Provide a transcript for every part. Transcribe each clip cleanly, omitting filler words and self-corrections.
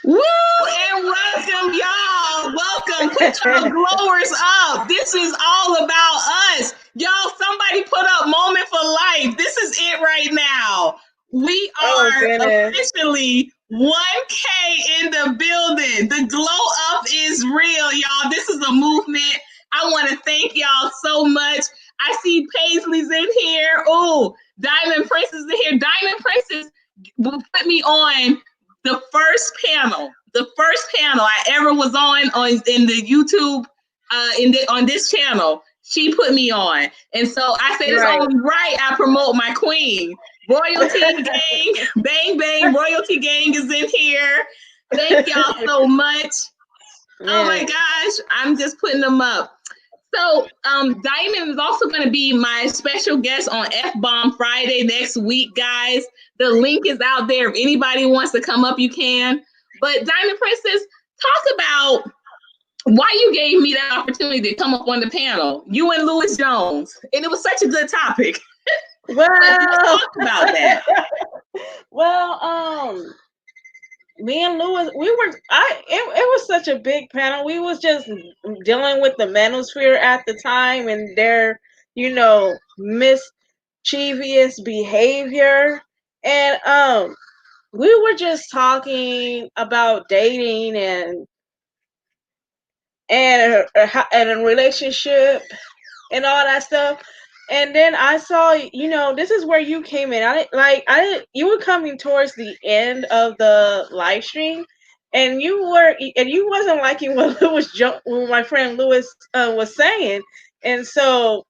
Woo and welcome, y'all. Welcome. Put your glowers up. This is all about us. Y'all, somebody put up Moment for Life. This is it right now. We Oh are goodness. officially 1K in the building. The glow up is real, y'all. This is a movement. I want to thank y'all so much. I see Paisley's in here. Oh, Diamond Princess is in here. Diamond Princess will put me on the first panel I ever was on in the YouTube on this channel. She put me on, and so I said it's Right. only right I promote my queen. Royalty Gang, bang bang, Royalty Gang is in here. Thank y'all so much. Oh my Man. gosh, I'm just putting them up. So, Diamond is also going to be my special guest on F Bomb Friday next week, guys. The link is out there. If anybody wants to come up, you can. But, Diamond Princess, talk about why you gave me that opportunity to come up on the panel. You and Lewis Jones. And it was such a good topic. But let's Well, talk about that. well, me and Lewis, it was such a big panel. We was just dealing with the manosphere at the time and their, mischievous behavior. And we were just talking about dating and a relationship and all that stuff. And then I saw, this is where you came in. You were coming towards the end of the live stream, and you wasn't liking what what my friend Lewis was saying, and so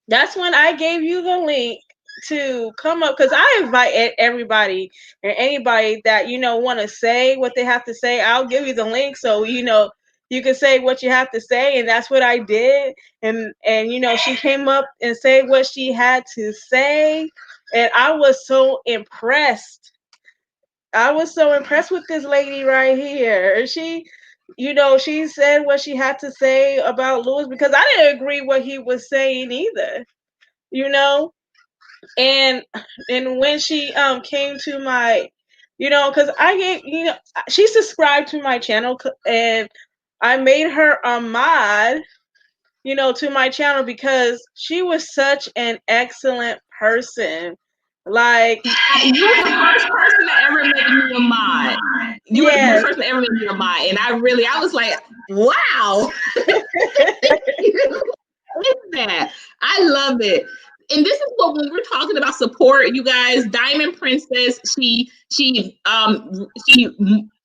that's when I gave you the link to come up because I invite everybody and anybody that want to say what they have to say. I'll give you the link so you can say what you have to say, and that's what I did. And she came up and said what she had to say, and I was so impressed. I was so impressed with this lady right here. She said what she had to say about Lewis because I didn't agree what he was saying either. You know, and when she came to my, because I gave, she subscribed to my channel and I made her a mod, to my channel because she was such an excellent person. Like, You were the first person that ever made me a mod. You were the first yes. person that ever made me a mod. And I was like, wow. Thank you. That. I love it. And this is what when we're talking about support, you guys, Diamond Princess, she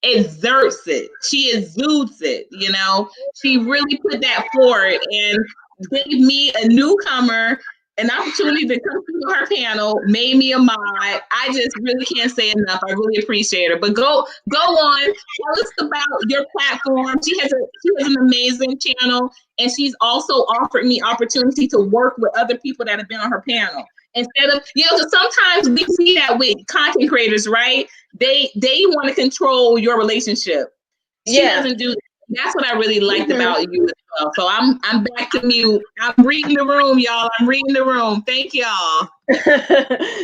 exerts it. She exudes it, you know. She really put that forward and gave me a newcomer an opportunity to come to her panel, made me a mod. I just really can't say enough. I really appreciate her. But go on, tell us about your platform. She has an amazing channel, and she's also offered me opportunity to work with other people that have been on her panel. Instead of, because sometimes we see that with content creators, right? They want to control your relationship. She Yeah. doesn't do that. That's what I really liked Mhm. about you as well. So I'm back to mute. I'm reading the room, y'all. I'm reading the room. Thank y'all.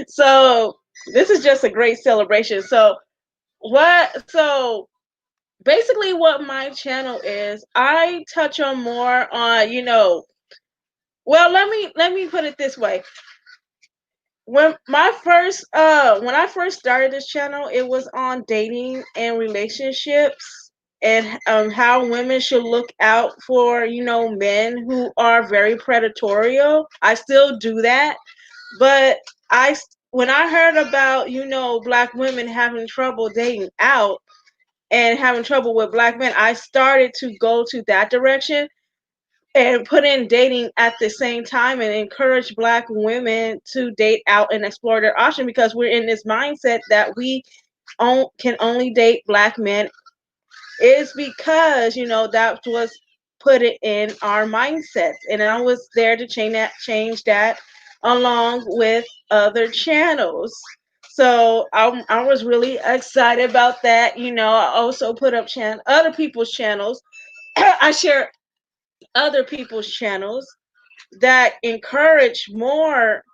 So this is just a great celebration. So basically what my channel is, I touch on more on, well, let me put it this way. When I first started this channel, it was on dating and relationships and how women should look out for, men who are very predatorial. I still do that, but I when I heard about, black women having trouble dating out and having trouble with black men, I started to go to that direction and put in dating at the same time and encourage black women to date out and explore their option because we're in this mindset that we can only date black men is because that was put it in our mindsets, and I was there to change that along with other channels. So I was really excited about that. I also put up other people's channels. I share other people's channels that encourage more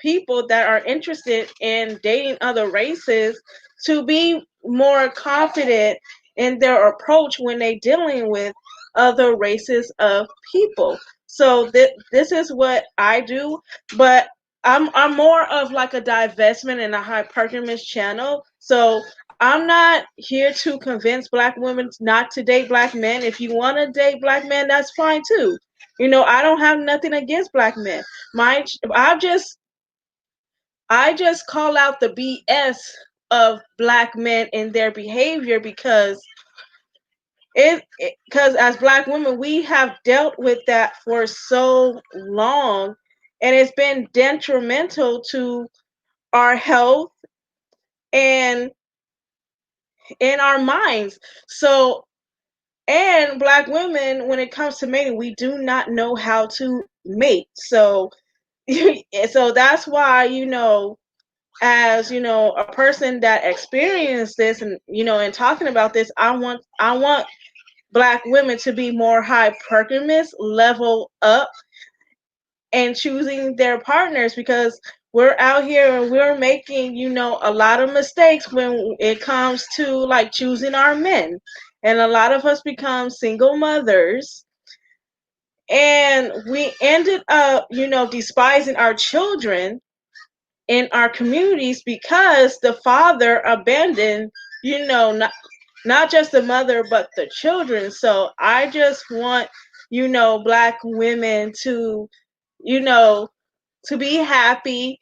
people that are interested in dating other races to be more confident in their approach when they dealing with other races of people. So this is what I do, but I'm more of like a divestment and a hypergamous channel. So I'm not here to convince black women not to date black men. If you want to date black men, that's fine too. I don't have nothing against black men. I just call out the BS of black men in their behavior because because as black women we have dealt with that for so long, and it's been detrimental to our health and in our minds. So, and black women, when it comes to mating, we do not know how to mate. So so that's why, as a person that experienced this, and and talking about this, I want black women to be more hypergamous, level up, and choosing their partners, because we're out here and we're making a lot of mistakes when it comes to like choosing our men, and a lot of us become single mothers, and we ended up despising our children in our communities because the father abandoned not just the mother but the children. So I just want black women to you know to be happy,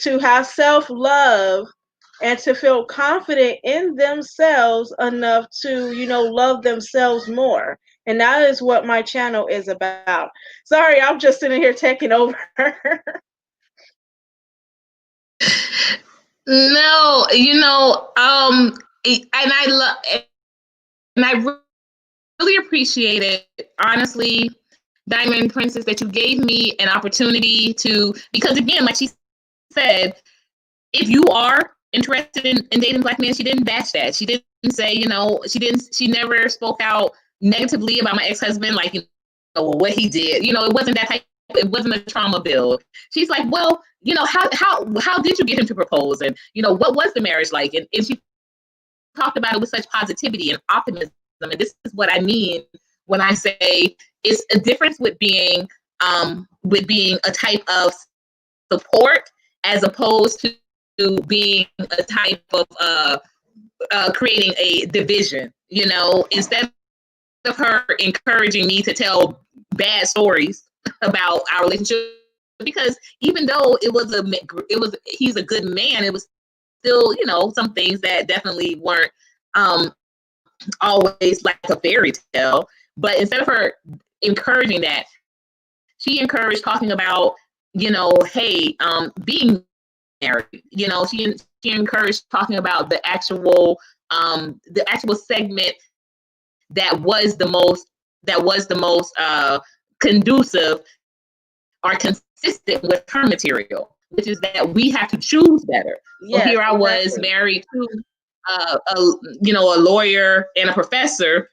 to have self-love, and to feel confident in themselves enough to love themselves more. And that is what my channel is about. Sorry, I'm just sitting here taking over. No, and I love, and I really appreciate it, honestly, Diamond Princess, that you gave me an opportunity to, because again, like she said, if you are interested in dating black men, she didn't bash that. She didn't say, she never spoke out negatively about my ex-husband, like, what he did. It wasn't that type. It wasn't a trauma build. She's like, well, how did you get him to propose? And, what was the marriage like? And she talked about it with such positivity and optimism. And this is what I mean when I say it's a difference with being a type of support as opposed to being a type of creating a division. Instead of her encouraging me to tell bad stories about our relationship, because even though he's a good man, it was still some things that definitely weren't always like a fairy tale. But instead of her encouraging that, she encouraged talking about hey, being married. She encouraged talking about the actual segment that was the most conducive or consistent with her material, which is that we have to choose better. Yes, so here I was, married to a lawyer and a professor,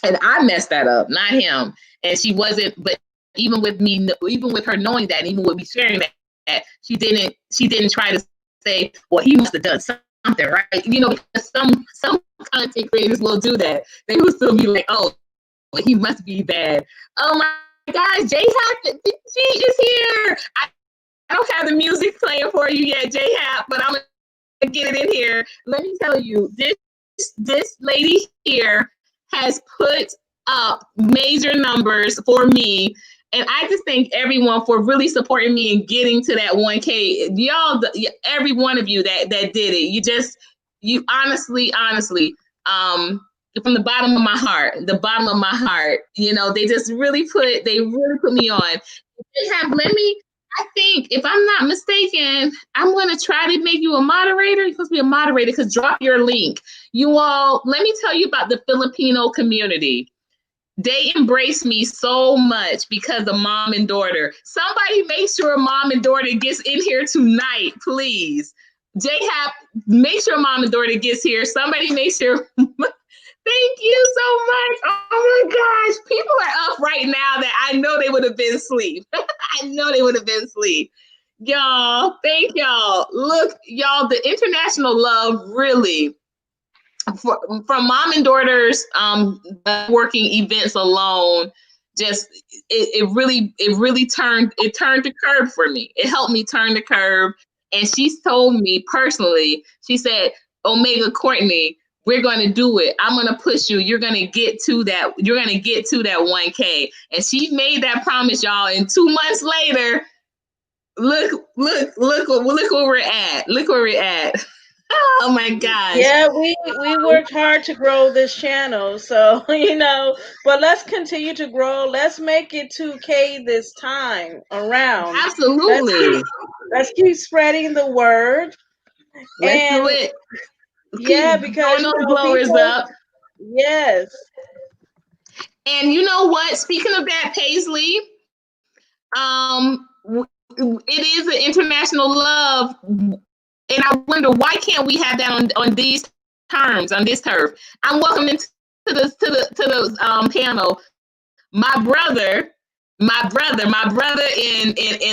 and I messed that up, not him. And she wasn't, but even with her knowing that, and even with me sharing that, she didn't try to say, well, he must have done something, right? Because some content creators will do that. They will still be like, oh, he must be bad. Oh my gosh, Jay Happ, she is here. I don't have the music playing for you yet, Jay Happ, but I'm gonna get it in here. Let me tell you, this lady here has put up major numbers for me. And I just thank everyone for really supporting me and getting to that 1K. Y'all, every one of you that did it. You honestly, from the bottom of my heart, they really put me on. I think, if I'm not mistaken, I'm going to try to make you a moderator. You're supposed to be a moderator, because drop your link. You all, let me tell you about the Filipino community. They embrace me so much because of mom and daughter. Somebody make sure mom and daughter gets in here tonight, please. J-Hap, make sure mom and daughter gets here. Somebody make sure. Thank you so much. Oh my gosh. People are up right now that I know they would have been asleep. I know they would have been asleep. Y'all, thank y'all. Look, y'all, the international love really, from mom and daughters working events alone, just it really turned the curve for me. It helped me turn the curve. And she's told me personally, she said, Omega Courtney, we're going to do it. I'm going to push you. You're going to get to that 1K. And she made that promise, y'all. And 2 months later, look where we're at. Look where we're at. Oh my gosh. Yeah, we worked hard to grow this channel, so but let's continue to grow. Let's make it 2K this time around. Absolutely. Let's keep spreading the word. Let's do And it. yeah, Keep because throwing those blowers up. Yes. And you know what? Speaking of that, Paisley, it is an international love, and I wonder why can't we have that on these terms, on this turf? I'm welcoming to the panel my brother in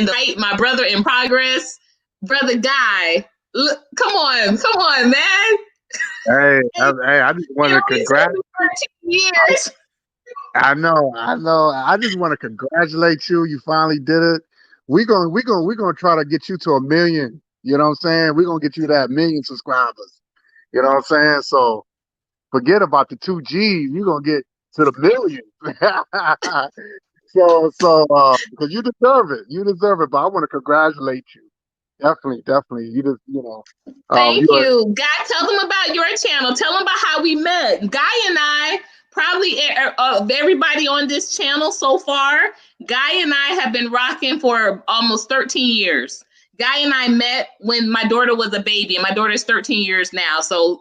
the right, my brother in progress, brother Guy. Look, come on, man. Hey, I just want to congratulate. Years. I know. I just want to congratulate you. You finally did it. We're gonna try to get you to 1 million. You know what I'm saying? We're gonna get you that 1 million subscribers. You know what I'm saying? So forget about the 2G. You're gonna get to the millions. Because you deserve it. You deserve it. But I want to congratulate you. Definitely. You just, Thank you. Guy, tell them about your channel. Tell them about how we met. Guy and I, probably everybody on this channel so far, Guy and I have been rocking for almost 13 years. Guy and I met when my daughter was a baby, and my daughter's 13 years now. So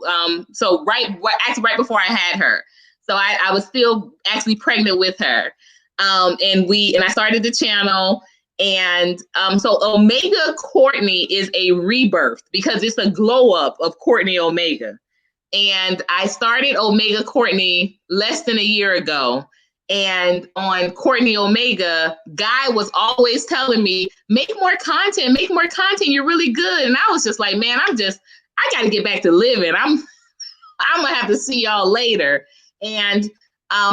actually right before I had her. So I was still actually pregnant with her. And I started the channel. And so Omega Courtney is a rebirth because it's a glow up of Courtney Omega. And I started Omega Courtney less than a year ago. And on Courtney Omega, Guy was always telling me, make more content, you're really good. And I was just like, man, I got to get back to living. I'm gonna have to see y'all later. And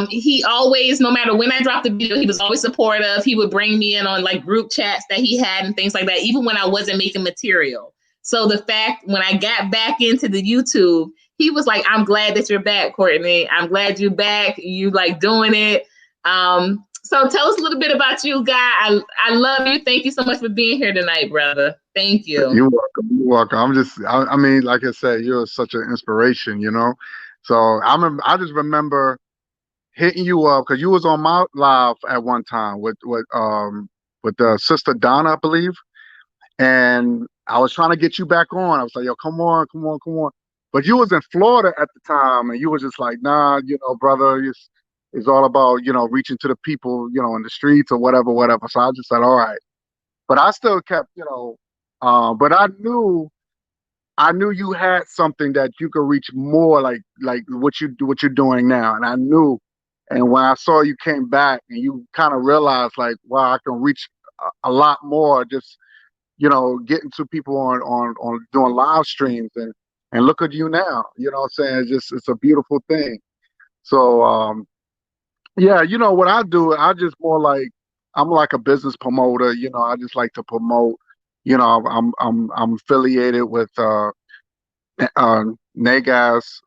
he always, no matter when I dropped the video, he was always supportive. He would bring me in on like group chats that he had and things like that, even when I wasn't making material. So the fact when I got back into the YouTube, he was like, I'm glad that you're back, Courtney. I'm glad you're back. You like doing it. So tell us a little bit about you, Guy. I love you. Thank you so much for being here tonight, brother. Thank you. You're welcome. I mean, like I said, you're such an inspiration, So I just remember hitting you up because you was on my live at one time with Sister Donna, I believe, and I was trying to get you back on. I was like, yo, come on. But you was in Florida at the time, and you was just like, nah, brother, it's all about, reaching to the people, in the streets or whatever. So I just said, all right. But I still kept, but I knew you had something that you could reach more like what you're doing now. And I knew, and when I saw you came back and you kind of realized like, wow, I can reach a lot more just, getting to people on doing live streams and look at you now, you know what I'm saying? It's a beautiful thing. So, yeah, what I do, I'm like a business promoter, I just like to promote, I'm affiliated with, Nagas.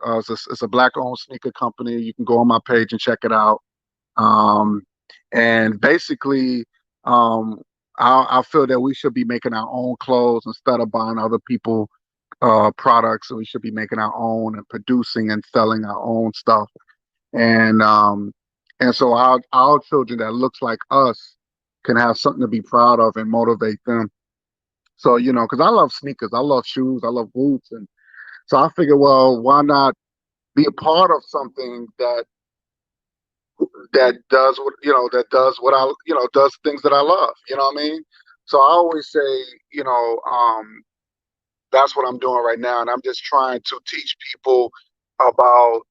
It's a black-owned sneaker company. You can go on my page and check it out. And basically, I feel that we should be making our own clothes instead of buying other people products. So we should be making our own and producing and selling our own stuff. And so our children that looks like us can have something to be proud of and motivate them. So, because I love sneakers, I love shoes, I love boots, and so I figured, well, why not be a part of something that does what I does things that I love. You know what I mean? So I always say, that's what I'm doing right now, and I'm just trying to teach people about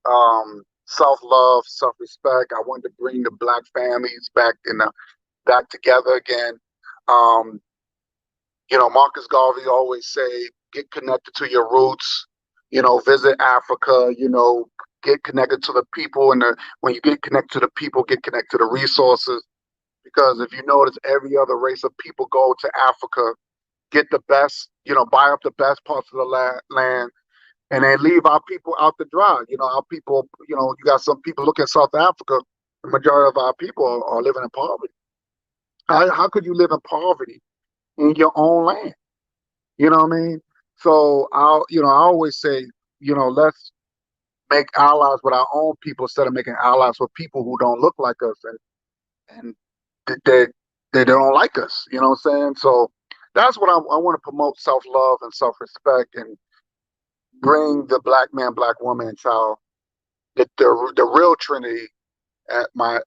self-love, self-respect. I wanted to bring the Black families back together again. Marcus Garvey always say, get connected to your roots. visit Africa, get connected to the people, and when you get connected to the people, get connected to the resources. Because if you notice, every other race of people go to Africa, get the best, buy up the best parts of the land, and they leave our people out to dry. Our people, you got some people look at South Africa, the majority of our people are living in poverty. How could you live in poverty in your own land? You know what I mean? So I always say, let's make allies with our own people instead of making allies with people who don't look like us and they don't like us. You know what I'm saying? So that's what I want to promote: self-love and self-respect, and bring the black man, black woman, and child, the real Trinity at my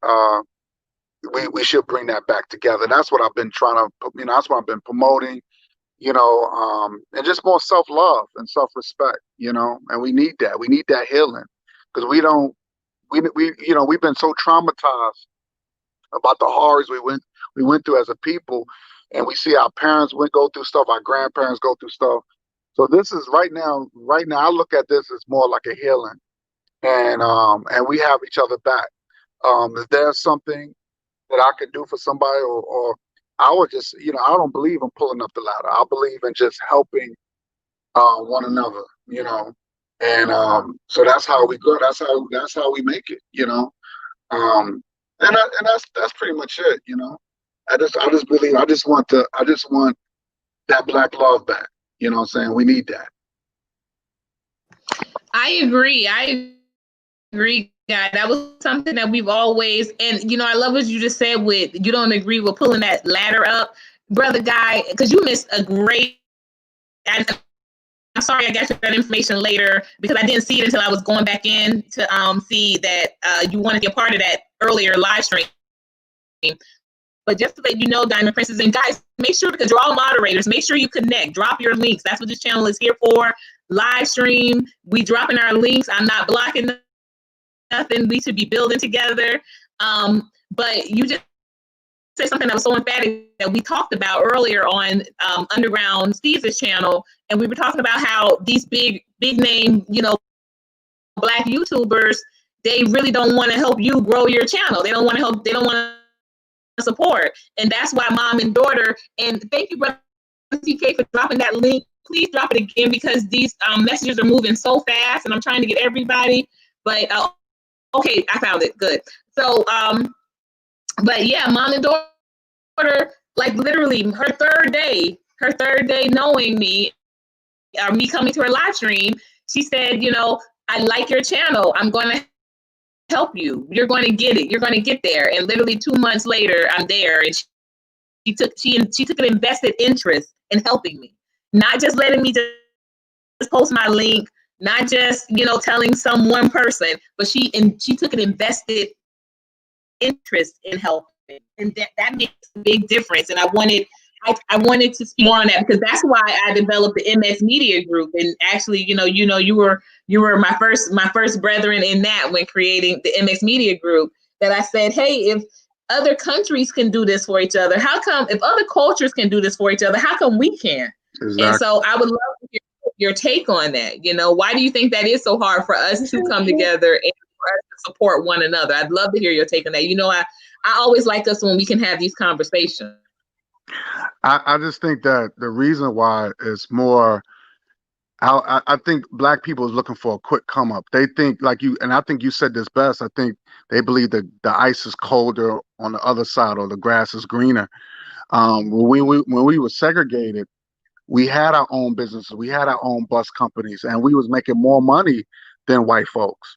we should bring that back together. That's what I've been trying to, that's what I've been promoting, and just more self-love and self-respect, and we need that. We need that healing, because we've been so traumatized about the horrors we went through as a people, and we see our parents go through stuff, our grandparents go through stuff. So this is right now, I look at this as more like a healing, and we have each other back. If there's something that I could do for somebody, or I would just, I don't believe in pulling up the ladder. I believe in just helping one another, and so that's how we go. That's how we make it, and that's pretty much it, I just believe I just want that black love back. You know what I'm saying? We need that. I agree, God. That was something that we've always, and I love what you just said with, you don't agree with pulling that ladder up, brother Guy, because you missed a great, I'm sorry I got that information later, because I didn't see it until I was going back in to see that you wanted to be a part of that earlier live stream. But just to let you know, Diamond Princess, and guys, make sure, because you're all moderators, make sure you connect, drop your links. That's what this channel is here for. Live stream, we dropping our links. I'm not blocking nothing. We should be building together. But you just said something that was so emphatic that we talked about earlier on Underground Steve's channel, and we were talking about how these big name, black YouTubers, they really don't want to help you grow your channel. They don't want to help. They don't want to support, and that's why mom and daughter. And thank you, brother TK, for dropping that link. Please drop it again, because these messages are moving so fast, and I'm trying to get everybody. But okay, I found it. Good. So, but yeah, mom and daughter, like literally her third day knowing me, me coming to her live stream, she said, I like your channel. I'm going to help you. You're going to get it. You're going to get there. And literally 2 months later, I'm there, and she took an invested interest in helping me, not just letting me just post my link, not just telling some one person, but she took an invested interest in helping, and that makes a big difference. And I wanted to speak more on that, because that's why I developed the MS Media Group. And actually, you were my first brethren in that, when creating the MS Media Group, that I said, hey, if other countries can do this for each other, how come, if other cultures can do this for each other, how come we can't? Exactly. And so I would love to hear your take on that. Why do you think that is so hard for us to come together and for us to support one another? I'd love to hear your take on that. I always like us when we can have these conversations. I just think that the reason why is more, I think black people is looking for a quick come up. They think, like you, and I think you said this best, I think they believe that the ice is colder on the other side, or the grass is greener. When we were segregated, we had our own businesses, we had our own bus companies, and we was making more money than white folks.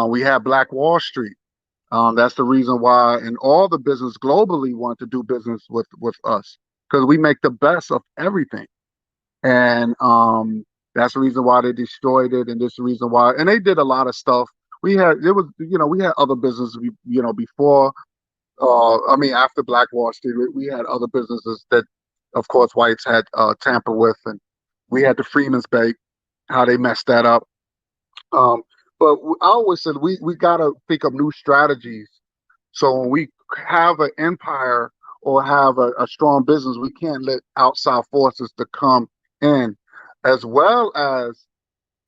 We had Black Wall Street. That's the reason why, and all the business globally want to do business with us, because we make the best of everything. And that's the reason why they destroyed it, and this is the reason why. And they did a lot of stuff. We had other businesses, before. After Black Wall Street, we had other businesses that, of course, whites had tampered with, and we had the Freeman's Bank, how they messed that up. But I always said we got to think of new strategies. So when we have an empire or have a strong business, we can't let outside forces to come in, as well as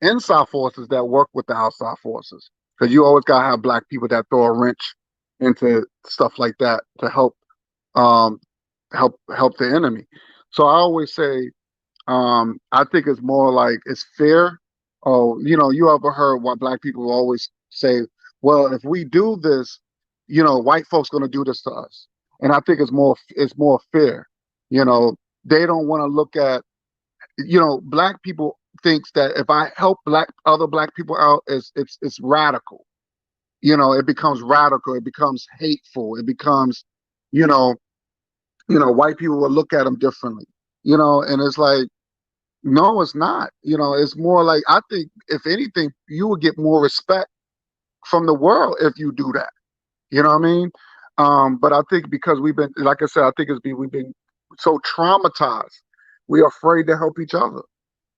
inside forces that work with the outside forces. Because you always gotta have black people that throw a wrench into stuff like that to um help the enemy. So I always say, I think it's more like it's fear. Oh, you ever heard what black people always say? Well, if we do this, white folks gonna do this to us. And I think it's more fear. You know, they don't want to look at, black people thinks that if I help other black people out, it's radical. It becomes radical. It becomes hateful. It becomes, you know, white people will look at them differently. And it's like, no, it's not. It's more like, I think if anything, you would get more respect from the world if you do that. You know what I mean? But I think because we've been, like I said, I think we've been so traumatized, we're afraid to help each other.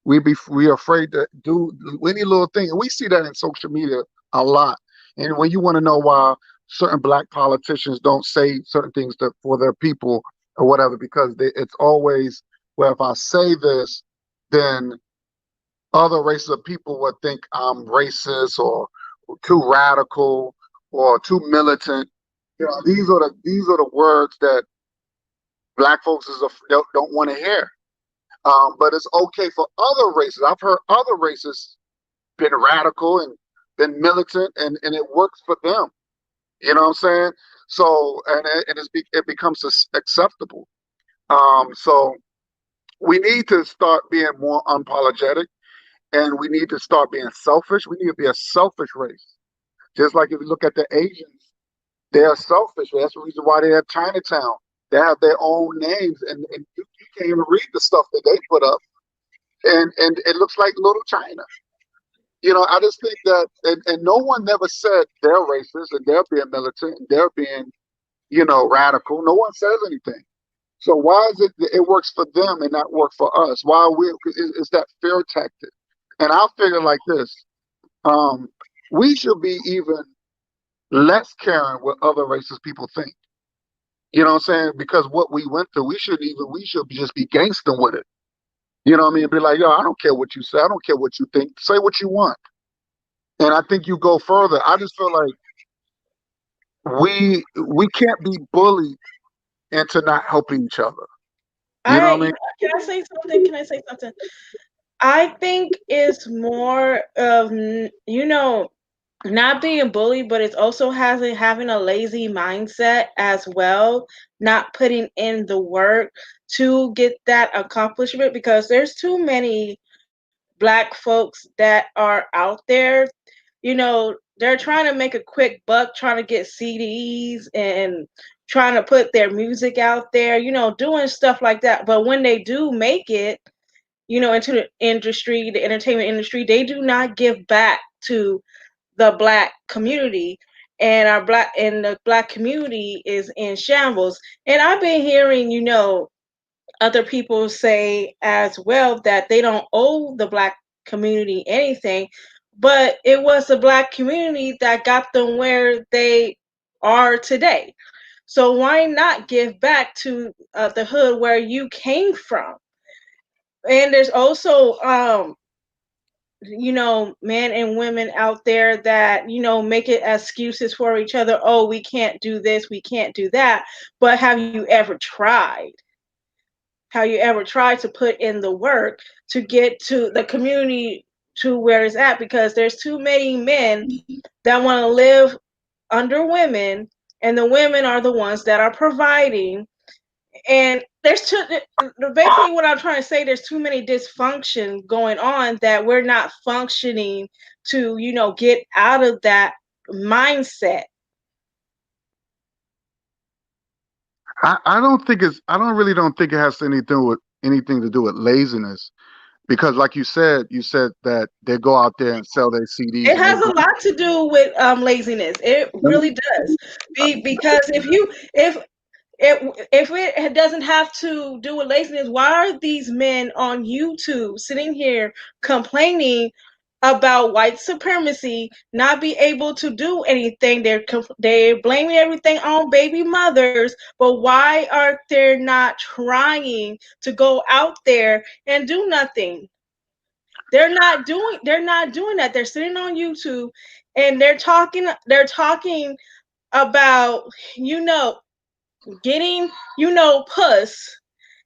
We're afraid to do any little thing, and we see that in social media a lot. And when you want to know why certain black politicians don't say certain things for their people or whatever, because it's always, well, if I say this, then other races of people would think I'm racist or too radical or too militant. These are the words that black folks don't want to hear. But it's okay for other races. I've heard other races been radical and been militant, and it works for them. You know what I'm saying? So, it becomes acceptable. So we need to start being more unapologetic, and we need to start being selfish. We need to be a selfish race. Just like if you look at the Asians, they are selfish. That's the reason why they have Chinatown. They have their own names, and you can't even read the stuff that they put up, and it looks like little China. I just think that, and no one never said they're racist and they're being militant and they're being, radical. No one says anything. So why is it that it works for them and not work for us? Why are we? Is that fear tactic? And I figure like this: we should be even less caring what other racist people think. You know what I'm saying? Because what we went through, we should just be gangster with it. You know what I mean? Be like, yo, I don't care what you say. I don't care what you think. Say what you want. And I think you go further. I just feel like we can't be bullied into not helping each other. You know what I mean? Can I say something? I think it's more of, not being bullied, but it's also having a lazy mindset as well, not putting in the work to get that accomplishment, because there's too many black folks that are out there, they're trying to make a quick buck, trying to get CDs and trying to put their music out there, doing stuff like that. But when they do make it, into the industry, the entertainment industry, they do not give back to the black community, and the black community is in shambles. And I've been hearing, other people say as well that they don't owe the black community anything, but it was the black community that got them where they are today. So why not give back to the hood where you came from? And there's also men and women out there that, make it excuses for each other. Oh, we can't do this, we can't do that. But have you ever tried? Have you ever tried to put in the work to get to the community to where it's at? Because there's too many men that want to live under women, and the women are the ones that are providing. And basically what I'm trying to say, there's too many dysfunction going on that we're not functioning to, get out of that mindset. I don't think it has anything to do with laziness. Because like you said that they go out there and sell their CDs It and they has a go. lot to do with laziness. It really does. Because if it doesn't have to do with laziness, why are these men on YouTube sitting here complaining about white supremacy, not be able to do anything? They're blaming everything on baby mothers, but why are they not trying to go out there and do nothing? They're not doing that. They're sitting on YouTube and they're talking about, getting, puss.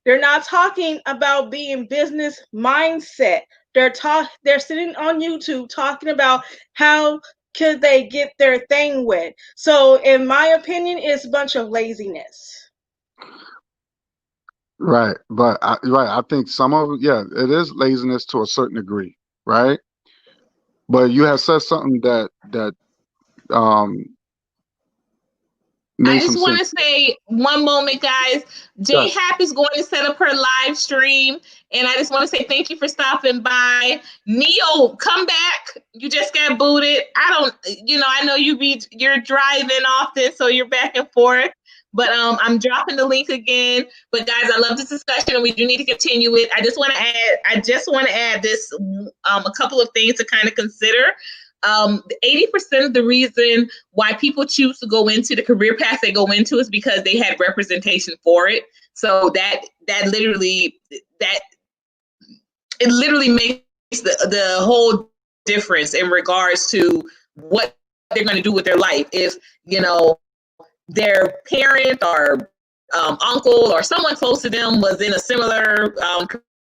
They're not talking about being business mindset. They're sitting on YouTube talking about how could they get their thing wet. So in my opinion, it's a bunch of laziness. Right, but I think some of it is laziness to a certain degree, right? But you have said something that um I made just some want sense. to say one moment, guys. J Yeah. Hap is going to set up her live stream, and I just want to say thank you for stopping by. Neo, come back. You just got booted. I know you're driving often, so you're back and forth. But I'm dropping the link again. But guys, I love this discussion, and we do need to continue it. I just want to add this a couple of things to kind of consider. 80% of the reason why people choose to go into the career path they go into is because they had representation for it. So that literally that it literally makes the whole difference in regards to what they're going to do with their life. If their parent or uncle or someone close to them was in a similar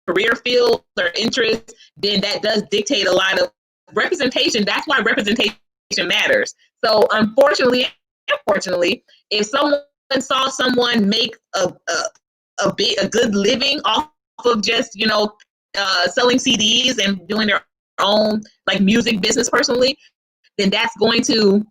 career field or interest, then that does dictate a lot of representation. That's why representation matters. So unfortunately, if someone saw someone make a good living off of just selling CDs and doing their own like music business personally, then that's going to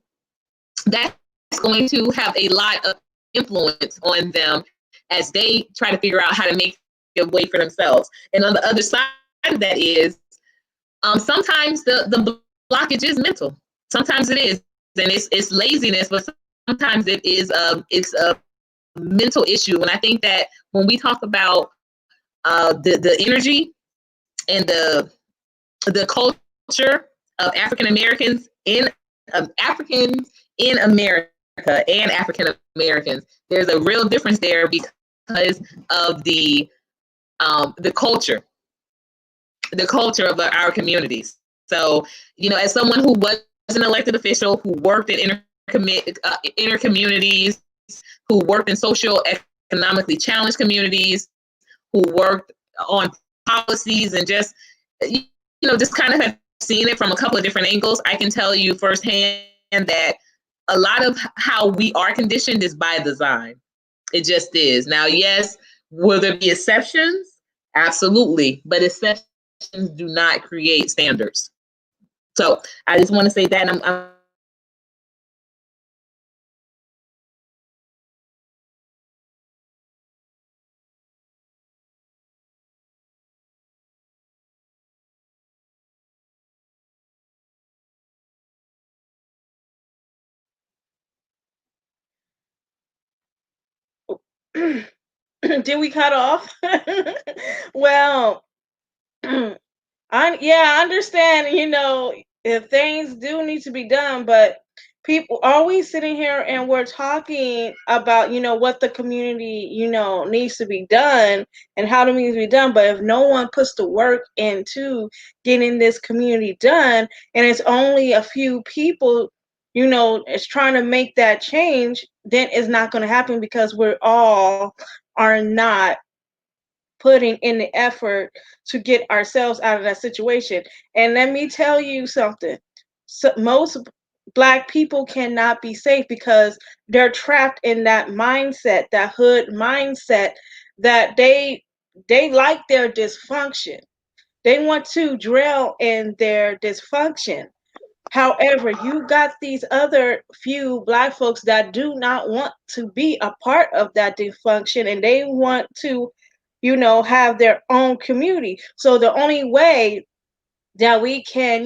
have a lot of influence on them as they try to figure out how to make a way for themselves. And on the other side of that is sometimes the blockage is mental. Sometimes it is, and it's laziness, but sometimes it's a mental issue. And I think that when we talk about the energy and the culture of African Americans in America and African Americans, there's a real difference there because of the culture of our communities. So, as someone who was an elected official, who worked in inner communities, who worked in social economically challenged communities, who worked on policies and just kind of have seen it from a couple of different angles, I can tell you firsthand that a lot of how we are conditioned is by design. It just is. Now, yes, will there be exceptions? Absolutely. But exceptions do not create standards. So I just want to say that. I'm Did we cut off? Well, I understand, if things do need to be done, but people are we sitting here and we're talking about, what the community, needs to be done and how it needs to be done. But if no one puts the work into getting this community done, and it's only a few people, is trying to make that change, then it's not going to happen because we're all are not putting in the effort to get ourselves out of that situation. And let me tell you something. Most Black people cannot be safe because they're trapped in that mindset, that hood mindset, that they like their dysfunction. They want to drill in their dysfunction. However, you got these other few Black folks that do not want to be a part of that dysfunction, and they want to, have their own community. So the only way that we can,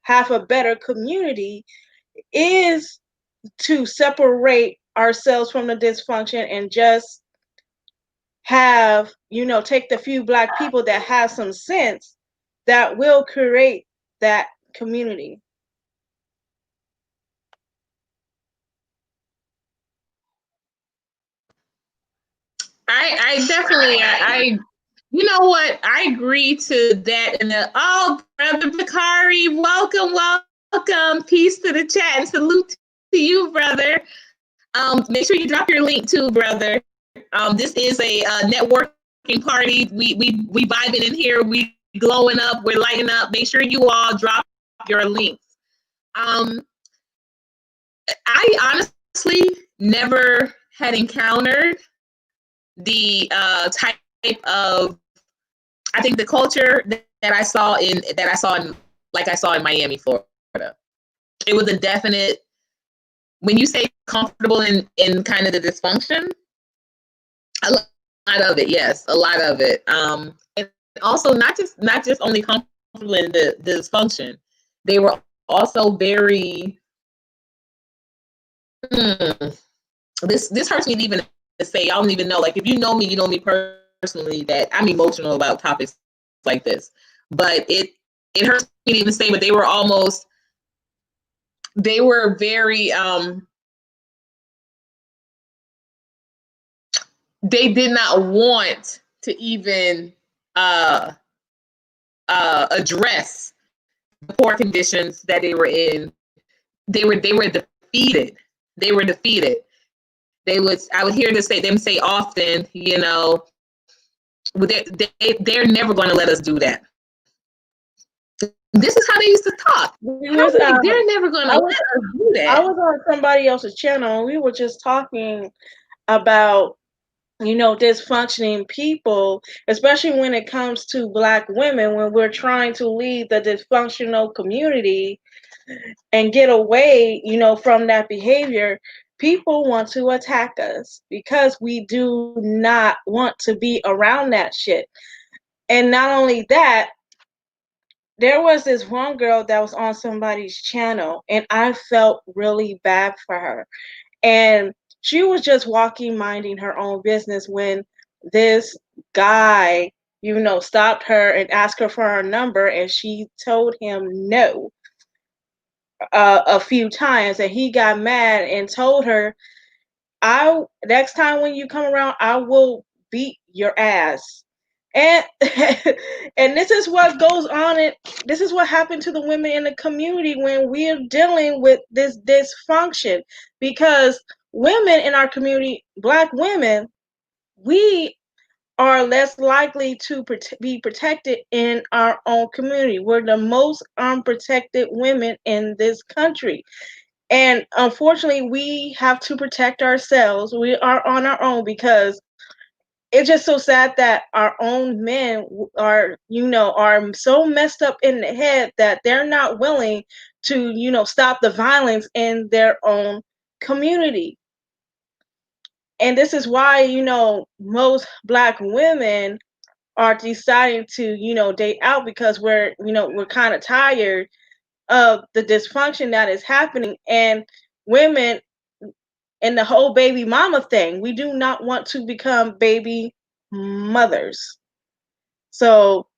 have a better community is to separate ourselves from the dysfunction and just have, take the few Black people that have some sense that will create that community. I definitely I You know what? I agree to that. And then, oh, Brother Bakari, welcome, welcome. Peace to the chat and salute to you, brother. Make sure you drop your link too, brother. This is a networking party. We vibing in here. We glowing up. We're lighting up. Make sure you all drop your links. I honestly never had encountered the type of, I think the culture that I saw in Miami, Florida. It was a definite, when you say comfortable in kind of the dysfunction, a lot of it, yes, a lot of it. And also not just only comfortable in the dysfunction, they were also very this hurts me even to say. I don't even know, like, if you know me personally, that I'm emotional about topics like this, but it hurts me to even say, but they were very they did not want to even address the poor conditions that they were in. They were defeated. They were defeated. I would hear them say often, you know, they're never going to let us do that. This is how they used to talk. They're never going to let us do that. I was on somebody else's channel, and we were just talking about, you know, dysfunctioning people, especially when it comes to Black women, when we're trying to leave the dysfunctional community and get away, you know, from that behavior. People want to attack us because we do not want to be around that shit. And not only that, there was this one girl that was on somebody's channel, and I felt really bad for her. And she was just walking, minding her own business, when this guy, you know, stopped her and asked her for her number, and she told him no a few times, and he got mad and told her, next time when you come around, I will beat your ass. And and this is what goes on, and this is what happened to the women in the community when we're dealing with this dysfunction. Because women in our community, Black women, we are less likely to be protected in our own community. We're the most unprotected women in this country. And unfortunately, we have to protect ourselves. We are on our own, because it's just so sad that our own men are, you know, are so messed up in the head that they're not willing to, you know, stop the violence in their own community. And this is why, you know, most Black women are deciding to, you know, date out, because we're kind of tired of the dysfunction that is happening. And women, and the whole baby mama thing, we do not want to become baby mothers. So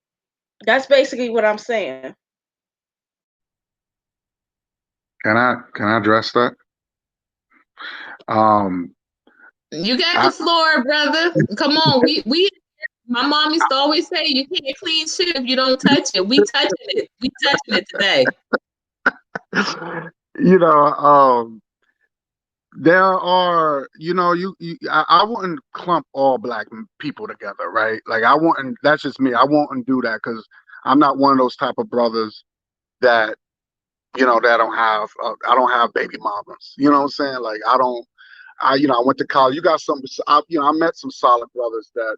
that's basically what I'm saying. Can I address that? You got the floor, brother. Come on. We my mom used to always say, you can't clean shit if you don't touch it. We touching it. We touching it today. You know, there are, you know, I wouldn't clump all Black people together, right? Like, I wouldn't. That's just me. I wouldn't do that, because I'm not one of those type of brothers that, you know, that I don't have baby mamas. You know what I'm saying? Like, I went to college. You got some, I met some solid brothers that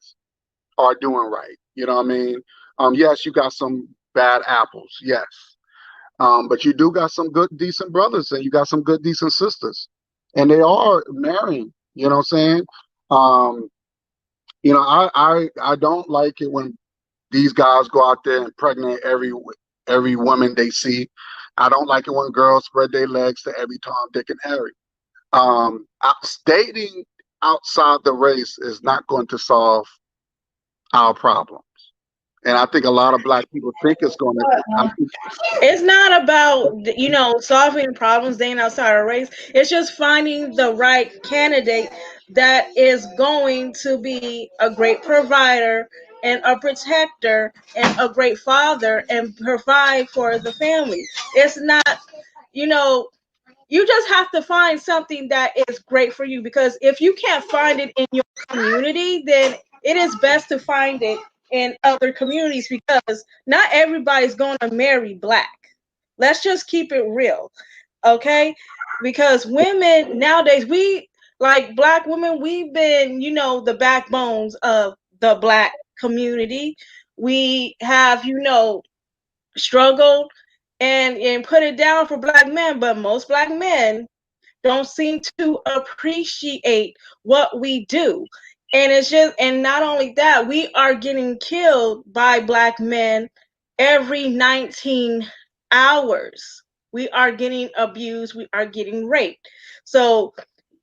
are doing right. You know what I mean? Yes, you got some bad apples. Yes. But you do got some good, decent brothers, and you got some good, decent sisters, and they are marrying. You know what I'm saying? You know, I don't like it when these guys go out there and impregnate every woman they see. I don't like it when girls spread their legs to every Tom, Dick, and Harry. Dating outside the race is not going to solve our problems. And I think a lot of Black people think it's going to. It's not about, you know, solving problems dating outside a race. It's just finding the right candidate that is going to be a great provider and a protector and a great father and provide for the family. It's not, you know, you just have to find something that is great for you, because if you can't find it in your community, then it is best to find it in other communities, because not everybody's going to marry black. Let's just keep it real, okay? Because women nowadays, we like black women, we've been, the backbones of the black community. We have, struggled and put it down for black men, but most black men don't seem to appreciate what we do. And it's just, and not only that, we are getting killed by black men every 19 hours. We are getting abused, we are getting raped. So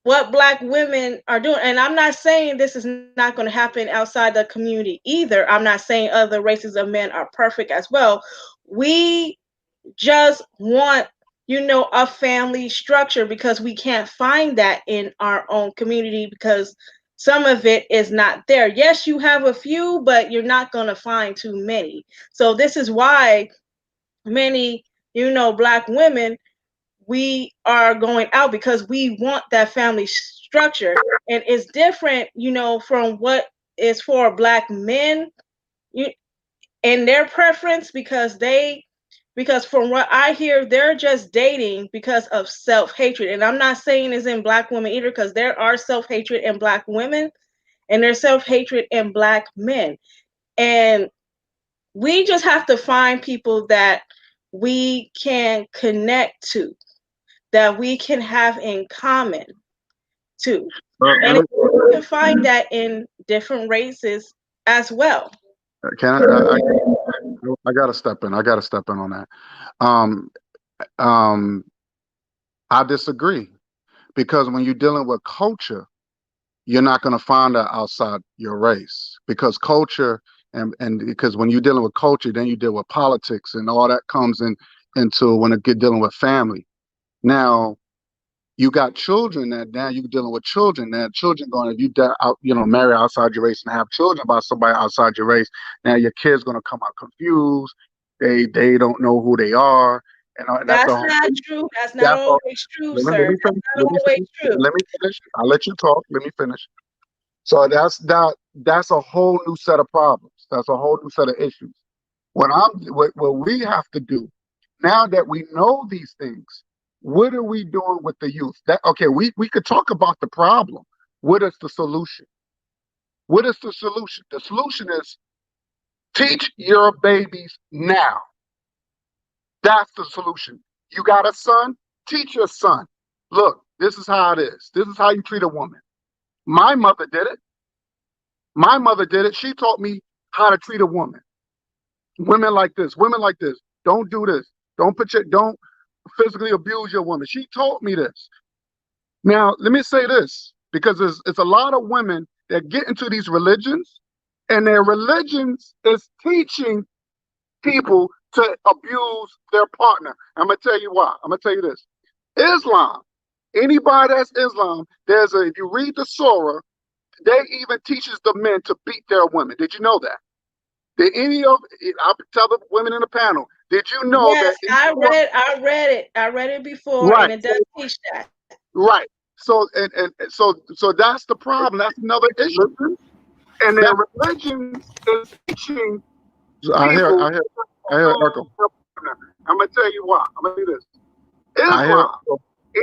what black women are doing, and I'm not saying this is not going to happen outside the community either. I'm not saying other races of men are perfect as well. We just want, a family structure, because we can't find that in our own community, because some of it is not there. Yes, you have a few, but you're not going to find too many. So this is why many, black women, we are going out, because we want that family structure. And it's different, from what is for black men and their preference, because from what I hear, they're just dating because of self-hatred. And I'm not saying it's in black women either, because there are self-hatred in black women and there's self-hatred in black men. And we just have to find people that we can connect to, that we can have in common too. And you can find that in different races as well. Can I gotta step in. I gotta step in on that. Um, I disagree, because when you're dealing with culture, you're not going to find that outside your race, because culture and because when you're dealing with culture, then you deal with politics and all that comes into when it get dealing with family. Now you got children that now you're dealing with children. Now children going, if marry outside your race and have children by somebody outside your race, now your kid's going to come out confused. They don't know who they are. And that's not true. That's not always true, sir. That's not always true. Let me finish. I'll let you talk. Let me finish. So that's a whole new set of problems. That's a whole new set of issues. What we have to do now that we know these things, what are we doing with the youth? We could talk about the problem. What is the solution? What is the solution? The solution is teach your babies now. That's the solution. You got a son? Teach your son. Look, this is how it is. This is how you treat a woman. My mother did it. My mother did it. She taught me how to treat a woman. Women like this. Women like this. Don't do this. Don't physically abuse your woman. She taught me this. Now, let me say this, because it's a lot of women that get into these religions, and their religions is teaching people to abuse their partner. I'm going to tell you why. I'm going to tell you this. Islam, anybody that's Islam, if you read the Surah, they even teaches the men to beat their women. Did you know that? I'll tell the women in the panel, did you know that? I read it. I read it before, right. And it does teach that. Right. So so that's the problem. That's another issue. And their religion is teaching. I hear echo. I'm gonna tell you why. I'm gonna do this. Islam.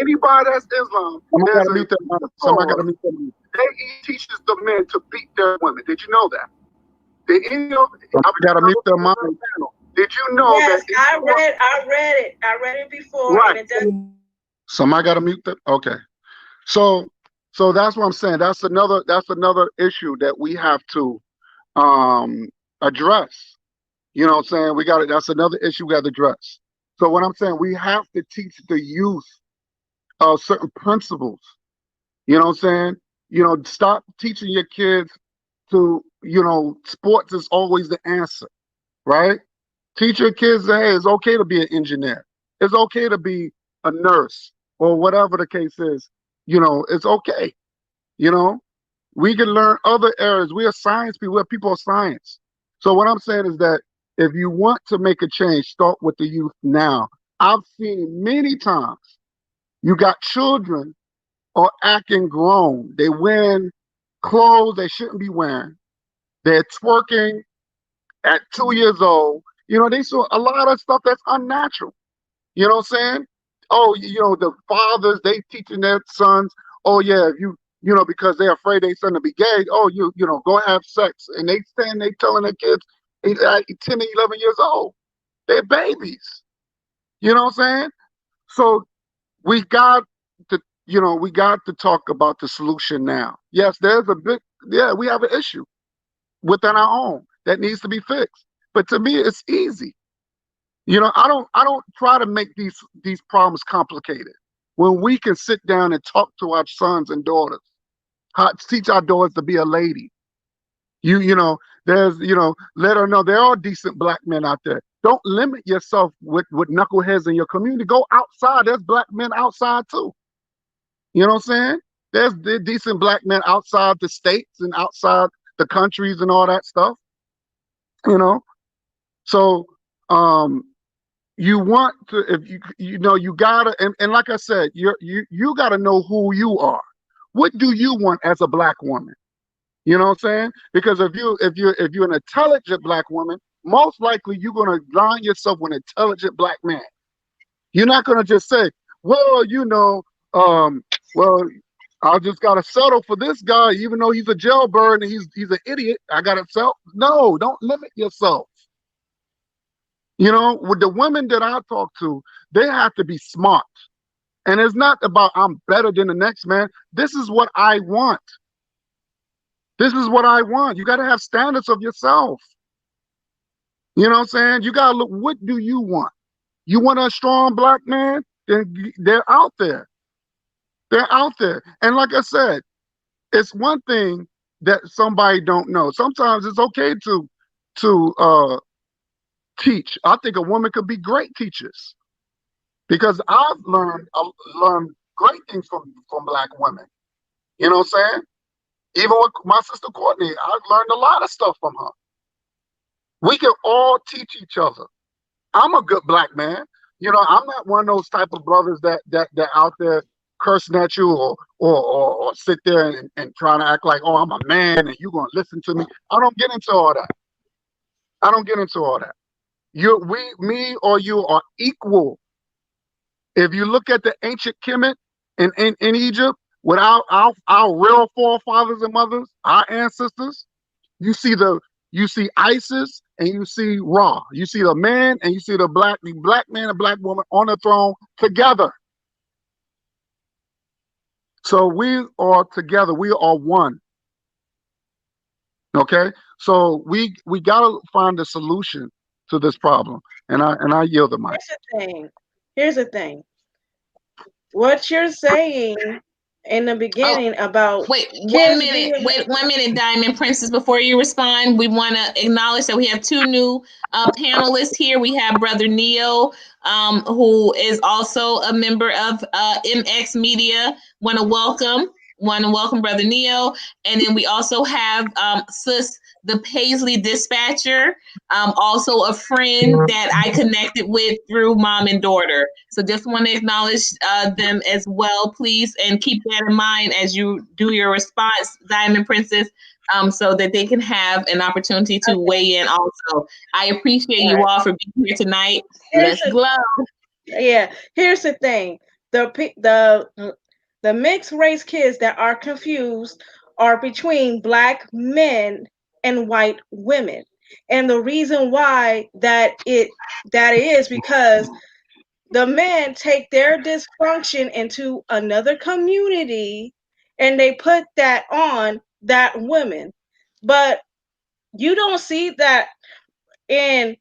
Anybody that's Islam, somebody gotta mute them. They teaches the men to beat their women. Did you know that? I gotta mute their mind. Did you know that? I read it. I read it before. Right. And it does. Somebody gotta mute them. Okay. So that's what I'm saying. That's another issue that we have to address. You know what I'm saying? That's another issue we got to address. So what I'm saying, we have to teach the youth certain principles. You know what I'm saying? Stop teaching your kids to, sports is always the answer, right? Teach your kids that, hey, it's okay to be an engineer. It's okay to be a nurse or whatever the case is. It's okay. We can learn other areas. We are science people. We're people of science. So what I'm saying is that if you want to make a change, start with the youth now. I've seen many times you got children are acting grown. They wearing clothes they shouldn't be wearing. They're twerking at 2 years old. They saw a lot of stuff that's unnatural. You know what I'm saying? Oh, the fathers, they teaching their sons, oh yeah, because they're afraid their son to be gay, oh, go have sex. And they telling their kids 10 and 11 years old. They're babies. You know what I'm saying? So we got to talk about the solution now. Yes, we have an issue within our own that needs to be fixed. But to me, it's easy. I don't try to make these problems complicated. When we can sit down and talk to our sons and daughters, teach our daughters to be a lady. Let her know there are decent black men out there. Don't limit yourself with knuckleheads in your community. Go outside. There's black men outside too. You know what I'm saying? There's decent black men outside the states and outside the countries and all that stuff. So you want to, if you gotta, and like I said, you gotta know who you are. What do you want as a black woman? You know what I'm saying? Because if you're an intelligent black woman, most likely you're gonna align yourself with an intelligent black man. You're not gonna just say, well, well, I just gotta settle for this guy, even though he's a jailbird and he's an idiot. I gotta settle. No, don't limit yourself. With the women that I talk to, they have to be smart. And it's not about I'm better than the next man. This is what I want. This is what I want. You got to have standards of yourself. You know what I'm saying? You got to look, what do you want? You want a strong black man? Then they're out there. They're out there. And like I said, it's one thing that somebody don't know. Sometimes it's okay to teach. I think a woman could be great teachers because I've learned great things from black women. You know what I'm saying? Even with my sister Courtney, I've learned a lot of stuff from her. We can all teach each other. I'm a good black man. I'm not one of those type of brothers that out there cursing at you or sit there and trying to act like, oh, I'm a man and you're gonna listen to me. I don't get into all that. Me or you are equal. If you look at the ancient Kemet in Egypt, with our real forefathers and mothers, our ancestors, you see Isis and you see Ra. You see the man and you see the black man and black woman on the throne together. So we are together. We are one. Okay? So we gotta find a solution to this problem. And I yield the mic. Here's the thing. What you're saying in the beginning about wait 1 minute, Diamond Princess, before you respond, we want to acknowledge that we have two new panelists here. We have Brother Neo, who is also a member of MX Media. Want to welcome Brother Neo, and then we also have Sis the Paisley Dispatcher, also a friend that I connected with through mom and daughter. So just want to acknowledge them as well, please, and keep that in mind as you do your response, Diamond Princess, so that they can have an opportunity to weigh in also. I appreciate you all for being here tonight. Let's glow. Yeah, here's the thing. The mixed race kids that are confused are between black men and white women. And the reason why that is because the men take their dysfunction into another community and they put that on that woman. But you don't see that in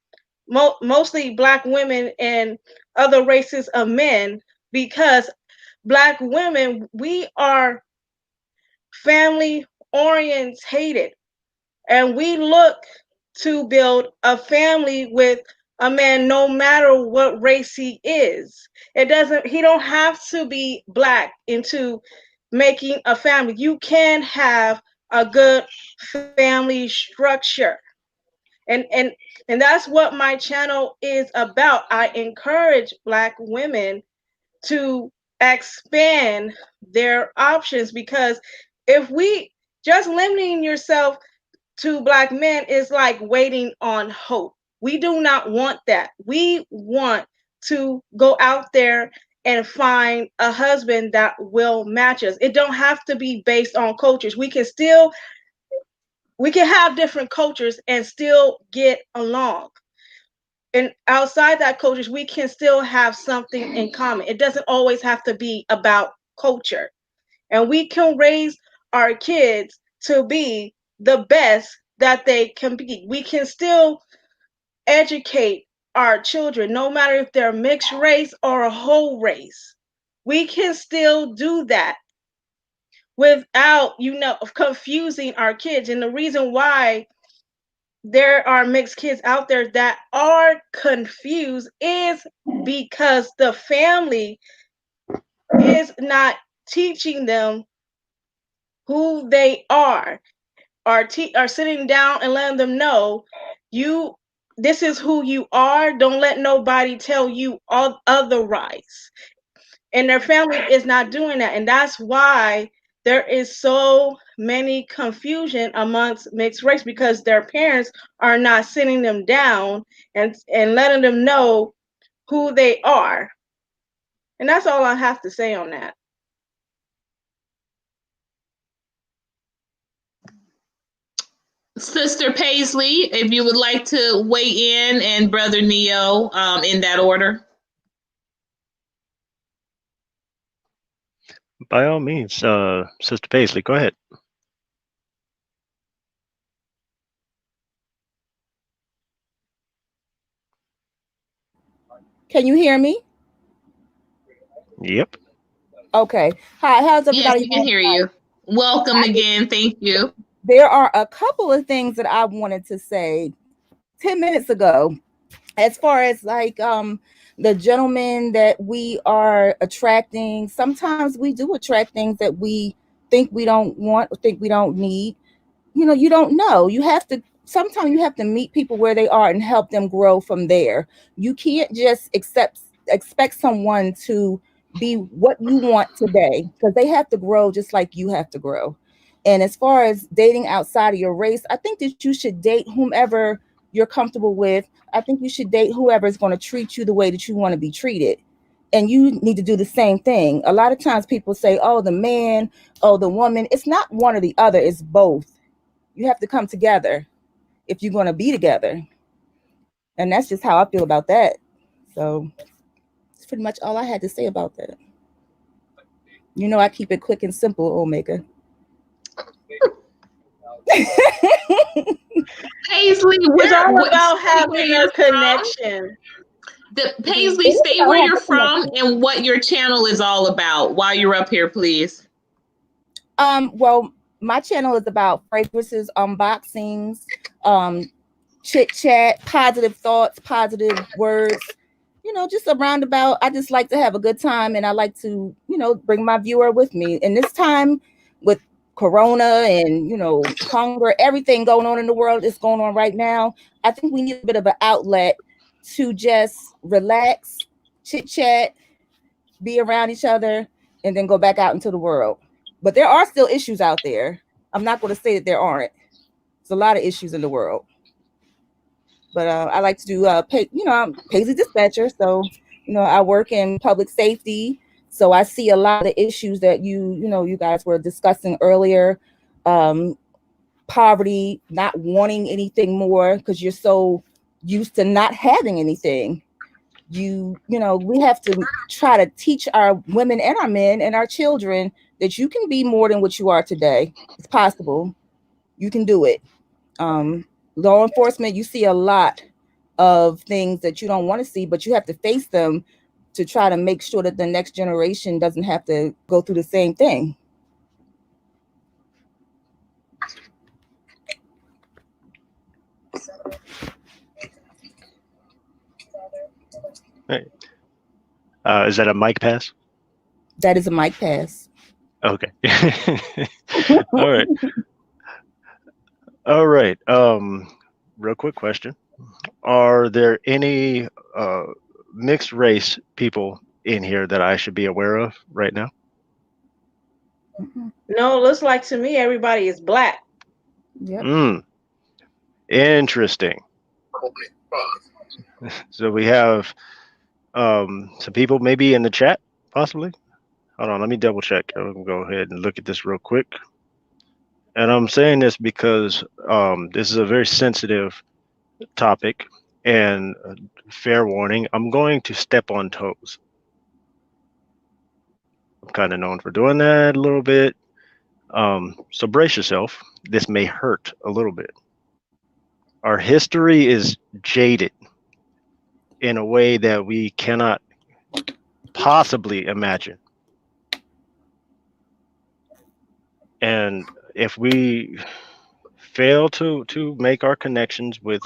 mostly black women and other races of men, because black women, we are family orientated and we look to build a family with a man no matter what race he is. He don't have to be black into making a family. You can have a good family structure. And that's what my channel is about. I encourage Black women to expand their options, because if we just limiting yourself to Black men is like waiting on hope. We do not want that. We want to go out there and find a husband that will match us. It don't have to be based on cultures. We can have different cultures and still get along. And outside that cultures, we can still have something in common. It doesn't always have to be about culture. And we can raise our kids to be the best that they can be. We can still educate our children, no matter if they're mixed race or a whole race. We can still do that without, confusing our kids. And the reason why there are mixed kids out there that are confused is because the family is not teaching them who they are sitting down and letting them know, this is who you are. Don't let nobody tell you otherwise. And their family is not doing that. And that's why there is so many confusion amongst mixed race, because their parents are not sitting them down and letting them know who they are. And that's all I have to say on that. Sister Paisley, if you would like to weigh in, and Brother Neo, in that order. By all means, Sister Paisley, go ahead. Can you hear me? Yep. Okay. Hi, how's everybody? Yes, we can hear you. Welcome again. Thank you. There are a couple of things that I wanted to say 10 minutes ago, as far as like the gentlemen that we are attracting. Sometimes we do attract things that we think we don't want, or think we don't need. You don't know. Sometimes you have to meet people where they are and help them grow from there. You can't just expect someone to be what you want today, because they have to grow just like you have to grow. And as far as dating outside of your race, I think that you should date whomever you're comfortable with. I think you should date whoever is going to treat you the way that you want to be treated. And you need to do the same thing. A lot of times people say, oh, the man, oh, the woman. It's not one or the other, it's both. You have to come together if you're going to be together. And that's just how I feel about that. So that's pretty much all I had to say about that. I keep it quick and simple, Omega. Paisley, it's all about having a connection. Paisley, state where you're from and what your channel is all about while you're up here, please. Well, my channel is about fragrances, unboxings, chit chat, positive thoughts, positive words, just a roundabout. I just like to have a good time, and I like to, bring my viewer with me. And this time with Corona and, hunger, everything going on in the world is going on right now, I think we need a bit of an outlet to just relax, chit chat, be around each other, and then go back out into the world. But there are still issues out there. I'm not going to say that there aren't. There's a lot of issues in the world. But I like to do, I'm Paisley Dispatcher. So, I work in public safety. So I see a lot of issues that you guys were discussing earlier. Poverty, not wanting anything more because you're so used to not having anything. We have to try to teach our women and our men and our children that you can be more than what you are today. It's possible. You can do it. Law enforcement, you see a lot of things that you don't want to see, but you have to face them to try to make sure that the next generation doesn't have to go through the same thing. Hey. Is that a mic pass? That is a mic pass. Okay. All right. All right. real quick question. Are there any mixed race people in here that I should be aware of right now? No, it looks like to me everybody is black. Yep. Interesting. So we have some people maybe in the chat, possibly. Hold on, let me double check. I'm gonna go ahead and look at this real quick. And I'm saying this because this is a very sensitive topic, and fair warning, I'm going to step on toes. I'm kind of known for doing that a little bit. So brace yourself. This may hurt a little bit. Our history is jaded in a way that we cannot possibly imagine. And if we fail to make our connections with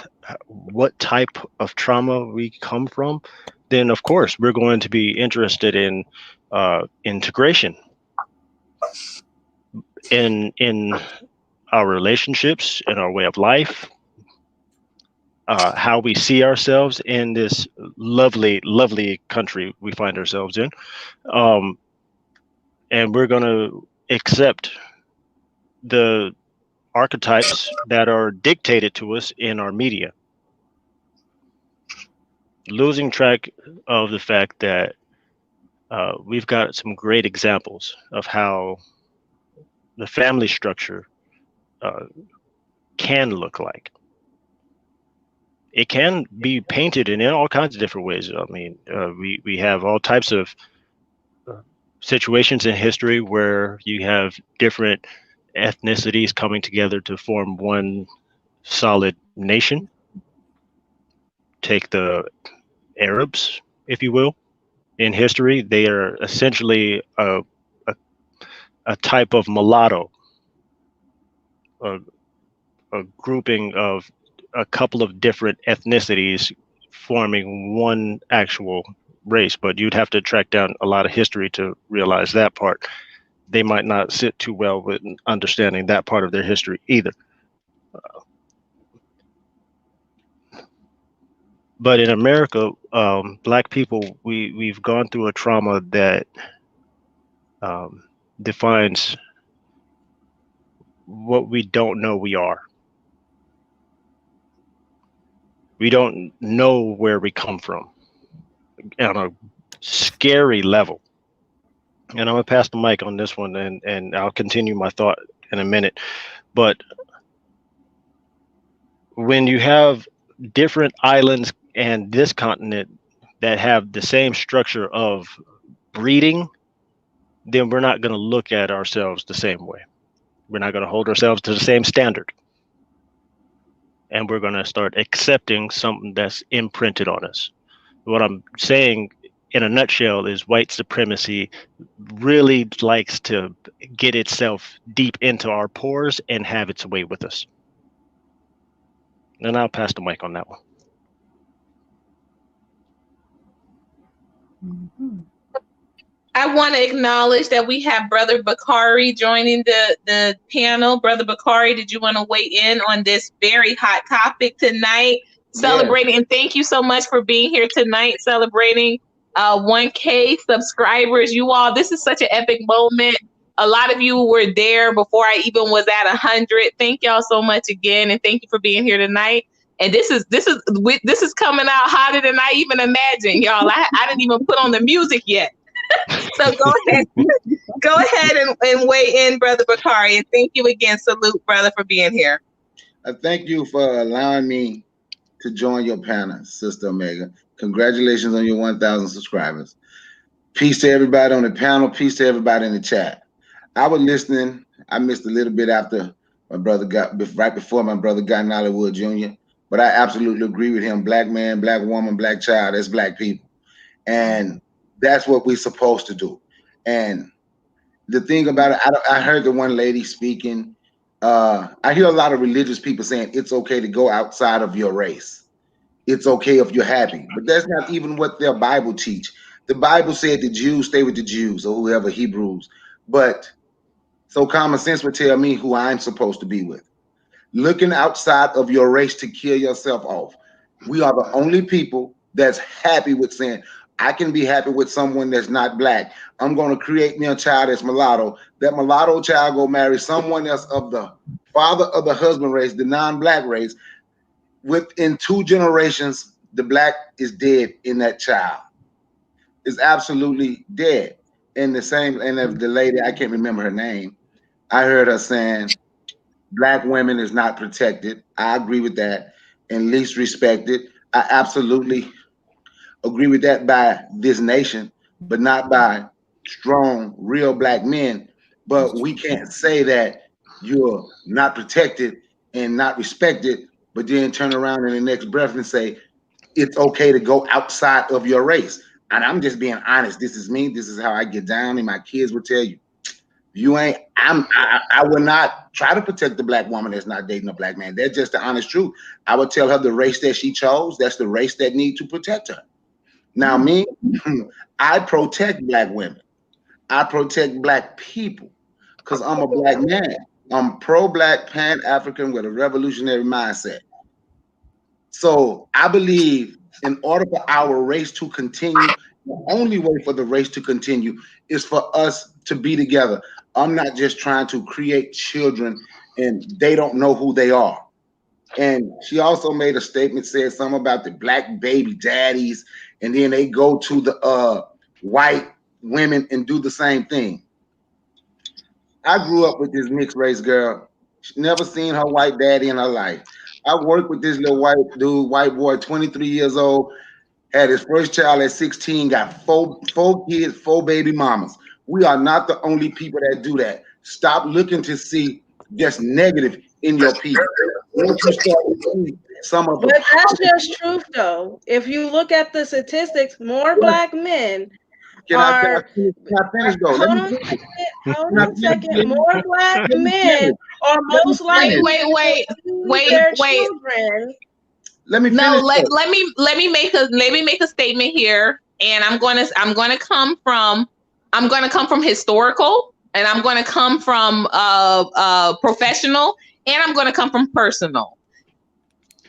what type of trauma we come from, then of course we're going to be interested in integration in our relationships, in our way of life, how we see ourselves in this lovely, lovely country we find ourselves in. And we're going to accept the archetypes that are dictated to us in our media, losing track of the fact that we've got some great examples of how the family structure can look like. It can be painted in all kinds of different ways. I mean, we have all types of situations in history where you have different ethnicities coming together to form one solid nation. Take the Arabs, if you will. In history, they are essentially a type of mulatto, a grouping of a couple of different ethnicities forming one actual race. But you'd have to track down a lot of history to realize that part. They might not sit too well with understanding that part of their history either. But in America, Black people, we've gone through a trauma that defines what we don't know we are. We don't know where we come from on a scary level. And I'm gonna pass the mic on this one, and I'll continue my thought in a minute. But when you have different islands and this continent that have the same structure of breeding, then we're not going to look at ourselves the same way. We're not going to hold ourselves to the same standard. And we're going to start accepting something that's imprinted on us. What I'm saying in a nutshell is white supremacy really likes to get itself deep into our pores and have its way with us. And I'll pass the mic on that one. Mm-hmm. I want to acknowledge that we have Brother Bakari joining the panel. Brother Bakari, did you want to weigh in on this very hot topic tonight? Celebrating, and thank you so much for being here tonight, celebrating 1K subscribers. You all, this is such an epic moment. A lot of you were there before I even was at 100. Thank y'all so much again, and thank you for being here tonight. And this is coming out hotter than I even imagined, y'all. I didn't even put on the music yet. So go ahead and weigh in, Brother Bakari, and thank you again. Salute, brother, for being here. Thank you for allowing me to join your panel, Sister Omega. Congratulations on your 1,000 subscribers. Peace to everybody on the panel. Peace to everybody in the chat. I was listening. I missed a little bit after my brother right before my brother got in Hollywood Jr. But I absolutely agree with him. Black man, black woman, black child, that's black people. And that's what we're supposed to do. And the thing about it, I heard the one lady speaking. I hear a lot of religious people saying it's okay to go outside of your race. It's okay if you're happy. But that's not even what their Bible teach. The Bible said the Jews stay with the Jews or whoever, Hebrews. But so common sense would tell me who I'm supposed to be with. looking outside of your race to kill yourself off. We are the only people that's happy with saying, I can be happy with someone that's not black. I'm going to create me a child that's mulatto. That mulatto child go marry someone else of the father of the husband race, the non-black race. Within 2 generations, the black is dead in that child. Is absolutely dead. And the same, and the lady, I can't remember her name, I heard her saying, black women is not protected. I agree with that. And least respected. I absolutely agree with that by this nation, but not by strong, real black men. But we can't say that you're not protected and not respected, but then turn around in the next breath and say it's okay to go outside of your race. And I'm just being honest. This is me. This is how I get down. And my kids will tell you, you ain't. I will not try to protect the black woman that's not dating a black man. That's just the honest truth. I would tell her the race that she chose. That's the race that needs to protect her. Now, me, I protect black women. I protect black people because I'm a black man. I'm pro-black, pan-African with a revolutionary mindset. So I believe in order for our race to continue, the only way for the race to continue is for us to be together. I'm not just trying to create children and they don't know who they are. And she also made a statement, said something about the black baby daddies, and then they go to the white women and do the same thing. I grew up with this mixed race girl. She never seen her white daddy in her life. I worked with this little white dude, white boy, 23 years old, had his first child at 16, got four kids, 4 baby mamas. We are not the only people that do that. Stop looking to see just negative in your people. Once you start to see some of But that's just truth, though. If you look at the statistics, more black men can I are. finish though? Hold on a second. More black men are most likely wait. their children. Let me finish. No, let me make a statement here, and I'm going to come from historical, and I'm going to come from professional, and I'm going to come from personal.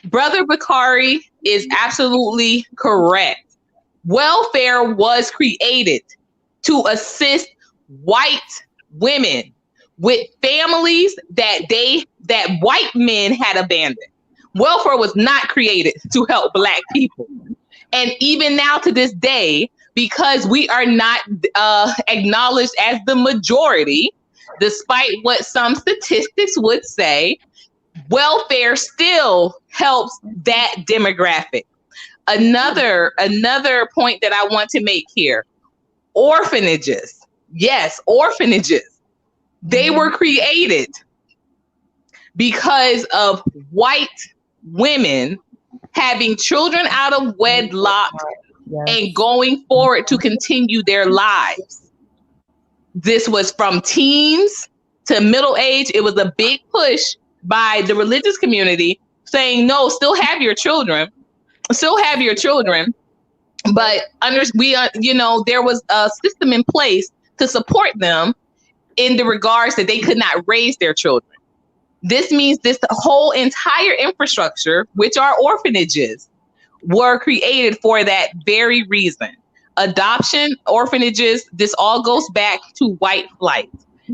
Brother Bakari is absolutely correct. Welfare was created to assist white women with families that white men had abandoned. Welfare was not created to help black people. And even now to this day, because we are not acknowledged as the majority, despite what some statistics would say, welfare still helps that demographic. Another point that I want to make here, orphanages. Yes, orphanages. They were created because of white women having children out of wedlock and going forward to continue their lives. This was from teens to middle age. It was a big push by the religious community saying, no, still have your children, but there was a system in place to support them in the regards that they could not raise their children. This means this whole entire infrastructure, which are orphanages, were created for that very reason. Adoption, orphanages, this all goes back to white flight.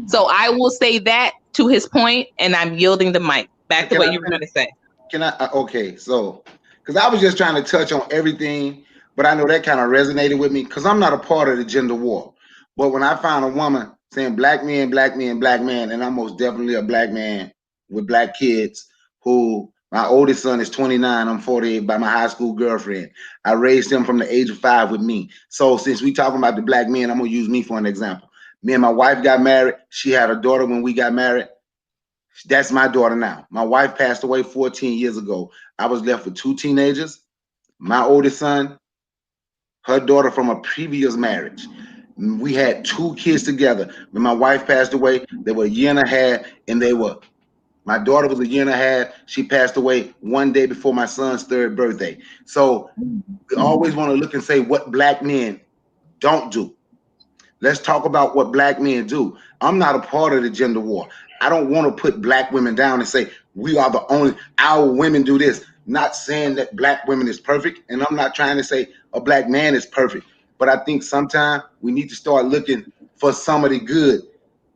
So I will say that to his point, and I'm yielding the mic. Back to what you were going to say. Can I? Okay, so, because I was just trying to touch on everything, but I know that kind of resonated with me because I'm not a part of the gender war. But when I found a woman saying black men, black men, black man, and I'm most definitely a black man with black kids who, my oldest son is 29, I'm 48, by my high school girlfriend. I raised him from the age of 5 with me. So since we talking about the black men, I'm going to use me for an example. Me and my wife got married. She had a daughter when we got married. That's my daughter now. My wife passed away 14 years ago. I was left with 2 teenagers. My oldest son, her daughter from a previous marriage. We had 2 kids together. When my wife passed away, they were a year and a half, and my daughter was a year and a half. She passed away one day before my son's 3rd birthday. So we always want to look and say what black men don't do. Let's talk about what black men do. I'm not a part of the gender war. I don't want to put black women down and say We are the only, our women do this. Not saying that black women is perfect, and I'm not trying to say a black man is perfect, but I think sometimes we need to start looking for somebody good,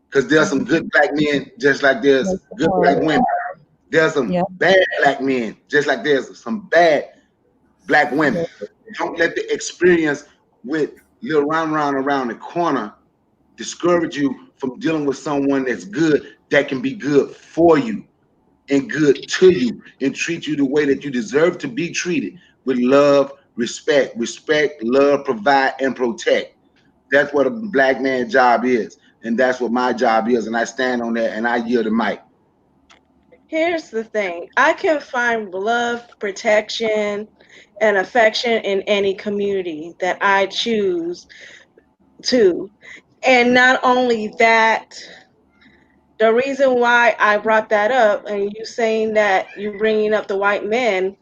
because there's some good black men just like there's good black women. There's some bad black men just like there's some bad black women. Don't let the experience with Lil Ron Ron around the corner discourage you from dealing with someone that's good, that can be good for you and good to you and treat you the way that you deserve to be treated, with love, respect, love, provide, and protect. That's what a black man's job is, and that's what my job is, and I stand on that, and I yield the mic. Here's the thing. I can find love, protection, and affection in any community that I choose to. And not only that, the reason why I brought that up, and you saying that you're bringing up the white men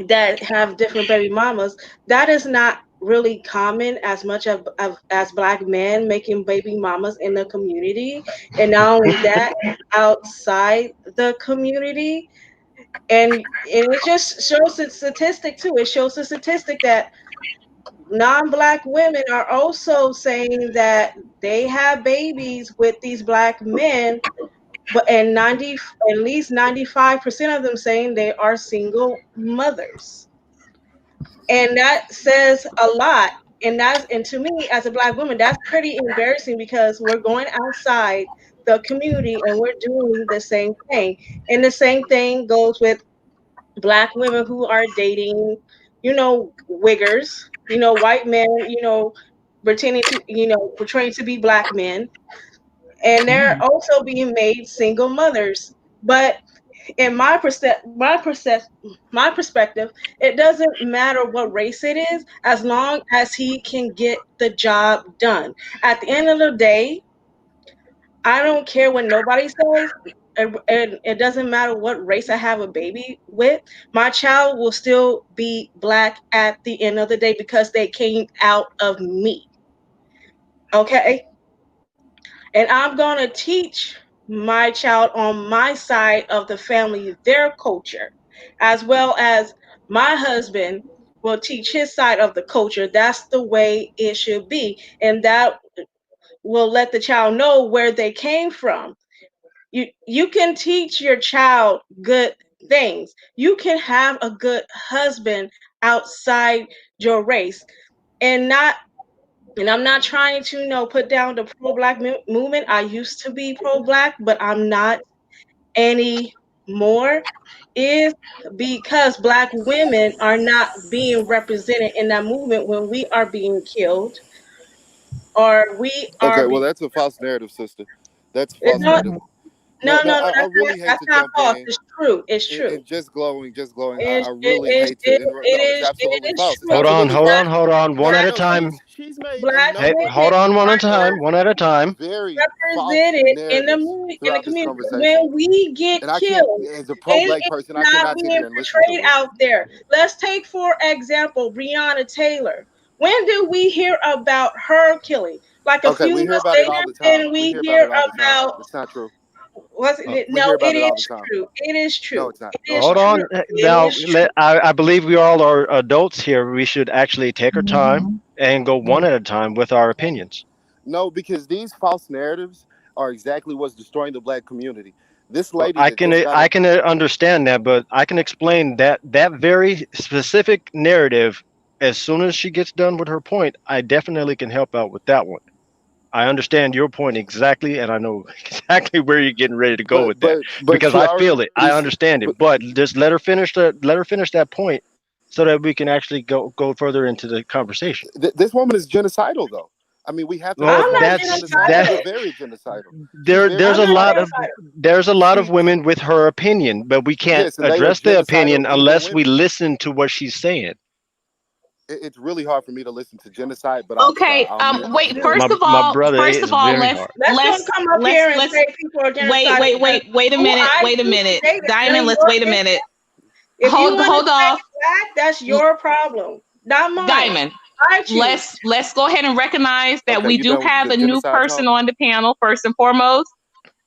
that have different baby mamas, that is not really common as much as black men making baby mamas in the community. And not only that, outside the community. And it just shows the statistic too. It shows the statistic that non-black women are also saying that they have babies with these black men, but and at least 95% of them saying they are single mothers. And that says a lot. And to me, as a black woman, that's pretty embarrassing, because we're going outside the community and we're doing the same thing. And the same thing goes with black women who are dating, wiggers, white men, portraying to be black men, and they're also being made single mothers. But in my perspective, it doesn't matter what race it is, as long as he can get the job done. At the end of the day, I don't care what nobody says, and it doesn't matter what race I have a baby with. My child will still be black at the end of the day, because they came out of me. Okay? And I'm going to teach my child on my side of the family their culture, as well as my husband will teach his side of the culture. That's the way it should be. And that will let the child know where they came from. You can teach your child good things. You can have a good husband outside your race. And I'm not trying to put down the pro-black movement. I used to be pro-black, but I'm not anymore. Is because black women are not being represented in that movement when we are being killed, or we are Okay, well, that's a false narrative, sister. That's a it's false not. narrative. No, No, I that's really hate that's to not jump false. in. It's true. It's true. And just glowing. It's, I it, really it, hate to it, interrupt. it No, it's is absolutely false. It's true. Hold on, absolutely hold false. on, hold on. One No, at a Black, no, time. she's made a black Hey, number women hold on, one at a are time. One at a time. very false represented in the narratives movie, in the throughout this community. conversation. When we get And I can't, killed, as a it pro-black is person, I not cannot sit being here and listen portrayed to it. out there. Let's take, for example, Breonna Taylor. When did we hear about her killing? Like a Okay, few we hear months about it all later, the time. then We we hear about hear it all the time. about, It's not true. wasn't Uh, it? We hear No, about it it all the is time. true. It is No, true. it's not. It No, is it's Hold not. true. on. It Now, is true. I believe we all are adults here. We should actually take our time and go one at a time with our opinions. No, because these false narratives are exactly what's destroying the black community. This Well, lady that just got I it. can understand that, but I can explain that very specific narrative. As soon as she gets done with her point, I definitely can help out with that one. I understand your point exactly, and I know exactly where you're getting ready to go with that But because she I already. feel it. I understand But it. But just let her finish that point so that we can actually go further into the conversation. this woman is genocidal, though. I mean, we have to Well, I'm not acknowledge that's she's genocidal. very genocidal. She's very there's I'm a not lot genocidal. of genocidal. there's a lot of She women with her opinion, but we can't Yes, and they are address the genocidal opinion evil unless we women. listen to what she's saying. It's really hard for me to listen to genocide, but I'm sorry. Okay. I'll mute Wait. myself. My brother, it First of is all, very hard. Let's don't come up here and let's say people are wait. genocidal, because Wait a who minute. I Wait a choose to minute, date is none Diamond. of Let's your wait a business. minute. If you want to Hold stay off, black, that's your problem, not mine. Diamond. I choose. Let's go ahead and recognize that Okay, we you do done with have the a new genocide person talk? on the panel first and foremost.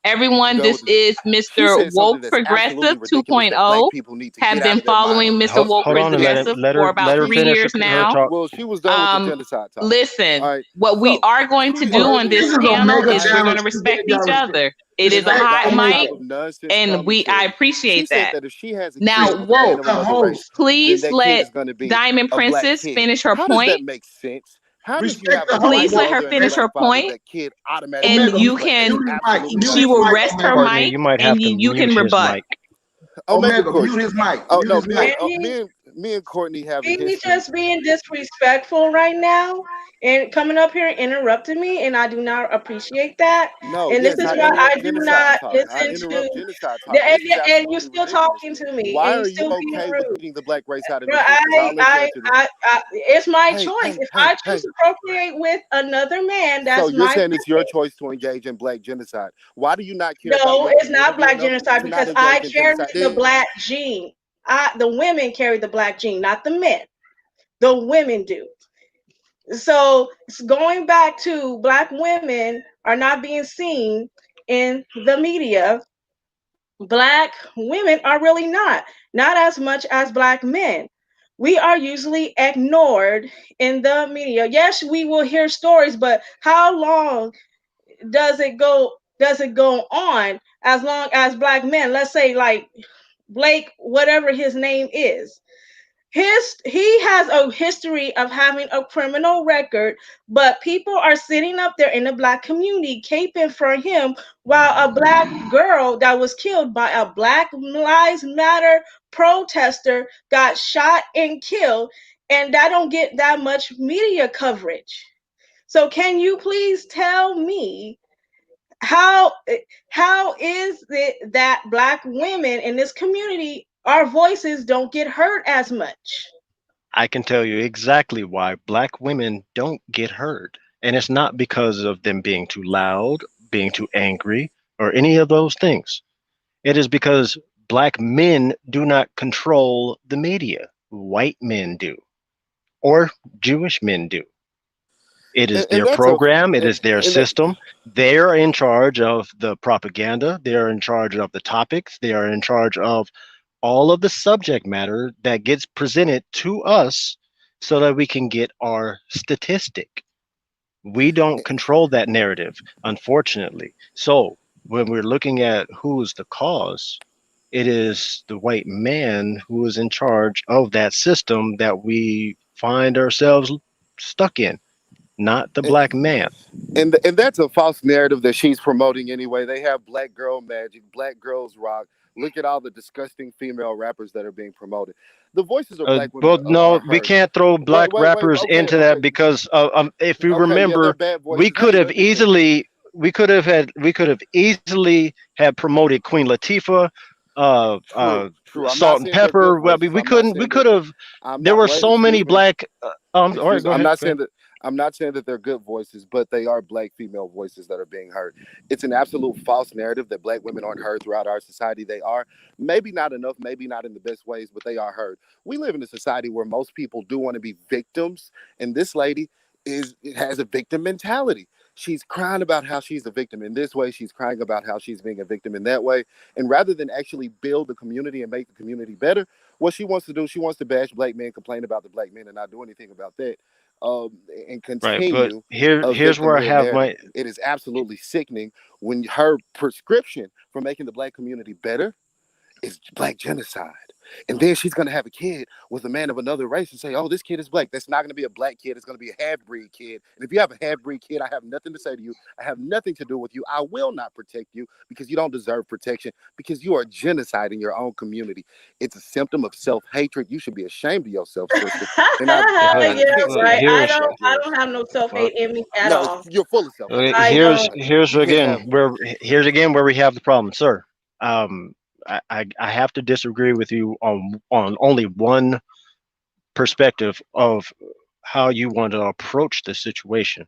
Everyone, done this with the. is She Mr. said something Woke that's absolutely Progressive ridiculous that black 2.0. people need to Have get out been of their following minds. Mr. Woke Hold on and Progressive for about let her 3 finish years her now. talk. Well, she was done with the genocide talk. Listen, All right. what we So are going to do on This this is panel Omega is we're channel. going to She respect gave y'all each respect. other. It is a and hot that mic, type of nonsense and I commentary. appreciate She said that. that if she has a Now, kid with a man Woke, of The another race, host. then please that kid let is going to be Diamond a black Princess kid. finish her How does that point. make sense? How does you Respect have the a host. black Please let her mother and a finish black her father point, that kid automatically and Omega, becomes you black? That is can. mute his mic. absolutely Mute She his will mic, rest her Omega. Courtney, mic, you might and have to you can mute his rebut. mic. Omega, Omega, of course. mute his mic. Oh Mute no, his mic. me and Courtney have a He history. just being disrespectful right now and coming up here and interrupting me, and I do not appreciate that. No, And this yes, is I why I interrupt do genocide not talk. I listen interrupt to genocide the talk. This is and you're absolutely still ridiculous. talking to me, Why and you are you still being okay with rude. getting the black race out of But existence? I'll let you answer this. it's my Hey, choice. hey, If hey, I choose hey. to procreate with another man, So that's you're my saying it's your preference. choice to engage in black genocide. Why do you not care about No, your it's not community black enough genocide to not because I engage in carry genocide? the black gene. The women carry the black gene, not the men. The women do. So going back to black women are not being seen in the media. Black women are really not as much as black men. We are usually ignored in the media. Yes, we will hear stories, but how long does it go on as long as black men, let's say like Blake, whatever his name is, he has a history of having a criminal record, but people are sitting up there in the black community caping for him while a black girl that was killed by a Black Lives Matter protester got shot and killed, and that don't get that much media coverage. So can you please tell me how how is it that black women in this community, our voices don't get heard as much? I can tell you exactly why black women don't get heard. And it's not because of them being too loud, being too angry, or any of those things. It is because black men do not control the media. White men do, or Jewish men do. It is And their that's a program, it is their and that, system. They are in charge of the propaganda, they are in charge of the topics, they are in charge of all of the subject matter that gets presented to us so that we can get our statistic. We don't control that narrative, unfortunately. So when we're looking at who's the cause, it is the white man who is in charge of that system that we find ourselves stuck in, not the black man. and that's a false narrative that she's promoting anyway. They have black girl magic, black girls rock. Look at all the disgusting female rappers that are being promoted. The voices of black women Well, no, are we heard. can't throw black Wait. rappers Okay, into that okay, because if you okay. Yeah, they're remember, bad we voices could too. have Let me finish. easily, we could have easily have promoted Queen Latifah, True. I'm not Salt and saying they're good Pepper. Well, I voices. mean, we I'm not couldn't. We saying could that. have. I'm There not. were Wait. so many Excuse me. black. All right, Excuse me. go ahead. I'm not saying that they're good voices, but they are black female voices that are being heard. It's an absolute false narrative that black women aren't heard throughout our society. They are. Maybe not enough, maybe not in the best ways, but they are heard. We live in a society where most people do want to be victims, and this lady has a victim mentality. She's crying about how she's a victim in this way. She's crying about how she's being a victim in that way. And rather than actually build the community and make the community better, what she wants to do, she wants to bash black men, complain about the black men, and not do anything about that. And Right, but continue a here's where I victim-led have narrative. my. It is absolutely sickening when her prescription for making the black community better is black genocide. And then she's gonna have a kid with a man of another race and say, "Oh, this kid is black." That's not gonna be a black kid. It's gonna be a half-breed kid. And if you have a half-breed kid, I have nothing to say to you. I have nothing to do with you. I will not protect you because you don't deserve protection because you are genocide in your own community. It's a symptom of self-hatred. You should be ashamed of yourself, sister. And I Yeah, can't say right. that I enough Here's don't about I yours. don't have no well, self-hate in me at No, all. you're full of self-hatred. I here's don't. You can't again have it. where we have the problem, sir. I have to disagree with you on only one perspective of how you want to approach the situation.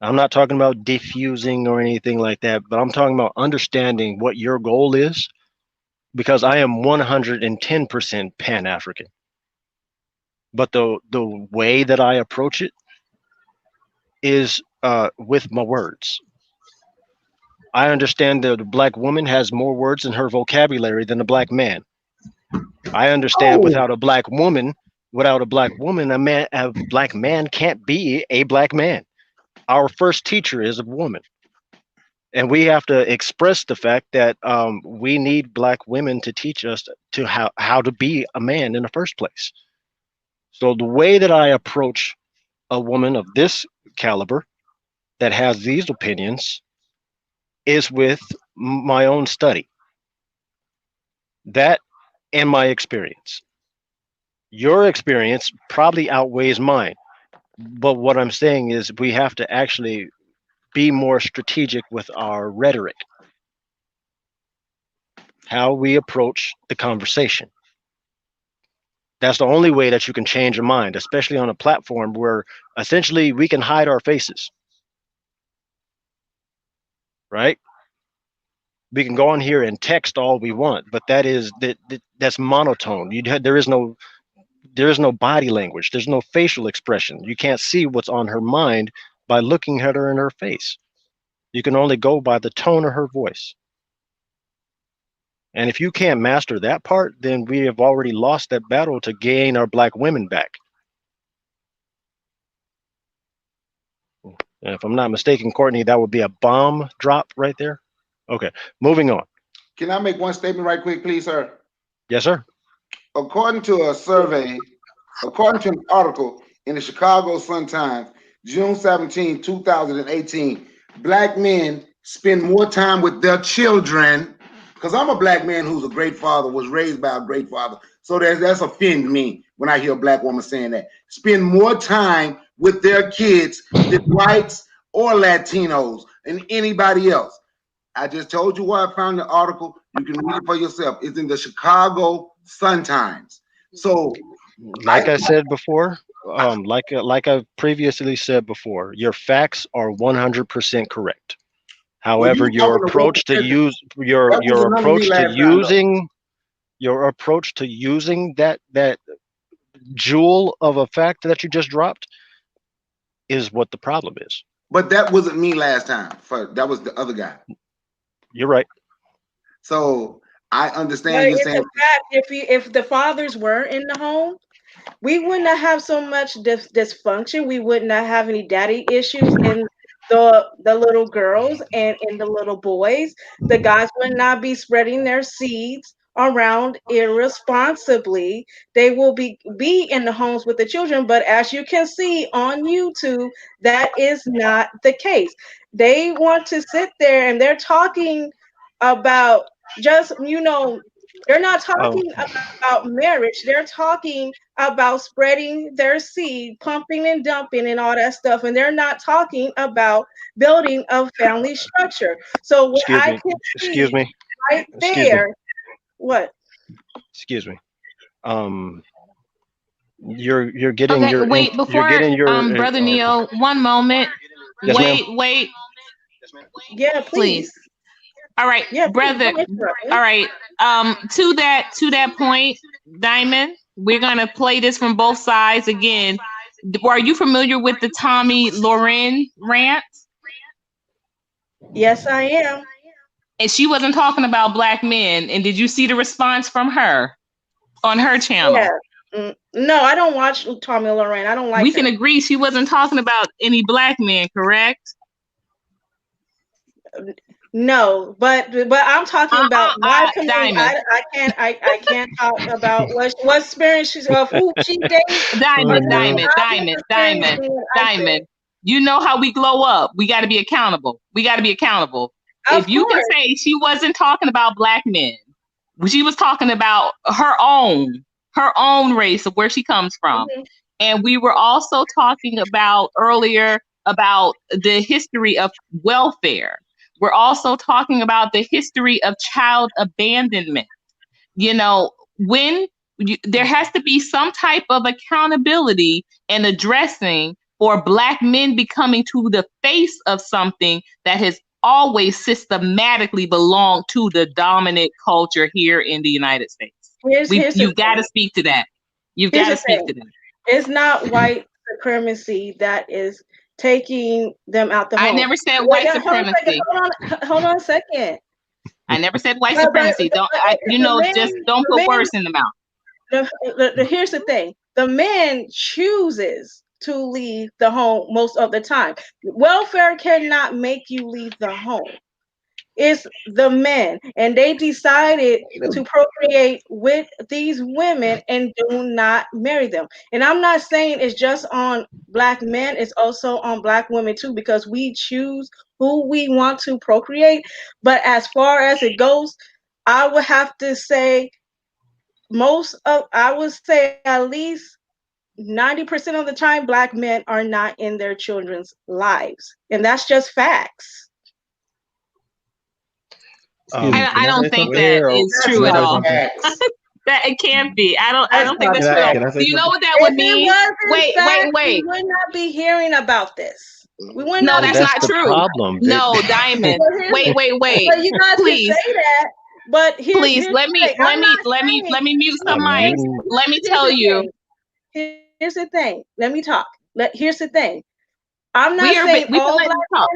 I'm not talking about diffusing or anything like that, but I'm talking about understanding what your goal is because I am 110% Pan African. But the way that I approach it is with my words. I understand that the black woman has more words in her vocabulary than the black man. I understand Oh, without a black woman, a black man can't be a black man. Our first teacher is a woman. And we have to express the fact that we need black women to teach us to how to be a man in the first place. So the way that I approach a woman of this caliber that has these opinions is with my own study. That and my experience. Your experience probably outweighs mine. But what I'm saying is we have to actually be more strategic with our rhetoric, how we approach the conversation. That's the only way that you can change your mind, especially on a platform where essentially we can hide our faces, right? We can go on here and text all we want, but that's monotone. There is no body language. There's no facial expression. You can't see what's on her mind by looking at her in her face. You can only go by the tone of her voice. And if you can't master that part, then we have already lost that battle to gain our black women back. And if I'm not mistaken, Courtney, that would be a bomb drop right there. Okay, moving on. can I make one statement right quick, please, sir? Yes, sir. According to a survey, according to an article in the Chicago Sun-Times, June 17, 2018, black men spend more time with their children, because I'm a black man who's a great father, was raised by a great father. So that's offending me when I hear a black woman saying that. Spend more time with their kids than whites or Latinos and anybody else. I just told you where I found the article. You can read it for yourself. It's in the Chicago Sun-Times. So, like I said before, like I previously said before, your facts are 100% correct. However, your approach to using that jewel of a fact that you just dropped is what the problem is. But that wasn't me last time. That was the other guy. You're right. So I understand you're saying. If the fathers were in the home, we would not have so much dysfunction. We would not have any daddy issues in the little girls and in the little boys. The guys would not be spreading their seeds around irresponsibly. They will be in the homes with the children, but as you can see on YouTube, that is not the case. They want to sit there and they're talking about just, they're not talking about marriage. They're talking about spreading their seed, pumping and dumping and all that stuff. And they're not talking about building a family structure. So what I can see right there, what? Excuse me. You're getting okay, your wait, before you're getting your Brother Neil, one moment. Yes, wait. Yeah, please. All right, yeah, brother. All right. To that point, Diamond, we're gonna play this from both sides again. Are you familiar with the Tommy Lauren rant? Yes, I am. And she wasn't talking about black men. And did you see the response from her on her channel? Yeah. No, I don't watch Tommy Lauren. I don't like. We can agree she wasn't talking about any black men, correct? No, but I'm talking about my community. I can't talk about what experience she's of who she dated. Diamond. You know how we glow up. We got to be accountable. If you can say she wasn't talking about black men, she was talking about her own race of where she comes from. Mm-hmm. And we were also talking about earlier about the history of welfare. We're also talking about the history of child abandonment. There has to be some type of accountability and addressing for black men becoming to the face of something that has always systematically belonged to the dominant culture here in the United States. You've got to speak to that. You've got to speak to that. It's not white supremacy that is taking them out the home. I never said white supremacy. Hold on a second. I never said white supremacy. Just don't put words in the mouth. Here's the thing. The man chooses to leave the home most of the time. Welfare cannot make you leave the home. It's the men, and they decided to procreate with these women and do not marry them. And I'm not saying it's just on Black men, it's also on Black women too, because we choose who we want to procreate. But as far as it goes, I would have to say I would say at least 90% of the time, Black men are not in their children's lives. And that's just facts. I don't think that is true at all. That it can't be. I don't think that's true. Do you know what that would mean? Wait. We would not be hearing about this. We would no, not. That's not true. Problem, no, Diamond. Wait. But you guys please say that. But please let me mute some mics. Let me tell you. Here's the thing. Let me talk. Here's the thing. I'm not saying all Black men.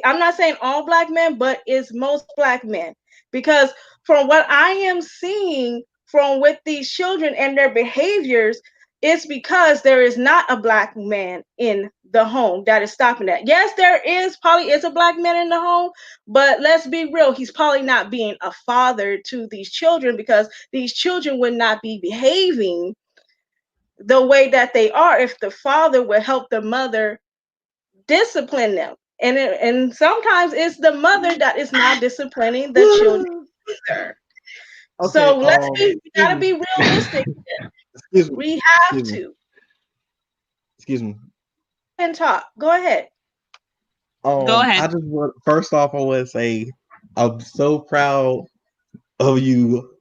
I'm not saying all Black men, but it's most Black men. Because from what I am seeing from with these children and their behaviors, it's because there is not a Black man in the home that is stopping that. Yes, there probably is a Black man in the home, but let's be real, he's probably not being a father to these children, because these children would not be behaving the way that they are if the father would help the mother discipline them. And sometimes it's the mother that is not disciplining the children either. Okay, so we gotta be realistic. We have to. Excuse me. And talk. Go ahead. Go ahead. I just want, first off, I want to say I'm so proud of you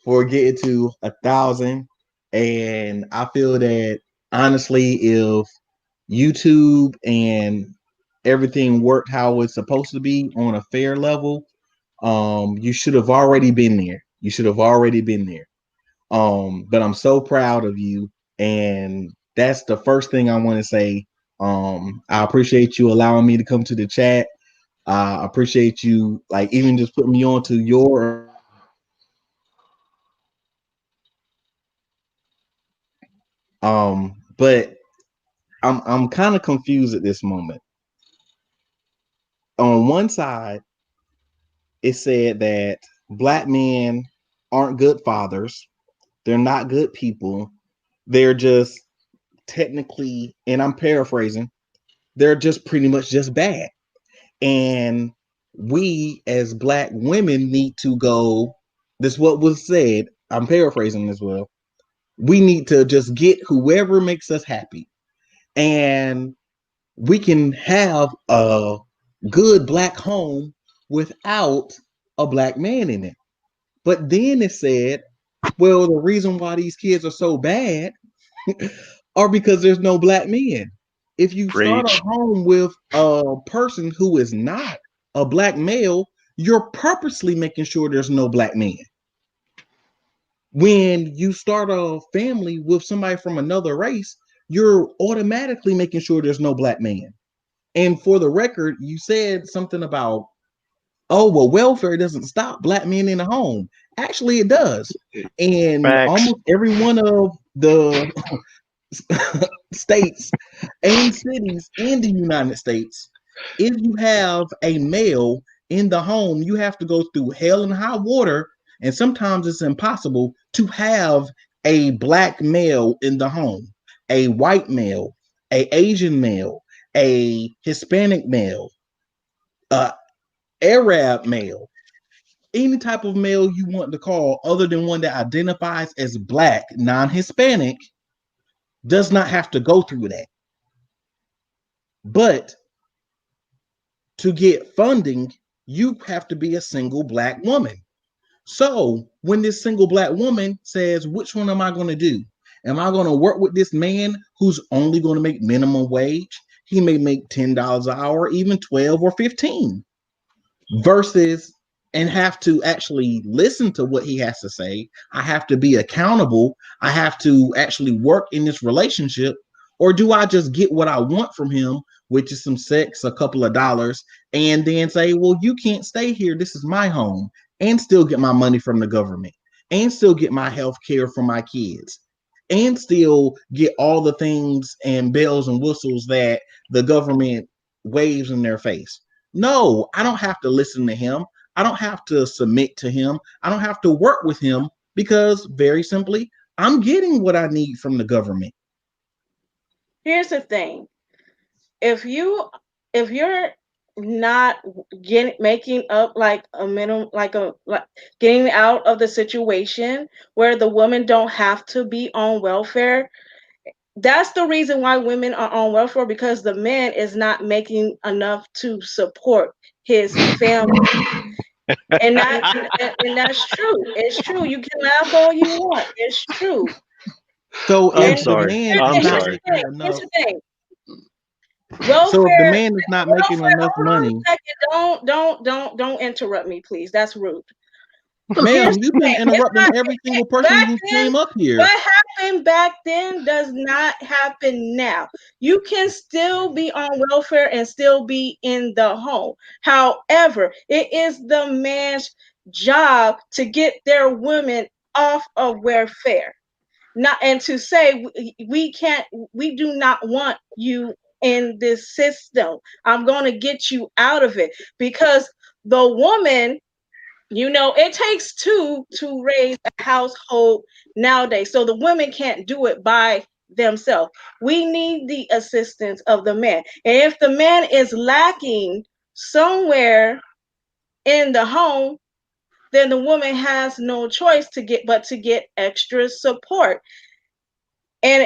for getting to 1,000, and I feel that honestly, if YouTube and everything worked how it's supposed to be on a fair level, you should have already been there. But I'm so proud of you, and that's the first thing I want to say. I appreciate you allowing me to come to the chat. I appreciate you, like, even just putting me on to your but I'm kind of confused at this moment. On one side, it said that Black men aren't good fathers. They're not good people. They're just technically, and I'm paraphrasing, they're just pretty much just bad. And we as Black women need to go, this is what was said, I'm paraphrasing as well. We need to just get whoever makes us happy. And we can have a good Black home without a Black man in it. But then it said, well, the reason why these kids are so bad are because there's no Black men. If you start a home with a person who is not a Black male, you're purposely making sure there's no Black men. When you start a family with somebody from another race, you're automatically making sure there's no Black man. And for the record, you said something about, oh, well, welfare doesn't stop Black men in the home. Actually, it does. And almost every one of the states and cities in the United States, if you have a male in the home, you have to go through hell and high water, and sometimes it's impossible to have a Black male in the home, a white male, a Asian male, a Hispanic male, Arab male, any type of male you want to call other than one that identifies as Black, non-Hispanic, does not have to go through that. But to get funding, you have to be a single Black woman. So when this single Black woman says, which one am I going to do? Am I going to work with this man who's only going to make minimum wage? He may make $10 an hour, even 12 or 15, versus and have to actually listen to what he has to say. I have to be accountable. I have to actually work in this relationship. Or do I just get what I want from him, which is some sex, a couple of dollars, and then say, well, you can't stay here. This is my home, and still get my money from the government, and still get my health care for my kids, and still get all the things and bells and whistles that the government waves in their face. No, I don't have to listen to him. I don't have to submit to him. I don't have to work with him because, very simply, I'm getting what I need from the government. Here's the thing. If you're not making up like a minimum, like getting out of the situation where the woman don't have to be on welfare, that's the reason why women are on welfare, because the man is not making enough to support his family. And that's true. It's true. You can laugh all you want. It's true. So I'm if the sorry. man I'm is not sorry. making enough, Here's the thing. so if the Welfare. man is not making enough Hold on money, a second. Don't interrupt me, please. That's rude. ma'am, Here's you've the been thing. interrupting every single person Back who then, came up here. what happened back then does not happen now. You can still be on welfare and still be in the home. However, it is the man's job to get their women off of welfare. Not and to say we do not want you in this system. I'm going to get you out of it, because the woman, it takes two to raise a household nowadays. So the women can't do it by themselves. We need the assistance of the man. And if the man is lacking somewhere in the home, then the woman has no choice to get extra support. And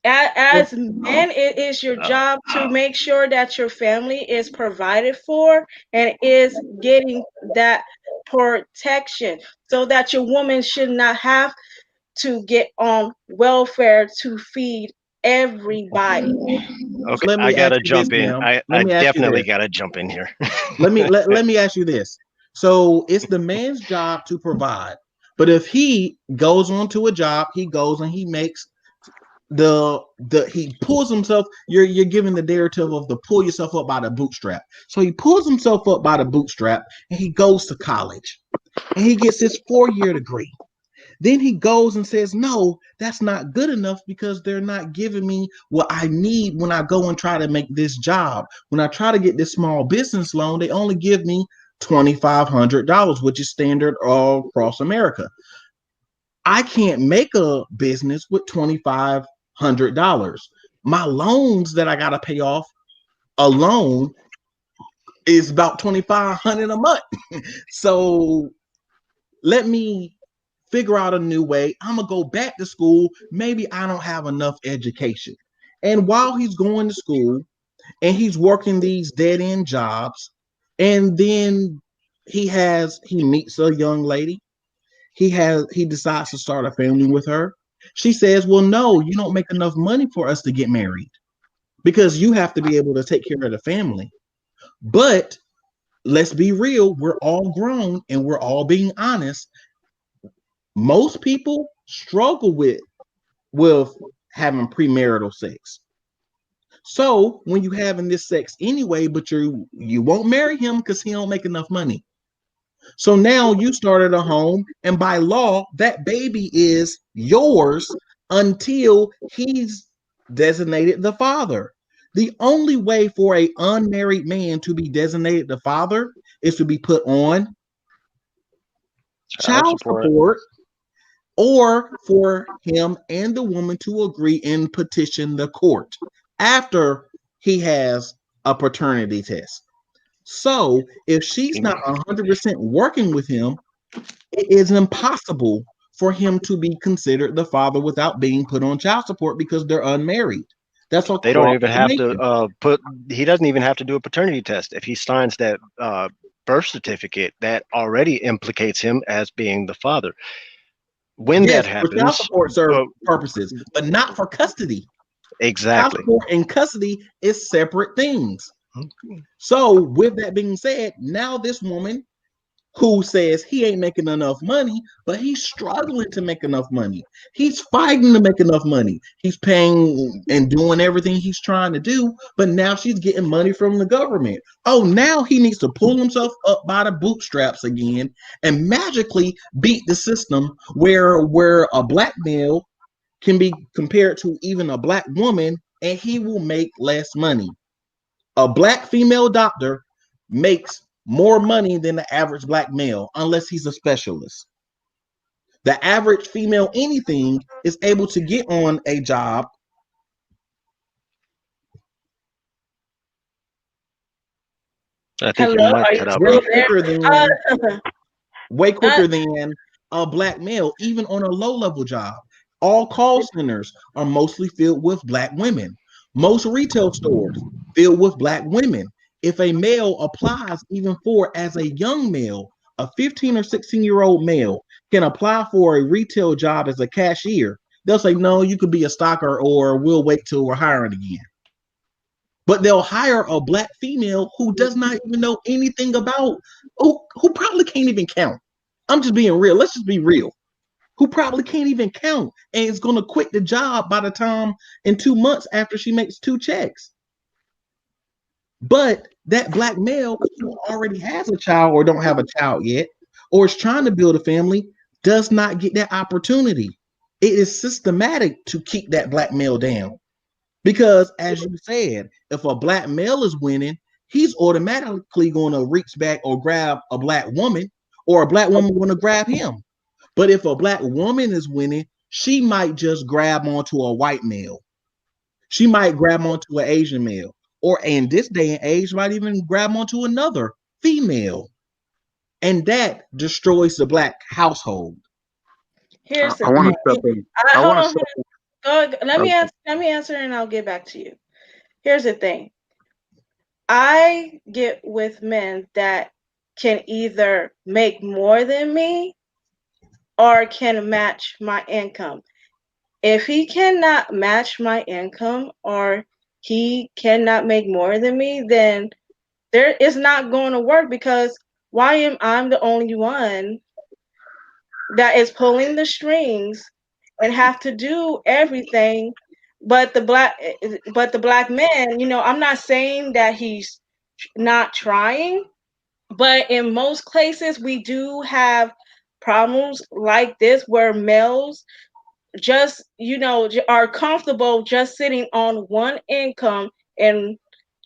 as men, it is your job to make sure that your family is provided for and is getting that protection, so that your woman should not have to get on welfare to feed everybody. Okay, Let I me ask gotta you this, jump in. ma'am. I Let me ask you definitely this. gotta jump in here. let me ask you this. So it's the man's job to provide, but if he goes onto a job, he goes and he makes he pulls himself. You're giving the narrative of the pull yourself up by the bootstrap. So he pulls himself up by the bootstrap and he goes to college and he gets his 4-year degree. Then he goes and says, no, that's not good enough because they're not giving me what I need when I go and try to make this job. When I try to get this small business loan, they only give me $2,500, which is standard all across America. I can't make a business with $2,500. My loans that I got to pay off alone is about $2,500 a month. So let me figure out a new way. I'm gonna go back to school. Maybe I don't have enough education. And while he's going to school and he's working these dead-end jobs, and then he meets a young lady. He decides to start a family with her. She says, well, no, you don't make enough money for us to get married because you have to be able to take care of the family. But let's be real, we're all grown and we're all being honest. Most people struggle with having premarital sex. So when you having this sex anyway, but you won't marry him because he don't make enough money. So now you started a home, and by law, that baby is yours until he's designated the father. The only way for an unmarried man to be designated the father is to be put on child support, or for him and the woman to agree and petition the court after he has a paternity test. So if she's not 100% working with him, it is impossible for him to be considered the father without being put on child support because they're unmarried. That's what They don't even have to he doesn't even have to do a paternity test. If he signs that birth certificate, that already implicates him as being the father. When that happens, for child support purposes, but not for custody. Exactly. Child support and custody is separate things. So with that being said, now this woman who says he ain't making enough money, but he's struggling to make enough money. He's fighting to make enough money. He's paying and doing everything he's trying to do, but now she's getting money from the government. Oh, now he needs to pull himself up by the bootstraps again and magically beat the system where a black male can be compared to even a black woman and he will make less money. A black female doctor makes more money than the average black male unless he's a specialist. The average female anything is able to get on a job I think your mic cut out, bro. way quicker than a black male, even on a low-level job. All call centers are mostly filled with black women. Most retail stores filled with black women. If a male applies even for as a young male, a 15 or 16-year-old male can apply for a retail job as a cashier. They'll say, no, you could be a stocker or we'll wait till we're hiring again. But they'll hire a black female who does not even know anything about, who probably can't even count. I'm just being real. Let's just be real. Who probably can't even count and is going to quit the job by the time in 2 months after she makes 2 checks. But that black male who already has a child or don't have a child yet, or is trying to build a family, does not get that opportunity. It is systematic to keep that black male down. Because as you said, if a black male is winning, he's automatically going to reach back or grab a black woman, or a black woman want to grab him. But if a black woman is winning, she might just grab onto a white male. She might grab onto an Asian male, or in this day and age, might even grab onto another female. And that destroys the black household. Here's the I want to step in. I want to step in. Let me answer and I'll get back to you. Here's the thing. I get with men that can either make more than me or can match my income. If he cannot match my income or he cannot make more than me, then there is not going to work, because why am I the only one that is pulling the strings and have to do everything? But the black man, I'm not saying that he's not trying, but in most cases we do have problems like this where males just are comfortable just sitting on one income and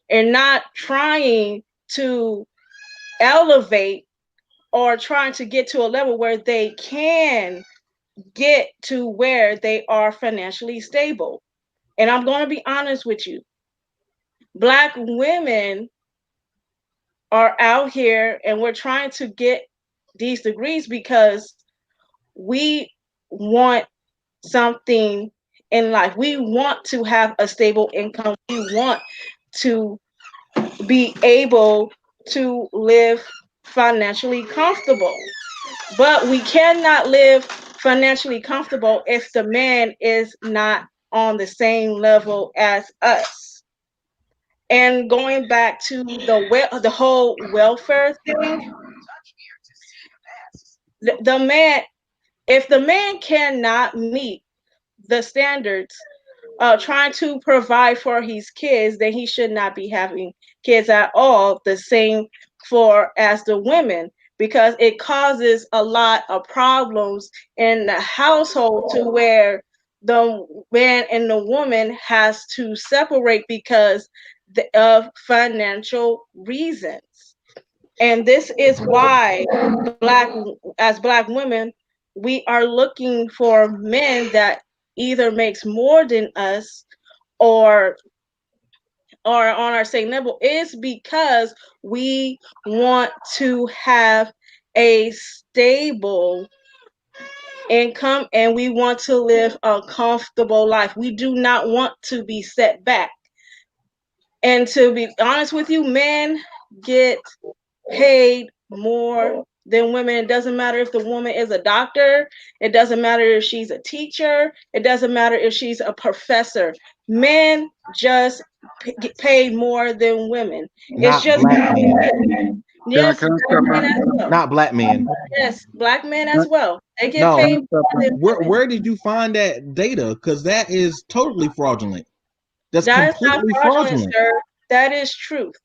not trying to elevate or trying to get to a level where they can get to where they are financially stable. And I'm going to be honest with you. Black women are out here and we're trying to get these degrees because we want something in life. We want to have a stable income. We want to be able to live financially comfortable. But we cannot live financially comfortable if the man is not on the same level as us. And going back to the whole welfare thing, the man, if the man cannot meet the standards trying to provide for his kids, then he should not be having kids at all. The same for as the women, because it causes a lot of problems in the household to where the man and the woman has to separate because of financial reasons. And this is why as black women, we are looking for men that either makes more than us or on our same level, is because we want to have a stable income and we want to live a comfortable life. We do not want to be set back. And to be honest with you, men get paid more than women. It doesn't matter if the woman is a doctor. It doesn't matter if she's a teacher. It doesn't matter if she's a professor. Men just get paid more than women. Not It's just black men. Yes, Can I black step men in? as well. Not black men. Yes, black men as well. They get No. Can I paid step more in? than women. Where did you find that data? Because that is totally fraudulent. That's That is not completely fraudulent, fraudulent. sir. That is truth.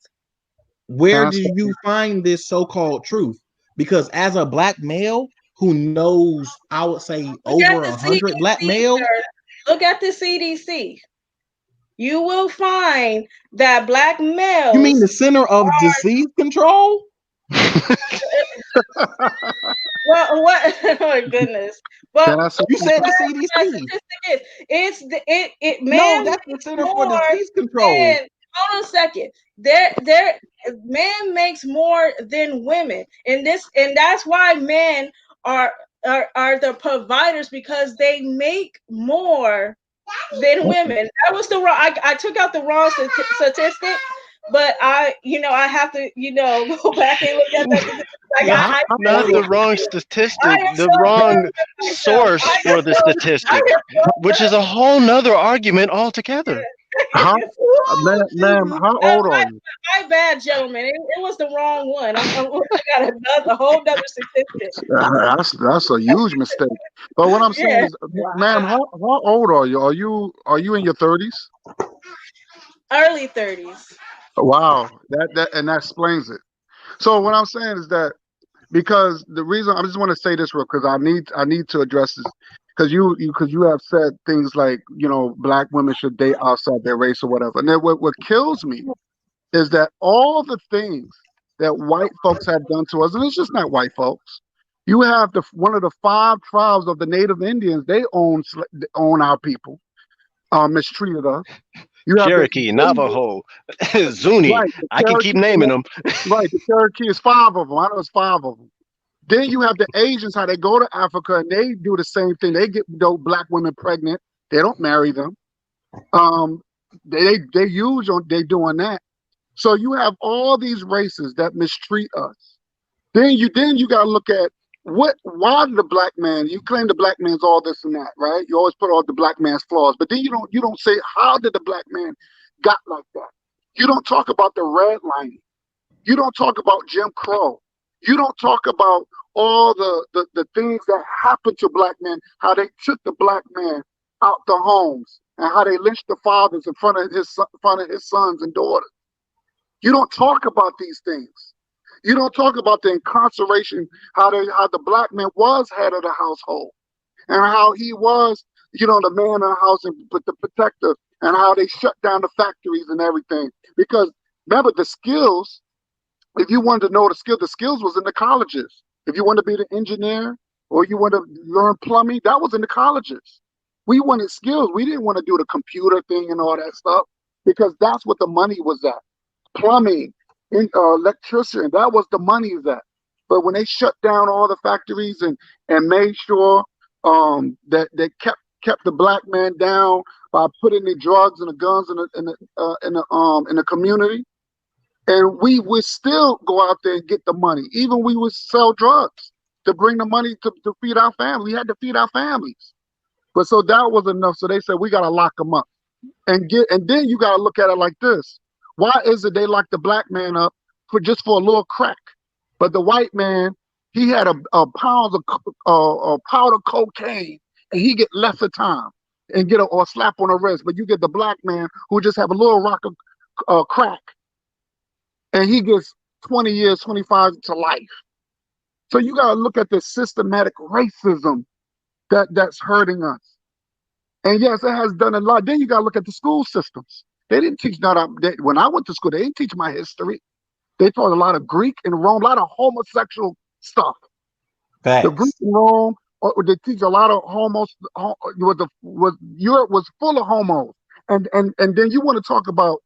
Where Can I do step you find this so-called truth? Because as a black male who knows, I would say Look at over the 100 black CDC, males. sir. Look at the CDC. You will find that black males. You mean the Center of Disease Control? Well, what? Oh my goodness. Well, Can I say You said the that CDC. statistic is it No, man that's the makes Center for more Disease Control. than, hold on a second. There man makes more than women. And that's why men are the providers, because they make more than women. That was the wrong. I took out the wrong statistic, but I have to go back and look at that. Like Not the wrong statistic, the wrong source for the statistic, which is a whole nother argument altogether. how, ma'am, how old are you? My bad, gentlemen. It was the wrong one. I got a whole other statistic. That's a huge mistake. But what I'm saying Yeah. is, ma'am, how old are you? Are you in your 30s? Early 30s. Wow, that explains it. So what I'm saying is that, because the reason I just want to say this real, because I need to address this, because you have said things like, black women should date outside their race or whatever. And then what kills me is that all the things that white folks have done to us, and it's just not white folks. You have one of the 5 tribes of the Native Indians. They own our people, mistreated us. You have Cherokee, Navajo, Zuni. right, the I can keep Cherokee, naming them. right, the Cherokee is 5 of them. I know it's 5 of them. Then you have the Asians, how they go to Africa and they do the same thing. They get black women pregnant. They don't marry them. They doing that. So you have all these races that mistreat us. Then you got to look at why did the black man? You claim the black man's all this and that, right? You always put all the black man's flaws, but then you don't say how did the black man got like that. You don't talk about the redlining. You don't talk about Jim Crow. You don't talk about all the things that happened to black men, how they took the black man out the homes and how they lynched the fathers in front of his sons and daughters. You don't talk about these things. You don't talk about the incarceration, how the black man was head of the household and how he was, the man in the house and the protector, and how they shut down the factories and everything. Because remember, the skills, if you wanted to know the skills was in the colleges. If you wanted to be the engineer or you want to learn plumbing, that was in the colleges. We wanted skills. We didn't want to do the computer thing and all that stuff, because that's what the money was at. Plumbing, electrician, that was the money is at. But when they shut down all the factories and made sure that they kept the black man down by putting the drugs and the guns in the community, and we would still go out there and get the money. Even we would sell drugs to bring the money to feed our family. We had to feed our families. But so that was enough. So they said, we got to lock them up. And then you got to look at it like this. Why is it they lock the black man up for a little crack? But the white man, he had a pound of powder cocaine, and he get lesser time and get a slap on the wrist. But you get the black man who just have a little rock of crack, and he gets 20 years, 25 to life. So you got to look at the systematic racism that's hurting us. And yes, it has done a lot. Then you got to look at the school systems. They didn't teach when I went to school, they didn't teach my history. They taught a lot of Greek and Rome, a lot of homosexual stuff. Facts. The Greek and Rome, they teach a lot of homos. Europe was full of homos. And then you want to talk about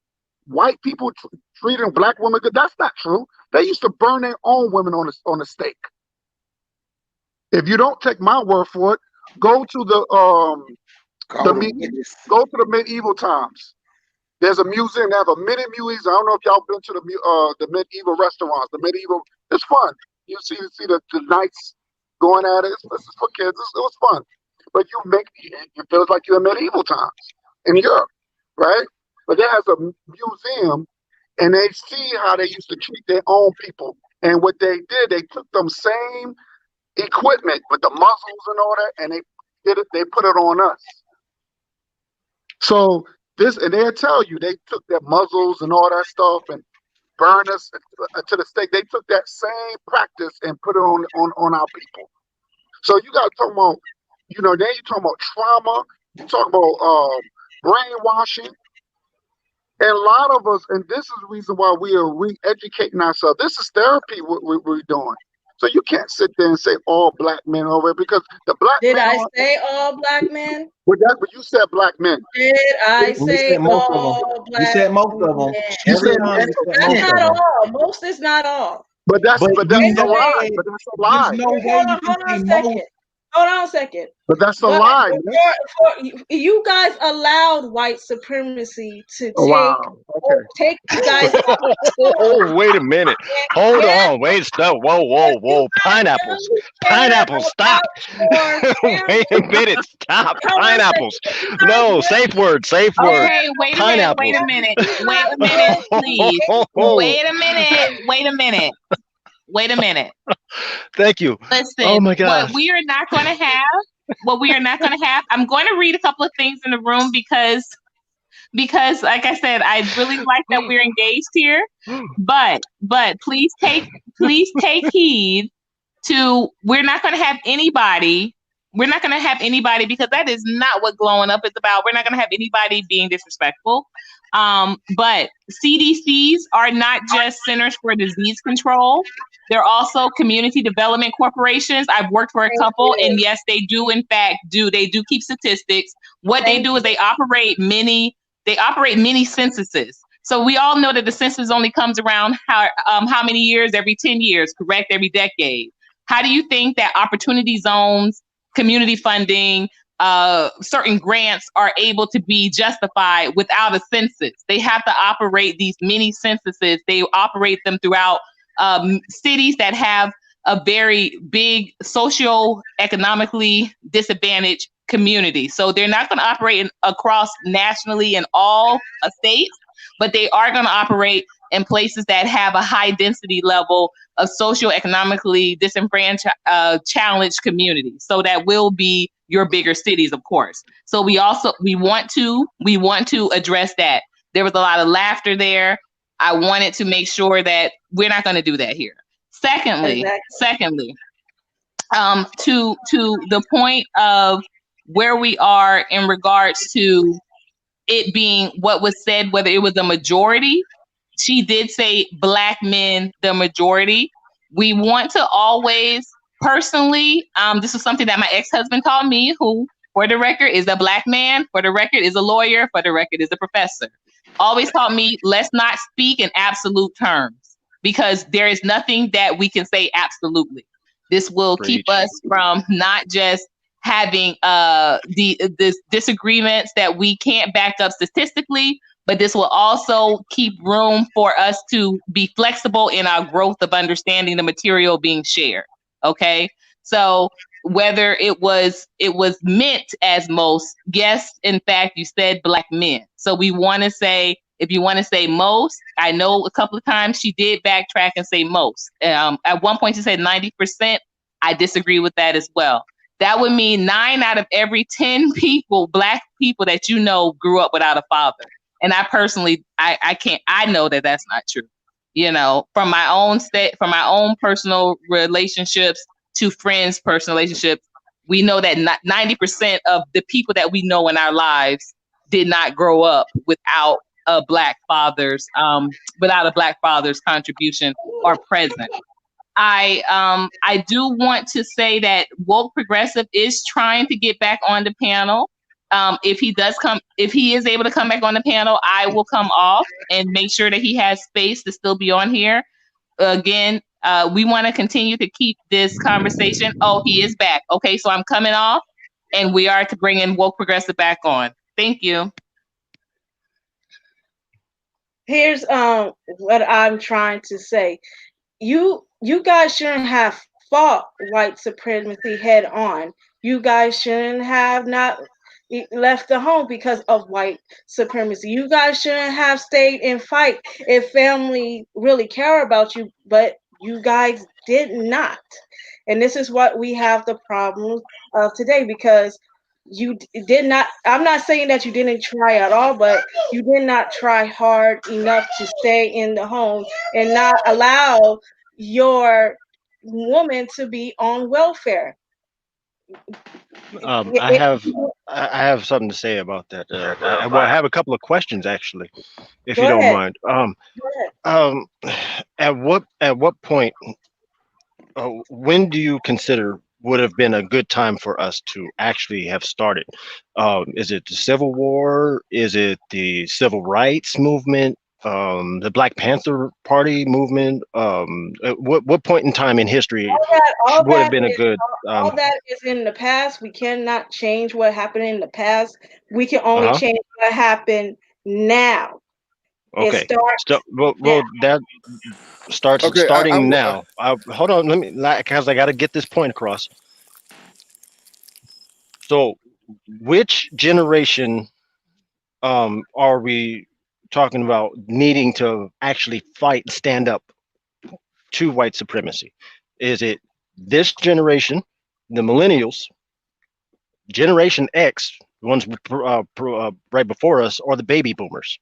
white people treating black women good. That's not true. They used to burn their own women on a stake. If you don't take my word for it, go to the medieval times. There's a museum. They have a mini museum. I don't know if y'all been to the medieval restaurants. The medieval, it's fun. You see the knights going at it. It's for kids. It was fun. But it feels like you're in medieval times in Europe, right? But there has a museum, and they see how they used to treat their own people And what they did, they took them same equipment with the muzzles and all that, and they put it on us. So and they'll tell you they took their muzzles and all that stuff and burn us to the stake. They took that same practice and put it on our people. So you got to talk about, then you talk about trauma, you talk about brainwashing. And a lot of us, and this is the reason why we are re-educating ourselves. This is therapy we're doing. So you can't sit there and say all black men over, because the black Did men I say all black men? But you said black men. Did I say most all of them. black You said most of them. men? Every said time you said That's most not of them. all. Most is not all. But that's a lie. But that's a lie. There's no way Hold you can on a say second. most. Hold on a second. But that's a lie. You guys allowed white supremacy to take you guys off. Oh, wait a minute. Hold on. Wait, stop. Whoa. Pineapples. Stop. Wait a minute. Stop. Pineapples. No, safe word. Okay, wait a Pineapples. minute, please. Wait a minute. Thank you. Listen, oh my gosh. what we are not going to have, I'm going to read a couple of things in the room because like I said, I really like that we're engaged here, but please take heed to, we're not going to have anybody because that is not what glowing up is about. We're not going to have anybody being disrespectful. But CDCs are not just Centers for Disease Control. They're also community development corporations. I've worked for a couple, and yes, they do in fact keep statistics. What they do is they operate many censuses. So we all know that the census only comes around how many years? Every 10 years, correct? Every decade. How do you think that opportunity zones, community funding, certain grants are able to be justified without a census? They have to operate these mini censuses. They operate them throughout cities that have a very big socio-economically disadvantaged community. So they're not going to operate across nationally in all states, but they are going to operate in places that have a high density level of socio-economically disenfranchised, challenged communities. So that will be your bigger cities, of course. So we want to address that. There was a lot of laughter there. I wanted to make sure that we're not going to do that here. Secondly, to the point of where we are in regards to it being what was said, whether it was a majority, she did say black men, the majority. We want to always, personally, this is something that my ex-husband taught me, who, for the record, is a black man, for the record, is a lawyer, for the record, is a professor. Always taught me, let's not speak in absolute terms, because there is nothing that we can say absolutely. This will keep us from not just having this disagreements that we can't back up statistically, but this will also keep room for us to be flexible in our growth of understanding the material being shared. Okay, so whether it was meant as most, yes, in fact, you said black men. So we want to say, if you want to say most, I know a couple of times she did backtrack and say most. At one point she said 90%. I disagree with that as well. That would mean 9 out of every 10 people, black people that you know, grew up without a father. And I personally, I know that that's not true. You know, from my own personal relationships to friends' personal relationships, we know that 90% of the people that we know in our lives did not grow up without a black father's contribution or presence. I do want to say that Woke Progressive is trying to get back on the panel. If he is able to come back on the panel, I will come off and make sure that he has space to still be on here. Again, we want to continue to keep this conversation. Oh, he is back. Okay, so I'm coming off, and we are to bring in Woke Progressive back on. Thank you. Here's what I'm trying to say. You guys shouldn't have fought white supremacy head on. You guys shouldn't have not left the home because of white supremacy. You guys shouldn't have stayed and fight if family really care about you, but You guys did not. And this is what we have the problem of today, because did not, I'm not saying that you didn't try at all, but you did not try hard enough to stay in the home and not allow your woman to be on welfare. I have something to say about that. Well, I have a couple of questions actually, if you Go don't ahead. mind. Go ahead. At what point, when do you consider would have been a good time for us to actually have started? Is it the Civil War? Is it the Civil Rights movement? The Black Panther Party movement? At what point in time in history All would have that been a is good? all that is in the past. We cannot change what happened in the past. We can only Uh-huh. change what happened now. It Okay. starts now. Well, that starts Okay, starting now. Hold on, let me, because I got to get this point across. So, which generation are we talking about needing to actually fight and stand up to white supremacy? Is it this generation, the millennials, Generation X, the ones right before us, or the baby boomers?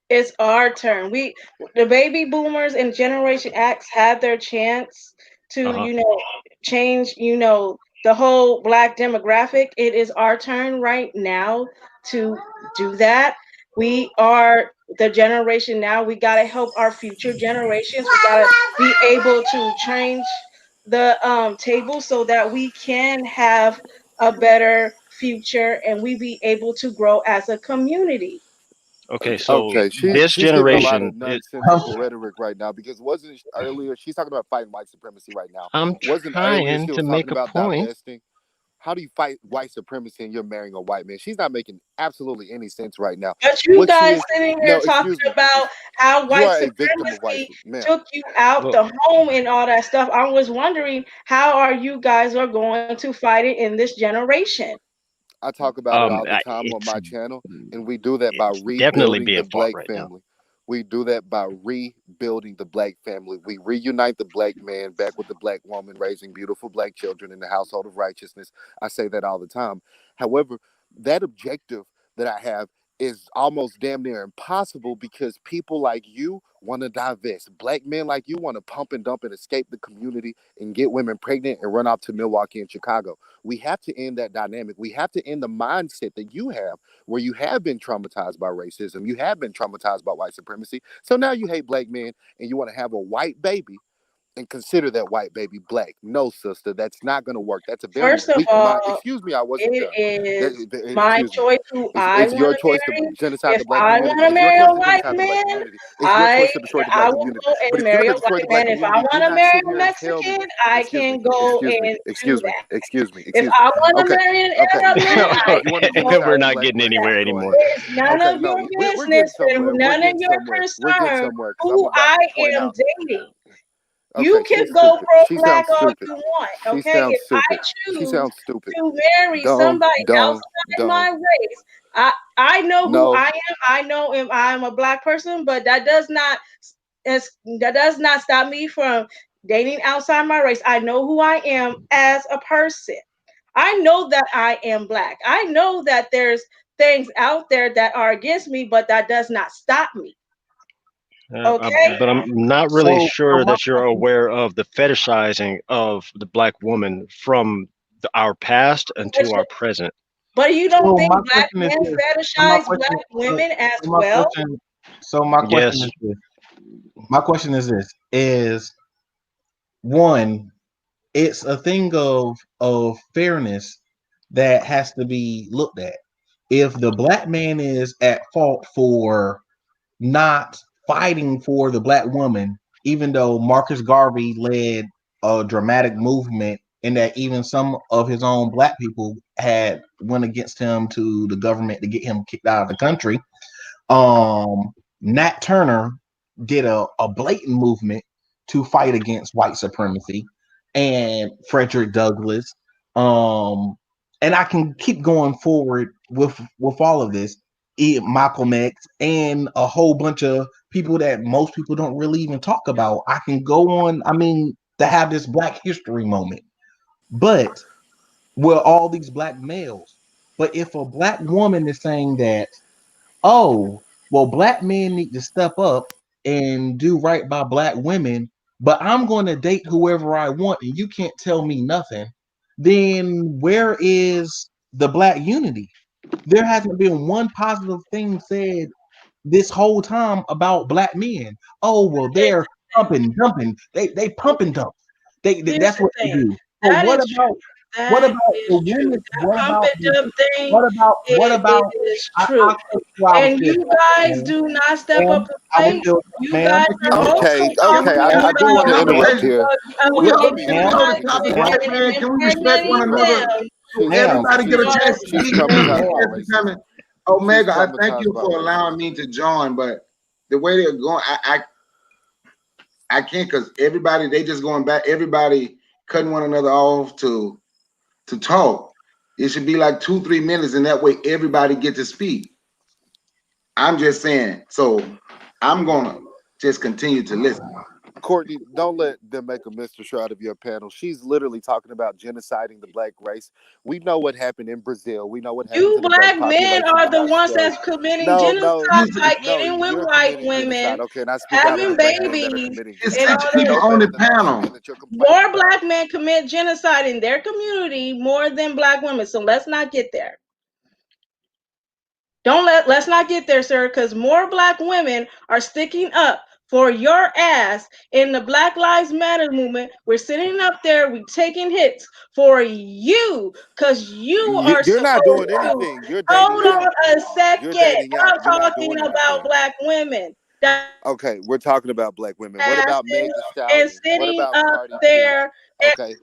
It's our turn. The baby boomers and Generation X had their chance to, Uh-huh. change, the whole black demographic. It is our turn right now to do that. We are the generation now. We got to help our future generations. We got to be able to change the table so that we can have a better future and we be able to grow as a community. Okay, so okay. this She's giving a lot of generation, nonsensical rhetoric right now because wasn't earlier she's talking about fighting white supremacy right now? I'm Wasn't earlier trying she to was talking make a about point. divesting? How do you fight white supremacy and you're marrying a white man? She's not making absolutely any sense right now. But you What she guys is, sitting here no, talking excuse me, about how you white are a victim of white supremacy man. took you out Well, the home and all that stuff. I was wondering how are you guys are going to fight it in this generation? I talk about it all the I- time on it's my channel, and we do that by it's definitely rebuilding the being fought black right now. family. We do that by rebuilding the black family. We reunite the black man back with the black woman, raising beautiful black children in the household of righteousness. I say that all the time. However, that objective that I have is almost damn near impossible because people like you want to divest. Black men like you want to pump and dump and escape the community and get women pregnant and run off to Milwaukee and Chicago. We have to end that dynamic. We have to end the mindset that you have where you have been traumatized by racism. You have been traumatized by white supremacy. So now you hate black men and you want to have a white baby and consider that white baby black. No, sister, that's not going to work. That's a very First of weak mind. all, Excuse me, I wasn't it done. is my Excuse me. choice who I It's want your to choice to marry. genocide If the black I community. want to It's your marry choice a to white genocide the black man, community. It's your choice to destroy the I black will community. go But and if you're marry going a to destroy white the black man. If I community, do want to not marry sit a here and tell me. Mexican, I Excuse me. can go Excuse me. and do Excuse me. that. Excuse me. If Excuse me. I want to Okay. marry an Okay. Arab man, I If you want to can go genocide We're the not black getting person, anywhere go anymore. ahead. it's none Okay. of No, your we're getting business and somewhere. We're none of getting your somewhere. We're getting concern somewhere because I'm who about I to point am out. dating. You Okay, can she's go stupid. She pro-black sounds all stupid. you want, She okay? sounds If I stupid. She choose sounds stupid. to marry Dumb, somebody dumb, outside my dumb. race, I know who No, I am. I know if I'm a black person, but that does not stop me from dating outside my race. I know who I am as a person. I know that I am black. I know that there's things out there that are against me, but that does not stop me. Okay? But I'm not really So sure my that you're aware of the fetishizing of the black woman from our past But into our present. But you don't so think my black question is men this. So my fetishize question. black women as So my well? question. So my question Yes. is this. My question is this: is one, it's a thing of fairness that has to be looked at. If the black man is at fault for not fighting for the black woman, even though Marcus Garvey led a dramatic movement and that even some of his own black people had went against him to the government to get him kicked out of the country. Nat Turner did a blatant movement to fight against white supremacy, and Frederick Douglass. Um, and I can keep going forward with all of this. Malcolm X, and a whole bunch of people that most people don't really even talk about. I can go on, I mean, to have this Black History moment. But we're all these Black males. But if a Black woman is saying that, oh, well, Black men need to step up and do right by Black women, but I'm going to date whoever I want and you can't tell me nothing, then where is the Black unity? There hasn't been one positive thing said this whole time about Black men. Oh, well, they're pumping, dumping. They pump and dump. Here's That's the what they thing. do. So That what is about true. what That about is the true. women? That pump and dump thing, it is true. And you guys do not step up to play. You guys are also Okay, talking I do want to about interrupt here. Can we go to the Because topic, one, right, man? Can we respect one impregnating another? them. So everybody get a chance to she's speak, man. traumatized by racism. Omega, I thank you traumatized by for allowing me to join, but the way they're going, I can't, because everybody, they just going back, everybody cutting one another off to talk. It should be like 2-3 minutes, and that way everybody get to speak. I'm just saying, so I'm gonna just continue to listen. Courtney, don't let them make a minstrel out of your panel. She's literally talking about genociding the Black race. We know what happened in Brazil. We know what happened You to the Black Black men population are in the ones Australia. that's committing No, genocide by getting with you're white committing women, genocide. Okay, and I speak out of having the Black men that are babies, committing It's and genocide. 6 all people that. on the panel. That you're complaining More about. Black men commit genocide in their community more than Black women. So let's not get there. Let's not get there, sir, because more Black women are sticking up for your ass in the Black Lives Matter movement. We're sitting up there, we're taking hits for you, because You're not doing anything. You're dating hold on out. a second. You're dating out. I'm You're not talking doing about anything. Black women. Okay, we're talking about Black women. What about Meg the And Stallion? What sitting about up Cardi B? there. Okay.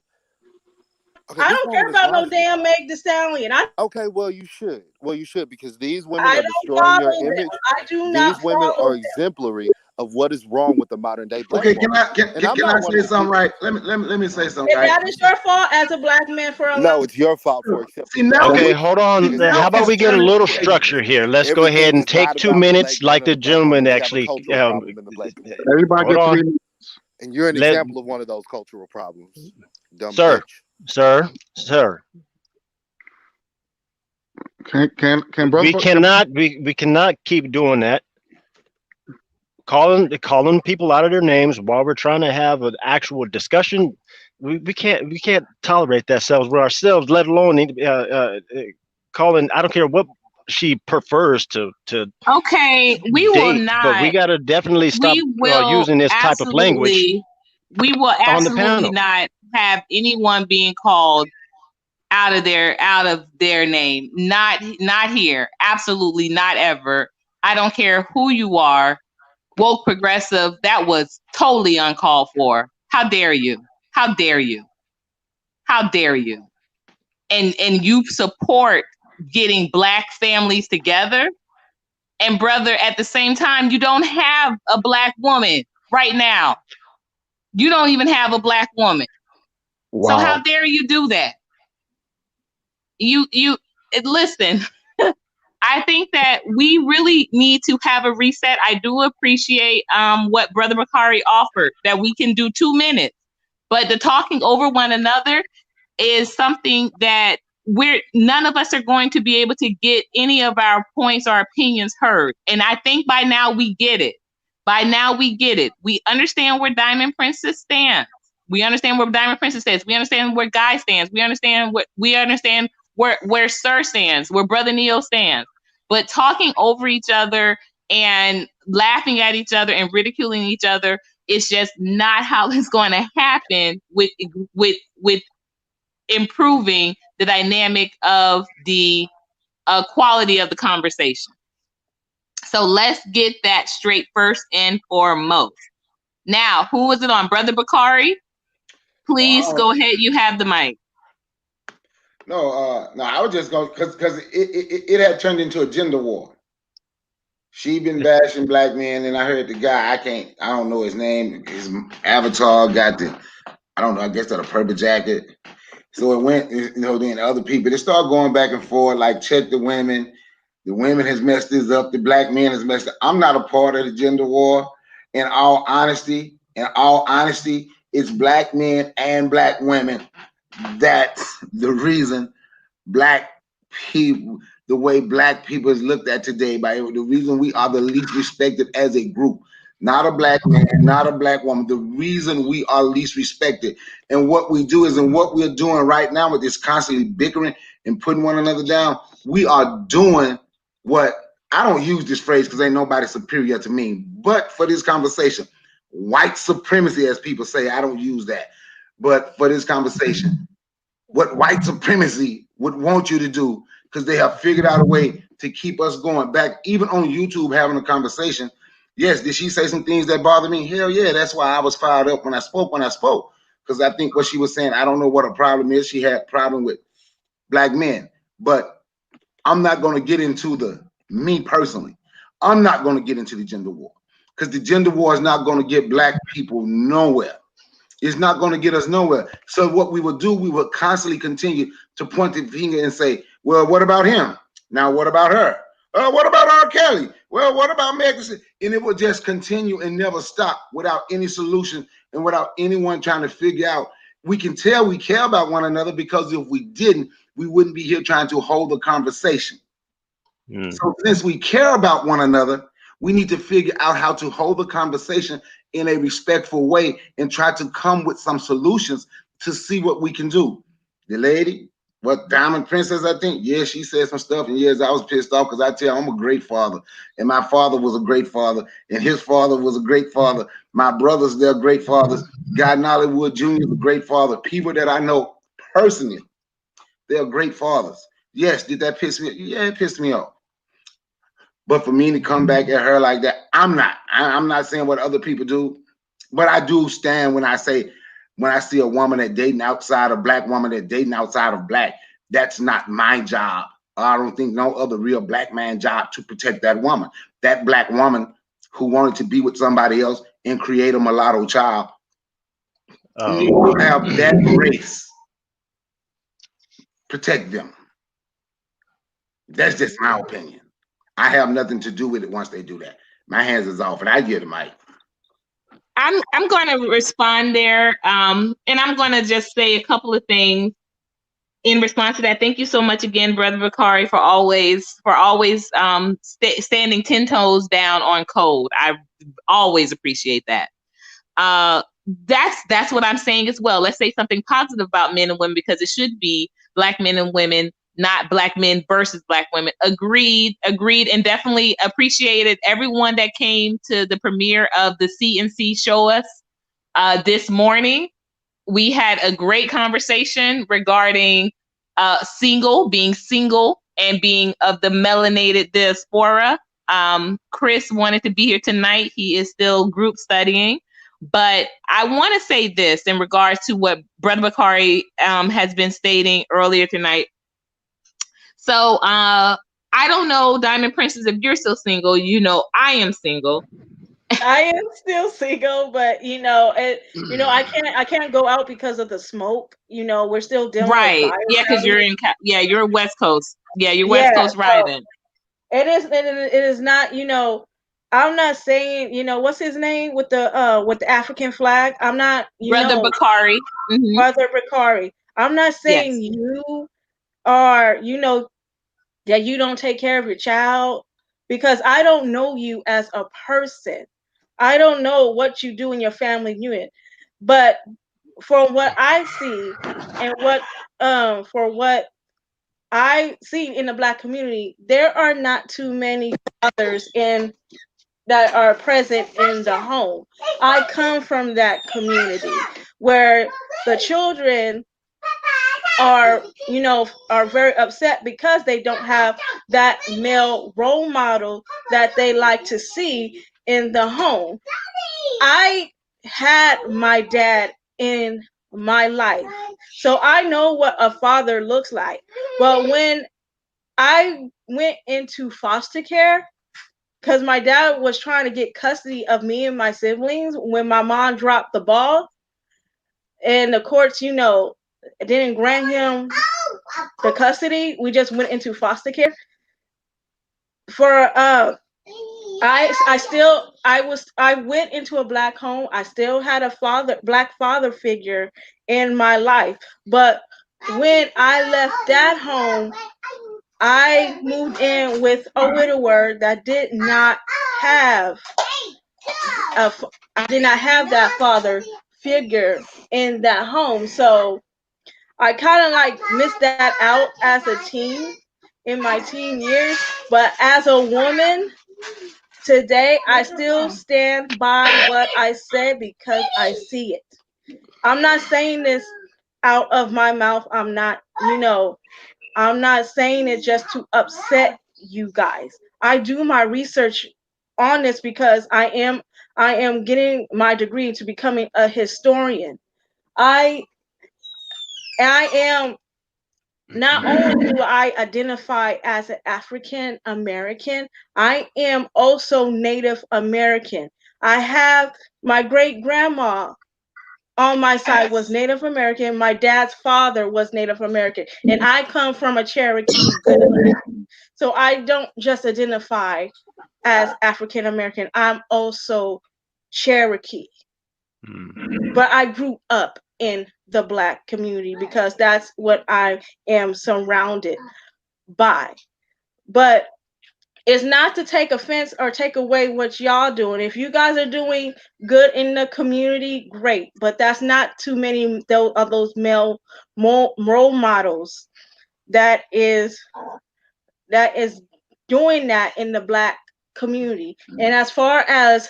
Okay, I this don't care woman is about no raunchy. damn Meg the Stallion. Okay, well you should. Well you should, because these women I are don't destroying your follow them. image. I do not These women follow are them. exemplary of what is wrong with the modern day Black Okay, woman. can I say something right? Let me say something And right. that is your fault as a Black man for allowing. No, it's your fault for See, accepting. now Black Okay, we, women. hold on. Because How about we everything get a is little not- structure here? Let's go everything ahead and is take not 2 about the minutes, Black like man or the the Black woman. gentleman We have a actually. cultural problem in the Black community. Everybody Hold get 3 on. minutes. And you're an Let, example of one of those cultural problems. Dumb sir, bitch. sir. Can brother? We cannot keep doing that. Calling people out of their names while we're trying to have an actual discussion. We can't tolerate that with ourselves, let alone calling. I don't care what she prefers to Okay, we will date, but we not. got to definitely stop We will using this type of language We will on the absolutely panel. not have anyone being called out of their name. Not here. Absolutely not ever. I don't care who you are. Woke progressive, that was totally uncalled for. How dare you? How dare you? How dare you? And you support getting Black families together. And brother, at the same time, you don't have a Black woman right now. You don't even have a Black woman. Wow. So how dare you do that? You listen. I think that we really need to have a reset. I do appreciate what Brother Bakari offered, that we can do 2 minutes, but the talking over one another is something that none of us are going to be able to get any of our points or opinions heard. And I think by now we get it. By now we get it. We understand where Diamond Princess stands. We understand where Diamond Princess stands. We understand where Guy stands. We understand where Sir stands, where Brother Neo stands. But talking over each other and laughing at each other and ridiculing each other is just not how it's going to happen with improving the dynamic of the quality of the conversation. So let's get that straight first and foremost. Now, who was it on? Brother Bakari? Please go ahead. You have the mic. No, I was just going because it had turned into a gender war. She been bashing Black men, and I heard the guy, I don't know his name. His avatar got I don't know, I guess that a purple jacket. So it went, then other people, they start going back and forth, like check the women. The women has messed this up. The black men has messed up. I'm not a part of the gender war. In all honesty, it's black men and black women. That's the reason black people, the way black people is looked at today, by the reason we are the least respected as a group. Not a black man, not a black woman. The reason we are least respected. And what we do is, and what we're doing right now with this constantly bickering and putting one another down, we are doing what, I don't use this phrase because ain't nobody superior to me, but for this conversation, white supremacy, as people say, I don't use that. But for this conversation, what white supremacy would want you to do, because they have figured out a way to keep us going back, even on YouTube, having a conversation. Yes, did she say some things that bother me? Hell yeah, that's why I was fired up when I spoke, because I think what she was saying, I don't know what her problem is. She had a problem with black men, but I'm not going to get into me personally, I'm not going to get into the gender war, because the gender war is not going to get black people nowhere. It's not going to get us nowhere. So what we will do, we will constantly continue to point the finger and say, well, what about him? Now, what about her? What about R. Kelly? Well, what about Megan? And it will just continue and never stop without any solution and without anyone trying to figure out. We can tell we care about one another, because if we didn't, we wouldn't be here trying to hold the conversation. So since we care about one another, we need to figure out how to hold the conversation in a respectful way and try to come with some solutions to see what we can do. The lady, what, Diamond Princess, I think, yeah, she said some stuff, and yes, I was pissed off, because I tell you, I'm a great father, and my father was a great father, and his father was a great father. My brothers, they're great fathers. God Nollywood Jr. is a great father. People that I know personally, they're great fathers. Yes, did that piss me? Yeah, it pissed me off. But for me to come back at her like that, I'm not saying what other people do, but I do stand when I say, when I see a woman that dating outside of black woman that dating outside of black, that's not my job. I don't think no other real black man job to protect that woman. That black woman who wanted to be with somebody else and create a mulatto child, need to have that race protect them. That's just my opinion. I have nothing to do with it once they do that. My hands is off, and I get the mic. I'm going to respond there, and I'm going to just say a couple of things in response to that. Thank you so much again, Brother Bakari, for always standing 10 toes down on code. I always appreciate that. That's what I'm saying as well. Let's say something positive about men and women, because it should be black men and women, not black men versus black women. Agreed, and definitely appreciated everyone that came to the premiere of the CNC Show Us this morning. We had a great conversation regarding being single and being of the melanated diaspora. Chris wanted to be here tonight. He is still group studying. But I want to say this in regards to what Brother Bakari has been stating earlier tonight. So I don't know, Diamond Princess, if you're still single. You know, I am single. I am still single, but I can't go out because of the smoke. We're still dealing right. with virus. Yeah, because you're West Coast. Yeah, you're West Coast riding. It is not, I'm not saying, what's his name with the African flag? I'm not, Brother Bakari. Mm-hmm. Brother Bakari. I'm not saying you are, that you don't take care of your child, because I don't know you as a person. I don't know what you do in your family unit. But from what I see and for what I see in the Black community, there are not too many fathers that are present in the home. I come from that community where the children are very upset because they don't have that male role model that they like to see in the home. I had my dad in my life, so I know what a father looks like. But when I went into foster care, because my dad was trying to get custody of me and my siblings when my mom dropped the ball, and the courts, didn't grant him the custody. We just went into foster care. for I went into a black home. I still had a black father figure in my life. But when I left that home, I moved in with a widower that did not have I did not have that father figure in that home. So I kind of like missed that out as a teen in my teen years. But as a woman today, I still stand by what I said because I see it. I'm not saying this out of my mouth. I'm not saying it just to upset you guys. I do my research on this because I am getting my degree to becoming a historian. I am not only do I identify as an African American, I am also Native American. I have my great grandma on my side was Native American. My dad's father was Native American, and I come from a Cherokee good. So I don't just identify as African American. I'm also Cherokee. But I grew up in the Black community because that's what I am surrounded by. But it's not to take offense or take away what y'all doing. If you guys are doing good in the community, great. But that's not too many of those male role models that is doing that in the Black community. And as far as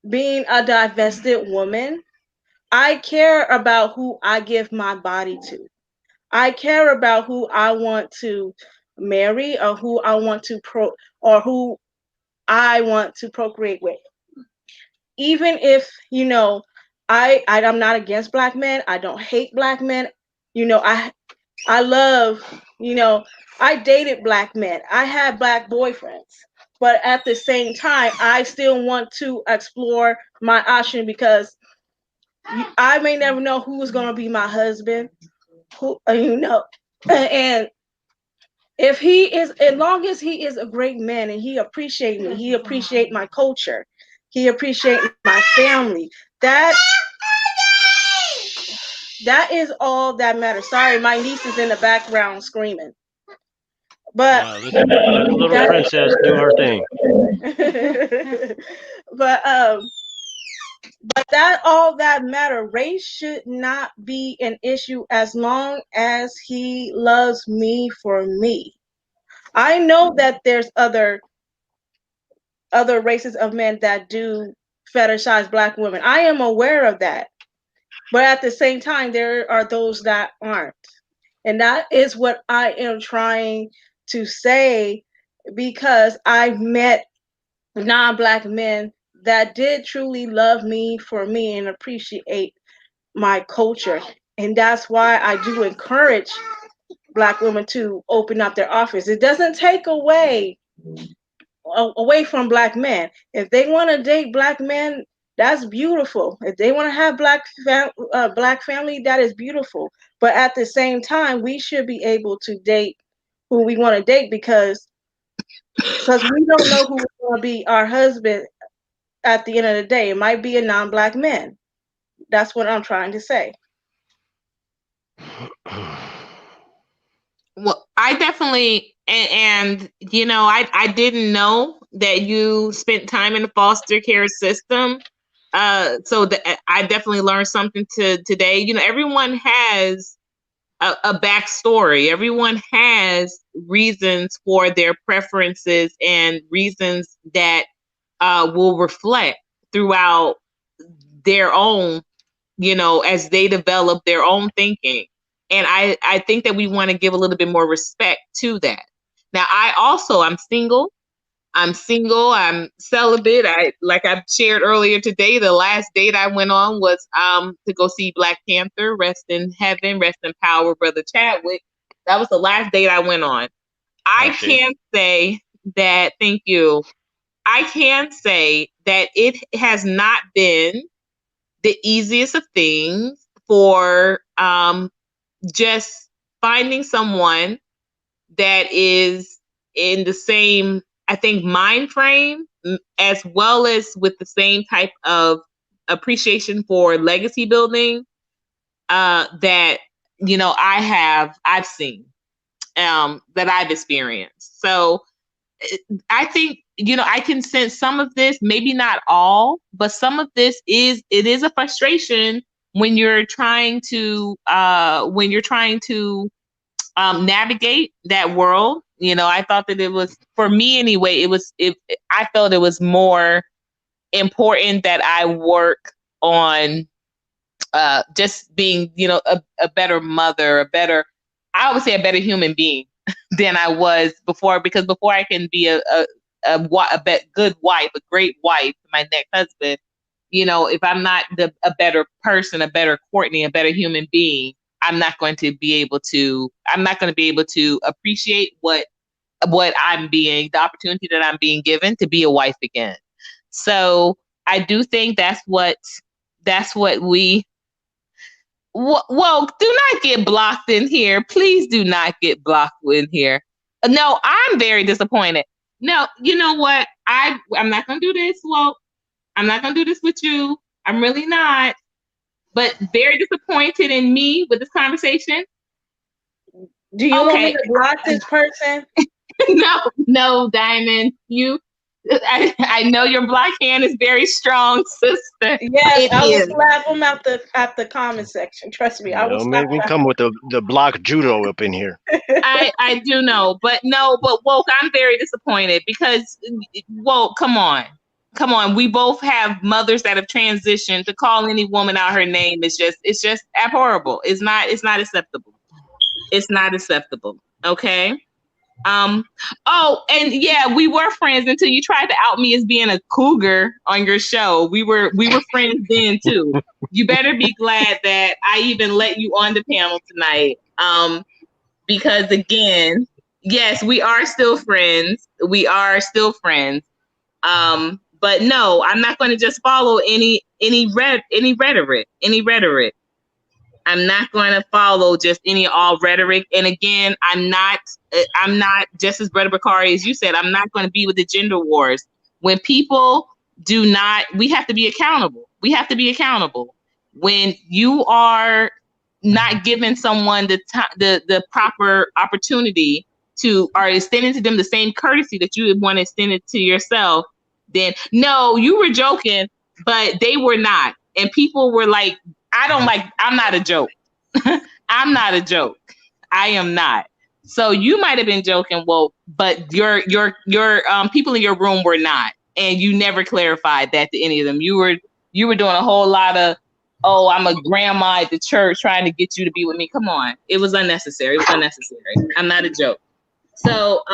being a divested woman, I care about who I give my body to. I care about who I want to marry or who I want to who I want to procreate with. Even if, I'm not against Black men. I don't hate Black men. I love, I dated Black men. I had Black boyfriends. But at the same time, I still want to explore my option because I may never know who is going to be my husband. And if he is, as long as he is a great man and he appreciates me, he appreciates my culture, he appreciates my family. That is all that matters. Sorry, my niece is in the background screaming. But let the little princess do her thing. But that all that matter. Race should not be an issue as long as he loves me for me. I know that there's other races of men that do fetishize Black women. I am aware of that. But at the same time, there are those that aren't. And that is what I am trying to say, because I've met non-Black men that did truly love me for me and appreciate my culture. And that's why I do encourage Black women to open up their office. It doesn't take away from Black men. If they want to date Black men, that's beautiful. If they want to have Black family, that is beautiful. But at the same time, we should be able to date who we want to date because we don't know who is going to be our husband at the end of the day. It might be a non-Black man. That's what I'm trying to say. Well, I definitely, and I didn't know that you spent time in the foster care system. So I definitely learned something today. Everyone has a backstory. Everyone has reasons for their preferences and reasons that will reflect throughout their own, as they develop their own thinking. And I think that we want to give a little bit more respect to that. Now, I'm single. I'm celibate. Like I shared earlier today, the last date I went on was to go see Black Panther. Rest in heaven, rest in power, Brother Chadwick. That was the last date I went on. I can say that, thank you. I can say that it has not been the easiest of things for just finding someone that is in the same I think mind frame, as well as with the same type of appreciation for legacy building that I've seen, that I've experienced. So I think I can sense some of this, maybe not all, but some of this is a frustration when you're trying to navigate that world. I thought that it was, for me anyway, I felt it was more important that I work on just being, a better mother, I would say a better human being than I was before, because before I can be a good wife, a great wife to my next husband, if I'm not a better person, a better Courtney, a better human being, I'm not going to be able to appreciate what I'm being, the opportunity that I'm being given to be a wife again. So I do think that's what we, well, do not get blocked in here. Please do not get blocked in here. No, I'm very disappointed. No, you know what? I'm not going to do this. Well, I'm not going to do this with you. I'm really not. But very disappointed in me with this conversation. Do you want me to block this person? No, Diamond. I know your block hand is very strong, sister. Yes, I will slap him out the comment section. Trust me, I will. Don't make me come with the block judo up in here. I do know, but woke, I'm very disappointed because, well, come on. We both have mothers that have transitioned. To call any woman out her name is just abhorrible. It's not acceptable. It's not acceptable. Okay. Oh, and yeah, we were friends until you tried to out me as being a cougar on your show. We were friends then too. You better be glad that I even let you on the panel tonight. Because again, yes, we are still friends. But no, I'm not going to just follow any rhetoric. I'm not going to follow just all rhetoric. And again, I'm not just as Brother Bakari, as you said, I'm not going to be with the gender wars. When people do not, we have to be accountable. When you are not giving someone the proper opportunity to, or extending to them the same courtesy that you would want to extend it to yourself, then no, you were joking, but they were not. And people were like, I'm not a joke. I'm not a joke. I am not. So you might have been joking, well, but your people in your room were not. And you never clarified that to any of them. You were doing a whole lot of, oh, I'm a grandma at the church trying to get you to be with me. Come on. It was unnecessary. I'm not a joke. So,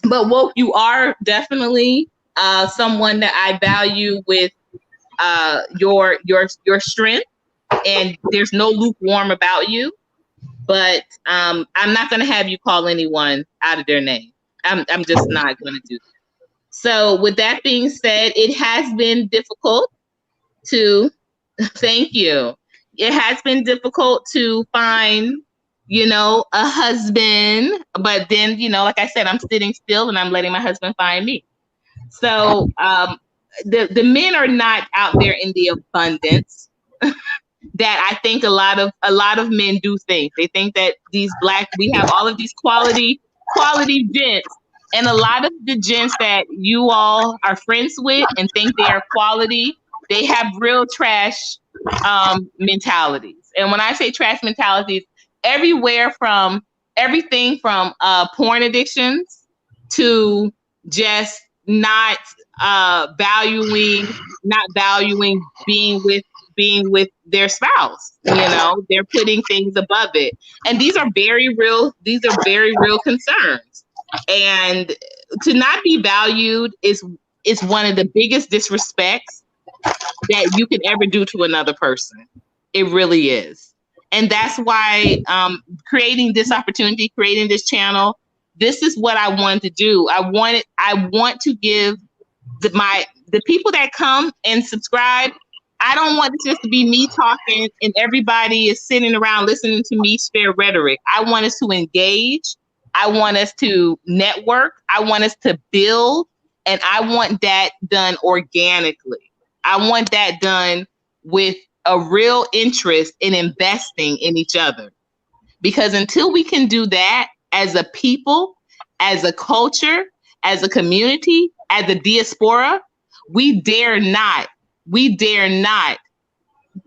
but woke, you are definitely someone that I value with your strength, and there's no lukewarm about you. But I'm not going to have you call anyone out of their name. I'm just not going to do that. So with that being said, it has been difficult to thank you. It has been difficult to find, a husband, but then, like I said, I'm sitting still and I'm letting my husband find me. So the men are not out there in the abundance that I think a lot of men do think. They think that we have all of these quality gents, and a lot of the gents that you all are friends with and think they are quality, they have real trash mentalities. And when I say trash mentalities, everything from porn addictions to just not valuing being with their spouse. They're putting things above it, and these are very real concerns. And to not be valued is one of the biggest disrespects that you can ever do to another person. It really is. And that's why creating this opportunity, creating this channel, this is what I wanted to do. I want to give the people that come and subscribe, I don't want it just to be me talking and everybody is sitting around listening to me spare rhetoric. I want us to engage. I want us to network. I want us to build. And I want that done organically. I want that done with a real interest in investing in each other. Because until we can do that as a people, as a culture, as a community, as a diaspora, we dare not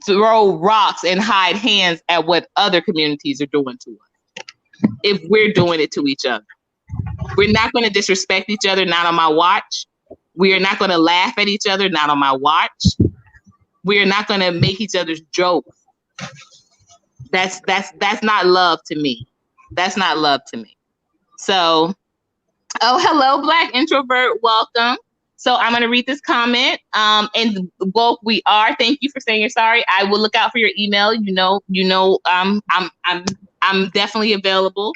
throw rocks and hide hands at what other communities are doing to us. If we're doing it to each other, we're not going to disrespect each other, not on my watch. We are not going to laugh at each other, not on my watch. We are not going to make each other's jokes. That's not love to me. That's not love to me. So, oh, hello, Black Introvert. Welcome. So I'm going to read this comment. And woke we are. Thank you for saying you're sorry. I will look out for your email. I'm definitely available.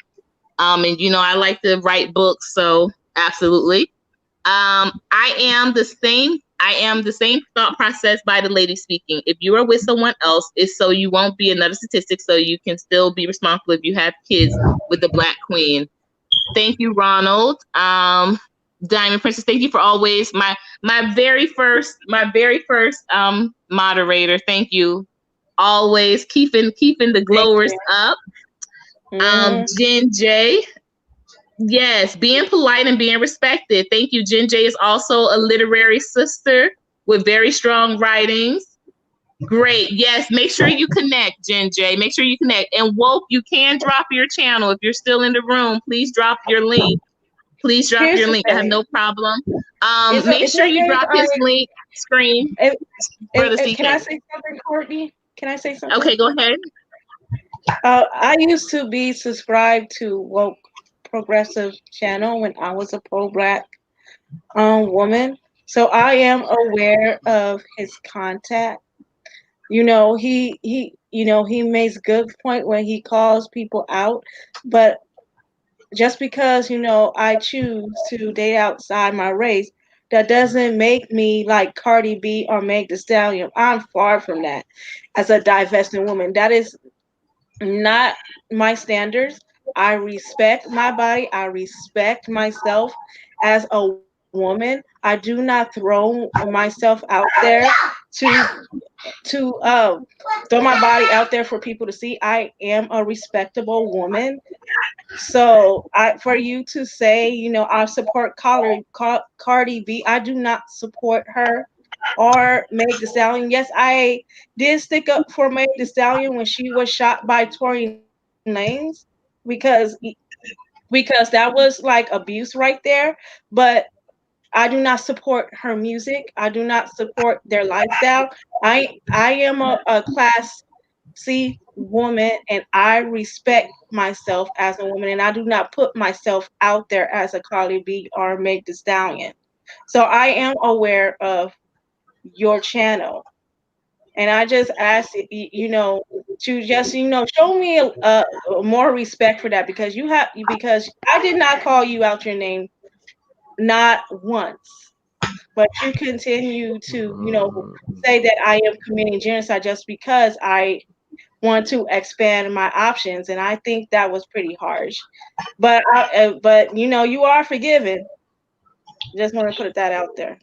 And I like to write books, so absolutely. I am the same thought process by the lady speaking. If you are with someone else, it's so you won't be another statistic, so you can still be responsible if you have kids with the Black Queen. Thank you, Ronald. Diamond Princess, thank you for always my very first moderator. Thank you. Always keeping the glowers up. Jen J. Yes, being polite and being respected. Thank you. Jen J is also a literary sister with very strong writings. Great. Yes, make sure you connect, Jen J. Make sure you connect. And Woke, you can drop your channel. If you're still in the room, please drop your link. Please drop your link. I have no problem. Make sure you drop his link screen. Can I say something, Courtney? Can I say something? Okay, go ahead. I used to be subscribed to Woke Progressive channel when I was a pro-Black woman. So I am aware of his contact. He makes good point when he calls people out, but just because I choose to date outside my race, that doesn't make me like Cardi B or Meg Thee Stallion. I'm far from that. As a divesting woman, that is not my standards. I respect my body. I respect myself as a woman. I do not throw myself out there to throw my body out there for people to see. I am a respectable woman. So for you to say, I support Cardi B, I do not support her or Meg Thee Stallion. Yes, I did stick up for Meg Thee Stallion when she was shot by Tory Lanez because that was like abuse right there. But I do not support her music. I do not support their lifestyle. I am a class C woman, and I respect myself as a woman, and I do not put myself out there as a Cardi B or Meg Thee Stallion. So I am aware of your channel, and I just ask to just show me a more respect for that, because I did not call you out your name, not once, but you continue to say that I am committing genocide just because I want to expand my options, and I think that was pretty harsh. But you are forgiven. Just want to put that out there.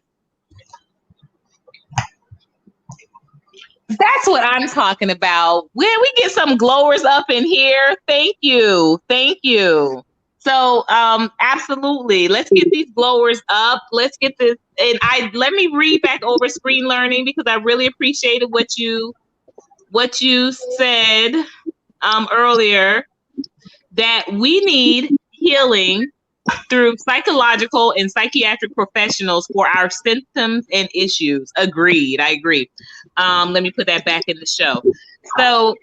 That's what I'm talking about. When we get some glowers up in here, thank you. So absolutely, let's get these glowers up. Let's get this, and let me read back over screen learning, because I really appreciated what you said earlier, that we need healing through psychological and psychiatric professionals for our symptoms and issues. Agreed. I agree. Let me put that back in the show. So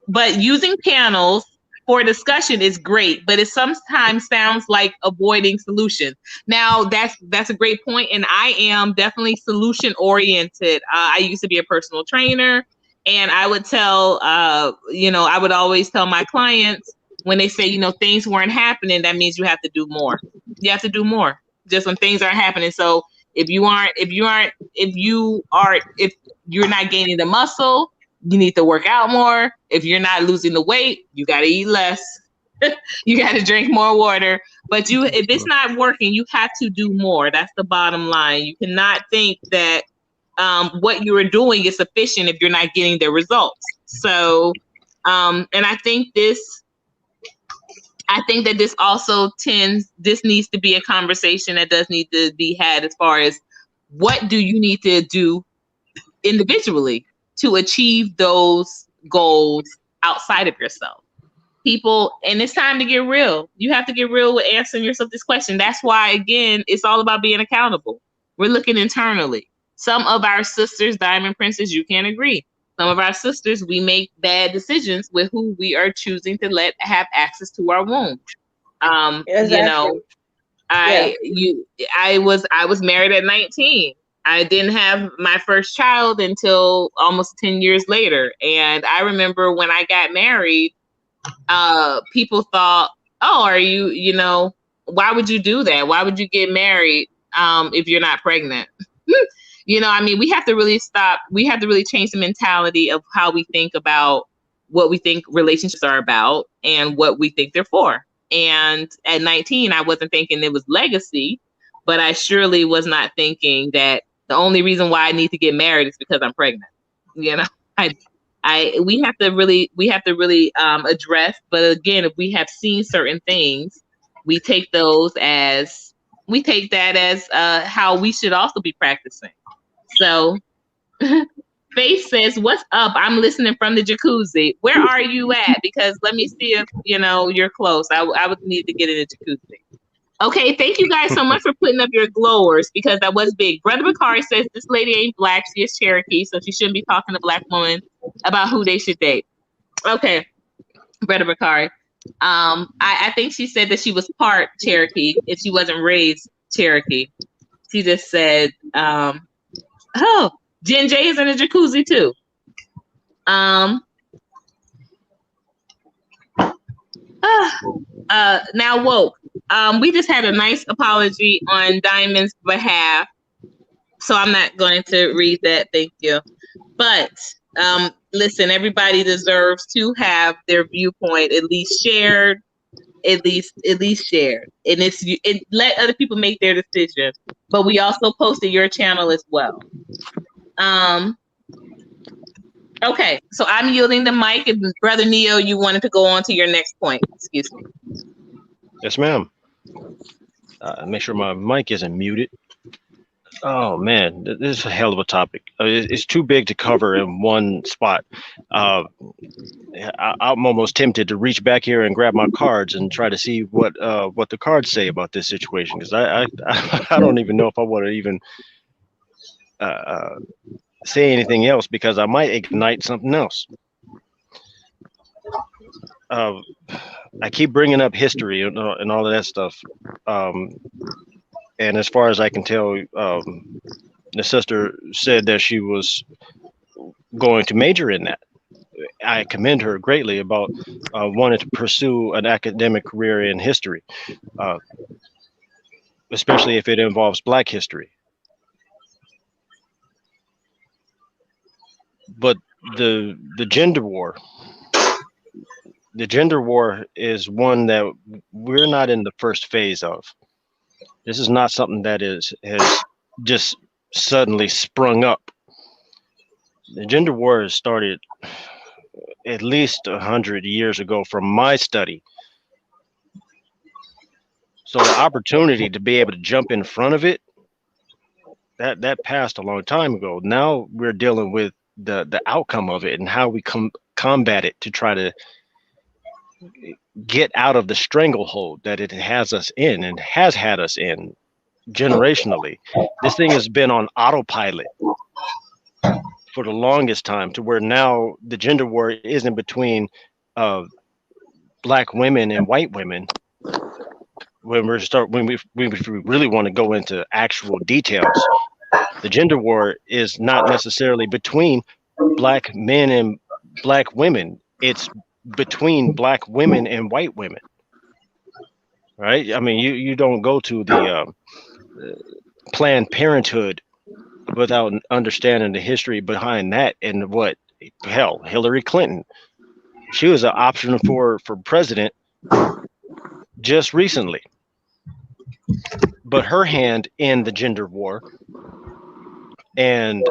but using panels for discussion is great, but it sometimes sounds like avoiding solutions. Now, that's a great point, and I am definitely solution oriented. I used to be a personal trainer, and I would tell, I would always tell my clients, when they say, things weren't happening, that means you have to do more. You have to do more just when things aren't happening. So if you're not gaining the muscle, you need to work out more. If you're not losing the weight, you got to eat less. You got to drink more water. But if it's not working, you have to do more. That's the bottom line. You cannot think that what you are doing is sufficient if you're not getting the results. So, and I think that this also this needs to be a conversation that does need to be had as far as what do you need to do individually to achieve those goals outside of yourself. People, and it's time to get real. You have to get real with answering yourself this question. That's why, again, it's all about being accountable. We're looking internally. Some of our sisters, Diamond Princess, you can't agree. Some of our sisters, we make bad decisions with who we are choosing to let have access to our womb. Exactly. You know, I was married at 19. I didn't have my first child until almost 10 years later. And I remember when I got married, people thought, oh, are you know, why would you do that? Why would you get married if you're not pregnant? You know, I mean, we have to really change the mentality of how we think about what we think relationships are about and what we think they're for. And at 19, I wasn't thinking it was legacy, but I surely was not thinking that the only reason why I need to get married is because I'm pregnant. You know, we have to really address. But again, if we have seen certain things, we take that as how we should also be practicing. So Faith says, what's up? I'm listening from the jacuzzi. Where are you at? Because let me see if, you know, you're close. I would need to get in a jacuzzi. Okay, thank you guys so much for putting up your glowers, because that was big. Brother Bakari says this lady ain't black, she is Cherokee, so she shouldn't be talking to black women about who they should date. Okay, Brother Bakari. I think she said that she was part Cherokee if she wasn't raised Cherokee. She just said, oh, Jen J is in a jacuzzi too. Now woke. We just had a nice apology on Diamond's behalf, so I'm not going to read that. Thank you. But listen, everybody deserves to have their viewpoint at least shared. At least shared, and let other people make their decision. But we also posted your channel as well. Okay, so I'm yielding the mic. If Brother Neo, you wanted to go on to your next point. Excuse me. Yes, ma'am. Make sure my mic isn't muted. Oh man, this is a hell of a topic. It's too big to cover in one spot. I'm almost tempted to reach back here and grab my cards and try to see what the cards say about this situation, because I don't even know if I want to even say anything else, because I might ignite something else. I keep bringing up history and all of that stuff. And as far as I can tell, the sister said that she was going to major in that. I commend her greatly about wanting to pursue an academic career in history, especially if it involves Black history. But the gender war is one that we're not in the first phase of. This is not something that has just suddenly sprung up. The gender war has started at least 100 years ago from my study. So the opportunity to be able to jump in front of it, that passed a long time ago. Now we're dealing with the outcome of it and how we combat it to try to get out of the stranglehold that it has us in and has had us in generationally. This thing has been on autopilot for the longest time, to where now the gender war isn't between Black women and white women. When we really want to go into actual details, the gender war is not necessarily between Black men and Black women. It's between Black women and white women, right? I mean, you don't go to the Planned Parenthood without understanding the history behind that. And what, hell, Hillary Clinton, she was an option for president just recently. But her hand in the gender war and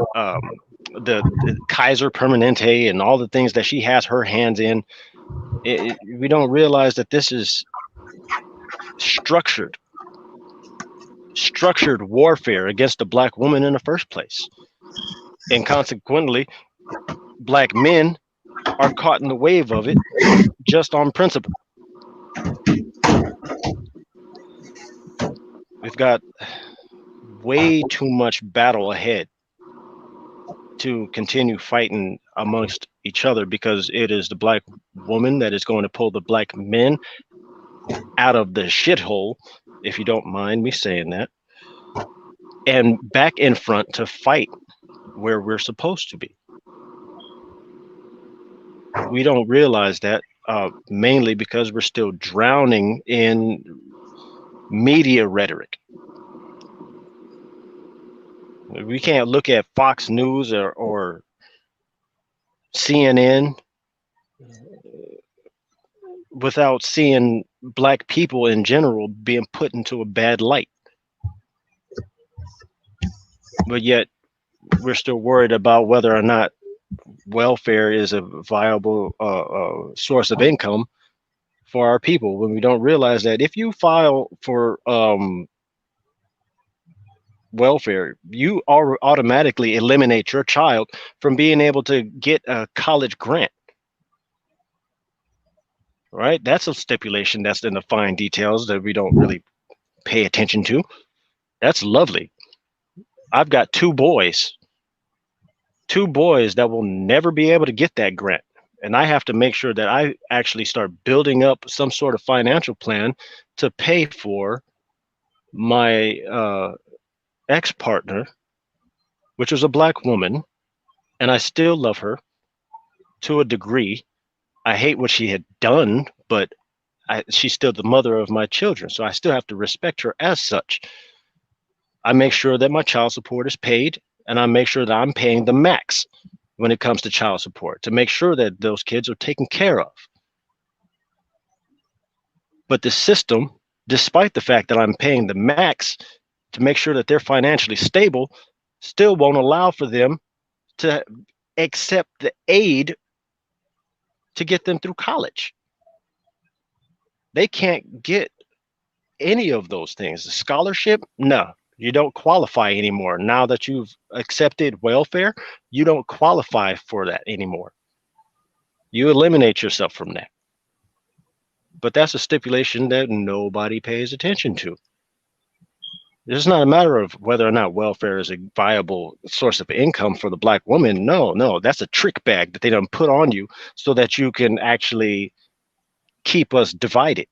the Kaiser Permanente and all the things that she has her hands in, we don't realize that this is structured warfare against the black woman in the first place. And consequently, black men are caught in the wave of it just on principle. We've got way too much battle ahead to continue fighting amongst each other, because it is the black woman that is going to pull the black men out of the shithole, if you don't mind me saying that, and back in front to fight where we're supposed to be. We don't realize that, mainly because we're still drowning in media rhetoric. We can't look at Fox News or CNN without seeing black people in general being put into a bad light. But yet we're still worried about whether or not welfare is a viable source of income for our people, when we don't realize that if you file for welfare, you automatically eliminate your child from being able to get a college grant. Right? That's a stipulation that's in the fine details that we don't really pay attention to. That's lovely. I've got two boys that will never be able to get that grant. And I have to make sure that I actually start building up some sort of financial plan to pay for my ex-partner, which was a black woman, and I still love her to a degree. I hate what she had done, but she's still the mother of my children, so I still have to respect her as such. I make sure that my child support is paid, and I make sure that I'm paying the max when it comes to child support, to make sure that those kids are taken care of. But the system, despite the fact that I'm paying the max to make sure that they're financially stable, still won't allow for them to accept the aid to get them through college. They can't get any of those things. The scholarship, no, you don't qualify anymore. Now that you've accepted welfare, you don't qualify for that anymore. You eliminate yourself from that. But that's a stipulation that nobody pays attention to. It's not a matter of whether or not welfare is a viable source of income for the black woman. No, that's a trick bag that they don't put on you so that you can actually keep us divided.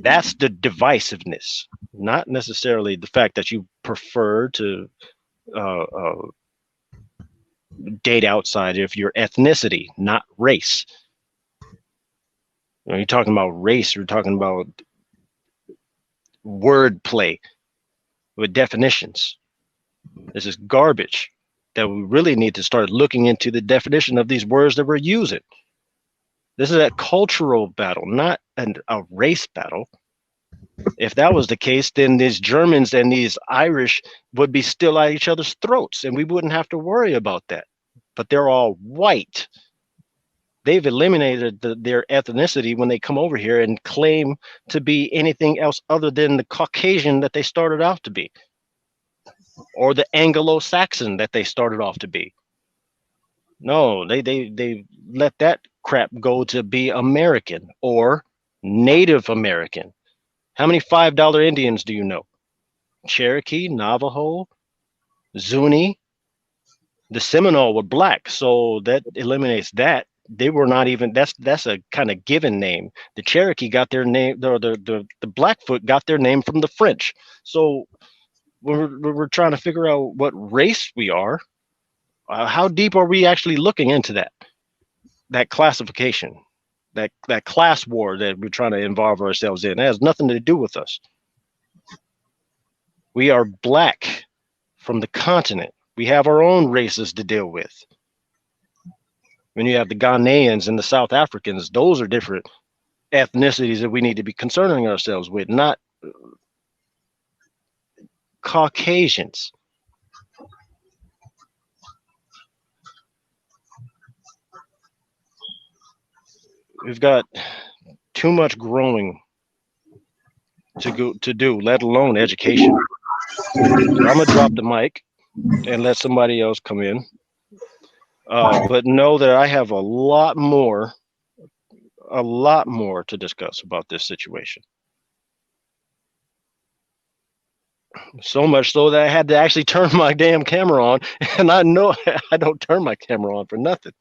That's the divisiveness, not necessarily the fact that you prefer to date outside of your ethnicity, not race. When you're talking about race, you're talking about wordplay with definitions. This is garbage that we really need to start looking into the definition of these words that we're using. This is a cultural battle, not a race battle. If that was the case, then these Germans and these Irish would be still at each other's throats, and we wouldn't have to worry about that. But they're all white. They've eliminated their ethnicity when they come over here and claim to be anything else other than the Caucasian that they started off to be, or the Anglo-Saxon that they started off to be. No, they let that crap go to be American or Native American. How many $5 Indians do you know? Cherokee, Navajo, Zuni. The Seminole were black, so that eliminates that. They were not even, that's a kind of given name. The Cherokee got their name, the Blackfoot got their name from the French. So we're trying to figure out what race we are. How deep are we actually looking into that classification, that class war that we're trying to involve ourselves in? It has nothing to do with us. We are black from the continent. We have our own races to deal with. When you have the Ghanaians and the South Africans, those are different. ethnicities that we need to be concerning ourselves with, not Caucasians. We've got too much growing to do, let alone education. So I'm gonna drop the mic and let somebody else come in. But know that I have a lot more to discuss about this situation. So much so that I had to actually turn my damn camera on, and I know I don't turn my camera on for nothing.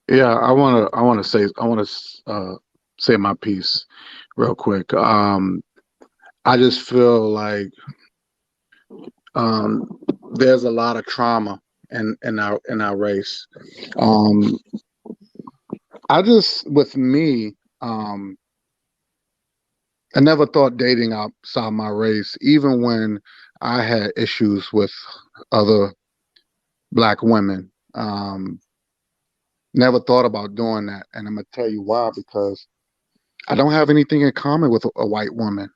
Yeah, I want to say my piece real quick. I just feel like there's a lot of trauma in our race. With me, I never thought dating outside my race, even when I had issues with other Black women. Never thought about doing that, and I'm gonna tell you why. Because I don't have anything in common with a white woman,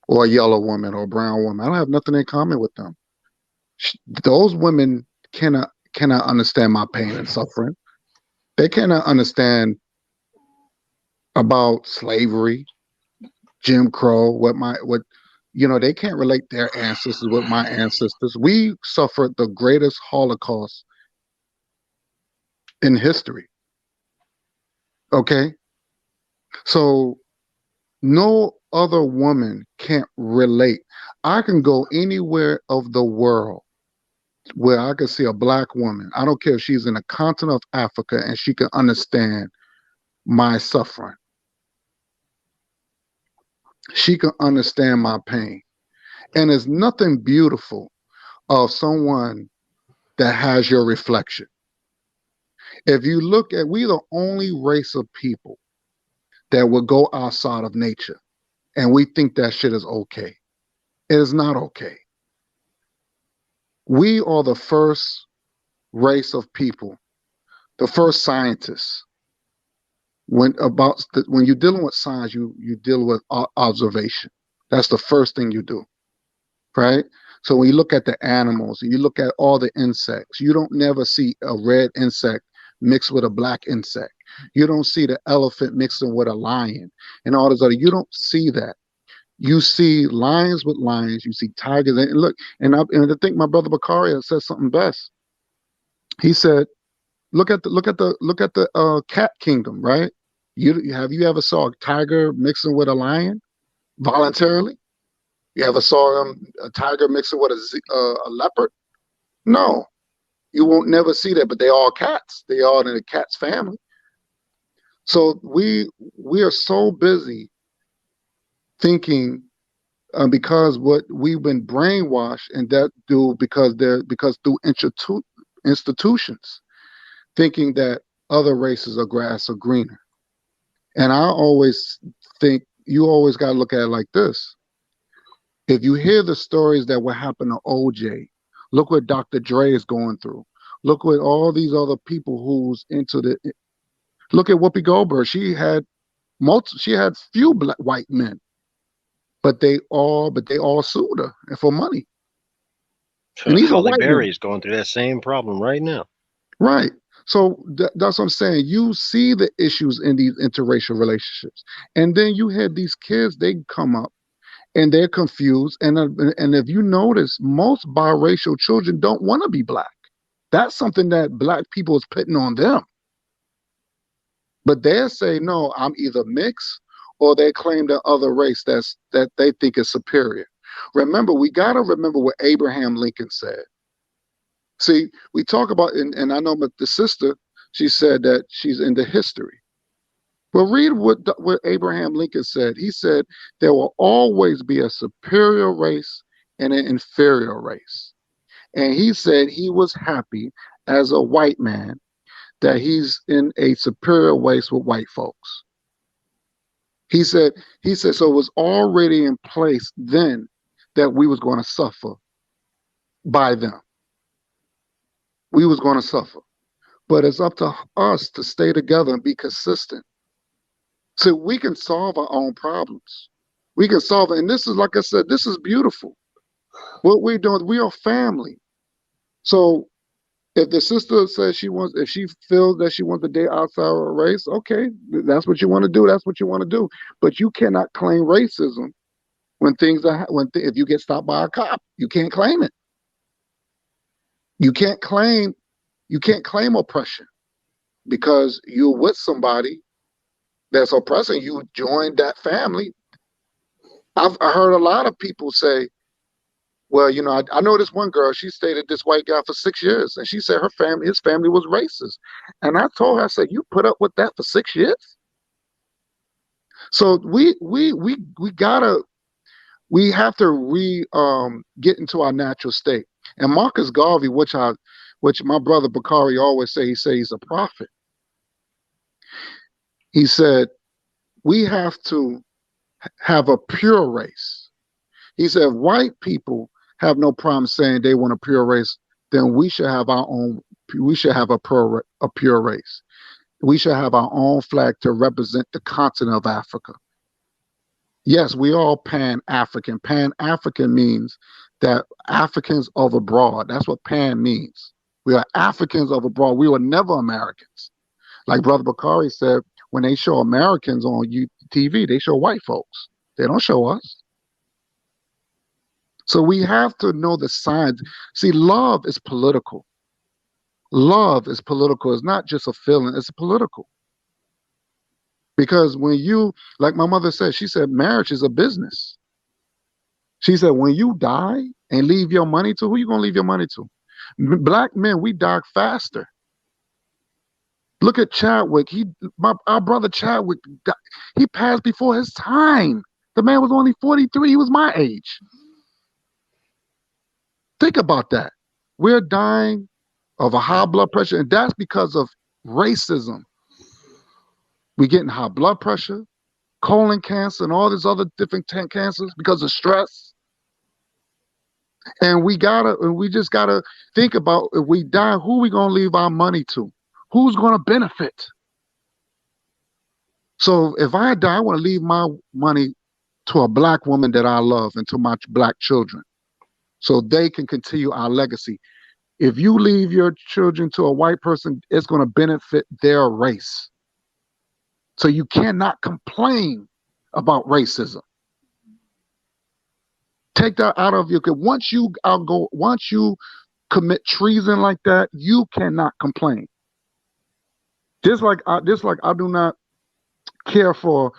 or a yellow woman, or a brown woman. I don't have nothing in common with them. Those women cannot understand my pain and suffering. They cannot understand about slavery, Jim Crow, they can't relate their ancestors with my ancestors. We suffered the greatest Holocaust in history. Okay? So no other woman can't relate. I can go anywhere of the world where I can see a Black woman. I don't care if she's in the continent of Africa, and she can understand my suffering. She can understand my pain. And there's nothing beautiful of someone that has your reflection. If you look at, we the only race of people that will go outside of nature, and we think that shit is okay. It is not okay. We are the first race of people, the first scientists. When you're dealing with science, you deal with observation. That's the first thing you do, right? So when you look at the animals and you look at all the insects, you don't never see a red insect mixed with a black insect. You don't see the elephant mixing with a lion and all this other. You don't see that. You see lions with lions. You see tigers. And look, and I think my brother Bakaria said something best. He said, look at the cat kingdom, right? Have you ever saw a tiger mixing with a lion voluntarily? You ever saw a tiger mixing with a leopard? No, you won't never see that. But they all cats. They all in the cat's family. So we are so busy thinking because what we've been brainwashed, and that because through institutions, thinking that other races are grass or greener. And I always think you always got to look at it like this. If you hear the stories that what happened to OJ, look what Dr. Dre is going through. Look what all these other people who's into the. Look at Whoopi Goldberg. She had few white men, but they all sued her for money. And these Holly are white Berry men. is going through that same problem right now. Right. So that's what I'm saying. You see the issues in these interracial relationships, and then you had these kids. They come up and they're confused. And if you notice, most biracial children don't want to be black. That's something that black people is putting on them. But they'll say, no, I'm either mixed, or they claim the other race that they think is superior. Remember, we got to remember what Abraham Lincoln said. See, we talk about, and I know the sister, she said that she's into history. Well, read what Abraham Lincoln said. He said there will always be a superior race and an inferior race. And he said he was happy as a white man that he's in a superior race with white folks. He said, so it was already in place then that we was going to suffer by them. We was going to suffer. But it's up to us to stay together and be consistent. So we can solve our own problems. We can solve it. And this is, like I said, this is beautiful. What we're doing, we are family. So if the sister says if she feels that she wants to date outside her race, okay, that's what you want to do. That's what you want to do. But you cannot claim racism when if you get stopped by a cop, you can't claim it. You can't claim oppression because you're with somebody that's oppressing you. Join that family. I heard a lot of people say, well, you know, I know this one girl, she stayed at this white guy for 6 years, and she said his family was racist. And I told her, I said, you put up with that for 6 years? So we have to get into our natural state. And Marcus Garvey, which my brother Bakari always say, he's a prophet. He said, we have to have a pure race. He said, white people have no problem saying they want a pure race, then we should have a pure race. We should have our own flag to represent the continent of Africa. Yes, we are Pan-African. Pan-African means that Africans of abroad. That's what Pan means. We are Africans of abroad. We were never Americans. Like Brother Bakari said, when they show Americans on TV, they show white folks. They don't show us. So we have to know the signs. See, love is political. Love is political. It's not just a feeling. It's political. Because when like my mother said, she said, marriage is a business. She said, when you die and leave your money to, who you going to leave your money to? Black men, we die faster. Look at Chadwick. Our brother Chadwick, he passed before his time. The man was only 43. He was my age. Think about that. We're dying of a high blood pressure, and that's because of racism. We're getting high blood pressure, colon cancer, and all these other different cancers because of stress. And we just gotta think about, if we die, who we gonna leave our money to? Who's gonna benefit? So if I die, I want to leave my money to a black woman that I love and to my black children, so they can continue our legacy. If you leave your children to a white person, it's going to benefit their race. So you cannot complain about racism. Take that out of your. Once you commit treason like that, you cannot complain. Just like I do not care for,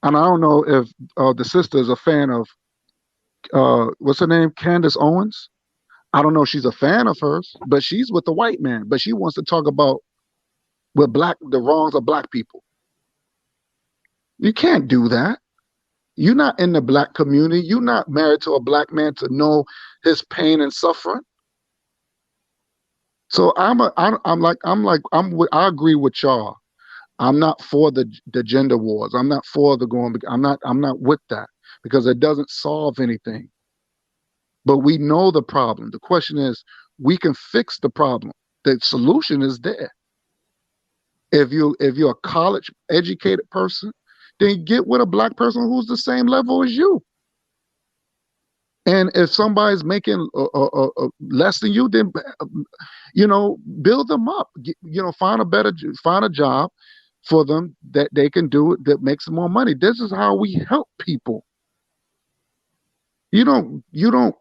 and I don't know if the sister is a fan of what's her name, Candace Owens. I don't know if she's a fan of hers, but she's with the white man. But she wants to talk about the wrongs of black people. You can't do that. You're not in the black community. You're not married to a black man to know his pain and suffering. So I agree with y'all. I'm not for the gender wars. I'm not for I'm not with that, because it doesn't solve anything. But we know the problem. The question is, we can fix the problem. The solution is there. If you're a college educated person, then get with a black person who's the same level as you. And if somebody's making less than you, then build them up. Find a job for them that they can do it, that makes more money. This is how we help people. You don't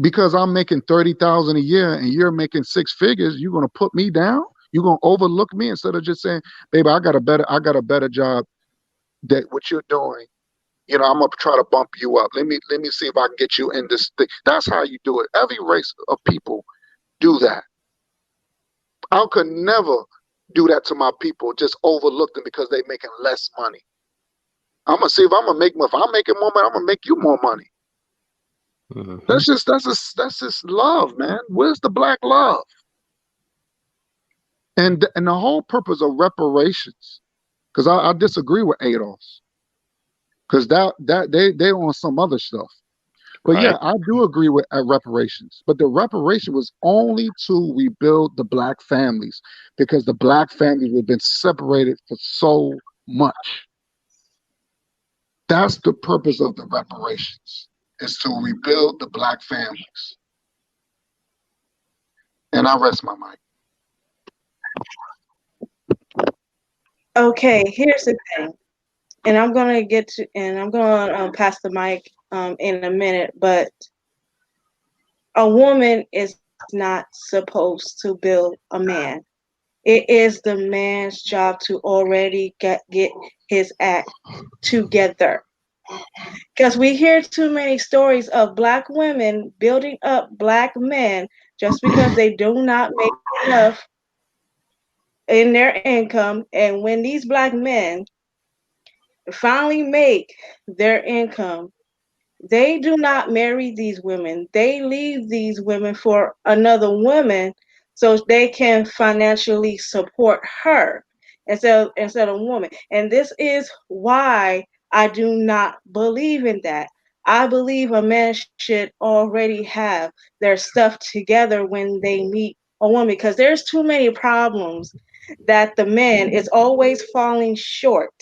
because I'm making $30,000 a year and you're making 6 figures, you're gonna put me down. You're gonna overlook me instead of just saying, "Baby, I got a better job that what you're doing. I'm gonna try to bump you up. Let me see if I can get you in this thing." That's how you do it. Every race of people do that. I could never do that to my people. Just overlook them because they're making less money. I'm gonna see if I'm making more money. I'm gonna make you more money. Mm-hmm. That's just love, man. Where's the black love? And the whole purpose of reparations, because I disagree with Adolf, because they on some other stuff. But All yeah, right. I do agree with reparations. But the reparation was only to rebuild the black families because the black families have been separated for so much. That's the purpose of the reparations, is to rebuild the black families. And I rest my mic. Okay, here's the thing, and I'm gonna pass the mic in a minute, but a woman is not supposed to build a man. It is the man's job to already get his act together. Because we hear too many stories of black women building up black men just because they do not make enough in their income. And when these black men finally make their income, they do not marry these women. They leave these women for another woman so they can financially support her instead of woman. And this is why I do not believe in that. I believe a man should already have their stuff together when they meet a woman because there's too many problems that the man is always falling short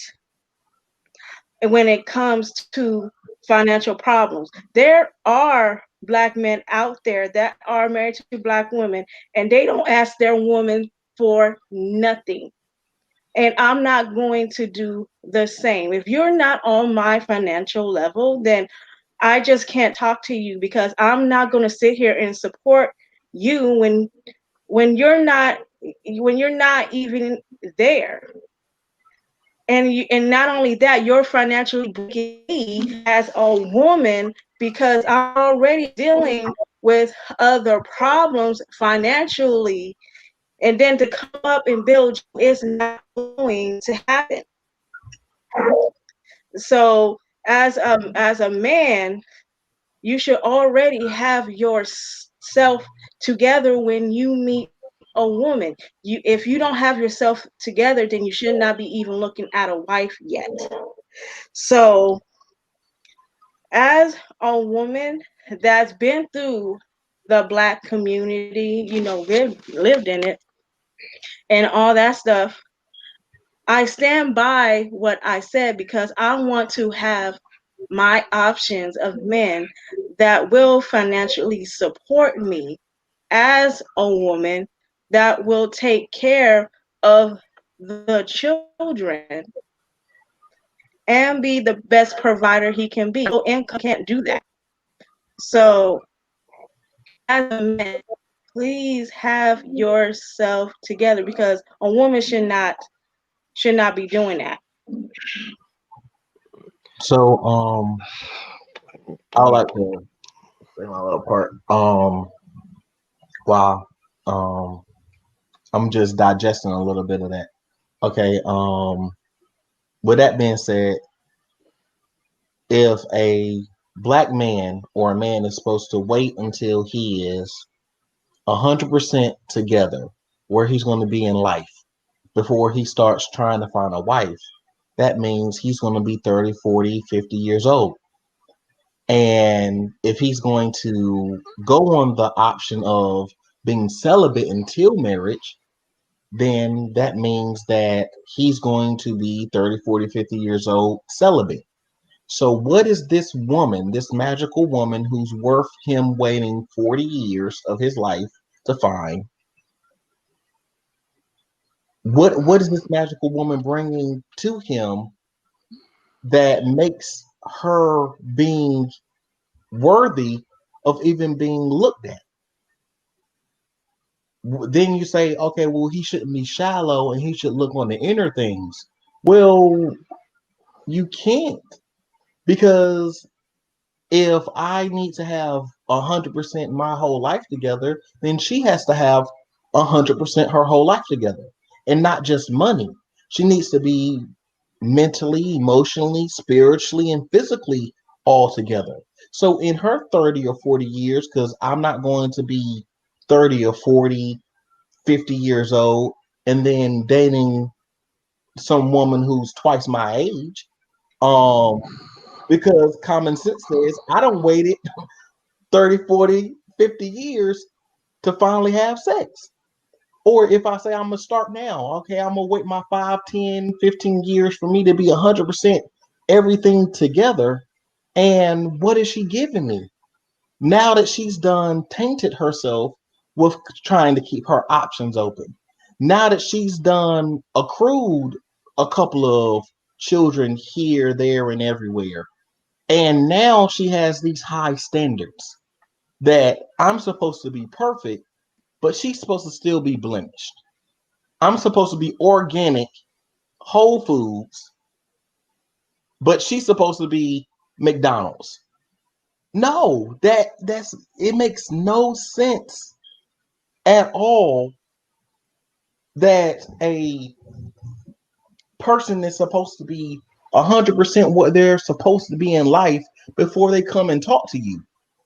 when it comes to financial problems. There are black men out there that are married to black women and they don't ask their woman for nothing. And I'm not going to do the same. If you're not on my financial level, then I just can't talk to you because I'm not going to sit here and support you when you're not even there. And not only that, you're financially breaking me as a woman because I'm already dealing with other problems financially, and then to come up and build is not going to happen. So as a man, you should already have yourself together when you meet a woman. If you don't have yourself together, then you should not be even looking at a wife yet. So, as a woman that's been through the black community, lived in it and all that stuff, I stand by what I said because I want to have my options of men that will financially support me as a woman that will take care of the children and be the best provider he can be. No income can't do that. So, as a man, please have yourself together because a woman should not be doing that. So I would like to say my little part. Wow. I'm just digesting a little bit of that. Okay. With that being said, if a black man or a man is supposed to wait until he is 100% together, where he's going to be in life before he starts trying to find a wife, that means he's going to be 30, 40, 50 years old. And if he's going to go on the option of being celibate until marriage, then that means that he's going to be 30, 40, 50 years old celibate. So, what is this woman, this magical woman who's worth him waiting 40 years of his life to find? What is this magical woman bringing to him that makes her being worthy of even being looked at? Then you say, okay, well, he shouldn't be shallow and he should look on the inner things. Well, you can't, because if I need to have 100% my whole life together, then she has to have 100% her whole life together, and not just money. She needs to be mentally, emotionally, spiritually, and physically all together. So in her 30 or 40 years, because I'm not going to be 30 or 40, 50 years old and then dating some woman who's twice my age, um because common sense says I don't waited 30, 40, 50 years to finally have sex. Or if I say I'm gonna start now, okay, I'm gonna wait my 5, 10, 15 years for me to be 100% everything together. And what is she giving me? Now that she's done tainted herself with trying to keep her options open. Now that she's done accrued a couple of children here, there, and everywhere. And now she has these high standards that I'm supposed to be perfect, but she's supposed to still be blemished. I'm supposed to be organic, whole foods, but she's supposed to be McDonald's. No, that's it makes no sense at all that a person is supposed to be 100% what they're supposed to be in life before they come and talk to you.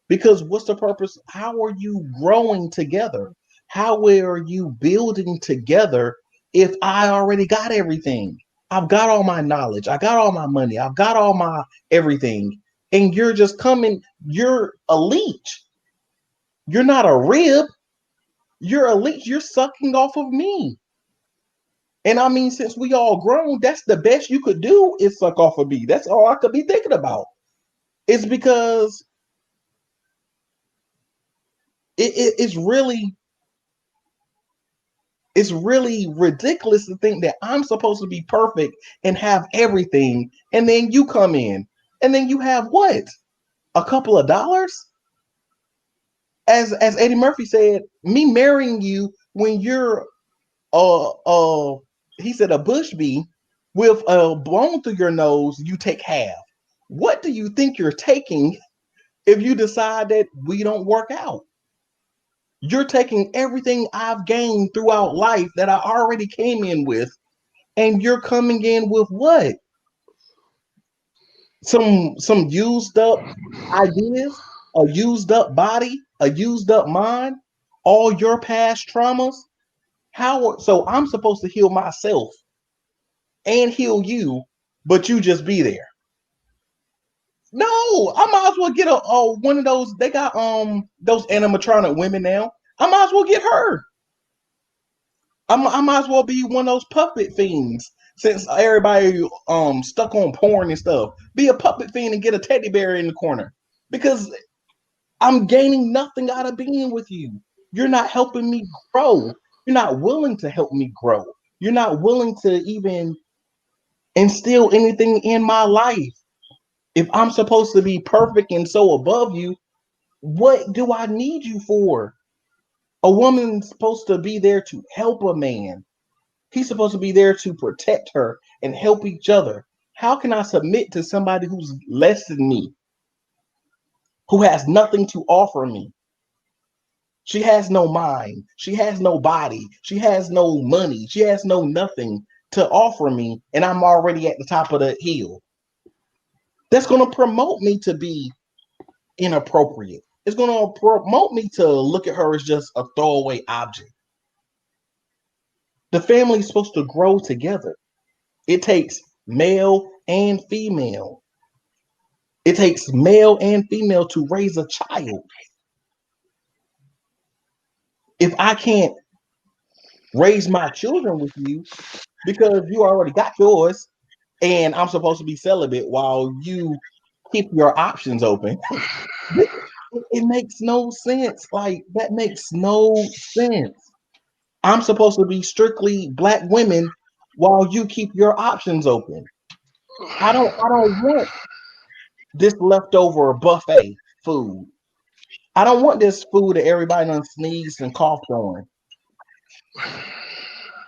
Because what's the purpose? How are you growing together? How are you building together if I already got everything? I've got all my knowledge. I got all my money. I've got all my everything. And you're just coming, you're a leech. You're not a rib. You're a leech. You're sucking off of me. And I mean, since we all grown, that's the best you could do is suck off of me. That's all I could be thinking about. It's because it's really ridiculous to think that I'm supposed to be perfect and have everything, and then you come in, and then you have what? A couple of dollars? As Eddie Murphy said, me marrying you when you're he said a bush bee with a bone through your nose, you take half. What do you think you're taking if you decide that we don't work out? You're taking everything I've gained throughout life that I already came in with, and you're coming in with what? Some used up ideas, a used up body, a used up mind, all your past traumas. How so I'm supposed to heal myself and heal you, but you just be there. No, I might as well get a one of those. They got those animatronic women now. I might as well get her. I might as well be one of those puppet fiends since everybody stuck on porn and stuff. Be a puppet fiend and get a teddy bear in the corner because I'm gaining nothing out of being with you. You're not helping me grow. You're not willing to help me grow. You're not willing to even instill anything in my life. If I'm supposed to be perfect and so above you, what do I need you for? A woman's supposed to be there to help a man. He's supposed to be there to protect her and help each other. How can I submit to somebody who's less than me, who has nothing to offer me? She has no mind. She has no body. She has no money. She has no nothing to offer me, and I'm already at the top of the hill. That's going to promote me to be inappropriate. It's going to promote me to look at her as just a throwaway object. The family is supposed to grow together. It takes male and female. It takes male and female to raise a child. If I can't raise my children with you because you already got yours and I'm supposed to be celibate while you keep your options open, it makes no sense. Like, that makes no sense. I'm supposed to be strictly black women while you keep your options open. I don't want this leftover buffet food. I don't want this food that everybody done sneezed and coughed on.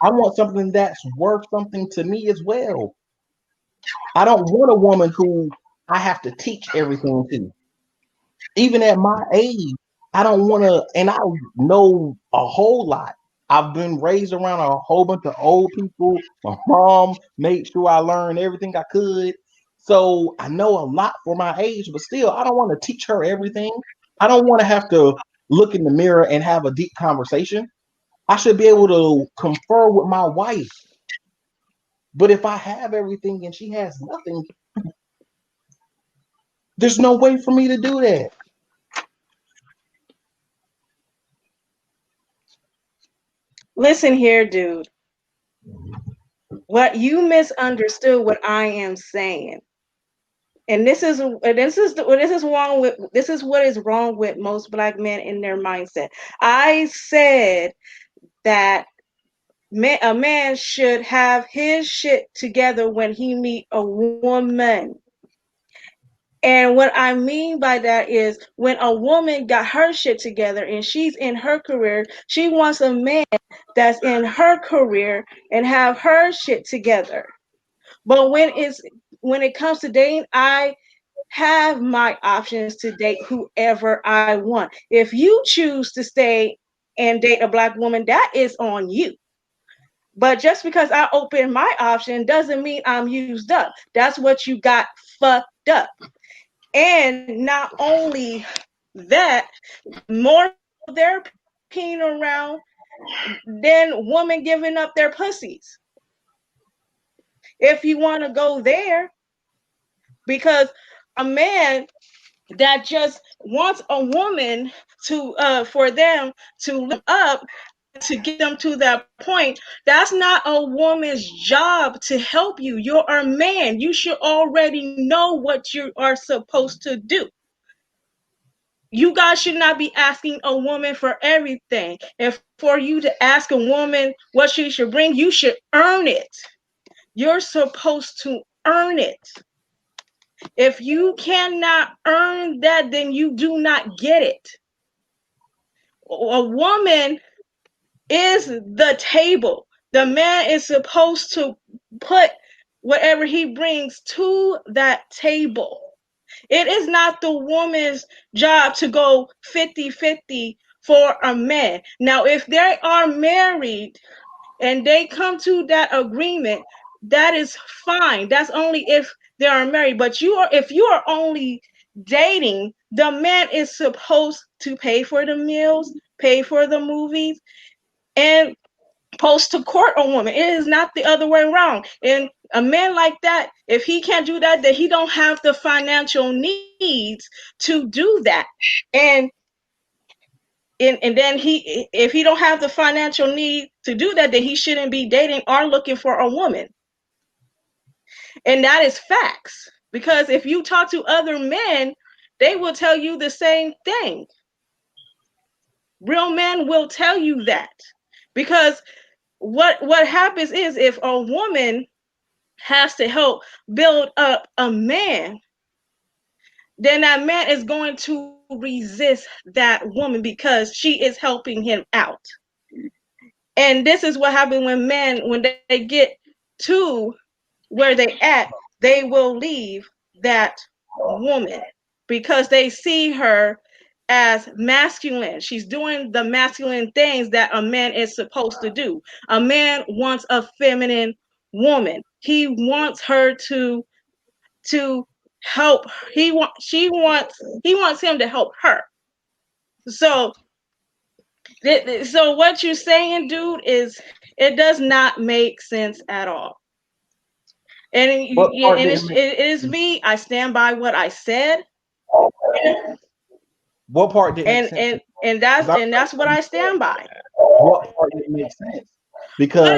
I want something that's worth something to me as well. I don't want a woman who I have to teach everything to. Even at my age, I don't want to, and I know a whole lot. I've been raised around a whole bunch of old people. My mom made sure I learned everything I could. So I know a lot for my age, but still, I don't want to teach her everything. I don't want to have to look in the mirror and have a deep conversation. I should be able to confer with my wife. But if I have everything and she has nothing, There's no way for me to do that. Listen here, dude. What you misunderstood what I am saying. And this is what is wrong with most Black men in their mindset. I said that a man should have his shit together when he meet a woman. And what I mean by that is when a woman got her shit together and she's in her career, she wants a man that's in her career and have her shit together. But when it comes to dating, I have my options to date whoever I want. If you choose to stay and date a Black woman, that is on you. But just because I open my option doesn't mean I'm used up. That's what you got fucked up. And not only that, more they're peeing around than women giving up their pussies. If you want to go there, because a man that just wants a woman to for them to live up to get them to that point, that's not a woman's job to help you. You're a man. You should already know what you are supposed to do. You guys should not be asking a woman for everything. And for you to ask a woman what she should bring, you should earn it. You're supposed to earn it. If you cannot earn that, then you do not get it. A woman is the table. The man is supposed to put whatever he brings to that table. It is not the woman's job to go 50-50 for a man. Now, if they are married and they come to that agreement, that is fine. That's only if they are married. But if you are only dating, the man is supposed to pay for the meals, pay for the movies, and supposed to court a woman. It is not the other way around. And a man like that, if he can't do that, then he don't have the financial needs to do that. And then if he don't have the financial need to do that, then he shouldn't be dating or looking for a woman. And that is facts. Because if you talk to other men, they will tell you the same thing. Real men will tell you that. Because what happens is if a woman has to help build up a man, then that man is going to resist that woman because she is helping him out. And this is what happens when men, when they get to where they at, they will leave that woman because they see her as masculine. She's doing the masculine things that a man is supposed to do. A man wants a feminine woman. He wants her to help. He wants him to help her. So what you're saying, dude, is it does not make sense at all. And it is me. I stand by what I said. What part didn't make sense? And that's what I stand by. What part didn't make sense? Because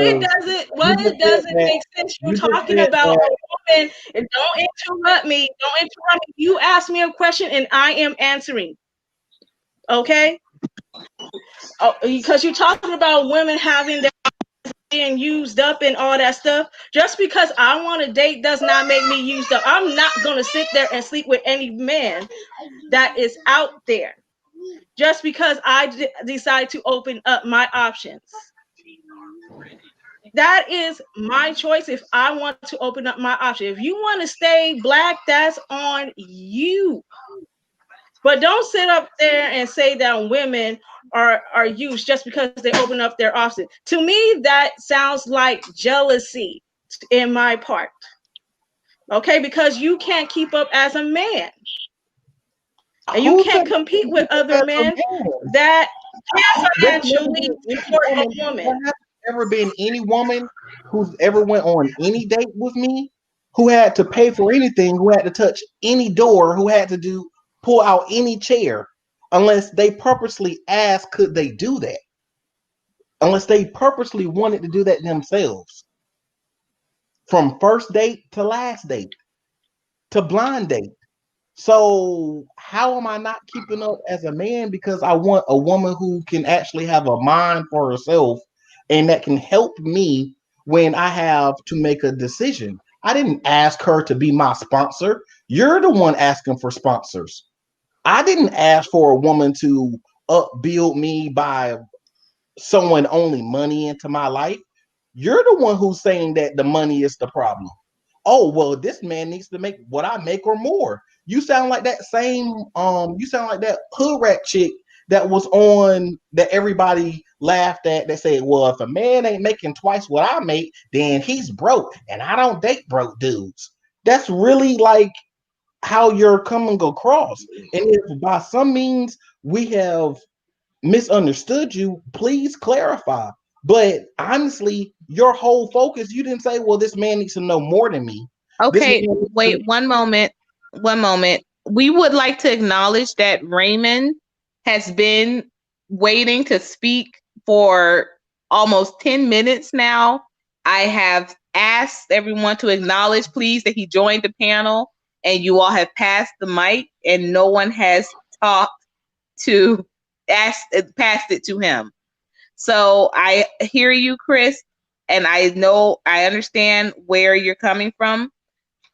what it doesn't make sense. You're talking about a woman, and don't interrupt me. Don't interrupt me. You asked me a question and I am answering. Okay? Because you're talking about women having their being used up and all that stuff. Just because I want to date does not make me used up. I'm not going to sit there and sleep with any man that is out there. Just because I decide to open up my options. That is my choice if I want to open up my option. If you want to stay Black, that's on you. But don't sit up there and say that women are used just because they open up their options. To me, that sounds like jealousy in my part. Okay, because you can't keep up as a man. And you can't compete with other men that can financially support a woman. There has ever been any woman who's ever went on any date with me who had to pay for anything, who had to touch any door, who had to pull out any chair, unless they purposely asked, could they do that? Unless they purposely wanted to do that themselves. From first date to last date to blind date. So how am I not keeping up as a man? Because I want a woman who can actually have a mind for herself and that can help me when I have to make a decision. I didn't ask her to be my sponsor. You're the one asking for sponsors. I didn't ask for a woman to upbuild me by sowing only money into my life. You're the one who's saying that the money is the problem. Oh, well, this man needs to make what I make or more. You sound like that you sound like that hood rat chick that was on that everybody laughed at that said, well, if a man ain't making twice what I make, then he's broke. And I don't date broke dudes. That's really like how you're coming across. And if by some means we have misunderstood you, please clarify. But honestly, your whole focus, you didn't say, well, this man needs to know more than me. Okay, wait, one moment. We would like to acknowledge that Raymond has been waiting to speak for almost 10 minutes now. I have asked everyone to acknowledge, please, that he joined the panel, and you all have passed the mic, and no one has passed it to him. So I hear you, Chris, and I understand where you're coming from.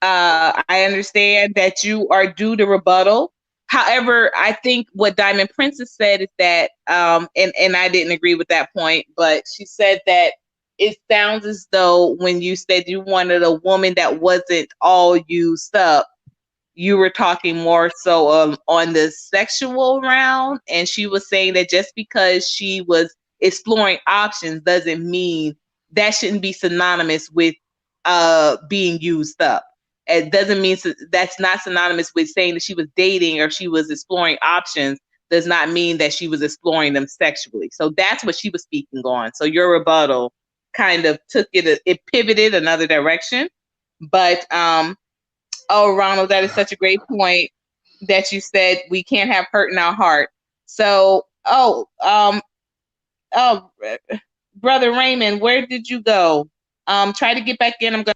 I understand that you are due to rebuttal. However, I think what Diamond Princess said is that, and I didn't agree with that point, but she said that it sounds as though when you said you wanted a woman that wasn't all used up, you were talking more so on the sexual round, and she was saying that just because she was exploring options doesn't mean that shouldn't be synonymous with being used up. It doesn't mean that's not synonymous with saying that she was dating or she was exploring options does not mean that she was exploring them sexually. So that's what she was speaking on. So your rebuttal kind of it pivoted another direction. But oh, Ronald, that is such a great point that you said we can't have hurt in our heart. So, Brother Raymond, where did you go? Try to get back in. I'm going.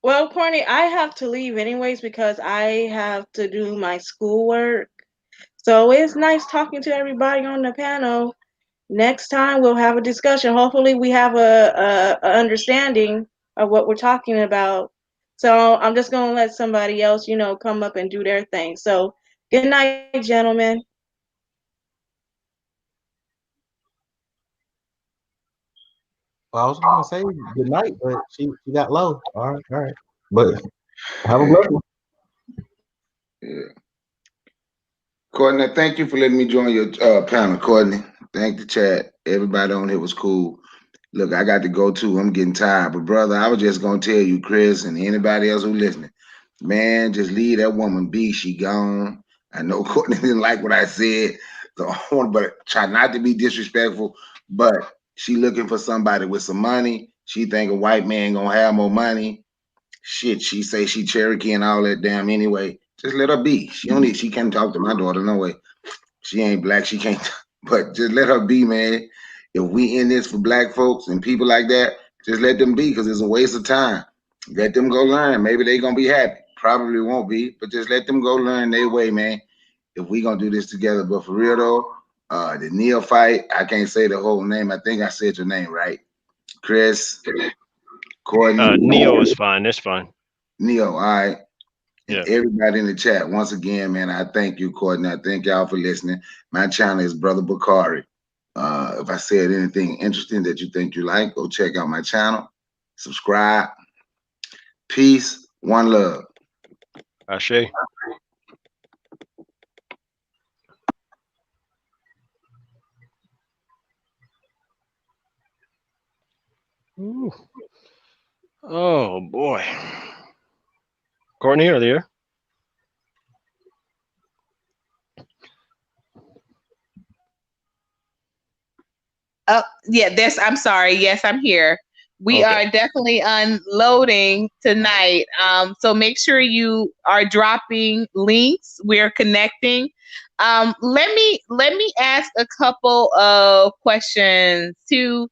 Well, Courtney, I have to leave anyways because I have to do my schoolwork. So it's nice talking to everybody on the panel. Next time we'll have a discussion. Hopefully we have a understanding of what we're talking about. So I'm just going to let somebody else, come up and do their thing. So good night, gentlemen. Well, I was going to say good night, but she got low. All right. But have a blessed one. Yeah. Courtney, thank you for letting me join your panel, Courtney. Thank the chat. Everybody on here was cool. Look, I got to go too. I'm getting tired. But brother, I was just gonna tell you, Chris, and anybody else who listening, man, just leave that woman be. She gone. I know Courtney didn't like what I said, so I want to try not to be disrespectful. But she looking for somebody with some money. She think a white man gonna have more money. Shit, she say she Cherokee and all that damn anyway. Just let her be. She can't talk to my daughter, no way. She ain't black, she can't, but just let her be, man. If we in this for black folks and people like that, just let them be, because it's a waste of time. Let them go learn. Maybe they gonna be happy. Probably won't be, but just let them go learn their way, man. If we gonna do this together. But for real though, the neophyte, I can't say the whole name. I think I said your name right. Chris, Courtney. Neo is fine. That's fine. Neo, all right. Yeah. Everybody in the chat, once again, man, I thank you, Courtney. I thank y'all for listening. My channel is Brother Bakari. If I said anything interesting that you think you like, go check out my channel. Subscribe. Peace. One love. Ashe. Ooh. Oh boy. Courtney, are you there? Yeah, I'm sorry. Yes, I'm here. We Okay. are definitely unloading tonight. So make sure you are dropping links. We're connecting. Let me ask a couple of questions to,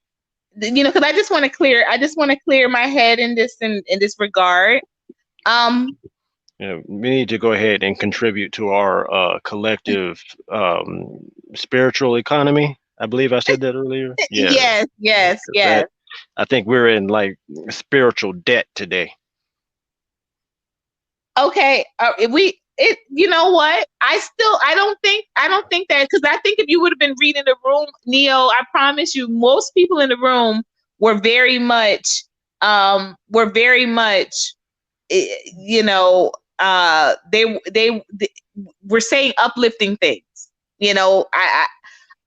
because I just want to clear my head in this regard. Yeah, we need to go ahead and contribute to our collective spiritual economy. I believe I said that earlier. Yeah, Yes. I think we're in like spiritual debt today. Okay, you know what? I don't think that, because I think if you would have been reading the room, Neo, I promise you, most people in the room were very much, you know, they were saying uplifting things. You know,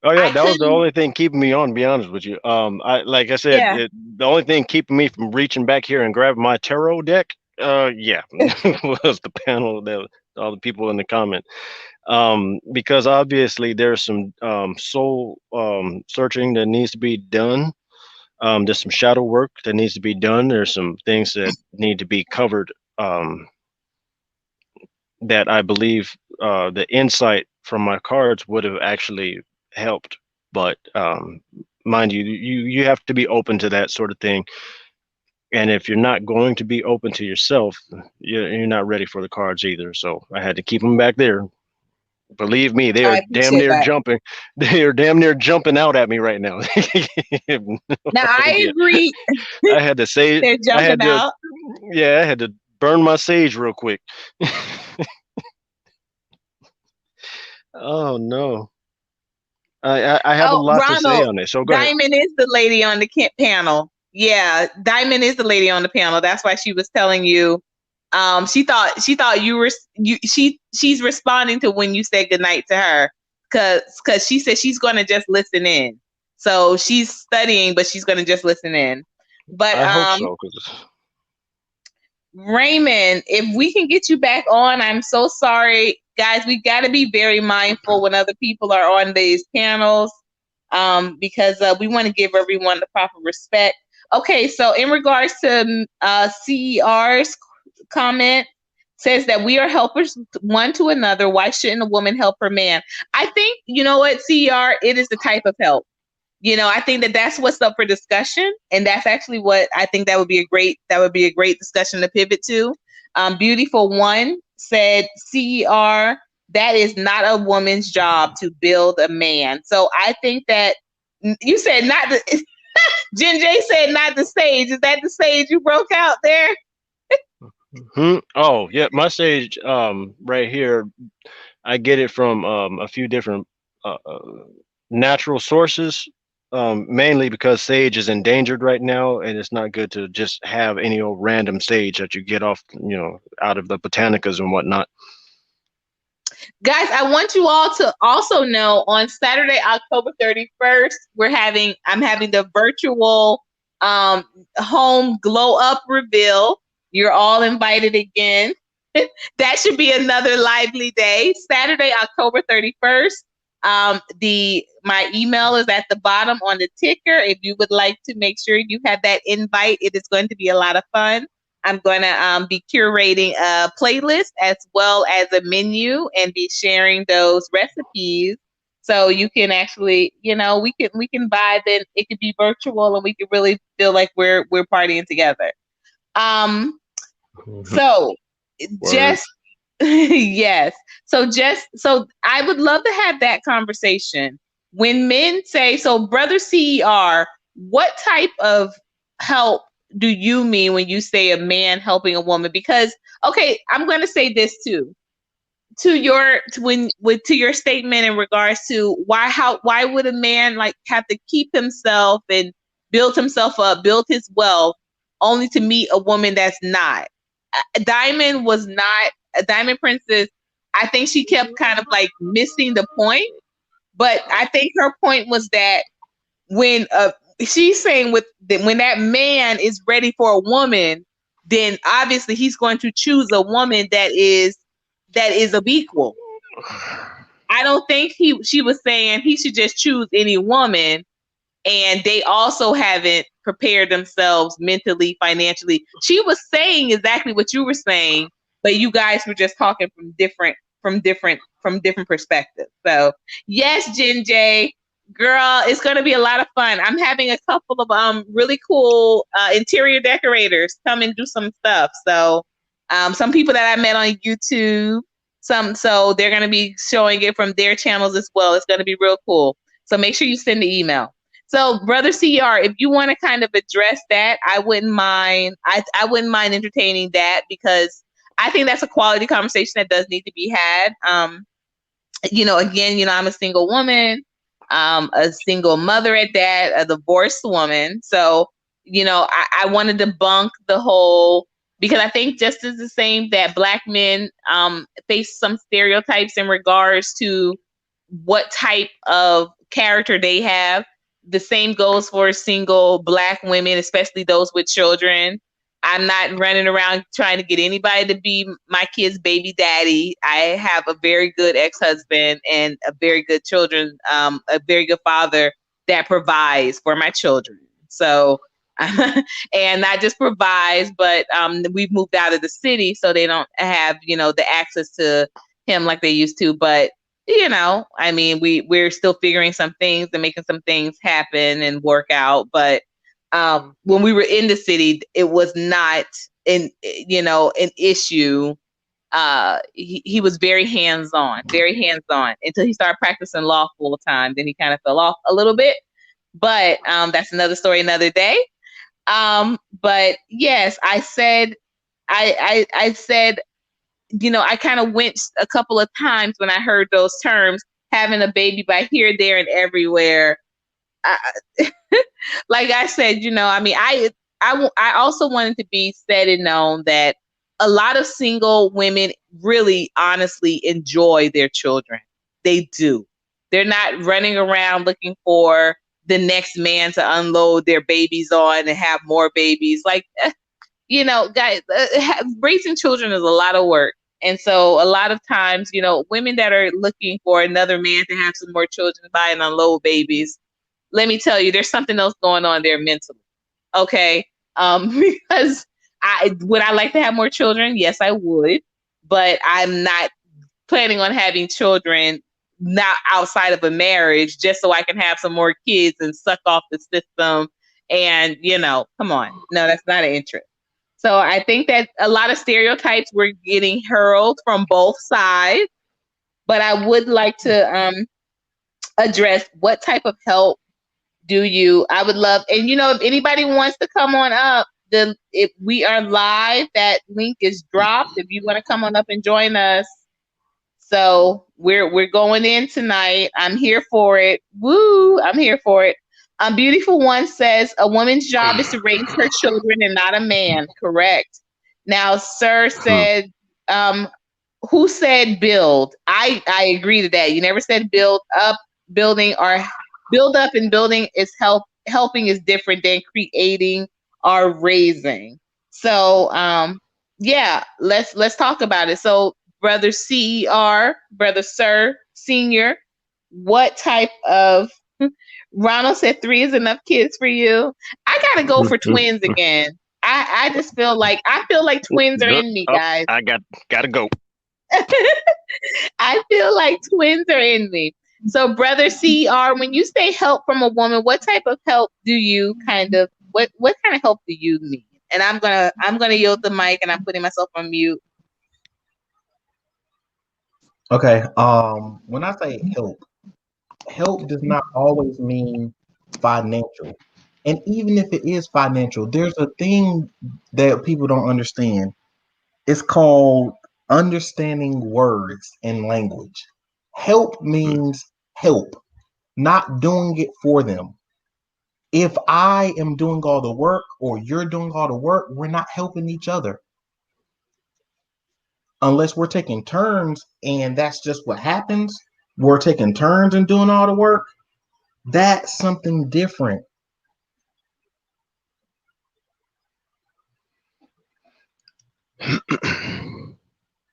Oh yeah, I that was the couldn't. only thing keeping me on. To be honest with you, like I said, Yeah. the only thing keeping me from reaching back here and grabbing my tarot deck, yeah, was the panel that all the people in the comment. Because obviously there's some soul searching that needs to be done. There's some shadow work that needs to be done. There's some things that need to be covered. That I believe the insight from my cards would have actually helped. But mind you, you have to be open to that sort of thing. And if you're not going to be open to yourself, you're not ready for the cards either. So I had to keep them back there. Believe me, they I are damn appreciate near that. jumping. They are damn near jumping out at me right now. No Now I idea. agree. I had to say, They're I jumping had to, out. yeah, I had to burn my sage real quick. Oh no. I have a Oh, lot to say Ronald, on this, so go ahead. Diamond is the lady on the panel. Yeah, Diamond is the lady on the panel. That's why she was telling you. She thought you were she's responding to when you said goodnight to her, because she said she's going to just listen in. So she's studying, but she's going to just listen in. But I hope so, because Raymond, if we can get you back on, I'm so sorry. Guys, we got to be very mindful when other people are on these panels, because we want to give everyone the proper respect. Okay, so in regards to CER's comment, says that we are helpers one to another. Why shouldn't a woman help her man? I think, you know what, CER, it is the type of help. You know, I think that that's what's up for discussion, and that's actually what I think that would be a great discussion to pivot to. Beautiful One said, CER, that is not a woman's job to build a man. So I think that you said not the Jen J said not the sage. Is that the sage you broke out there? Oh yeah, my sage right here, I get it from a few different natural sources. Mainly because sage is endangered right now, and it's not good to just have any old random sage that you get off, out of the botanicas and whatnot. Guys, I want you all to also know on Saturday, October 31st, I'm having the virtual home glow up reveal. You're all invited again. That should be another lively day. Saturday, October 31st. My email is at the bottom on the ticker. If you would like to make sure you have that invite, it is going to be a lot of fun. I'm going to be curating a playlist as well as a menu and be sharing those recipes. So you can actually, we can vibe, and it could be virtual, and we can really feel like we're partying together. So just yes. So I would love to have that conversation. When men say, so brother CER, what type of help do you mean when you say a man helping a woman? Because, okay, I'm going to say this too. To your statement in regards to why would a man like have to keep himself and build himself up, build his wealth, only to meet a woman that's not? Diamond was not a Diamond Princess. I think she kept kind of like missing the point, but I think her point was that when she's saying when that man is ready for a woman, then obviously he's going to choose a woman that is of equal. I don't think she was saying he should just choose any woman. and they also haven't prepared themselves mentally, financially. She was saying exactly what you were saying, but you guys were just talking from different perspectives. So yes, Jen J, girl, it's gonna be a lot of fun. I'm having a couple of really cool interior decorators come and do some stuff. So some people that I met on YouTube, so they're gonna be showing it from their channels as well. It's gonna be real cool. So make sure you send the email. So, Brother CR, if you want to kind of address that, I wouldn't mind. I wouldn't mind entertaining that, because I think that's a quality conversation that does need to be had. Again, I'm a single woman, a single mother at that, a divorced woman. So, I want to debunk the whole, because I think just as the same that Black men face some stereotypes in regards to what type of character they have. The same goes for single Black women, especially those with children. I'm not running around trying to get anybody to be my kid's baby daddy. I have a very good ex-husband and a very good a very good father that provides for my children. So, and not just provides, but we've moved out of the city, so they don't have, the access to him like they used to. But we're still figuring some things and making some things happen and work out. But when we were in the city, it was not an issue. He was very hands-on until he started practicing law full time. Then he kind of fell off a little bit, but that's another story, another day. But yes, I said, I said, I kind of winced a couple of times when I heard those terms, having a baby by here, there, and everywhere. Like I said, I also wanted to be said and known that a lot of single women really honestly enjoy their children. They do. They're not running around looking for the next man to unload their babies on and have more babies. Like, guys, raising children is a lot of work. And so a lot of times, women that are looking for another man to have some more children by and unload babies, let me tell you, there's something else going on there mentally. Okay. Because would I like to have more children? Yes, I would. But I'm not planning on having children not outside of a marriage just so I can have some more kids and suck off the system. And, come on. No, that's not an interest. So I think that a lot of stereotypes were getting hurled from both sides. But I would like to address what type of help I would love, and if anybody wants to come on up, if we are live, that link is dropped. If you want to come on up and join us. So we're going in tonight. I'm here for it. Woo! I'm here for it. Beautiful One says a woman's job is to raise her children and not a man. Correct. Now, Sir said, who said build? I agree to that. You never said build up, building, or build up and building is helping is different than creating or raising. So yeah, let's talk about it. So Brother CER, Brother Sir Senior, what type of Ronald said 3 is enough kids for you. I gotta go for twins again. I just feel like twins are in me, guys. I gotta go. I feel like twins are in me. So, Brother CR, when you say help from a woman, what type of help do you what kind of help do you need? And I'm gonna yield the mic, and I'm putting myself on mute. Okay. When I say help does not always mean financial. And even if it is financial, there's a thing that people don't understand. It's called understanding words and language. Help means help, not doing it for them. If I am doing all the work or you're doing all the work, we're not helping each other. Unless we're taking turns, and that's just what happens. We're taking turns and doing all the work. That's something different.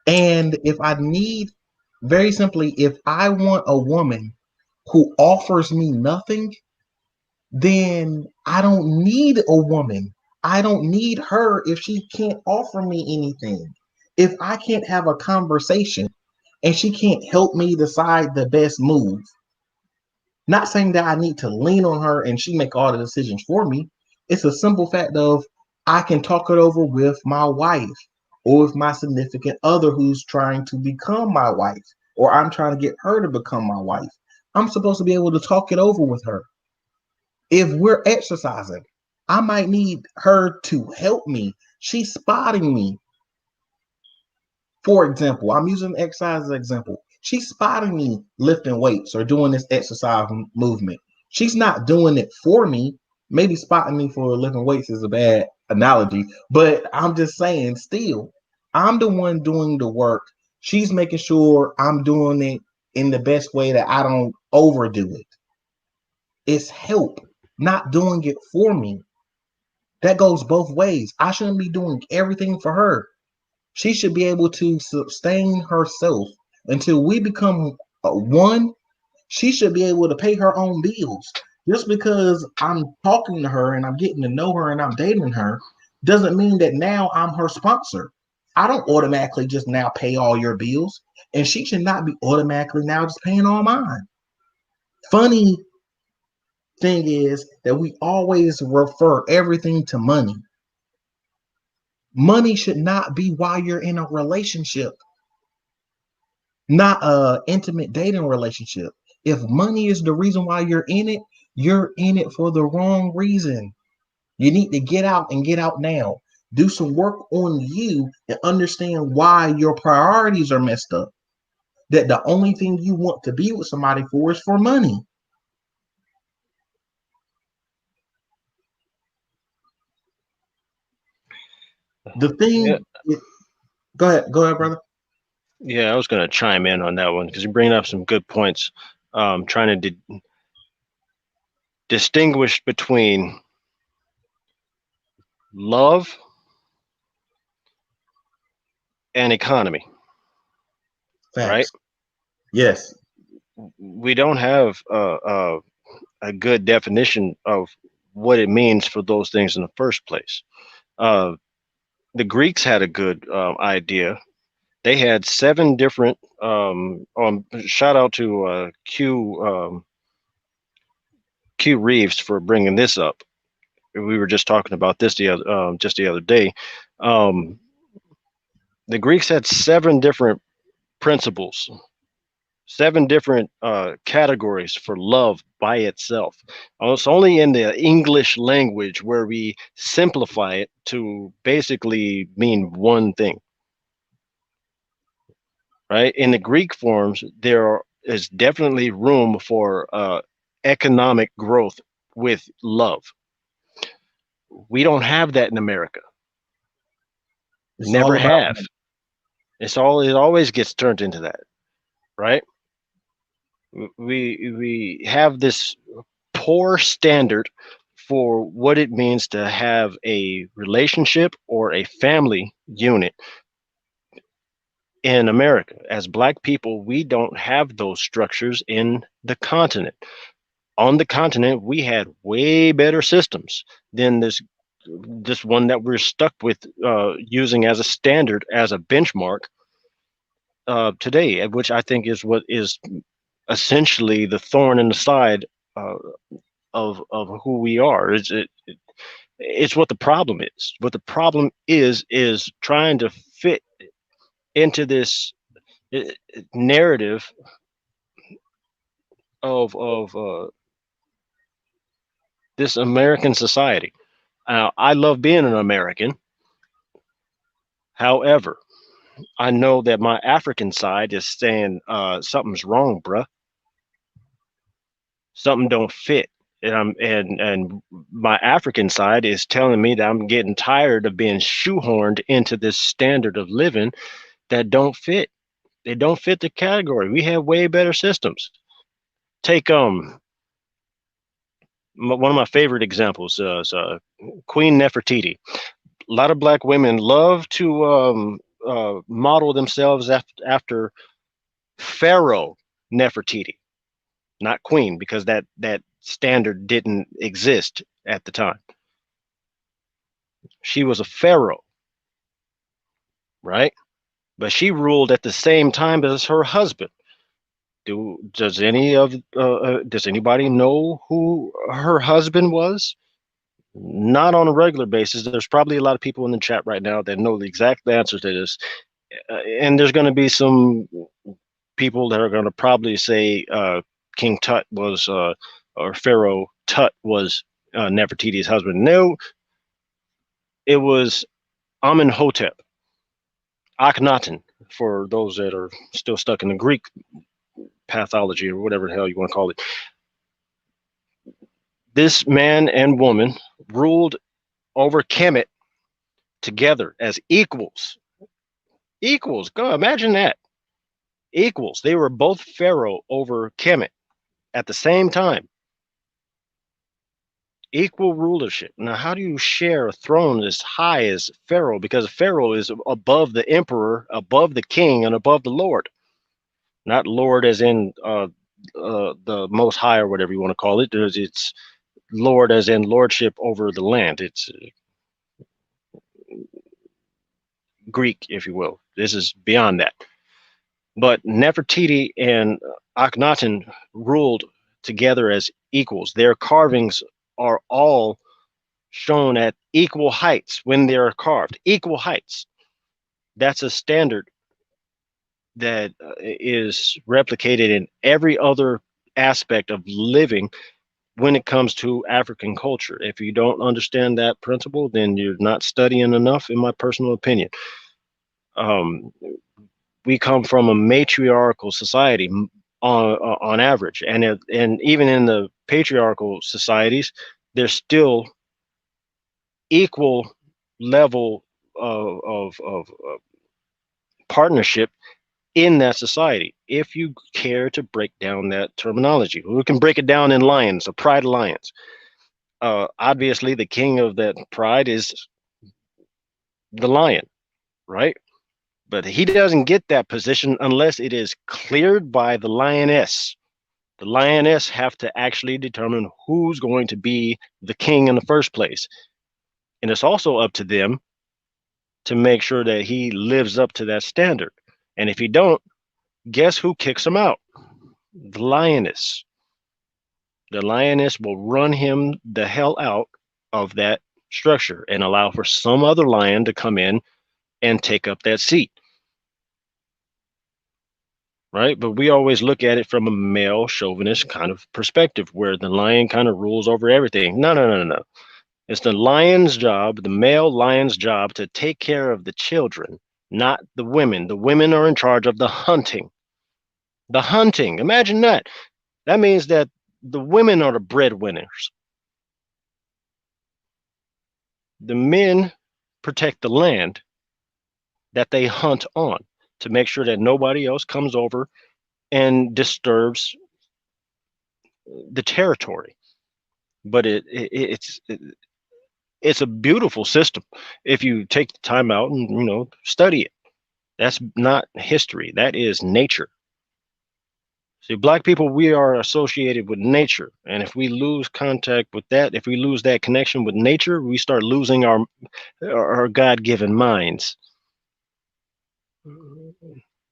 And if I want a woman who offers me nothing, then I don't need a woman. I don't need her if she can't offer me anything. If I can't have a conversation and she can't help me decide the best move. Not saying that I need to lean on her and she make all the decisions for me. It's a simple fact of I can talk it over with my wife or with my significant other who's trying to become my wife, or I'm trying to get her to become my wife. I'm supposed to be able to talk it over with her. If we're exercising, I might need her to help me. She's spotting me. For example, I'm using exercise as an example. She's spotting me lifting weights or doing this exercise movement. She's not doing it for me. Maybe spotting me for lifting weights is a bad analogy, but I'm just saying, still, I'm the one doing the work. She's making sure I'm doing it in the best way that I don't overdo it. It's help, not doing it for me. That goes both ways. I shouldn't be doing everything for her. She should be able to sustain herself until we become one. She should be able to pay her own bills. Just because I'm talking to her and I'm getting to know her and I'm dating her doesn't mean that now I'm her sponsor. I don't automatically just now pay all your bills, and she should not be automatically now just paying all mine. Funny thing is that we always refer everything to money. Money should not be why you're in a relationship, not a intimate dating relationship. If money is the reason why you're in it for the wrong reason. You need to get out and get out now. Do some work on you and understand why your priorities are messed up. That the only thing you want to be with somebody for is for money. The thing, Yeah. Go ahead, brother. Yeah, I was going to chime in on that one because you bring up some good points. Trying to distinguish between love and economy. Facts. Right? Yes. We don't have a good definition of what it means for those things in the first place. The Greeks had a good idea. They had 7 different. Shout out to Q Reeves for bringing this up. We were just talking about this the other day. The Greeks had 7 different principles, 7 different categories for love by itself. It's only in the English language where we simplify it to basically mean one thing. Right? In the Greek forms, there is definitely room for economic growth with love. We don't have that in America. Never have. It always gets turned into that, right? We have this poor standard for what it means to have a relationship or a family unit in America. As Black people, we don't have those structures in the continent. On the continent, we had way better systems than this one that we're stuck with using as a standard, as a benchmark today, which I think is what is essentially the thorn in the side of who we are. It's what the problem is. What the problem is trying to fit into this narrative of this American society. I love being an American. However, I know that my African side is saying something's wrong, bruh. Something don't fit. And my African side is telling me that I'm getting tired of being shoehorned into this standard of living that don't fit. They don't fit the category. We have way better systems. Take one of my favorite examples is Queen Nefertiti. A lot of Black women love to model themselves after Pharaoh Nefertiti, not Queen, because that standard didn't exist at the time. She was a pharaoh, right? But she ruled at the same time as her husband. Does anybody know who her husband was? Not on a regular basis. There's probably a lot of people in the chat right now that know the exact answer to this, and there's going to be some people that are going to probably say King Tut was or Pharaoh Tut was Nefertiti's husband. No, it was Amenhotep, Akhenaten, for those that are still stuck in the Greek pathology or whatever the hell you want to call it. This man and woman ruled over Kemet together as equals. Equals. Go imagine that. Equals. They were both pharaoh over Kemet at the same time. Equal rulership. Now, how do you share a throne as high as pharaoh? Because pharaoh is above the emperor, above the king, and above the lord. Not lord as in the most high or whatever you want to call it. It's lord as in lordship over the land. It's Greek, if you will. This is beyond that. But Nefertiti and Akhenaten ruled together as equals. Their carvings are all shown at equal heights when they're carved. Equal heights. That's a standard that is replicated in every other aspect of living when it comes to African culture. If you don't understand that principle, then you're not studying enough, in my personal opinion. We come from a matriarchal society on average, and even in the patriarchal societies, there's still equal level of partnership in that society, if you care to break down that terminology. We can break it down in lions, a pride of lions. Obviously, the king of that pride is the lion, right? But he doesn't get that position unless it is cleared by the lioness. The lioness have to actually determine who's going to be the king in the first place. And it's also up to them to make sure that he lives up to that standard. And if he don't, guess who kicks him out? The lioness. The lioness will run him the hell out of that structure and allow for some other lion to come in and take up that seat. Right? But we always look at it from a male chauvinist kind of perspective where the lion kind of rules over everything. No. It's the lion's job, the male lion's job, to take care of the children, not the women. The women are in charge of the hunting. The hunting. Imagine that. That means that the women are the breadwinners. The men protect the land that they hunt on to make sure that nobody else comes over and disturbs the territory. But it's a beautiful system if you take the time out and study it. That's not history. That is nature. See, Black people, we are associated with nature, and if we lose contact with that, if we lose that connection with nature, we start losing our God-given minds.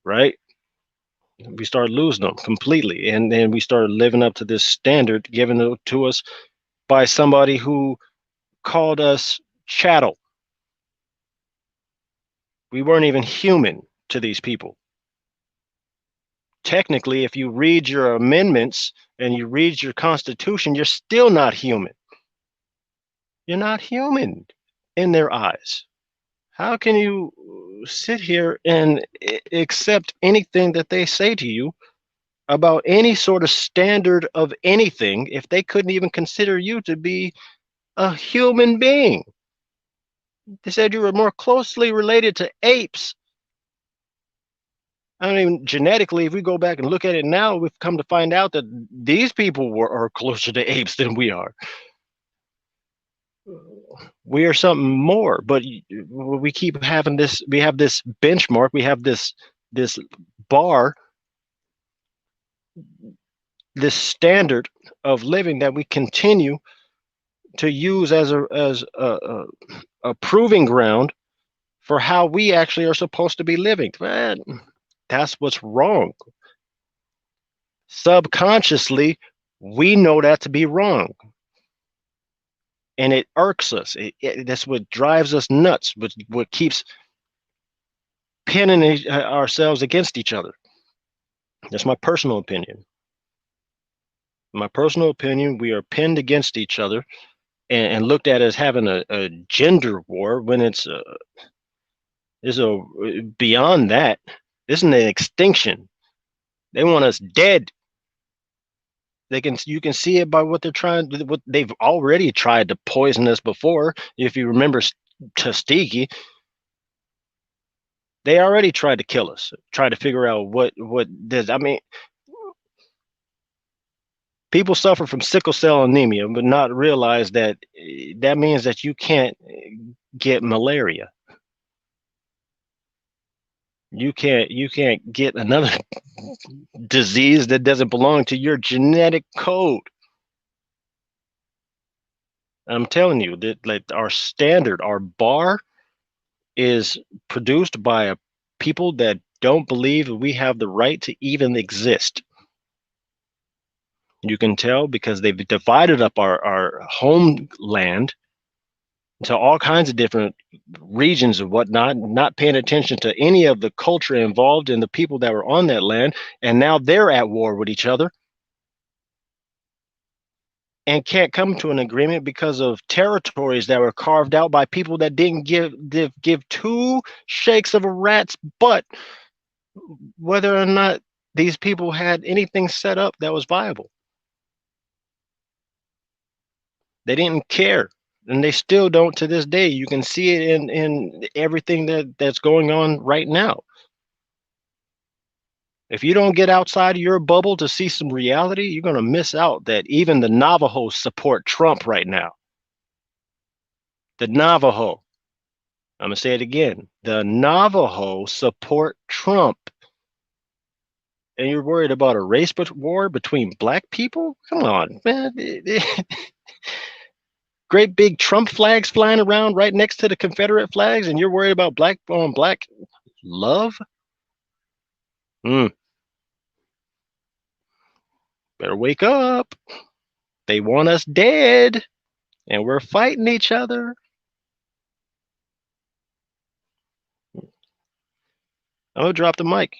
Right? We start losing them completely, and then we start living up to this standard given to us by somebody who called us chattel. We weren't even human to these people. Technically, if you read your amendments and you read your Constitution, you're still not human. You're not human in their eyes. How can you sit here and accept anything that they say to you about any sort of standard of anything if they couldn't even consider you to be a human being? They said you were more closely related to apes. I mean, genetically, if we go back and look at it now, we've come to find out that these people are closer to apes than we are. We are something more, but we keep having this. We have this benchmark. We have this bar this standard of living that we continue to use as a proving ground for how we actually are supposed to be living. Man, that's what's wrong. Subconsciously, we know that to be wrong. And it irks us. That's what drives us nuts, what keeps pinning ourselves against each other. That's my personal opinion. My personal opinion, we are pinned against each other and looked at as having a gender war when it's beyond that. This is an extinction. They want us dead. You can see it by what they've already tried to poison us before. If you remember Tuskegee, they already tried to kill us, tried to figure out what does. I mean, people suffer from sickle cell anemia, but not realize that that means that you can't get malaria. You can't get another disease that doesn't belong to your genetic code. I'm telling you that, like, our standard, our bar is produced by people that don't believe that we have the right to even exist. You can tell because they've divided up our homeland to all kinds of different regions and whatnot, not paying attention to any of the culture involved and the people that were on that land. And now they're at war with each other and can't come to an agreement because of territories that were carved out by people that didn't give two shakes of a rat's butt whether or not these people had anything set up that was viable. They didn't care, and they still don't to this day. You can see it in everything that's going on right now. If you don't get outside of your bubble to see some reality, you're going to miss out that even the Navajos support Trump right now. The Navajo. I'm going to say it again. The Navajo support Trump. And you're worried about a race war between black people? Come on, man. Great big Trump flags flying around right next to the Confederate flags, and you're worried about black on black love? Better wake up. They want us dead, and we're fighting each other. I'm gonna drop the mic.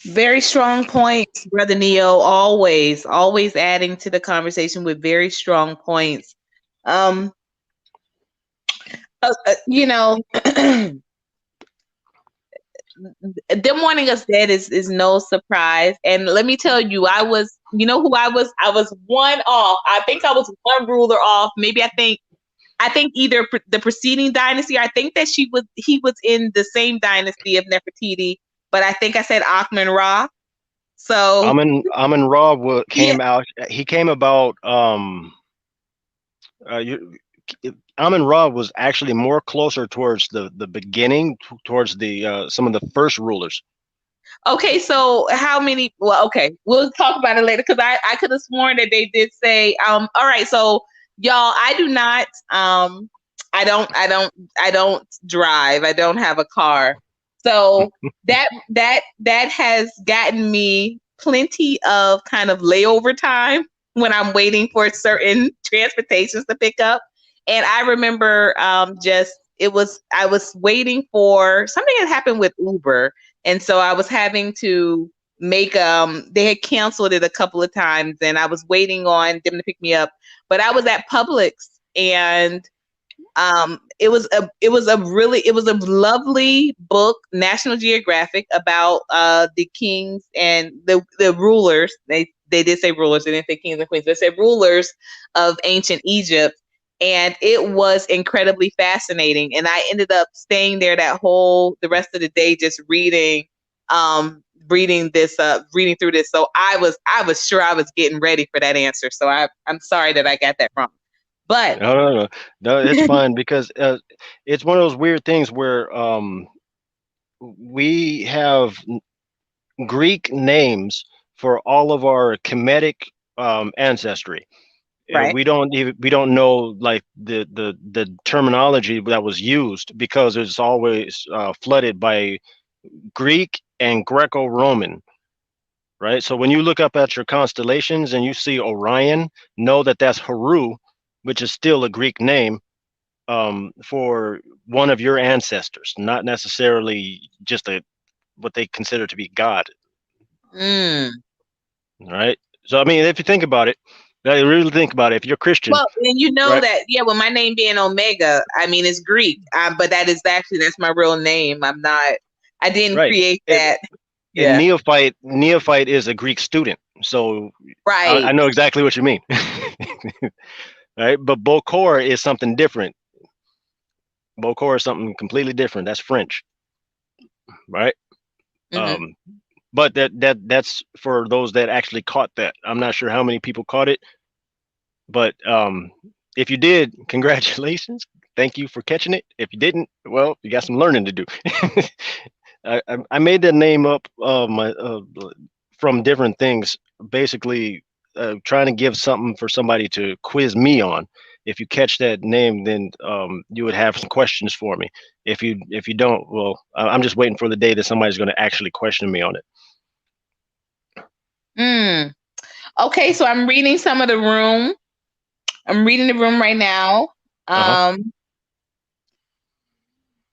Very strong points, Brother Neo. Always adding to the conversation with very strong points. You know, them wanting us dead is no surprise. And let me tell you, I was, you know who I was? I was one off. I think I was one ruler off. Maybe I think either the preceding dynasty. I think that he was in the same dynasty of Nefertiti, but I think I said Akhman Ra. So Amun Ra came out. He came about. Amun Ra was actually more closer towards the beginning, towards the some of the first rulers. Okay, so how many? Well, okay, we'll talk about it later because I could have sworn that they did say. All right, so y'all, I do not. I don't drive. I don't have a car. So that has gotten me plenty of kind of layover time when I'm waiting for certain transportations to pick up. And I remember I was waiting for something that happened with Uber. And so I was having to make they had canceled it a couple of times and I was waiting on them to pick me up. But I was at Publix and it was a lovely book, National Geographic, about the kings and the rulers. They did say rulers, they didn't say kings and queens, they said rulers of ancient Egypt. And it was incredibly fascinating. And I ended up staying there the rest of the day, just reading through this. So I was sure I was getting ready for that answer. So I'm sorry that I got that wrong. But no, it's fine because it's one of those weird things where we have Greek names for all of our Kemetic ancestry. Right. We don't know like the terminology that was used because it's always flooded by Greek and Greco-Roman, right? So when you look up at your constellations and you see Orion, know that that's Haru, which is still a Greek name for one of your ancestors, not necessarily just what they consider to be God. Mm. Right. So I mean, if you think about it, really think about it. If you're Christian, Well, and you know right? that, yeah, with my name being Omega, I mean, it's Greek, but that's my real name. I didn't Right. create that. And Yeah. neophyte is a Greek student. So Right. I know exactly what you mean. Right. But Bokor is something different. Bokor is something completely different. That's French. Right. Mm-hmm. But that's for those that actually caught that. I'm not sure how many people caught it, but if you did, congratulations. Thank you for catching it. If you didn't, well, you got some learning to do. I made that name up from different things, basically trying to give something for somebody to quiz me on. If you catch that name, then you would have some questions for me. If you don't, well, I'm just waiting for the day that somebody's going to actually question me on it. Okay, so I'm reading some of the room. I'm reading the room right now.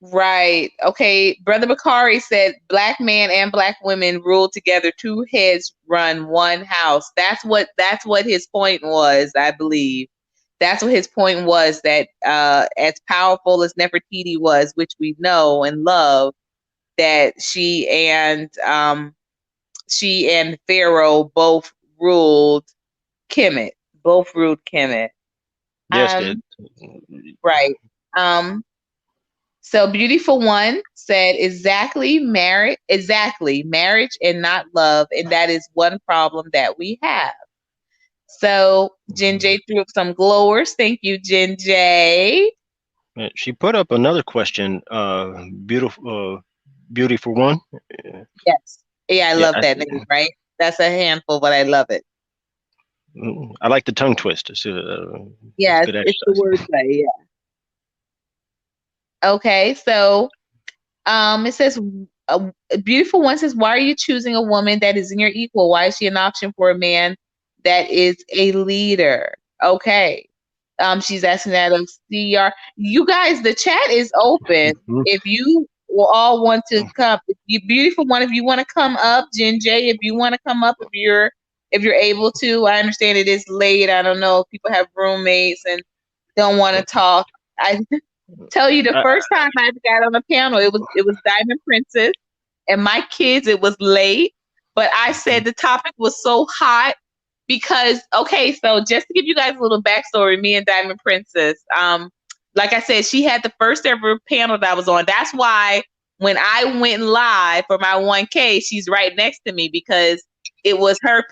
Right. Okay. Brother Bakari said black man and black women rule together. 2 heads run 1 house. That's what his point was, I believe. That's what his point was, that as powerful as Nefertiti was, which we know and love, that she and Pharaoh both ruled Kemet. Both ruled Kemet. Yes, did. Right. So Beautiful One said exactly marriage and not love, and that is one problem that we have. So Jen J threw up some glowers. Thank you, Jen J. She put up another question. Beautiful One. Yes. Yeah, I love that name, right? That's a handful, but I love it. I like the tongue twist. It's it's the wordplay, yeah. Okay, so it says Beautiful One says, why are you choosing a woman that isn't your equal? Why is she an option for a man that is a leader? Okay. She's asking that of CR. You guys, the chat is open. If you will all want to come, you Beautiful One, if you want to come up, Jen J, if you want to come up, if you're able to. I understand it is late. I don't know if people have roommates and don't want to talk. I tell you, the first time I got on a panel, it was Diamond Princess, and my kids, it was late, but I said the topic was so hot because, okay, so just to give you guys a little backstory, me and Diamond Princess, like I said, she had the first ever panel that I was on. That's why when I went live for my 1K, she's right next to me, because it was her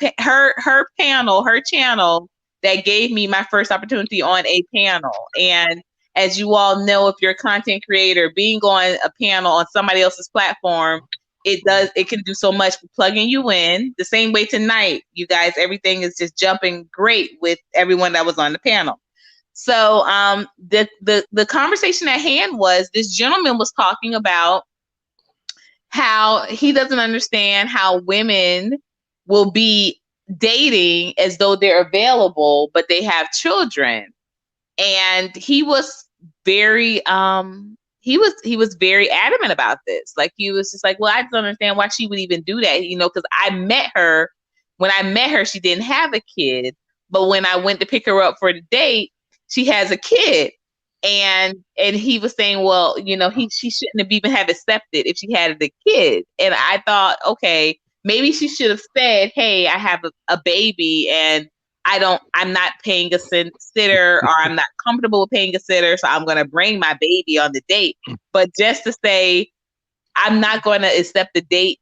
panel, her channel, that gave me my first opportunity on a panel. And as you all know, if you're a content creator, being on a panel on somebody else's platform, it can do so much for plugging you in. The same way tonight, you guys, everything is just jumping great with everyone that was on the panel. So the conversation at hand was, this gentleman was talking about how he doesn't understand how women will be dating as though they're available, but they have children. And he was very he was very adamant about this. Like, he was just like, well, I don't understand why she would even do that, because when I met her, she didn't have a kid, but when I went to pick her up for the date, she has a kid. And he was saying, well, she shouldn't have even have accepted if she had a kid. And I thought, okay, maybe she should have said, hey, I have a baby, and I'm not paying a sitter, or I'm not comfortable with paying a sitter, so I'm going to bring my baby on the date. But just to say, I'm not going to accept the date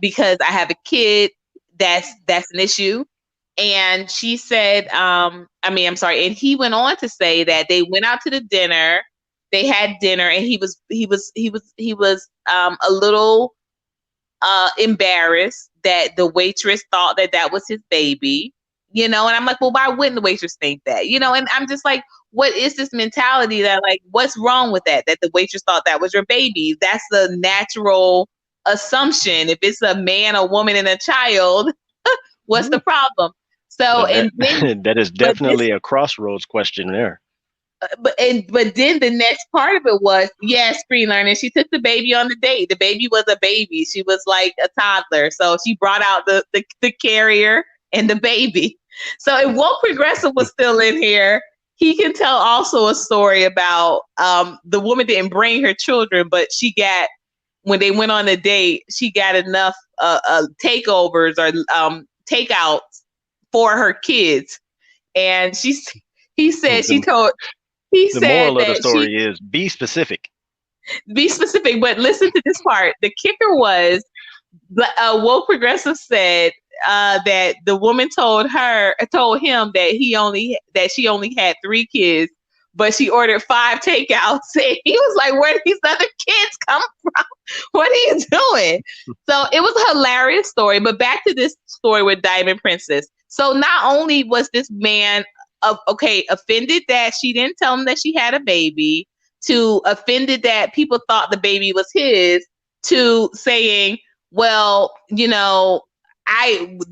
because I have a kid, that's an issue. And she said, I'm sorry. And he went on to say that they went out to the dinner, they had dinner, and he was a little embarrassed that the waitress thought that that was his baby, you know, and I'm like, well, why wouldn't the waitress think that, you know? And I'm just like, what is this mentality that, like, what's wrong with that the waitress thought that was your baby? That's the natural assumption. If it's a man, a woman, and a child, what's the problem? So, and then, that is definitely a crossroads question there. But then the next part of it was, screen learning. She took the baby on the date. The baby was a baby. She was like a toddler. So she brought out the carrier and the baby. So if Woke Progressive was still in here, he can tell also a story about the woman didn't bring her children, but she got, when they went on a date, she got enough takeovers or takeouts for her kids. And he said she told... He the said moral of the story is be specific. Be specific, but listen to this part. The kicker was, Woke Progressive said that the woman told him that she only had 3 kids, but she ordered 5 takeouts. And he was like, "Where did these other kids come from? What are you doing?" So it was a hilarious story. But back to this story with Diamond Princess. So not only was this man offended that she didn't tell him that she had a baby, to offended that people thought the baby was his, to saying, well, you know,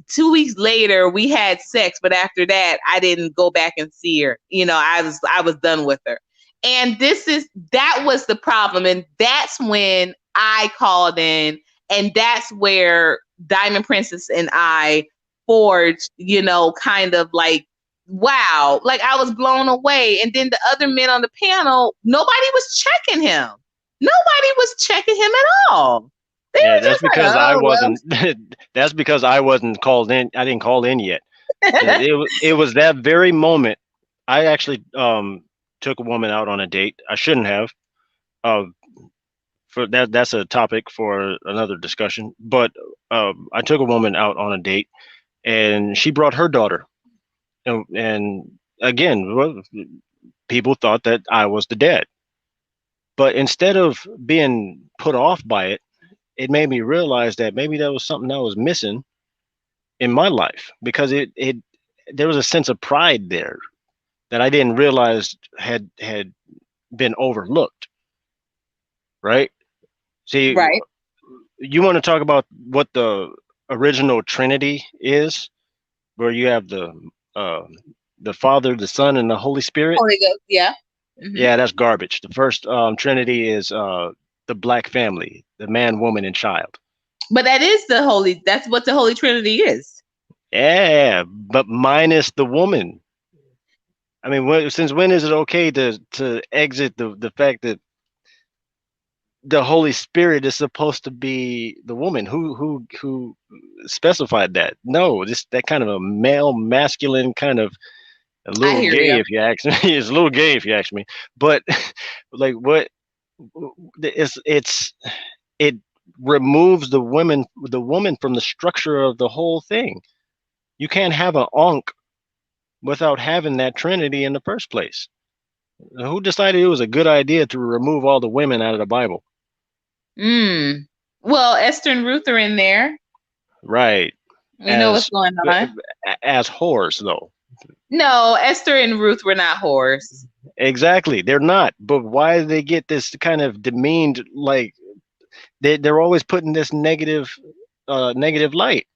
2 weeks later we had sex, but after that I didn't go back and see her. You know, I was done with her. And that was the problem. And that's when I called in, and that's where Diamond Princess and I forged, you know, kind of like, wow, like I was blown away. And then the other men on the panel, nobody was checking him. Nobody was checking him at all. That's because I wasn't. That's because I wasn't called in. I didn't call in yet. It was that very moment. I actually took a woman out on a date. I shouldn't have. For that's a topic for another discussion. But I took a woman out on a date, and she brought her daughter. And again, people thought that I was the dad. But instead of being put off by it, it made me realize that maybe that was something that was missing in my life, because there was a sense of pride there that I didn't realize had been overlooked. Right? See, right. You want to talk about what the original Trinity is, where you have the Father, the Son, and the Holy Spirit. Holy Ghost, yeah. Mm-hmm. Yeah, that's garbage. The first Trinity is the black family, the man, woman, and child. But that's what the Holy Trinity is. Yeah, but minus the woman. I mean, since when is it okay to exit the fact that the Holy Spirit is supposed to be the woman? Who specified that? No, that kind of a male, masculine kind of, a little gay, if you ask me. It's a little gay if you ask me. But like, what? It removes the woman from the structure of the whole thing. You can't have an onk without having that Trinity in the first place. Who decided it was a good idea to remove all the women out of the Bible? Well, Esther and Ruth are in there. Right. We know what's going on. As whores, though. No, Esther and Ruth were not whores. Exactly. They're not. But why do they get this kind of demeaned, like, they're always putting this negative light?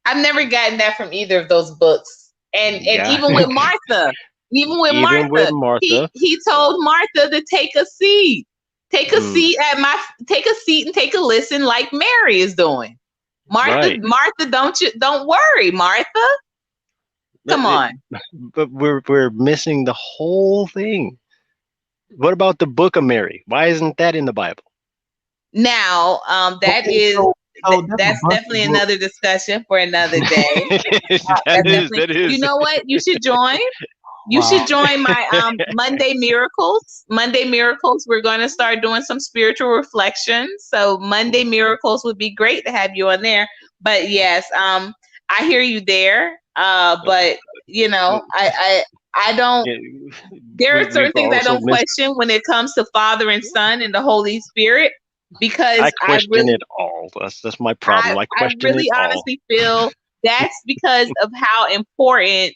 I've never gotten that from either of those books. And even with Martha, he told Martha to take a seat. Take a seat and take a listen, like Mary is doing. Martha, right. Martha, don't worry, Martha. Come on. But we're missing the whole thing. What about the Book of Mary? Why isn't that in the Bible? Now, that's definitely another discussion for another day. That is. You know what? You should join. You should join my Monday Miracles. Monday Miracles, we're going to start doing some spiritual reflections. So Monday Miracles would be great to have you on there. But yes, I hear you there. But you know, I don't. There are certain things I don't question when it comes to Father and Son and the Holy Spirit. because I question really, it all. That's my problem. I I question really it all. honestly feel that's because of how important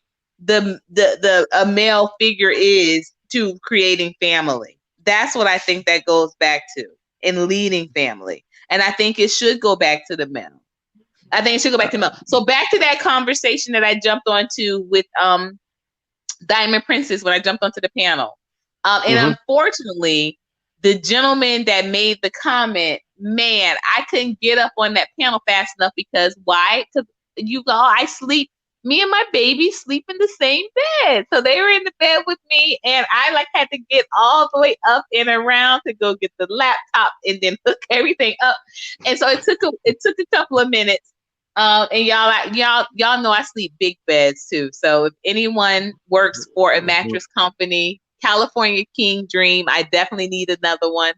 a male figure is to creating family. That's what I think that goes back to in leading family. And I think it should go back to the male. I think it should go back to the male. So back to that conversation that I jumped onto with Diamond Princess when I jumped onto the panel. And unfortunately, the gentleman that made the comment, man, I couldn't get up on that panel fast enough because why? Because I sleep. Me and my baby sleep in the same bed. So they were in the bed with me and I had to get all the way up and around to go get the laptop and then hook everything up. And so it took a couple of minutes. And y'all know I sleep big beds too. So if anyone works for a mattress company, California King Dream, I definitely need another one.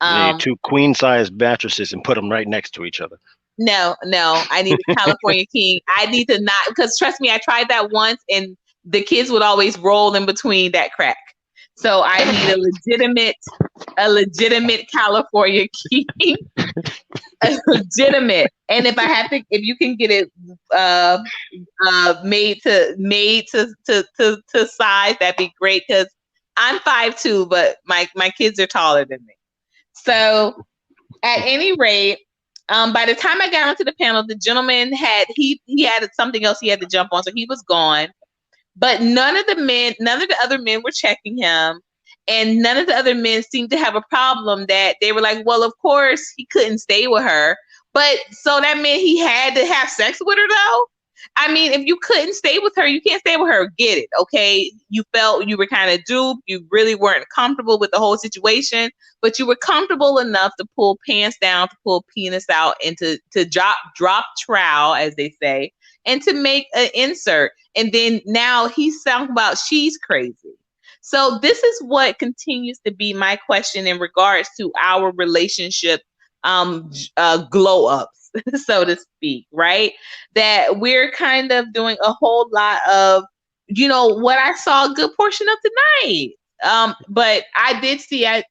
Need 2 queen size mattresses and put them right next to each other. No, I need a California King. I need to not, because trust me, I tried that once and the kids would always roll in between that crack. So I need a legitimate California King. Legitimate. And if you can get it made to size, that'd be great, because I'm 5'2", but my kids are taller than me. So at any rate, by the time I got onto the panel, the gentleman had something else he had to jump on, so he was gone. But none of the other men were checking him. And none of the other men seemed to have a problem that they were like, well, of course he couldn't stay with her. But so that meant he had to have sex with her though? I mean, if you couldn't stay with her, you can't stay with her. Get it, okay? You felt you were kind of duped. You really weren't comfortable with the whole situation, but you were comfortable enough to pull pants down, to pull penis out, and to drop trowel, as they say, and to make an insert. And then now he's talking about she's crazy. So this is what continues to be my question in regards to our relationship glow ups, so to speak, right? That we're kind of doing a whole lot of, what I saw a good portion of tonight. But I did see, I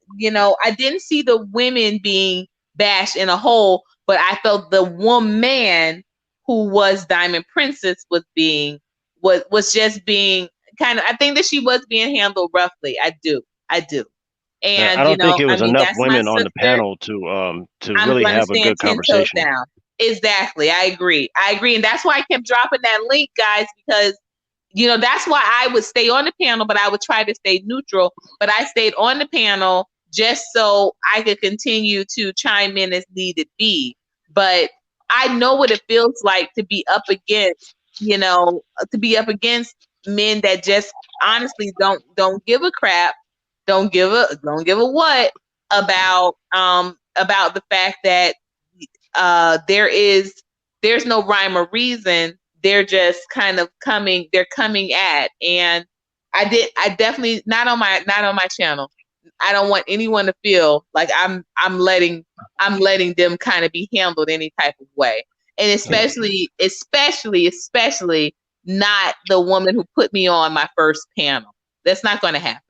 didn't see the women being bashed in a hole, but I felt the woman who was Diamond Princess was just being kind of, I think that she was being handled roughly. I do. And I don't think it was enough that's women my on the sister. panel to I'm really gonna have a stand good 10 toes conversation. down. Exactly. I agree. And that's why I kept dropping that link, guys, because that's why I would stay on the panel, but I would try to stay neutral. But I stayed on the panel just so I could continue to chime in as needed be. But I know what it feels like to be up against, men that just honestly don't give a crap, don't give a what about the fact that there's no rhyme or reason. They're just kind of coming at, and I definitely not on my channel. I don't want anyone to feel like I'm letting them kind of be handled any type of way. And especially not the woman who put me on my first panel. That's not going to happen.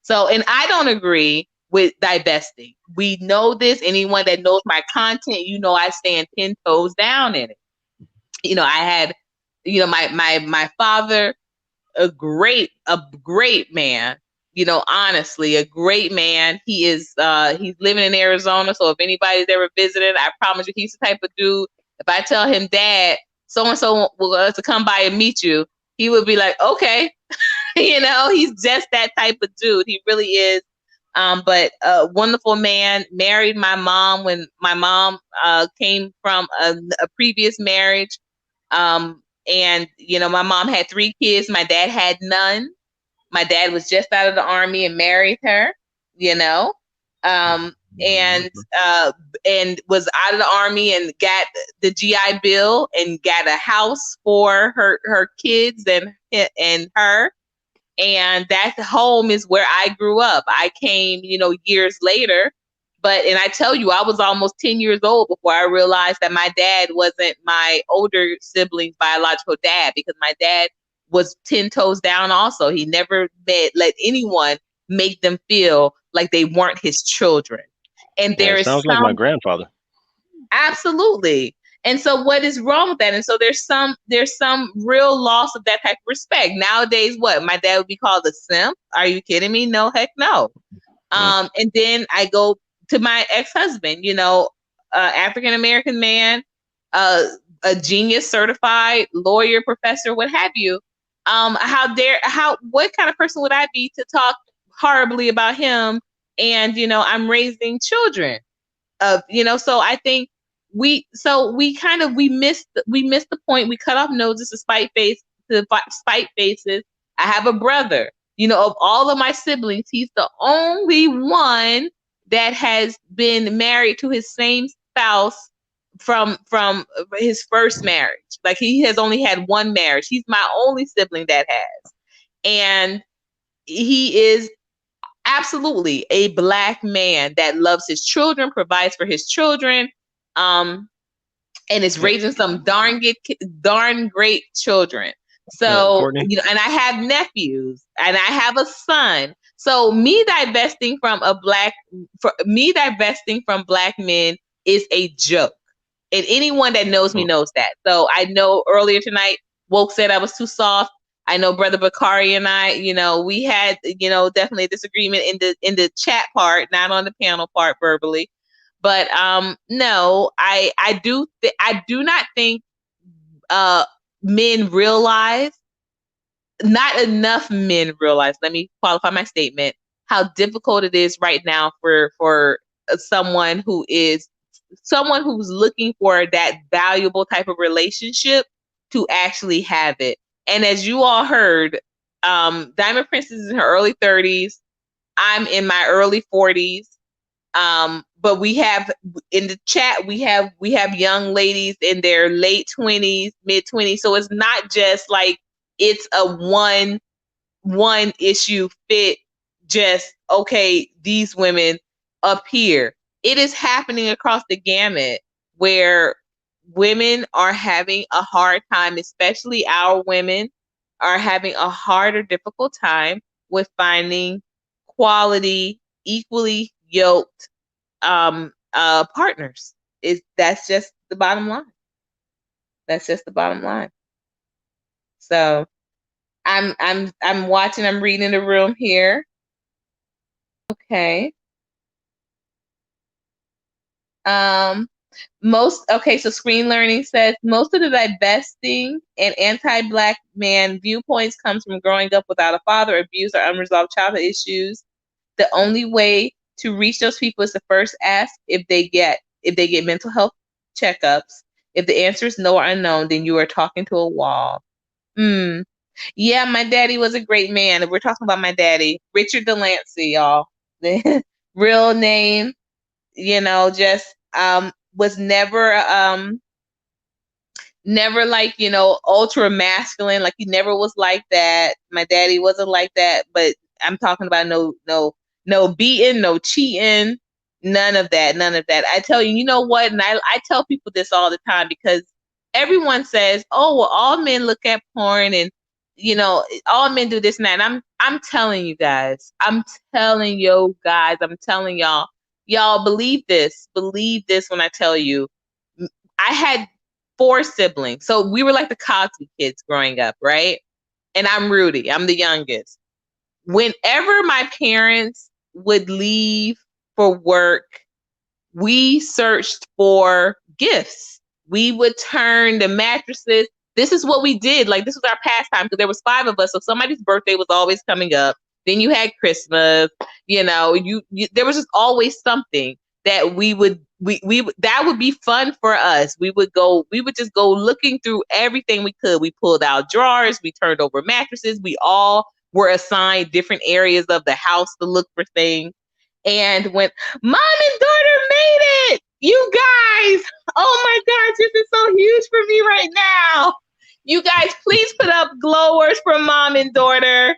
So, and I don't agree with divesting. We know this. Anyone that knows my content, I stand 10 toes down in it. I had, my father, a great man, honestly, a great man. He is, he's living in Arizona. So if anybody's ever visited, I promise you, he's the type of dude. If I tell him, Dad, so-and-so will to come by and meet you, he would be like, okay. He's just that type of dude. He really is. But a wonderful man, married my mom when my mom came from a previous marriage. And, my mom had 3 kids. My dad had none. My dad was just out of the Army and married her, and was out of the Army and got the GI Bill and got a house for her kids and her. And that home is where I grew up. I came, years later, and I tell you, I was almost 10 years old before I realized that my dad wasn't my older sibling's biological dad, because my dad was 10 toes down also. He never let anyone make them feel like they weren't his children. And Yeah, there it is sounds like my grandfather. absolutely. And so what is wrong with that? And so there's some real loss of that type of respect. Nowadays, what? My dad would be called a simp. Are you kidding me? No, heck no. And then I go to my ex-husband, African American man, a genius, certified lawyer, professor, what have you. What kind of person would I be to talk horribly about him? And I'm raising children so I think we missed the point. We cut off noses to spite faces. I have a brother. Of all of my siblings, he's the only one that has been married to his same spouse from his first marriage. Like, he has only had one marriage. He's my only sibling that has. And he is absolutely a Black man that loves his children, provides for his children, and is raising some darn great children. So, Courtney? and I have nephews and I have a son. So me divesting from Black men is a joke. And anyone that knows me knows that. So I know earlier tonight, Woke said I was too soft. I know Brother Bakari and I, we had, definitely a disagreement in the chat part, not on the panel part verbally. But no, I do not think men realize, not enough men realize, let me qualify my statement, how difficult it is right now for someone who's looking for that valuable type of relationship to actually have it. And as you all heard, Diamond Princess is in her early 30s. I'm in my early 40s. But we have in the chat, we have young ladies in their late 20s, mid 20s. So it's not just like it's a one issue fit, just, okay, these women up here. It is happening across the gamut, where women are having a hard time, especially our women are having a harder, difficult time with finding quality, equally yoked partners. That's just the bottom line. That's just the bottom line. So I'm watching, I'm reading the room here. Okay. So Screen Learning says most of the divesting and anti-Black man viewpoints comes from growing up without a father, abuse, or unresolved childhood issues. The only way to reach those people is to first ask if they get mental health checkups. If the answer is no or unknown, then you are talking to a wall. Yeah, my daddy was a great man. If we're talking about my daddy, Richard Delancey, y'all. Real name, just was never like, ultra masculine. Like, he never was like that. My daddy wasn't like that, but I'm talking about no beating, no cheating, none of that. I tell you, you know what? And I tell people this all the time, because everyone says, oh, well, all men look at porn and, all men do this and that. And I'm telling you guys, I'm telling y'all, believe this when I tell you. I had 4 siblings. So we were like the Cosby kids growing up, right? And I'm Rudy. I'm the youngest. Whenever my parents would leave for work, we searched for gifts. We would turn the mattresses. This is what we did. Like, this was our pastime, because there was 5 of us. So somebody's birthday was always coming up. Then you had Christmas. There was just always something that we would that would be fun for us. We would just go looking through everything we could. We pulled out drawers. We turned over mattresses. We all were assigned different areas of the house to look for things. And when mom and daughter made it, you guys, oh my gosh, this is so huge for me right now. You guys, please put up glowers for mom and daughter.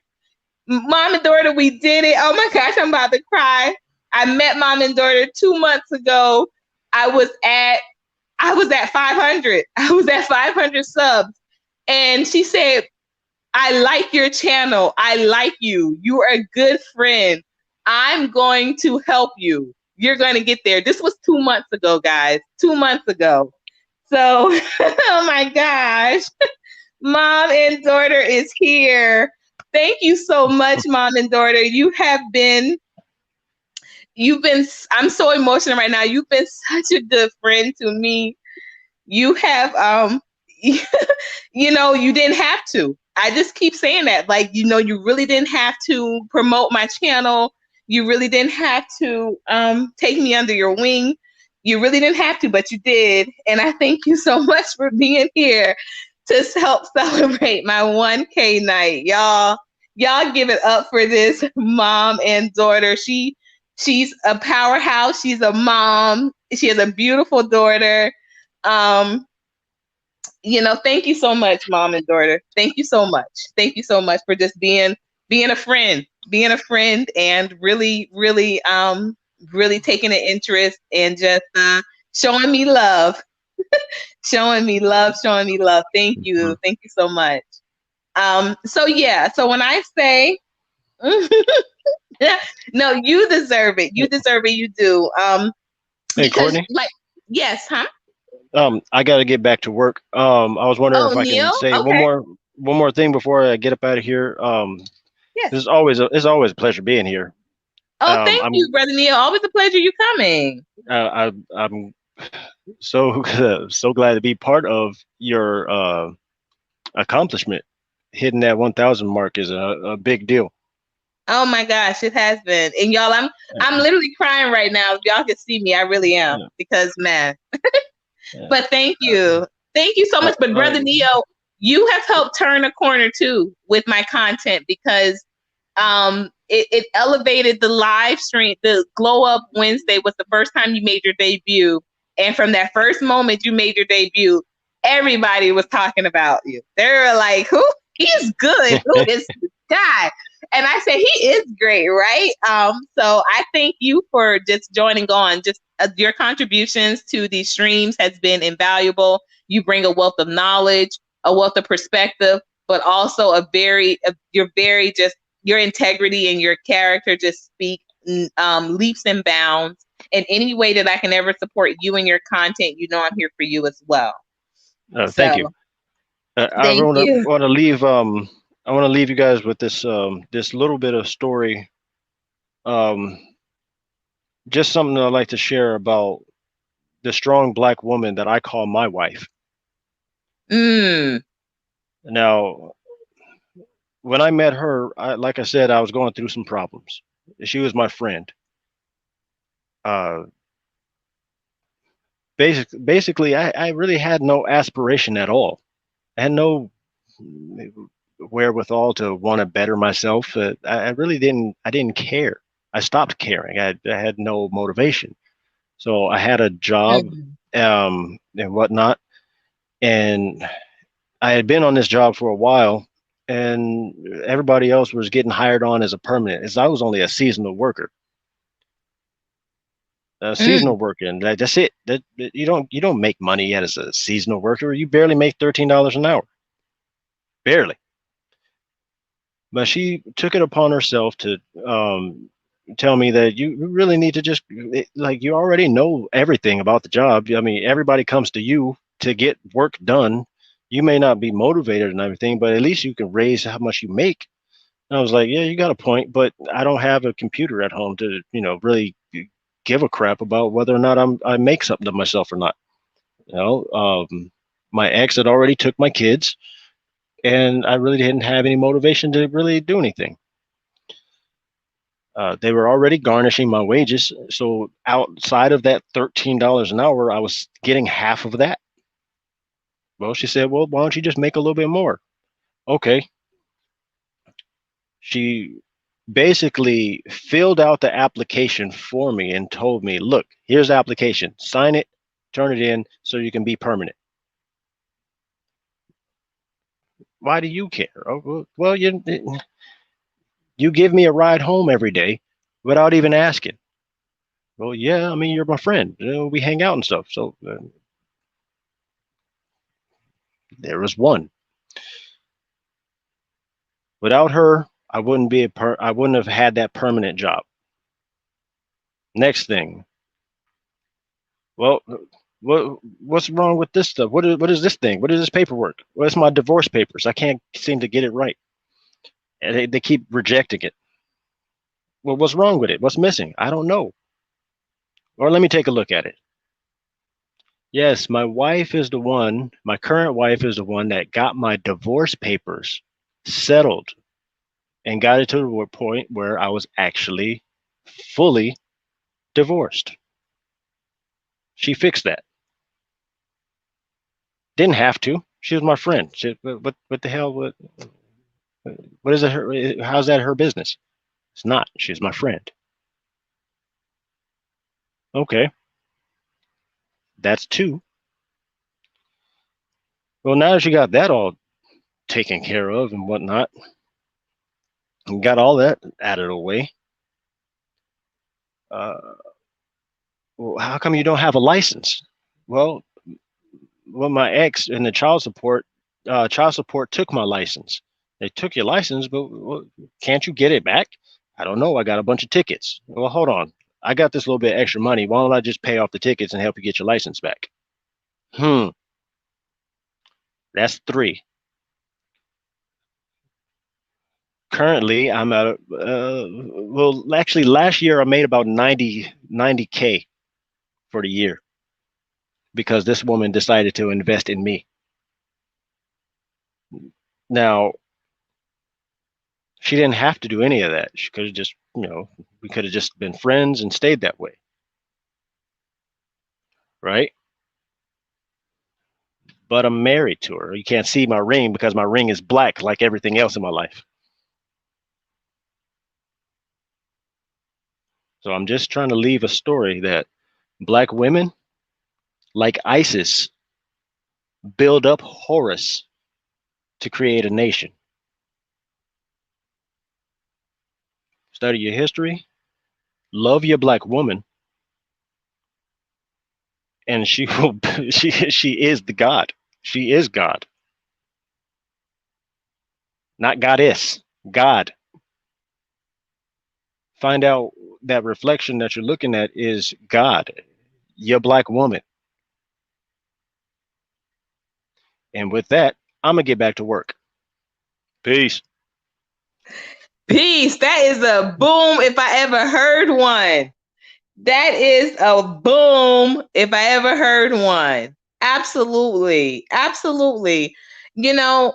Mom and daughter, we did it. Oh my gosh, I'm about to cry. I met mom and daughter 2 months ago. I was at 500. I was at 500 subs. And she said, I like your channel. I like you. You are a good friend. I'm going to help you. You're going to get there. This was 2 months ago, guys. 2 months ago. So, oh my gosh. Mom and daughter is here. Thank you so much, Mom and daughter. I'm so emotional right now. You've been such a good friend to me. You have, you know, you didn't have to. I just keep saying that. Like, you know, you really didn't have to promote my channel. You really didn't have to take me under your wing. You really didn't have to, but you did. And I thank you so much for being here to help celebrate my 1K night. Y'all give it up for this mom and daughter. She's a powerhouse. She's a mom. She has a beautiful daughter. You know, thank you so much, mom and daughter. Thank you so much. Thank you so much for just being a friend, and really, really taking an interest and just showing me love, showing me love. Thank you so much. So yeah, so when I say, no, you deserve it. You deserve it. You do. Hey, Because Courtney. like, yes, huh? I got to get back to work. I was wondering if I Neil? can say Okay. one more thing before I get up out of here. Yes. It's always a pleasure being here. Oh, thank you, Brother Neil. Always a pleasure you coming. I'm so so glad to be part of your accomplishment. Hitting that 1,000 mark is a big deal. Oh my gosh, it has been. And y'all, I'm literally crying right now. If y'all can see me, I really am, because man. But thank you. Thank you so much. But Brother Neo, you have helped turn a corner too with my content, because it elevated the live stream. The Glow Up Wednesday was the first time you made your debut. And from that first moment you made your debut, everybody was talking about you. They were like, who? He's good. Who is this guy? And I said, he is great, right? So I thank you for just joining on. Just your contributions to these streams has been invaluable. You bring a wealth of knowledge, a wealth of perspective, but also your integrity and your character just speak leaps and bounds. In any way that I can ever support you and your content, you know I'm here for you as well. Thank you. I want to leave. I want to leave you guys with this this little bit of story. Just something that I'd like to share about the strong Black woman that I call my wife. Now, when I met her, like I said, I was going through some problems. She was my friend. Basically, I really had no aspiration at all. I had no wherewithal to want to better myself. I really didn't. I didn't care. I stopped caring. I had no motivation. So I had a job, and whatnot, and I had been on this job for a while, and everybody else was getting hired on as a permanent, as I was only a seasonal worker. Seasonal worker, and that's it. That you don't make money as a seasonal worker. You barely make $13 an hour, barely. But she took it upon herself to tell me that you really need to just, like, you already know everything about the job. I mean, everybody comes to you to get work done. You may not be motivated and everything, but at least you can raise how much you make. And I was like, yeah, you got a point, but I don't have a computer at home to, really give a crap about whether or not I make something of myself or not. My ex had already took my kids, and I really didn't have any motivation to really do anything. They were already garnishing my wages. So outside of that $13 an hour, I was getting half of that. Well, she said, well, why don't you just make a little bit more? Okay. She basically filled out the application for me and told me, look, here's the application, sign it, turn it in so you can be permanent. Why do you care? Oh, well, you give me a ride home every day without even asking. Well, yeah, I mean, you're my friend. We hang out and stuff. So there was one. Without her, I wouldn't have had that permanent job. Next thing, Well, what's wrong with this stuff? What is this thing? What is this paperwork? Well, it's my divorce papers. I can't seem to get it right. And they keep rejecting it. Well, what's wrong with it? What's missing? I don't know. Or let me take a look at it. Yes, my wife is the one, my current wife is the one that got my divorce papers settled and got it to the point where I was actually fully divorced. She fixed that. Didn't have to. She was my friend. What the hell? What is it? How's that her business? It's not. She's my friend. Okay, that's two. Well, now that you got that all taken care of and whatnot, and got all that out of the way, uh, well, how come you don't have a license? Well, my ex and the child support took my license. They took your license, but well, can't you get it back? I don't know. I got a bunch of tickets. Well, hold on. I got this little bit extra money. Why don't I just pay off the tickets and help you get your license back? That's three. Currently, I'm at well, actually, last year I made about 90K for the year because this woman decided to invest in me. Now, she didn't have to do any of that. She could have just, we could have just been friends and stayed that way, right? But I'm married to her. You can't see my ring because my ring is black like everything else in my life. So I'm just trying to leave a story that black women, like ISIS, build up Horus to create a nation. Study your history, love your black woman, and she will she is the God. She is God. Not goddess, God. Find out that reflection that you're looking at is God, your black woman. And with that, I'm gonna get back to work. Peace. Peace. That is a boom if I ever heard one. That is a boom if I ever heard one. Absolutely. Absolutely. You know,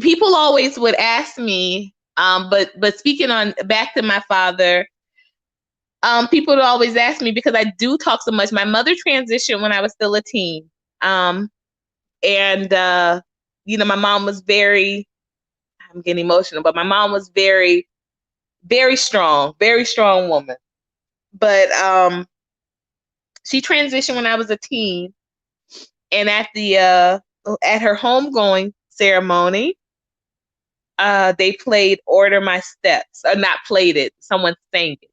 people always would ask me, but speaking on back to my father, people would always ask me because I do talk so much. My mother transitioned when I was still a teen. And my mom was I'm getting emotional, but my mom was very, very strong woman. But she transitioned when I was a teen, and at her homegoing ceremony, they played "Order My Steps," or not played it. Someone sang it,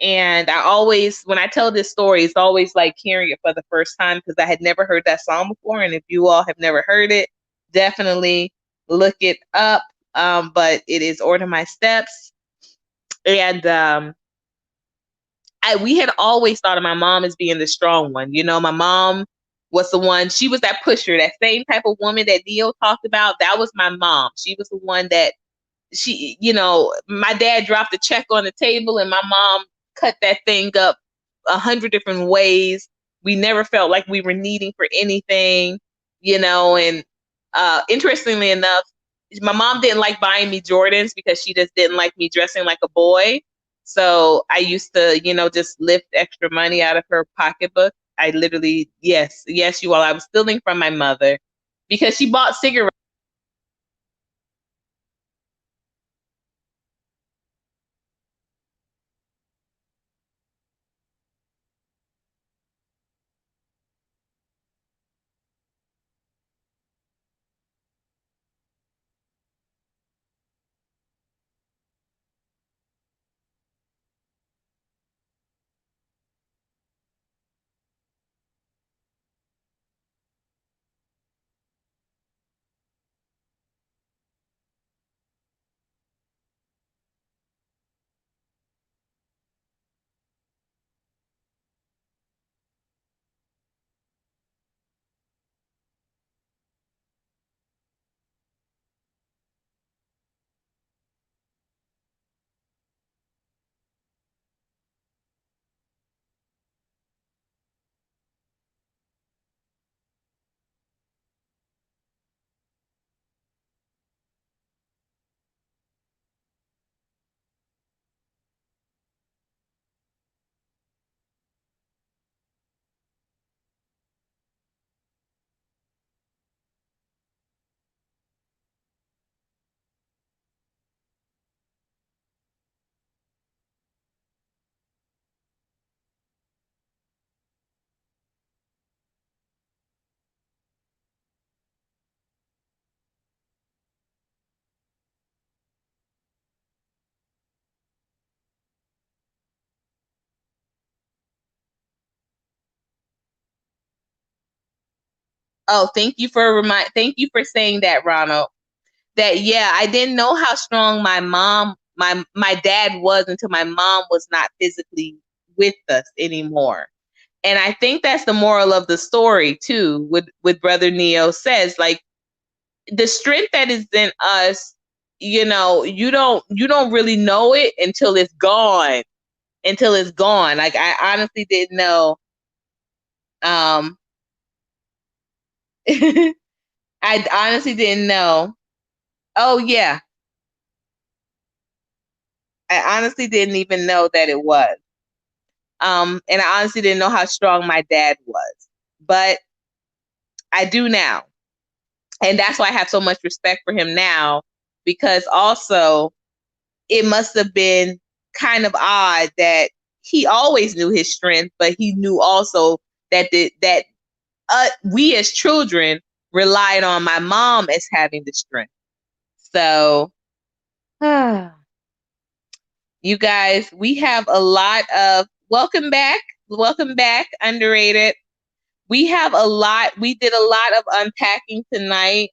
and I always, when I tell this story, it's always like hearing it for the first time because I had never heard that song before. And if you all have never heard it, definitely look it up. But it is "Order My Steps," and we had always thought of my mom as being the strong one. My mom was the one, she was that pusher, that same type of woman that Dio talked about. That was my mom. She was the one that my dad dropped a check on the table and my mom cut that thing up 100 different ways. We never felt like we were needing for anything, and interestingly enough, my mom didn't like buying me Jordans because she just didn't like me dressing like a boy. So I used to, just lift extra money out of her pocketbook. I literally, yes, you all, I was stealing from my mother because she bought cigarettes. Oh, thank you for saying that, Ronald. That, yeah, I didn't know how strong my dad was until my mom was not physically with us anymore. And I think that's the moral of the story too, with Brother Neo says, like, the strength that is in us, you don't really know it until it's gone. Like, I honestly didn't know. I honestly didn't know. Oh yeah. I honestly didn't even know that it was. And I honestly didn't know how strong my dad was. But I do now. And that's why I have so much respect for him now, because also it must have been kind of odd that he always knew his strength, but he knew also that we as children relied on my mom as having the strength. So, you guys, we have a lot of welcome back, underrated. We did a lot of unpacking tonight.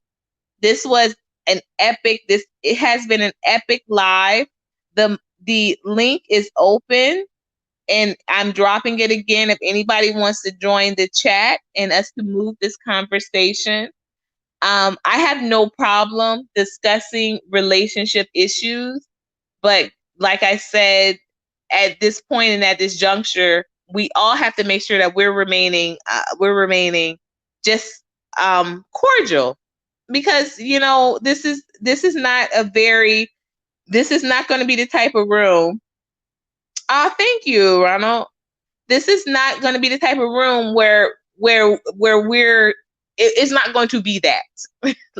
This was an epic. It has been an epic live. The link is open, and I'm dropping it again if anybody wants to join the chat and us to move this conversation. I have no problem discussing relationship issues, but like I said, at this point and at this juncture, we all have to make sure that we're remaining just cordial, because this is not going to be the type of room. Thank you, Ronald. This is not going to be the type of room where it's not going to be that.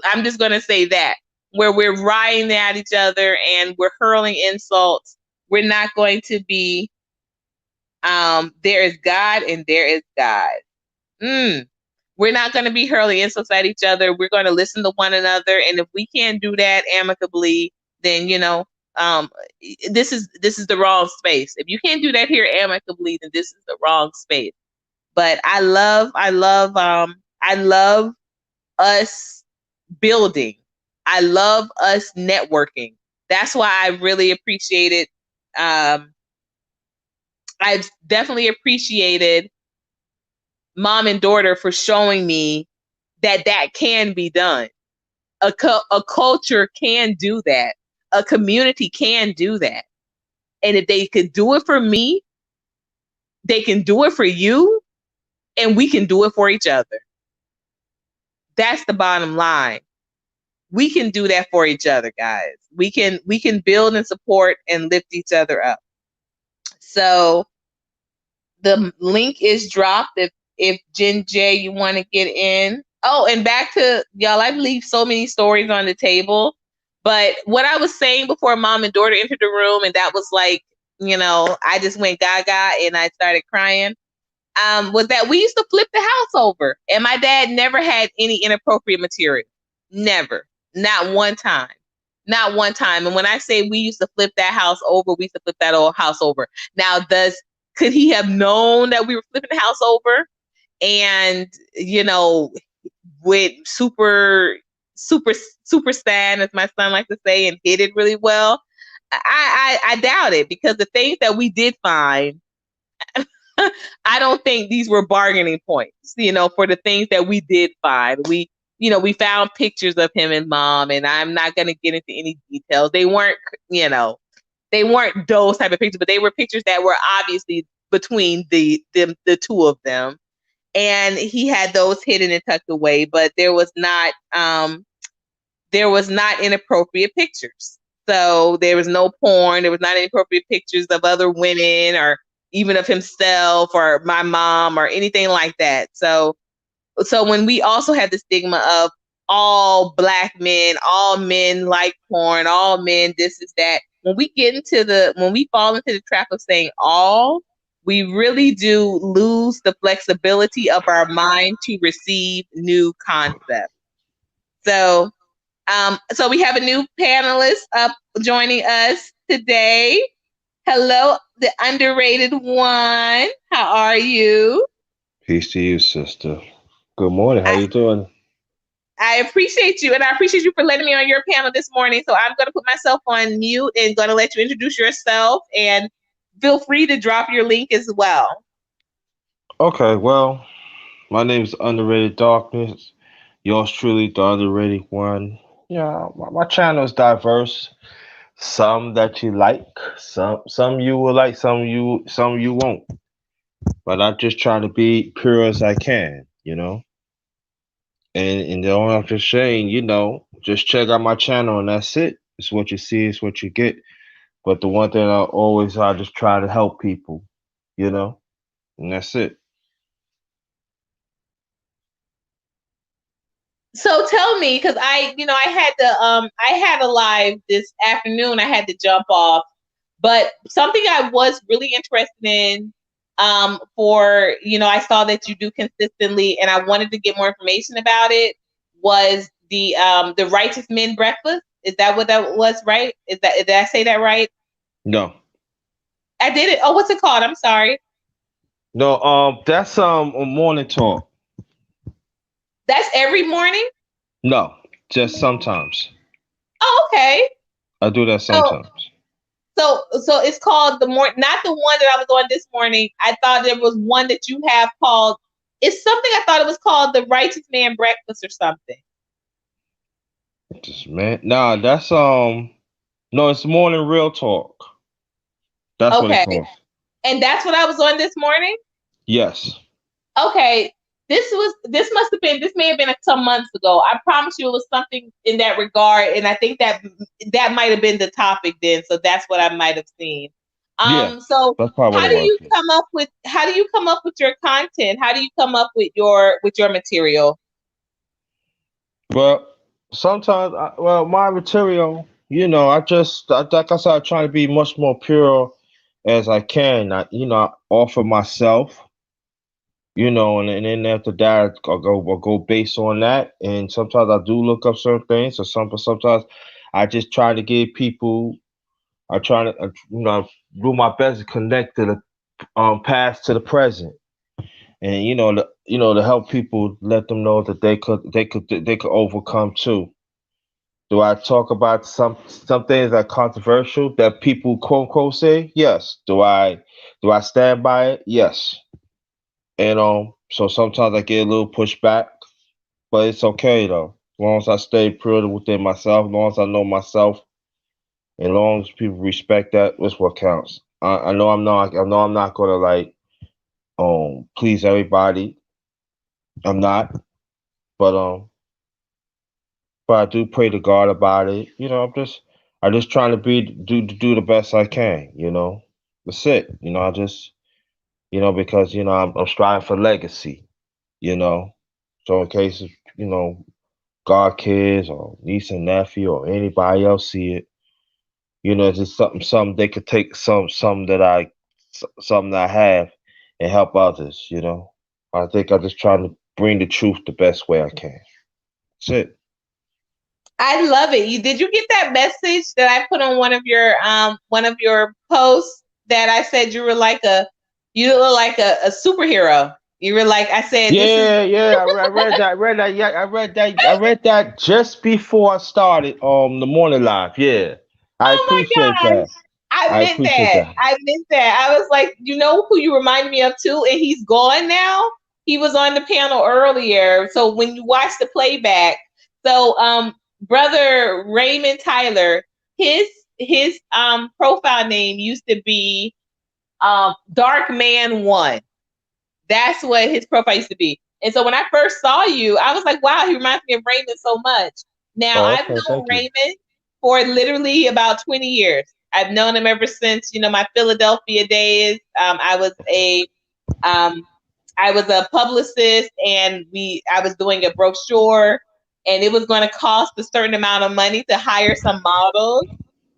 I'm just going to say that, where we're riding at each other and we're hurling insults. We're not going to be, there is God and there is God. We're not going to be hurling insults at each other. We're going to listen to one another. And if we can't do that amicably, then, this is the wrong space. If you can't do that here amicably, then this is the wrong space. But I love us building. I love us networking. That's why I really appreciated. I've definitely appreciated mom and daughter for showing me that can be done. A culture can do that. A community can do that. And if they could do it for me, they can do it for you, and we can do it for each other. That's the bottom line. We can do that for each other, guys. We can build and support and lift each other up. So the link is dropped if Jen J, you want to get in. Oh, and back to y'all, I leave so many stories on the table. But what I was saying before mom and daughter entered the room, and that was like, I just went gaga and I started crying, was that we used to flip the house over. And my dad never had any inappropriate material. Never. Not one time. Not one time. And when I say we used to flip that house over, we used to flip that old house over. Now, could he have known that we were flipping the house over? And, with super stand, as my son likes to say, and hit it really well? I doubt it, because the things that we did find, I don't think these were bargaining points, for the things that we did find. We found pictures of him and mom, and I'm not going to get into any details. They weren't, those type of pictures, but they were pictures that were obviously between the two of them. And he had those hidden and tucked away, but there was not inappropriate pictures. So there was no porn. There was not inappropriate pictures of other women, or even of himself or my mom or anything like that. So when we also have the stigma of all Black men, all men like porn, all men, this is that. When we fall into the trap of saying all, we really do lose the flexibility of our mind to receive new concepts. So we have a new panelist up joining us today. Hello, the underrated one. How are you? Peace to you, sister. Good morning. How you doing? I appreciate you, and I appreciate you for letting me on your panel this morning. So I'm going to put myself on mute and going to let you introduce yourself, and feel free to drop your link as well. Okay, well, my name is Underrated Darkness. Yours truly, the underrated one. Yeah, my channel is diverse. Some that you like, some you will like, some you won't. But I just try to be pure as I can, you know. And the only I'm just saying, you know, just check out my channel and that's it. It's what you see, it's what you get. But the one thing I just try to help people, you know, and that's it. So tell me, because I had a live this afternoon. I had to jump off, but something I was really interested in, I saw that you do consistently, and I wanted to get more information about it. Was the Righteous Men Breakfast? Is that what that was? Right? Did I say that right? No. I did it. Oh, what's it called? I'm sorry. No, that's a morning talk. That's every morning? No, just sometimes. Oh, okay. I do that sometimes. So it's called not the one that I was on this morning. I thought there was one that you have called. It's something I thought it was called the Righteous Man Breakfast or something. Just man, nah, that's no, it's morning real talk. That's what it's called. And that's what I was on this morning? Yes. Okay. This may have been some months ago. I promise you it was something in that regard. And I think that might have been the topic then. So that's what I might have seen. So how do you come up with your content? How do you come up with your material? Well, sometimes, my material, you know, like I said, I try to be much more pure as I can. I offer myself, you know, and then after that, I'll go based on that. And sometimes I do look up certain things, or sometimes I just try to give people. I try to, do my best to connect to the past to the present, and to help people, let them know that they could overcome too. Do I talk about some things that are controversial that people quote unquote say? Yes. Do I stand by it? Yes. And so sometimes I get a little pushback, but it's okay though. As long as I stay pure within myself, as long as I know myself, and as long as people respect that, that's what counts. I know I'm not gonna please everybody. I'm not, but I do pray to God about it. You know, I just trying to do the best I can. You know, that's it. You know, I just because I'm striving for legacy. You know, so in case God kids or niece and nephew or anybody else see it, it's just something they could take something that I have and help others. You know, I think I just trying to bring the truth the best way I can. That's it. I love it. Did you get that message that I put on one of your posts that I said you look like a superhero? You were like, I said, yeah. I read that. I read that just before I started the morning live. Yeah, I appreciate that. I meant that. I was like, you know who you remind me of too, and he's gone now. He was on the panel earlier, so when you watch the playback, brother Raymond Tyler, his profile name used to be Dark Man 1. That's what his profile used to be. And so when I first saw you, I was like, wow, he reminds me of Raymond so much. Now, I've known Raymond for literally about 20 years. I've known him ever since, my Philadelphia days. I was a publicist, and I was doing a brochure, and it was going to cost a certain amount of money to hire some models.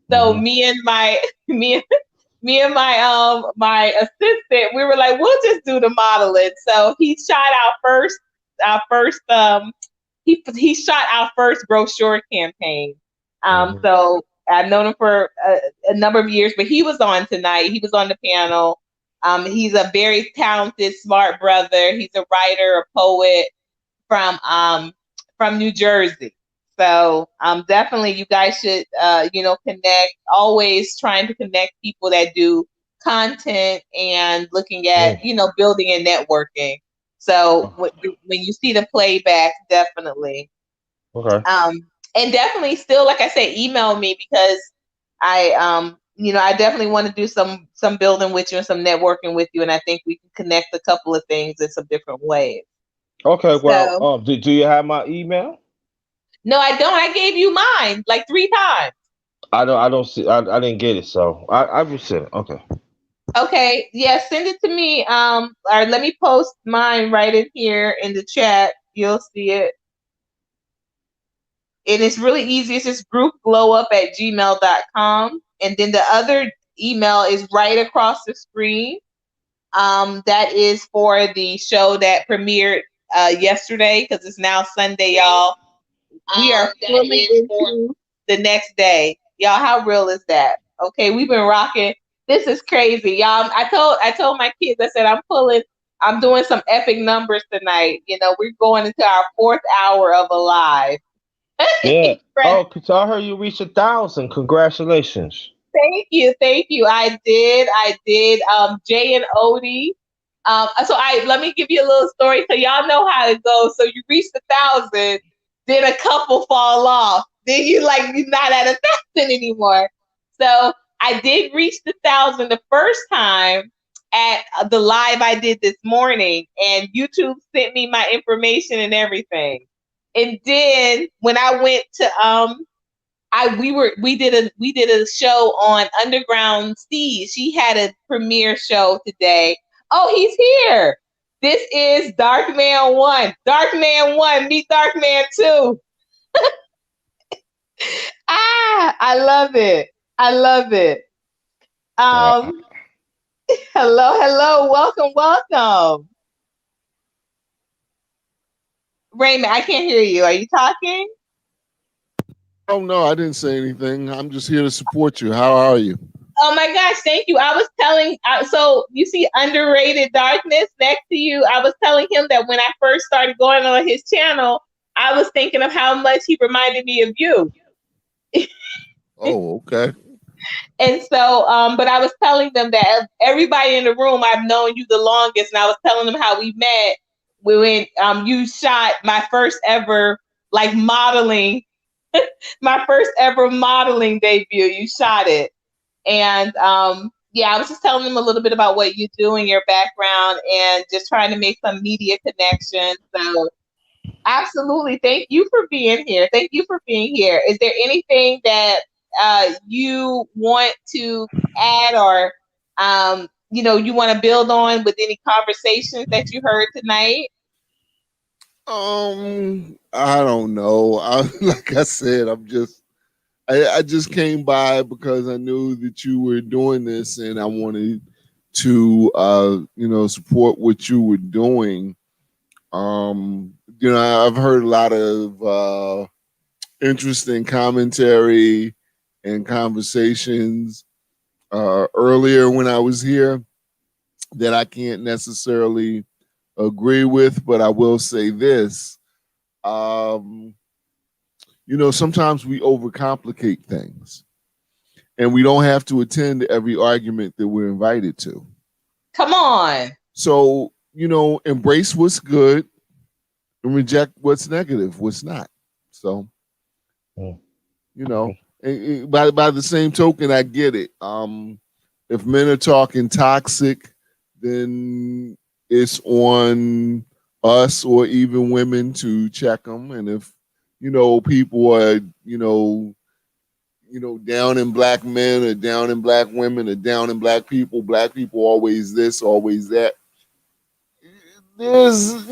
So me and my my assistant, we were like, we'll just do the modeling. So he shot he shot our first brochure campaign. So I've known him for a number of years, but he was on tonight. He was on the panel. He's a very talented, smart brother. He's a writer, a poet. from New Jersey. So definitely you guys should connect. Always trying to connect people that do content and looking at building and networking. So when you see the playback, definitely. Okay. And definitely still, like I said, email me because I definitely want to do some building with you and some networking with you, and I think we can connect a couple of things in some different ways. Okay. Well, So, do you have my email? no, I don't. I gave you mine like 3 times. I don't see. I didn't get it, so I will send it. Okay. Okay, yeah, send it to me. Or let me post mine right in here in the chat. You'll see it. And it's really easy. It's just groupglowup@gmail.com. And then the other email is right across the screen. That is for the show that premiered yesterday because it's now Sunday, y'all. We are fully into the next day. Y'all, how real is that? Okay, we've been rocking. This is crazy, y'all. I told my kids, I said I'm doing some epic numbers tonight. We're going into our 4th hour of a live. Yeah. Oh, cause I heard you reached 1,000. Congratulations. Thank you. I did. Jay and Odie. So let me give you a little story so y'all know how it goes. So you reach 1,000, then a couple fall off. Then you're not at 1,000 anymore. So I did reach 1,000 the first time at the live I did this morning, and YouTube sent me my information and everything. And then when I went to we did a show on Underground Steve. She had a premiere show today. Oh, he's here. This is Dark Man 1. Dark Man 1, meet Dark Man 2. I love it. Hello, welcome. Raymond, I can't hear you. Are you talking? Oh no, I didn't say anything. I'm just here to support you. How are you? Oh my gosh, thank you. I was telling, so you see Underrated Darkness next to you. I was telling him that when I first started going on his channel, I was thinking of how much he reminded me of you. Oh, okay. And so, but I was telling them that everybody in the room, I've known you the longest, and I was telling them how we met when you shot my first ever modeling, my first ever modeling debut. You shot it. And I was just telling them a little bit about what you do in your background and just trying to make some media connections. So absolutely. Thank you for being here. Is there anything that you want to add or, you want to build on with any conversations that you heard tonight? I don't know. Like I said, I just came by because I knew that you were doing this and I wanted to, support what you were doing. I've heard a lot of interesting commentary and conversations earlier when I was here that I can't necessarily agree with, but I will say this. Sometimes we overcomplicate things and we don't have to attend every argument that we're invited to. Come on. So, embrace what's good and reject what's negative, what's not. So, by the same token, I get it. If men are talking toxic, then it's on us or even women to check them. And if people are down in black men or down in black women or down in black people always this, always that. There's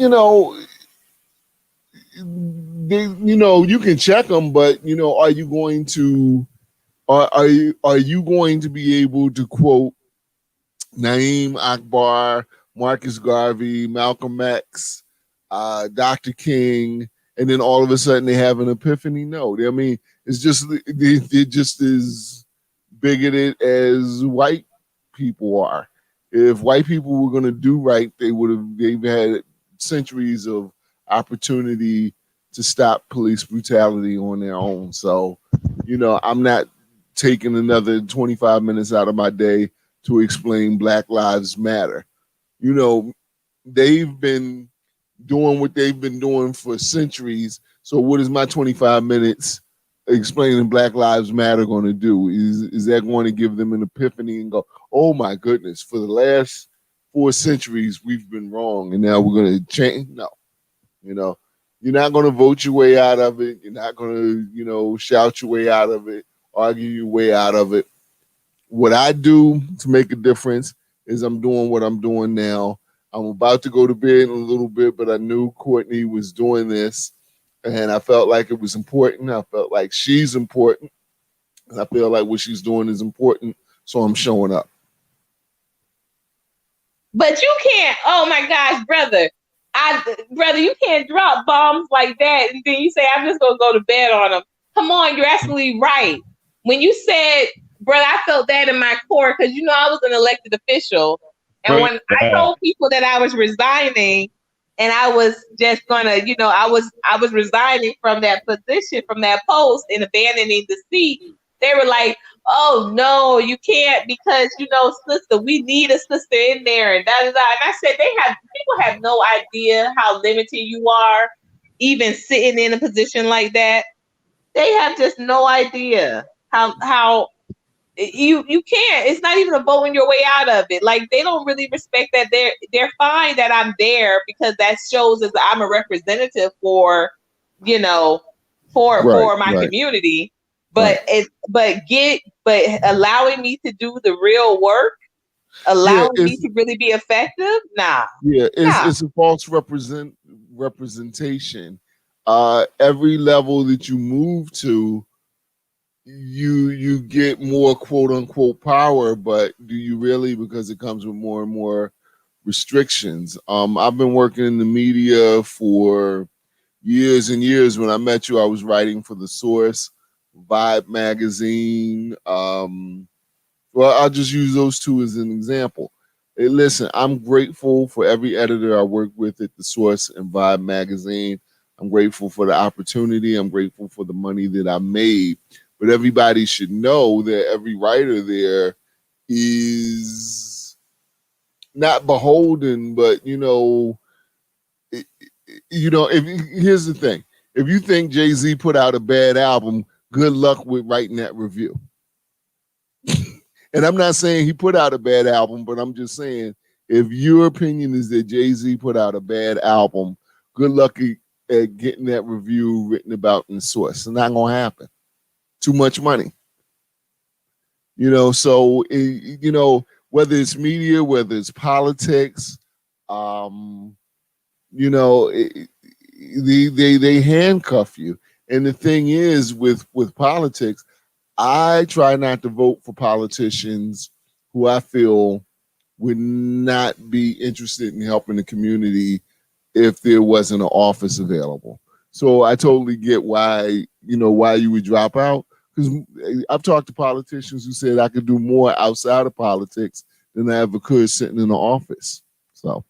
you can check them, but are you going to be able to quote Naeem Akbar, Marcus Garvey, Malcolm X, Dr. King, and then all of a sudden they have an epiphany? No, I mean, it's just they're just as bigoted as white people are. If white people were going to do right, they've had centuries of opportunity to stop police brutality on their own. So, you know, I'm not taking another 25 minutes out of my day to explain Black Lives Matter. You know, they've been doing what they've been doing for centuries. So what is my 25 minutes explaining Black Lives Matter going to do? Is that going to give them an epiphany and go, oh my goodness, for the last 4 centuries, we've been wrong and now we're going to change? No, you know, you're not going to vote your way out of it. You're not going to, you know, shout your way out of it, argue your way out of it. What I do to make a difference is I'm doing what I'm doing now. I'm about to go to bed in a little bit, but I knew Courtney was doing this and I felt like it was important. I felt like she's important. And I feel like what she's doing is important. So I'm showing up. But you can't, oh my gosh, brother, you can't drop bombs like that and then you say, I'm just going to go to bed on them. Come on, you're absolutely right. When you said, brother, I felt that in my core because, you know, I was an elected official. And when I told people that I was resigning and I was just going to, you know, I was resigning from that position, from that post and abandoning the seat, they were like, oh, no, you can't because, you know, sister, we need a sister in there. And da, da, da. And I said, people have no idea how limited you are, even sitting in a position like that. They have just no idea how you can't. It's not even a voting your way out of it. Like they don't really respect that. They're fine that I'm there because that shows that I'm a representative for, you know, for my community. But but allowing me to do the real work, allowing me to really be effective, nah. Yeah, it's a false representation. Every level that you move to, you get more quote unquote power, but do you really? Because it comes with more and more restrictions. I've been working in the media for years and years. When I met you, I was writing for The Source, Vibe magazine. Well, I'll just use those two as an example. Hey, listen, I'm grateful for every editor I work with at The Source and Vibe magazine. I'm grateful for the opportunity. I'm grateful for the money that I made. But everybody should know that every writer there is not beholden, but here's the thing. If you think Jay-Z put out a bad album, good luck with writing that review. And I'm not saying he put out a bad album, but I'm just saying if your opinion is that Jay-Z put out a bad album, good luck at getting that review written about in The Source. It's not going to happen. Too much money. So, whether it's media, whether it's politics, they handcuff you. And the thing is with politics, I try not to vote for politicians who I feel would not be interested in helping the community if there wasn't an office available. So I totally get why you would drop out. Because I've talked to politicians who said I could do more outside of politics than I ever could sitting in the office. So.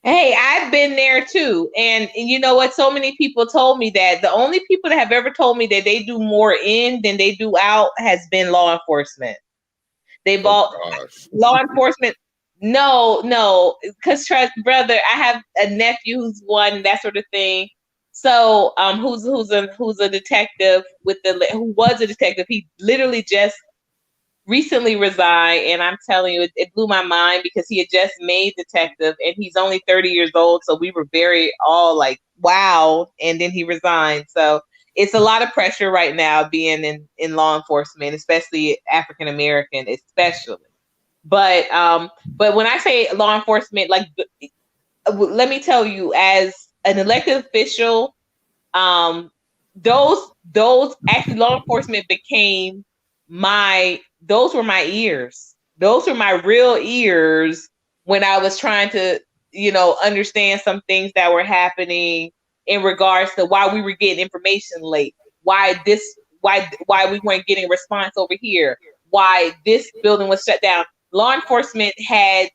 Hey, I've been there too. And you know what? So many people told me that. The only people that have ever told me that they do more in than they do out has been law enforcement. They bought law enforcement. No, because trust, brother, I have a nephew who's one, that sort of thing. So, who's a detective who was a detective. He literally just recently resigned, and I'm telling you, it blew my mind because he had just made detective, and he's only 30 years old. So we were very all like, wow. And then he resigned. So it's a lot of pressure right now being in law enforcement, especially African American, especially. But when I say law enforcement, like, let me tell you, as an elected official, those actually law enforcement became those were my ears. Those were my real ears when I was trying to, understand some things that were happening in regards to why we were getting information late, why we weren't getting response over here, why this building was shut down. Law enforcement had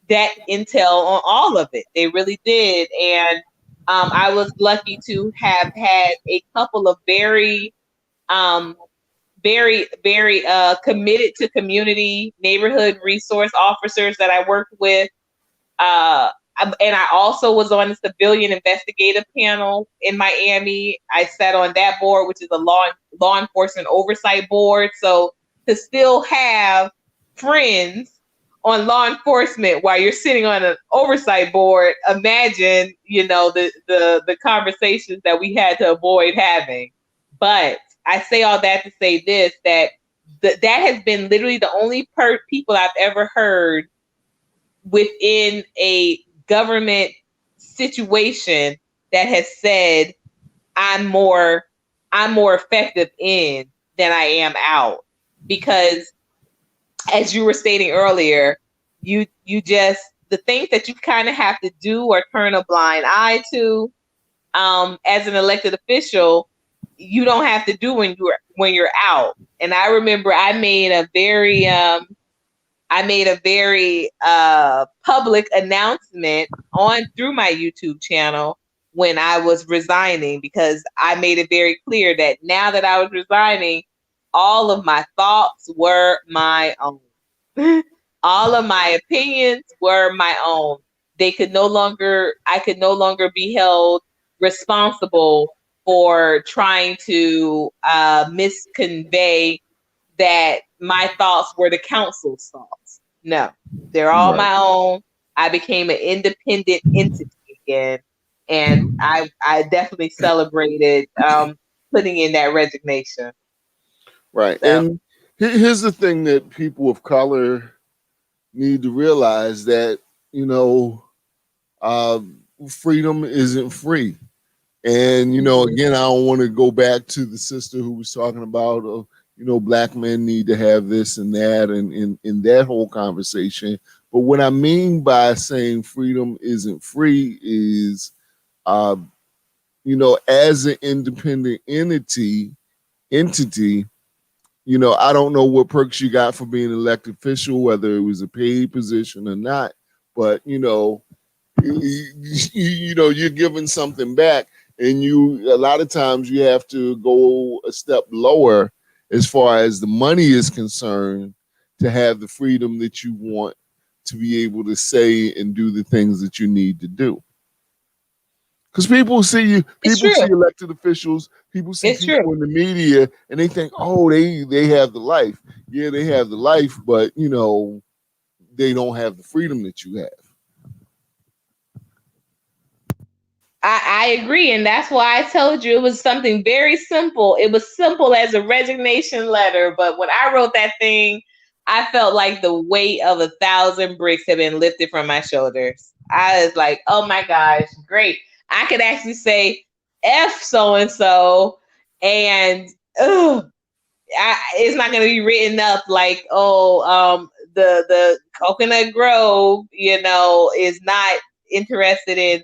that intel on all of it. They really did. And I was lucky to have had a couple of very committed to community neighborhood resource officers that I worked with. And I also was on the civilian investigative panel in Miami. I sat on that board, which is a law enforcement oversight board. So to still have friends on law enforcement while you're sitting on an oversight board, imagine, the conversations that we had to avoid having. But I say all that to say this, that has been literally the only people I've ever heard within a government situation that has said I'm more effective in than I am out. Because as you were stating earlier, you just, the things that you kind of have to do or turn a blind eye to, as an elected official, you don't have to do when you're out. And I remember I made a very public announcement through my YouTube channel when I was resigning, because I made it very clear that now that I was resigning, all of my thoughts were my own. All of my opinions were my own. I could no longer be held responsible for trying to misconvey that my thoughts were the council's thoughts. No, they're all my own. I became an independent entity again, and I definitely celebrated putting in that resignation. Right. So. And here's the thing that people of color need to realize, that, freedom isn't free. And, again, I don't want to go back to the sister who was talking about, black men need to have this and that, and in that whole conversation. But what I mean by saying freedom isn't free is, as an independent entity, I don't know what perks you got for being an elected official, whether it was a paid position or not, but you're giving something back, and a lot of times you have to go a step lower as far as the money is concerned to have the freedom that you want to be able to say and do the things that you need to do. Because people see elected officials, people see people in the media, and they think, oh, they have the life. Yeah, they have the life, but they don't have the freedom that you have. I agree, and that's why I told you it was something very simple. It was simple as a resignation letter, but when I wrote that thing, I felt like the weight of 1,000 bricks had been lifted from my shoulders. I was like, oh my gosh, great. I could actually say F so-and-so, and it's not going to be written up like, the Coconut Grove, is not interested in.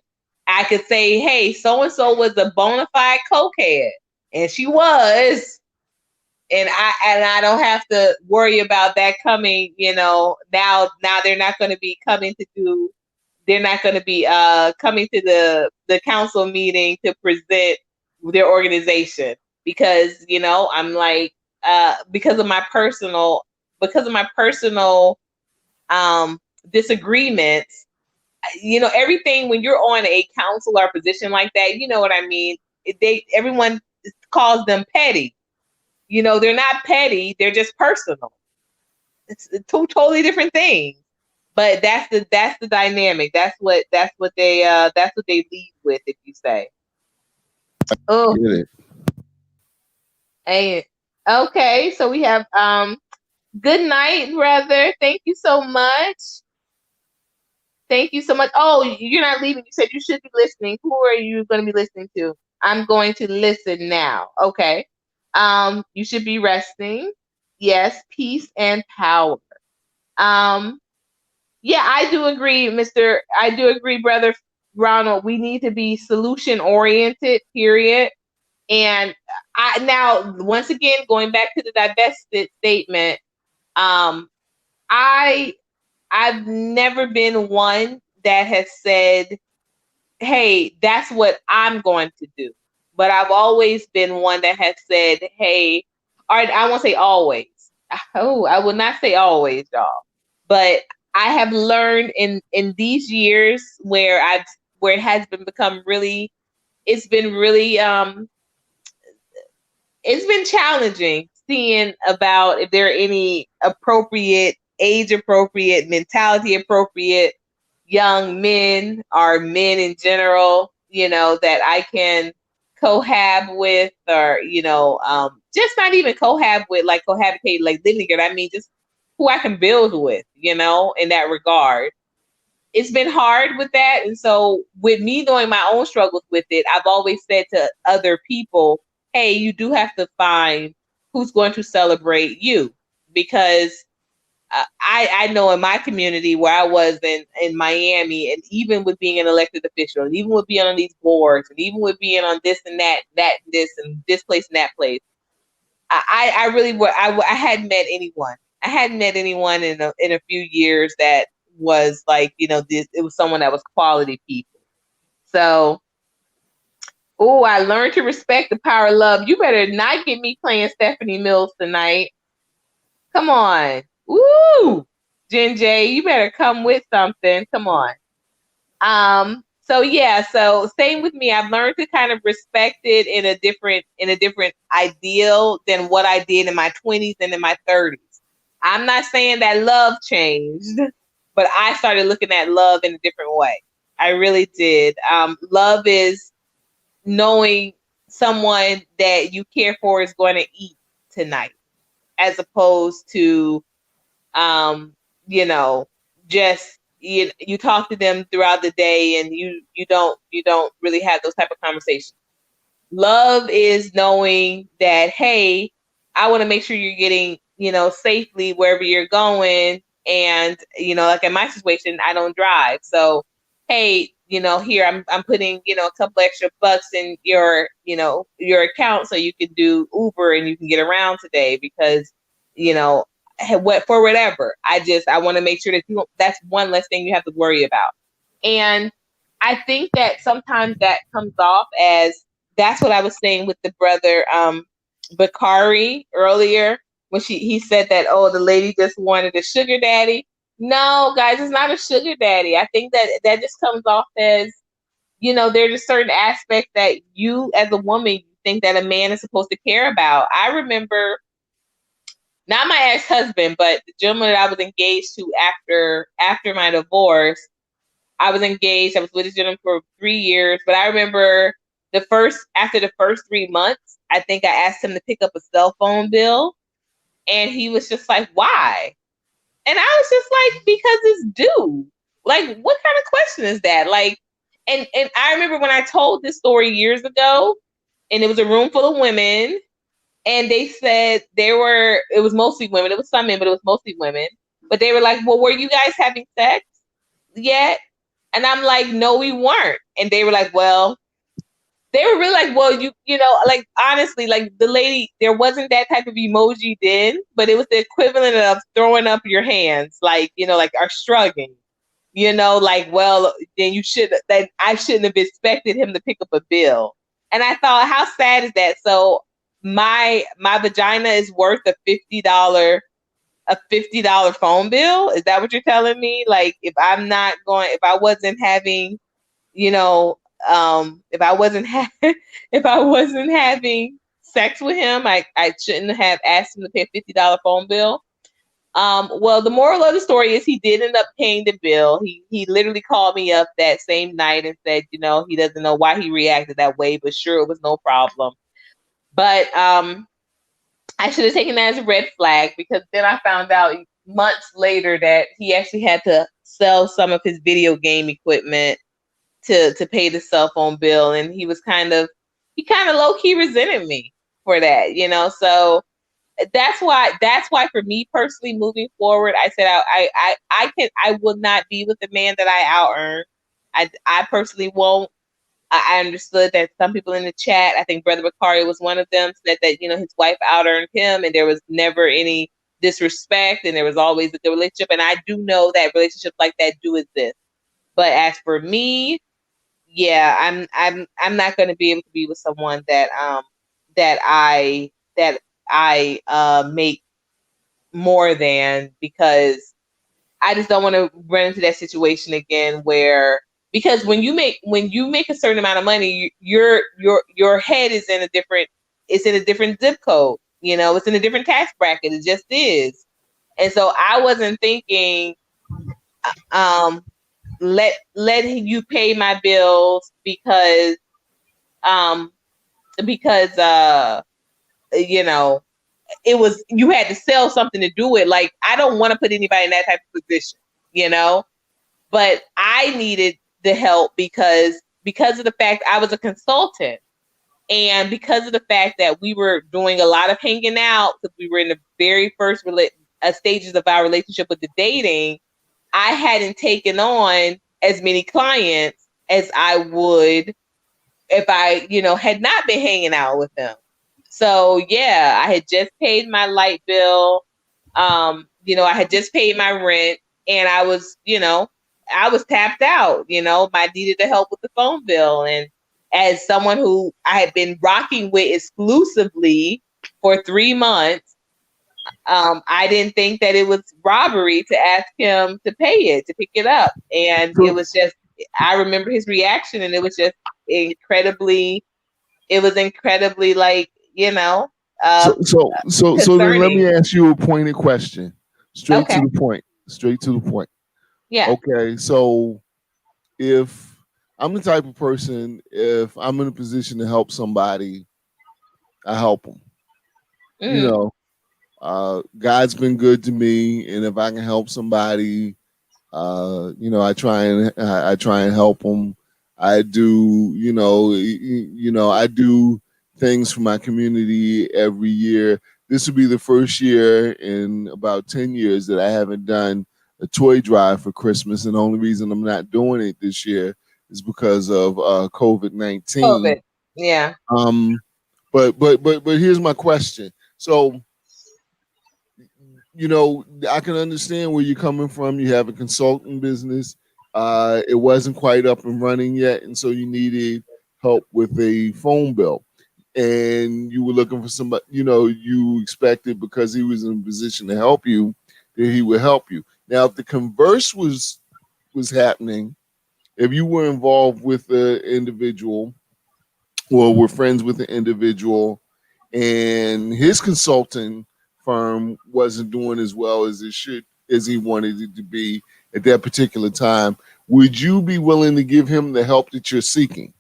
I could say, hey, so-and-so was a bona fide cokehead, and she was, and I don't have to worry about that coming, now they're not going to be coming to the council meeting to present their organization, because, I'm like, because of my personal disagreements, everything, when you're on a council or position like that, you know what I mean? Everyone calls them petty. They're not petty, they're just personal. It's two totally different things. But that's the dynamic. That's what they lead with, if you say. Oh. Hey. Okay, so we have good night, brother. Thank you so much. Thank you so much. Oh, you're not leaving. You said you should be listening. Who are you going to be listening to? I'm going to listen now. Okay. You should be resting. Yes, peace and power. Yeah, I do agree, brother Ronald. We need to be solution oriented, period. And now, once again, going back to the divested statement, I I've never been one that has said, hey, that's what I'm going to do. But I've always been one that has said, hey, or I won't say always. Oh, I will not say always, y'all. But I have learned in these years where it has become really, it's been really it's been challenging seeing about if there are any appropriate, age appropriate, mentality appropriate young men or men in general, that I can cohab with, or, just not even cohab with, like cohabitate, like living together. I mean, just who I can build with, in that regard. It's been hard with that. And so with me knowing my own struggles with it, I've always said to other people, hey, you do have to find who's going to celebrate you, because I know in my community where I was in Miami, and even with being an elected official, and even with being on these boards, and even with being on this and that, this and this place and that place, I really I hadn't met anyone. I hadn't met anyone in a few years that was like, it was someone that was quality people. So, I learned to respect the power of love. You better not get me playing Stephanie Mills tonight. Come on. Woo! Jen J, you better come with something. Come on. So yeah, so same with me. I've learned to kind of respect it in a different ideal than what I did in my 20s and in my 30s. I'm not saying that love changed, but I started looking at love in a different way. I really did. Love is knowing someone that you care for is going to eat tonight, as opposed to just you talk to them throughout the day, and you don't really have those type of conversations. Love is knowing that, hey, I want to make sure you're getting, safely wherever you're going. And, like in my situation, I don't drive. So, hey, here I'm putting, a couple extra bucks in your account so you can do Uber and you can get around today because, for whatever. I want to make sure that that's one less thing you have to worry about. And I think that sometimes that comes off as, that's what I was saying with the brother Bakari earlier, when he said that, oh, the lady just wanted a sugar daddy. No, guys, it's not a sugar daddy. I think that just comes off as, there's just certain aspects that you as a woman think that a man is supposed to care about. I remember, not my ex-husband, but the gentleman that I was engaged to after my divorce. I was engaged. I was with this gentleman for 3 years, but I remember after the first 3 months, I think I asked him to pick up a cell phone bill, and he was just like, "Why?" And I was just like, "Because it's due." Like, what kind of question is that? Like, and I remember when I told this story years ago, and it was a room full of women, and they said it was mostly women. It was some men, but it was mostly women. But they were like, "Well, were you guys having sex yet?" And I'm like, "No, we weren't." And they were like, "Well," they were really like, "Well, like, honestly, like, the lady, there wasn't that type of emoji then, but it was the equivalent of throwing up your hands, like, like, are shrugging, like, well, then I shouldn't have expected him to pick up a bill." And I thought, how sad is that? So my vagina is worth a $50 phone bill? Is that what you're telling me? Like, if I wasn't having, if I wasn't if I wasn't having sex with him, I shouldn't have asked him to pay a $50 phone bill. Well, the moral of the story is he did end up paying the bill. He literally called me up that same night and said, he doesn't know why he reacted that way, but sure, it was no problem. But I should have taken that as a red flag, because then I found out months later that he actually had to sell some of his video game equipment to pay the cell phone bill. And he kind of low key resented me for that, so that's why for me personally, moving forward, I said, I will not be with the man that I out earn. I personally won't. I understood that some people in the chat, I think Brother Bakari was one of them, said that, his wife out-earned him, and there was never any disrespect, and there was always a good relationship. And I do know that relationships like that do exist. But as for me, yeah, I'm not going to be able to be with someone that I make more than, because I just don't want to run into that situation again where, because when you make a certain amount of money, your head is in a different zip code, you know, it's in a different tax bracket. It just is. And so I wasn't thinking let you pay my bills because you know, it was, you had to sell something to do it. Like, I don't want to put anybody in that type of position, you know, but I needed the help because of the fact I was a consultant, and because of the fact that we were doing a lot of hanging out, because we were in the very first stages of our relationship with the dating. I hadn't taken on as many clients as I would if I, you know, had not been hanging out with them. So yeah, I had just paid my light bill. You know, I had just paid my rent, and I was, you know, I was tapped out. You know, I needed the help with the phone bill, and as someone who I had been rocking with exclusively for 3 months, I didn't think that it was robbery to ask him to pick it up, and it was just, I remember his reaction, and it was just incredibly like, you know, so then let me ask you a pointed question, straight to the point. Yeah. Okay, so if I'm the type of person, if I'm in a position to help somebody, I help them. You know, God's been good to me, and if I can help somebody, you know, I try and help them. I do, you know, I do things for my community every year. This will be the first year in about 10 years that I haven't done a toy drive for Christmas, and the only reason I'm not doing it this year is because of COVID-19. COVID, yeah. But here's my question. So, you know, I can understand where you're coming from. You have a consulting business. It wasn't quite up and running yet, and so you needed help with a phone bill. And you were looking for somebody, you know, you expected because he was in a position to help you, that he would help you. Now, if the converse was happening, if you were involved with the individual or were friends with the individual, and his consulting firm wasn't doing as well as he wanted it to be at that particular time, would you be willing to give him the help that you're seeking?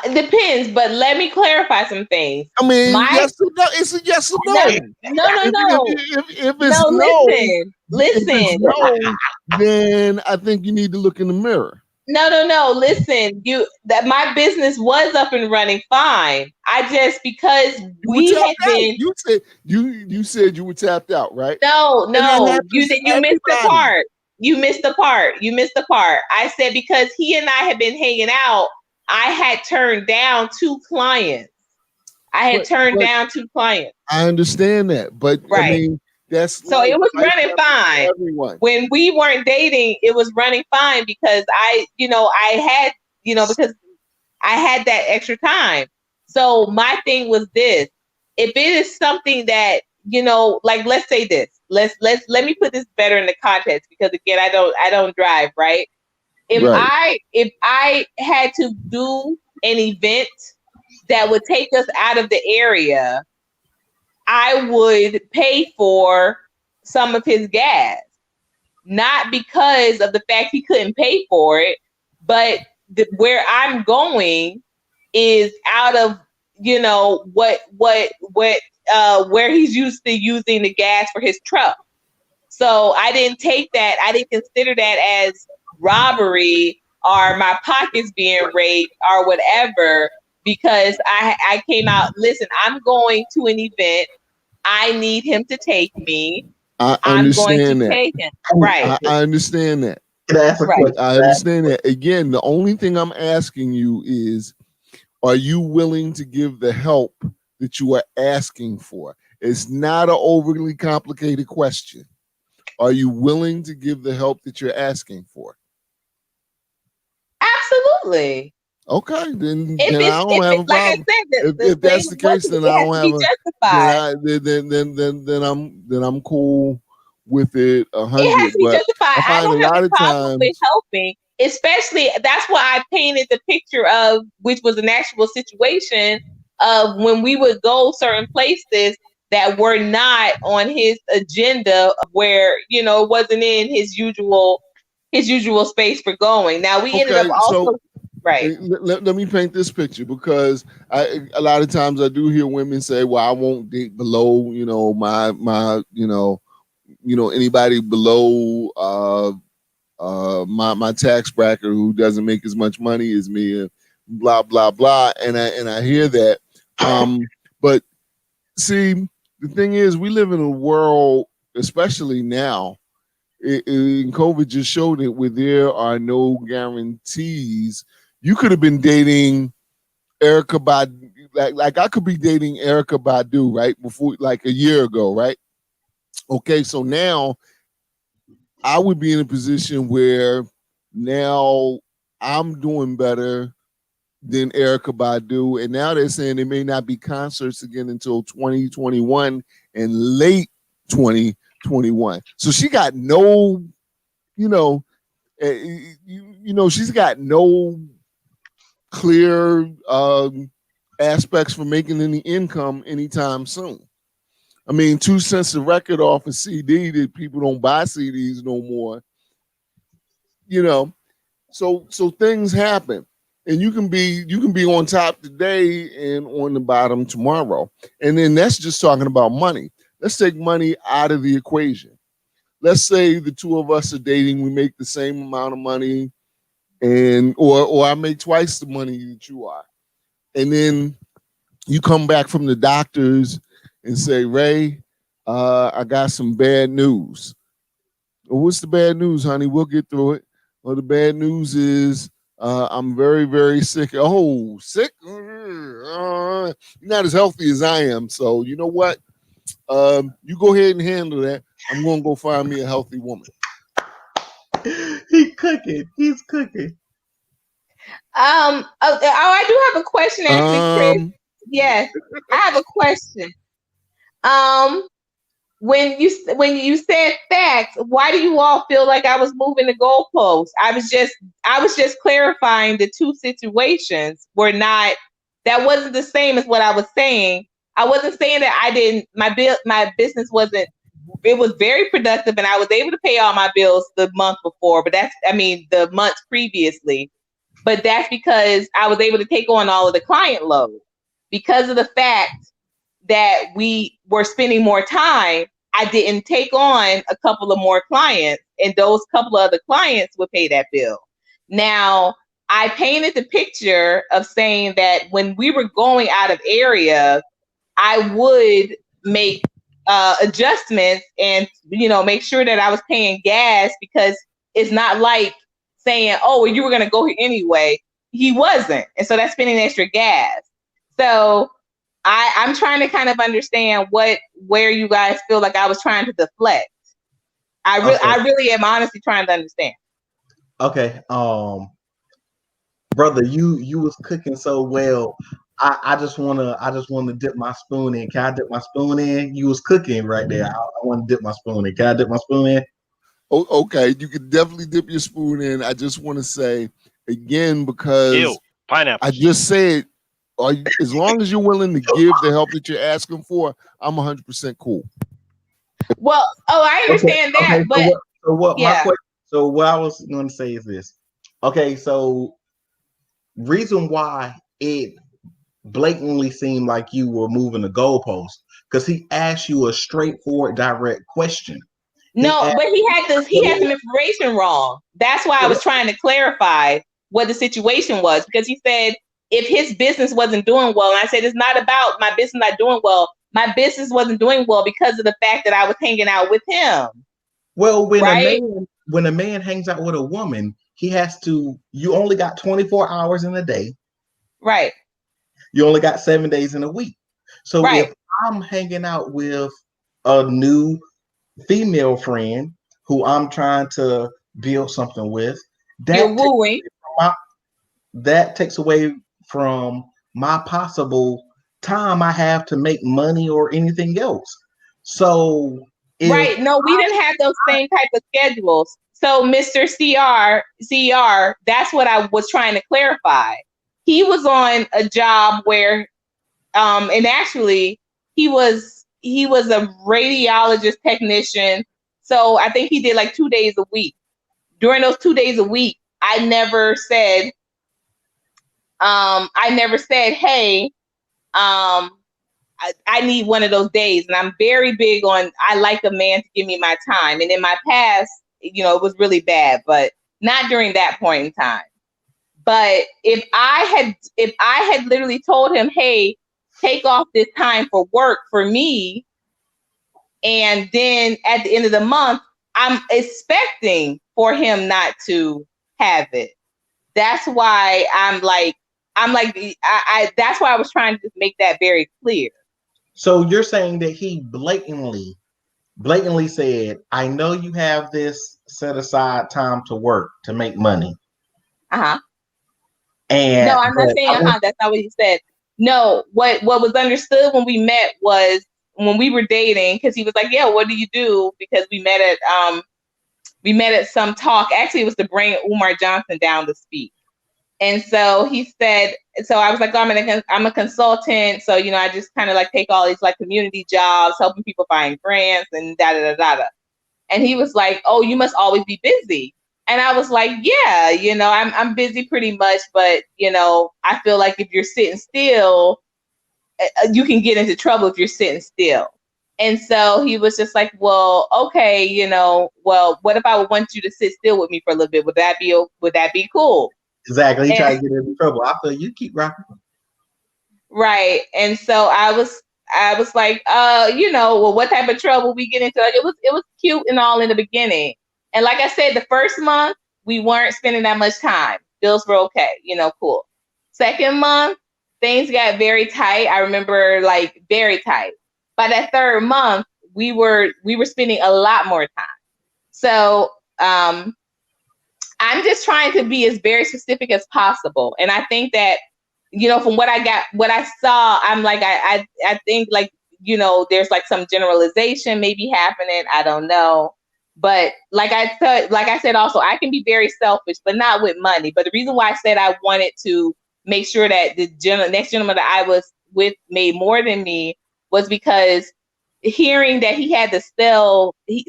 It depends, but let me clarify some things. I mean, yes or no? It's a yes or no. No. If it's no, listen. Then I think you need to look in the mirror. No. Listen, that my business was up and running fine. I just, because we had been. You said you were tapped out, right? No. You missed the part. You missed the part. I said because he and I had been hanging out, I had turned down 2 clients. I understand that, but right. I mean, that's so it was running fine. Everyone. When we weren't dating, it was running fine because I had that extra time. So my thing was this: if it is something that, you know, like, let's say this, let me put this better in the context, because again, I don't drive, right? If I had to do an event that would take us out of the area, I would pay for some of his gas, not because of the fact he couldn't pay for it, but where I'm going is out of, you know, where he's used to using the gas for his truck. So I didn't consider that as robbery or my pockets being raped or whatever, because I came out, listen, I'm going to an event. I need him to take me. I'm going to take him. Right. I understand that. Right. I understand that. Again, the only thing I'm asking you is, are you willing to give the help that you are asking for? It's not an overly complicated question. Are you willing to give the help that you're asking for? Absolutely. Okay, then If I it's, don't have a like I problem. said, If that's the case, then I don't have a justified. then I'm cool with it It 100. has to be But justified. I I find a don't have lot a of problem with times, helping, especially that's why I painted the picture of, which was an actual situation of when we would go certain places that were not on his agenda, where it wasn't in his usual space for going. Now we ended up okay, also so right. let me paint this picture, because a lot of times I do hear women say, well, I won't date below, my anybody below my tax bracket who doesn't make as much money as me, and blah blah blah. And I hear that. But see, the thing is, we live in a world, especially now, and COVID just showed it, where there are no guarantees. You could have been dating Erica Badu, like I could be dating Erica Badu, right? Before, like a year ago, right? Okay, so now I would be in a position where now I'm doing better than Erica Badu, and now they're saying there may not be concerts again until 2021 and late 2021. So she got no, she's got no clear aspects for making any income anytime soon. I mean, 2 cents a record off a CD, that people don't buy CDs no more. So things happen, and you can be on top today and on the bottom tomorrow. And then that's just talking about money. Let's take money out of the equation. Let's say the two of us are dating, we make the same amount of money, and or I make twice the money that you are. And then you come back from the doctors and say, Ray, I got some bad news. Well, what's the bad news, honey? We'll get through it. Well, the bad news is I'm very, very sick. Oh, sick? You're not as healthy as I am. So you know what? You go ahead and handle that. I'm going to go find me a healthy woman. He's cooking. He's cooking. I do have a question, actually, Chris. Yes, I have a question. When you said facts, why do you all feel like I was moving the goalposts? I was just clarifying the two situations were not, that wasn't the same as what I was saying. I wasn't saying that my business wasn't, it was very productive and I was able to pay all my bills the month before, but the months previously. But that's because I was able to take on all of the client load. Because of the fact that we were spending more time, I didn't take on a couple of more clients, and those couple of other clients would pay that bill. Now, I painted the picture of saying that when we were going out of area, I would make adjustments and make sure that I was paying gas, because it's not like saying, oh, well, you were going to go here anyway. He wasn't. And so that's spending extra gas. So I'm trying to kind of understand where you guys feel like I was trying to deflect. I really am honestly trying to understand. Okay. Brother, you was cooking so well. I just wanna dip my spoon in. Can I dip my spoon in? You was cooking right there. I want to dip my spoon in. Can I dip my spoon in? Oh, okay, you can definitely dip your spoon in. I just want to say again, because pineapple. I just said, as long as you're willing to give the help that you're asking for, I'm 100% cool. Well, I understand that, but so what I was going to say is this. Okay, so reason why it blatantly seemed like you were moving the goalpost, because he asked you a straightforward, direct question. But he had some information wrong. That's why I was trying to clarify what the situation was, because he said if his business wasn't doing well, and I said it's not about my business not doing well. My business wasn't doing well because of the fact that I was hanging out with him. Well, when a man hangs out with a woman, you only got 24 hours in a day. Right. You only got 7 days in a week. So if I'm hanging out with a new female friend who I'm trying to build something with, You're wooing. that takes away from my possible time I have to make money or anything else. So Right. No, we didn't have those same type of schedules. So Mr. CR, that's what I was trying to clarify. He was on a job where and actually he was a radiologist technician. So I think he did like 2 days a week. During those 2 days a week, I never said, hey, I need one of those days. And I'm very big on, I like a man to give me my time. And in my past, it was really bad, but not during that point in time. But if I had literally told him, hey, take off this time for work for me, and then at the end of the month, I'm expecting for him not to have it. That's why I'm like, that's why I was trying to just make that very clear. So you're saying that he blatantly said, I know you have this set aside time to work to make money. And no, I'm not saying that's not what he said. No, what was understood when we met was when we were dating, because he was like, yeah, what do you do? Because we met at some talk. Actually, it was to bring Umar Johnson down to speak. And so he said, so I was like, oh, I'm a consultant. So, I just kind of like take all these like community jobs, helping people find grants and da-da-da-da-da. And he was like, oh, you must always be busy. And I was like, yeah, I'm busy pretty much. But, I feel like if you're sitting still, you can get into trouble if you're sitting still. And so he was just like, well, okay, well, what if I would want you to sit still with me for a little bit? Would that be cool? Exactly. He tried to get into trouble. I feel you keep rocking. Right. And so I was like, well, what type of trouble we get into? Like, it was cute and all in the beginning. And like I said, the first month we weren't spending that much time. Bills were okay, cool. Second month, things got very tight. I remember, like, very tight. By that third month, we were spending a lot more time. So I'm just trying to be as very specific as possible. And I think that, from what I saw, I'm like, I think, like, there's like some generalization maybe happening. I don't know. But like I said, also, I can be very selfish, but not with money. But the reason why I said I wanted to make sure that the next gentleman that I was with made more than me was because hearing that he had to sell, he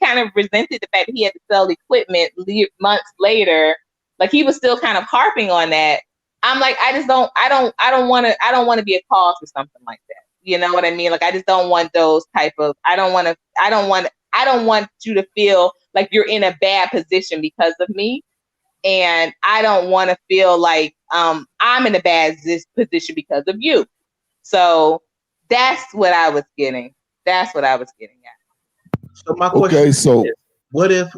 kind of resented the fact that he had to sell equipment months later. Like, he was still kind of harping on that. I'm like, I don't want to be a cause for something like that. You know what I mean? Like, I just don't want those type of, I don't want you to feel like you're in a bad position because of me. And I don't want to feel like I'm in a bad position because of you. So that's what I was getting. That's what I was getting at. So my question is, what if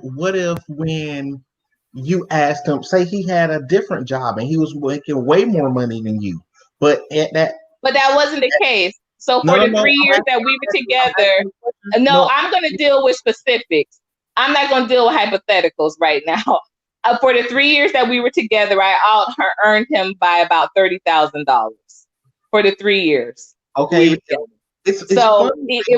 when you asked him, say he had a different job and he was making way more money than you, but that wasn't the case. So for the 3 years that we were together, I'm going to deal with specifics. I'm not going to deal with hypotheticals right now. For the 3 years that we were together, I out-earned him by about $30,000 for the 3 years. Okay. It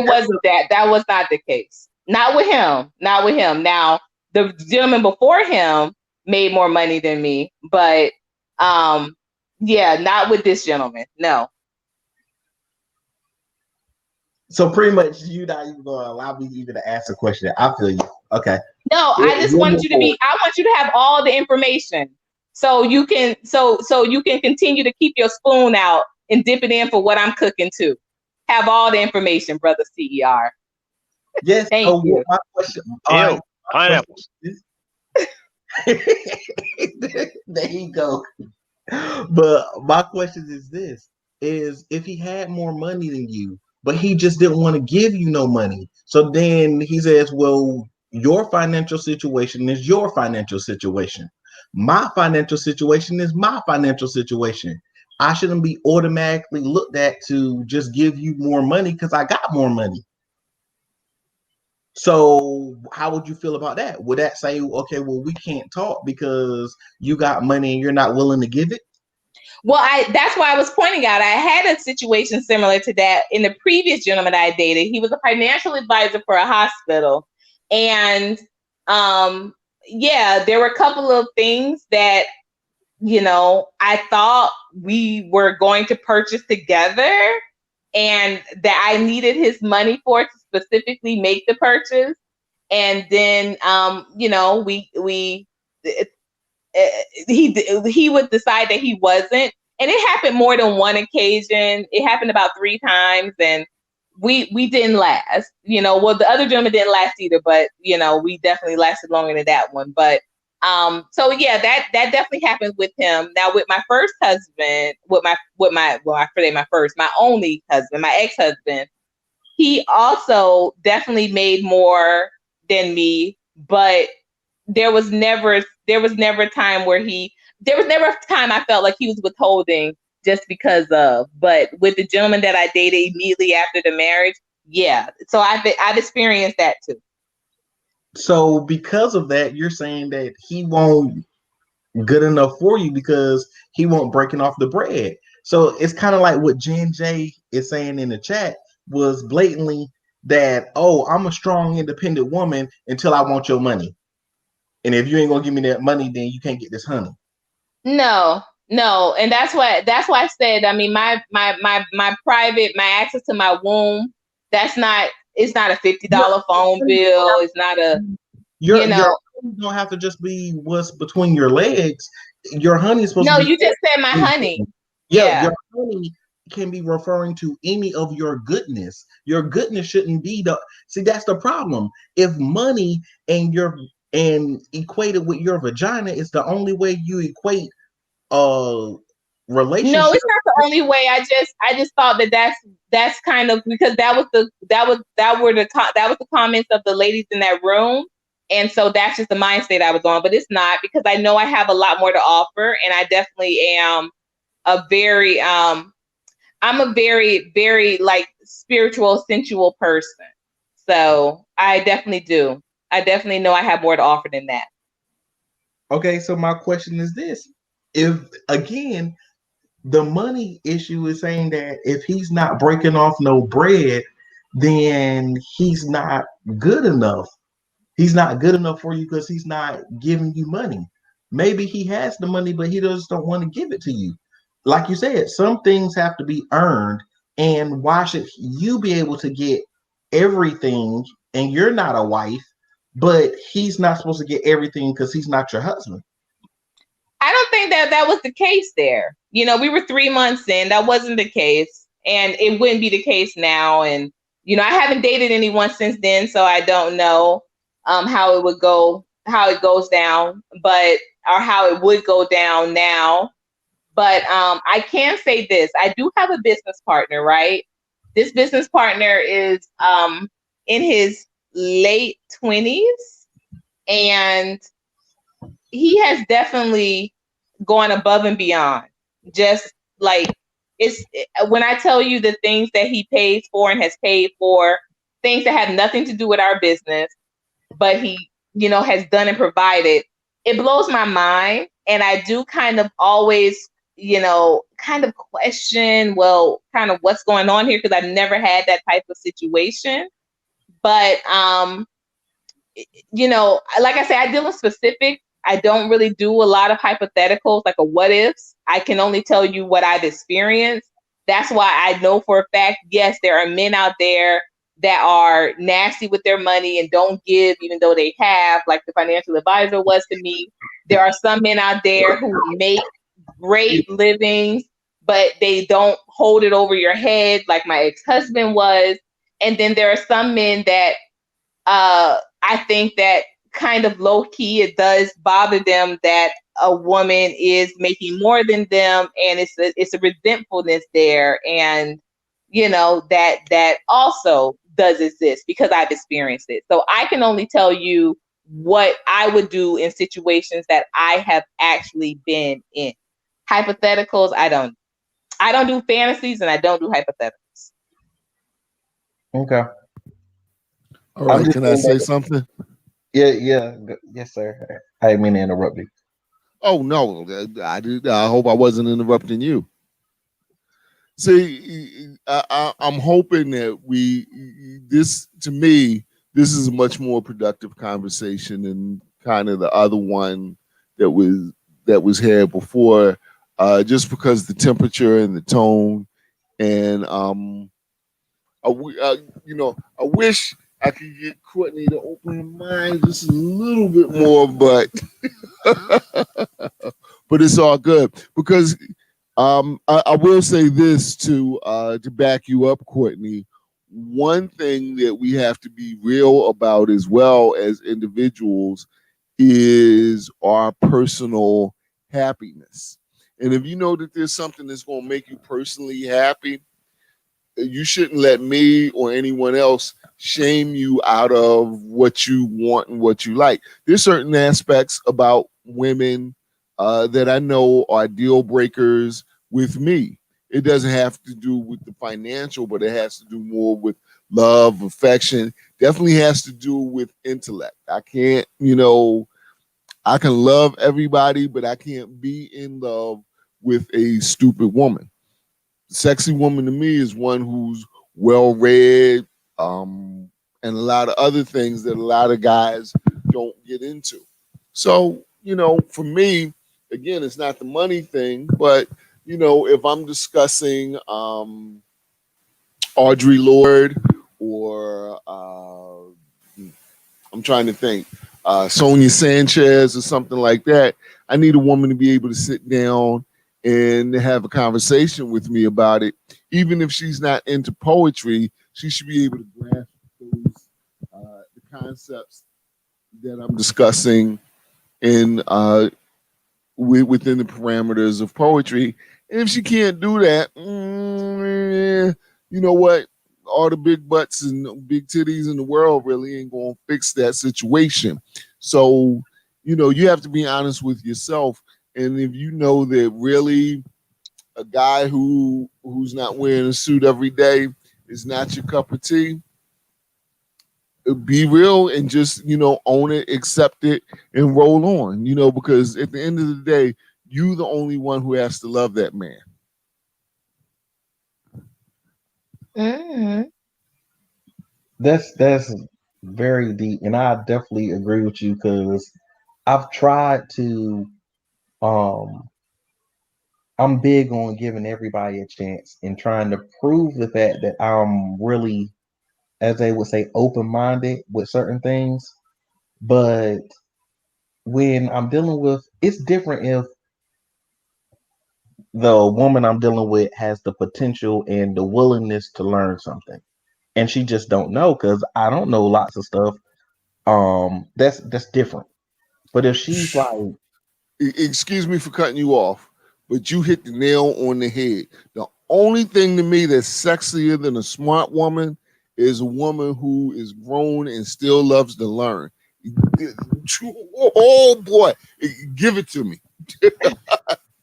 wasn't that. That was not the case. Not with him. Not with him. Now, the gentleman before him made more money than me, but not with this gentleman. No. So pretty much you're not even going to allow me even to ask a question. I feel you. Okay. No, I just want you to have all the information so you can continue to keep your spoon out and dip it in for what I'm cooking too. Have all the information, brother CER. Yes. Thank you. My question. Pineapples. There you go. But my question is this: is if he had more money than you, but he just didn't want to give you no money. So then he says, well, your financial situation is your financial situation. My financial situation is my financial situation. I shouldn't be automatically looked at to just give you more money because I got more money. So how would you feel about that? Would that say, okay, well, we can't talk because you got money and you're not willing to give it? Well, that's why I was pointing out I had a situation similar to that in the previous gentleman I dated. He was a financial advisor for a hospital. And yeah, there were a couple of things that, you know, I thought we were going to purchase together and that I needed his money for to specifically make the purchase. And then, you know, he would decide that he wasn't, and it happened more than one occasion. It happened about 3 times, and we didn't last. You know, well, the other gentleman didn't last either, but you know, we definitely lasted longer than that one. But so yeah, that definitely happened with him. Now with my first husband, my only husband, my ex-husband, he also definitely made more than me, but there was never a time I felt like he was withholding just because of. But with the gentleman that I dated immediately after the marriage, yeah. So I've experienced that too. So because of that, you're saying that he won't good enough for you because he won't breaking off the bread. So it's kind of like what Jen J is saying in the chat was blatantly that, oh, I'm a strong, independent woman until I want your money. And if you ain't gonna give me that money, then you can't get this honey. No, and that's why I said. I mean, my private, my access to my womb. It's not a $50 phone bill. It's not a. Your honey don't have to just be what's between your legs. Your honey is supposed to be. No, you just said my honey. Yeah, your honey can be referring to any of your goodness. Your goodness shouldn't be that's the problem. If money and equated with your vagina is the only way you equate relationship. No, it's not the only way. I just thought that's kind of because that was the comments of the ladies in that room. And so that's just the mind state I was on, but it's not, because I know I have a lot more to offer, and I definitely am I'm a very, very like spiritual, sensual person. So I definitely do. I definitely know I have more to offer than that. Okay, so my question is this. If, again, the money issue is saying that if he's not breaking off no bread, then he's not good enough. He's not good enough for you because he's not giving you money. Maybe he has the money, but he just don't want to give it to you. Like you said, some things have to be earned. And why should you be able to get everything and you're not a wife, but he's not supposed to get everything because he's not your husband? I don't think that was the case there. You know, we were 3 months in. That wasn't the case. And it wouldn't be the case now. And, you know, I haven't dated anyone since then, so I don't know how it goes down, or how it would go down now. But I can say this. I do have a business partner, right? This business partner is in his late 20s, and he has definitely gone above and beyond. Just like when I tell you the things that he pays for and has paid for, things that have nothing to do with our business, but he, you know, has done and provided, it blows my mind. And I do kind of always, you know, kind of question, well, kind of what's going on here, because I've never had that type of situation. But, you know, like I say, I deal with specific. I don't really do a lot of hypotheticals, like a what ifs. I can only tell you what I've experienced. That's why I know for a fact, yes, there are men out there that are nasty with their money and don't give, even though they have, like the financial advisor was to me. There are some men out there who make great livings, but they don't hold it over your head like my ex-husband was. And then there are some men that I think that kind of low key, it does bother them that a woman is making more than them, and it's a resentfulness there, and you know that also does exist because I've experienced it. So I can only tell you what I would do in situations that I have actually been in. Hypotheticals, I don't. I don't do fantasies and I don't do hypotheticals. Okay. All right. Can I say something? Yeah. Yes, sir. I didn't mean to interrupt you. Oh no, I did. I hope I wasn't interrupting you. See, I'm hoping that to me, this is a much more productive conversation than kind of the other one that was had before, just because the temperature and the tone, and I wish I could get Courtney to open her mind just a little bit more, but but it's all good because I will say this to back you up, Courtney. One thing that we have to be real about as well as individuals is our personal happiness. And if you know that there's something that's going to make you personally happy, you shouldn't let me or anyone else shame you out of what you want and what you like. There's certain aspects about women that I know are deal breakers with me. It doesn't have to do with the financial, but it has to do more with love, affection. Definitely has to do with intellect. I can't, I can love everybody, but I can't be in love with a stupid woman. Sexy woman to me is one who's well read, and a lot of other things that a lot of guys don't get into. So, for me, again, it's not the money thing, but if I'm discussing Audre Lorde or I'm trying to think, Sonia Sanchez or something like that, I need a woman to be able to sit down and have a conversation with me about it. Even if she's not into poetry, she should be able to grasp those the concepts that I'm discussing in within the parameters of poetry. And if she can't do that, you know what? All the big butts and big titties in the world really ain't gonna fix that situation. So, you have to be honest with yourself. And if you know that really a guy who's not wearing a suit every day is not your cup of tea, be real and just own it, accept it, and roll on. Because at the end of the day, you the only one who has to love that man. Mm-hmm. That's very deep, and I definitely agree with you because I've tried to. I'm big on giving everybody a chance and trying to prove the fact that I'm really, as they would say, open-minded with certain things. But when I'm dealing with, it's different if the woman I'm dealing with has the potential and the willingness to learn something, and she just don't know because I don't know lots of stuff. That's different. But if she's like, Excuse me for cutting you off, but you hit the nail on the head. The only thing to me that's sexier than a smart woman is a woman who is grown and still loves to learn. Oh boy, give it to me.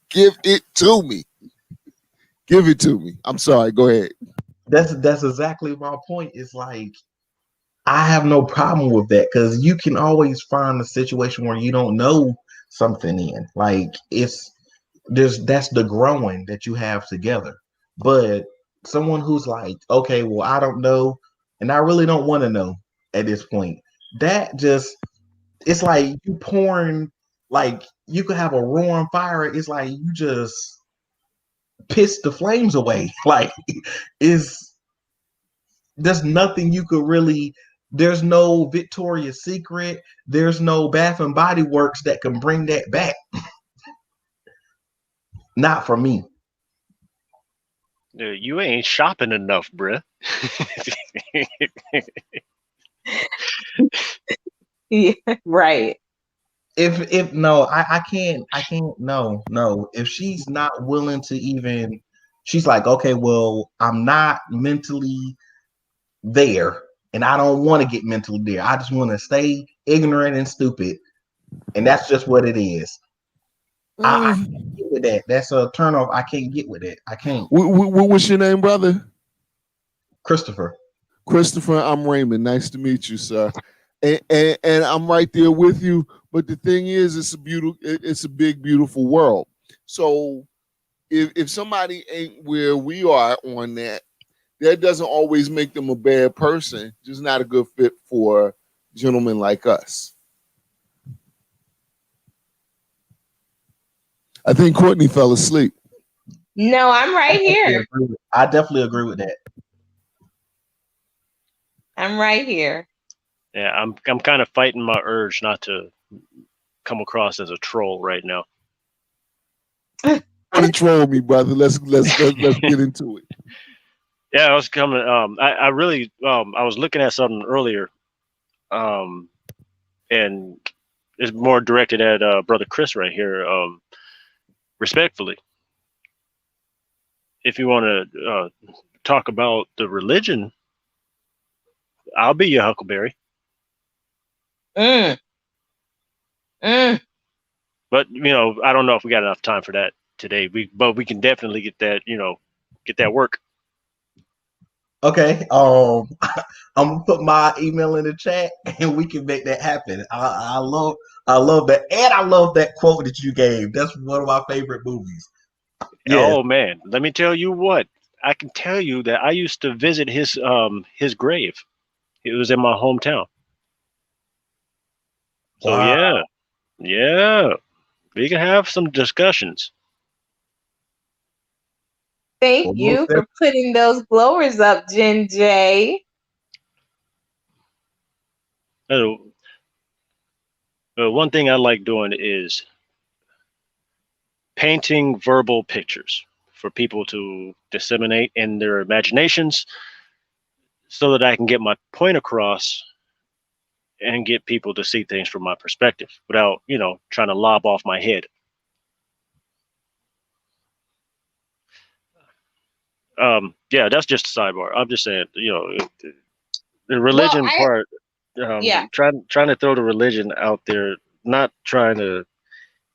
Give it to me. Give it to me. I'm sorry. Go ahead. that's exactly my point. It's like I have no problem with that because you can always find a situation where you don't know something in. Like that's the growing that you have together. But someone who's like, okay, well, I don't know, and I really don't want to know at this point. That just it's like you pouring like you could have a roaring fire. It's like you just piss the flames away. Like is there's nothing you could really there's no Victoria's Secret, there's no Bath and Body Works that can bring that back. Not for me. You ain't shopping enough, bruh. Yeah, right. If no, I can't no. If she's not willing to even she's like, okay, well, I'm not mentally there and I don't want to get mentally there. I just want to stay ignorant and stupid. And that's just what it is. I can't get with that. That's a turnoff. I can't get with it. I can't. What's your name, brother? Christopher. Christopher, I'm Raymond. Nice to meet you, sir. And I'm right there with you. But the thing is, it's a big, beautiful world. So if somebody ain't where we are on that doesn't always make them a bad person, just not a good fit for gentlemen like us. I think Courtney fell asleep. No, I'm right here. I definitely agree with that. I'm right here. Yeah, I'm kind of fighting my urge not to come across as a troll right now. Control me, brother. Let's get into it. Yeah, I was coming. I really I was looking at something earlier, and it's more directed at brother Chris right here. Respectfully, if you want to talk about the religion, I'll be your Huckleberry. But I don't know if we got enough time for that today. But we can definitely get that work. Okay. I'm gonna put my email in the chat and we can make that happen. I love that, and I love that quote that you gave. That's one of my favorite movies. Yeah. Oh man, let me tell you what. I can tell you that I used to visit his grave. It was in my hometown. So Wow. yeah, we can have some discussions. Thank you for putting those blowers up, Jen J. One thing I like doing is painting verbal pictures for people to disseminate in their imaginations so that I can get my point across and get people to see things from my perspective without, trying to lob off my head. Yeah, that's just a sidebar. I'm just saying, the religion part, trying to throw the religion out there, not trying to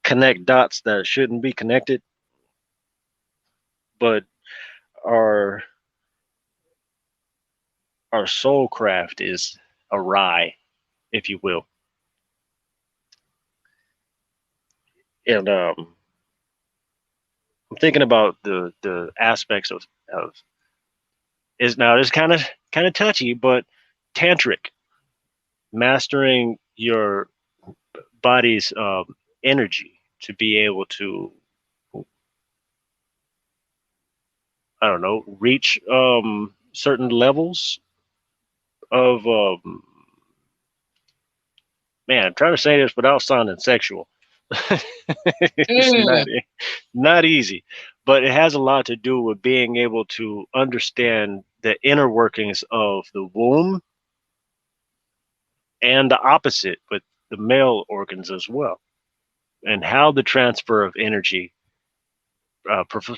connect dots that shouldn't be connected, but our soul craft is awry, if you will. And I'm thinking about the aspects of is now it's kind of touchy, but tantric, mastering your body's energy to be able to, I don't know, reach certain levels of man, I'm trying to say this without sounding sexual. It's not easy, but it has a lot to do with being able to understand the inner workings of the womb and the opposite with the male organs as well, and how the transfer of energy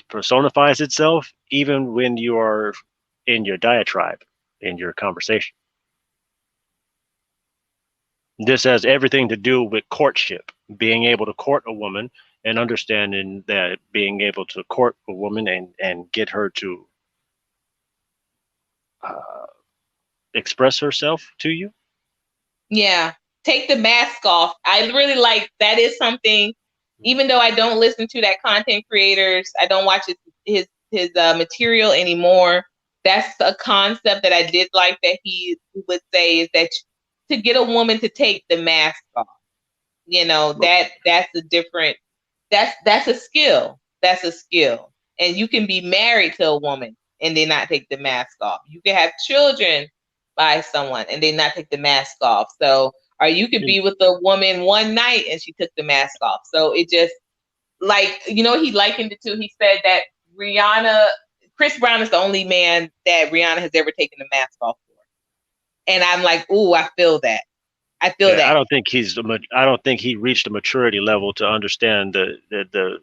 personifies itself even when you are in your diatribe, in your conversation. This has everything to do with courtship, being able to court a woman and understanding that being able to court a woman and get her to express herself to you. Yeah, take the mask off. I really like that. Is something, even though I don't listen to that content creators, I don't watch his material anymore. That's a concept that I did like that he would say, is that to get a woman to take the mask off, that's a different, that's a skill. That's a skill. And you can be married to a woman and they not take the mask off. You can have children by someone and they not take the mask off. So, or you could be with a woman one night and she took the mask off. So it just, like, he likened it to, he said that Chris Brown is the only man that Rihanna has ever taken the mask off for. And I'm like, ooh, I feel that. I feel that. I don't think he reached a maturity level to understand the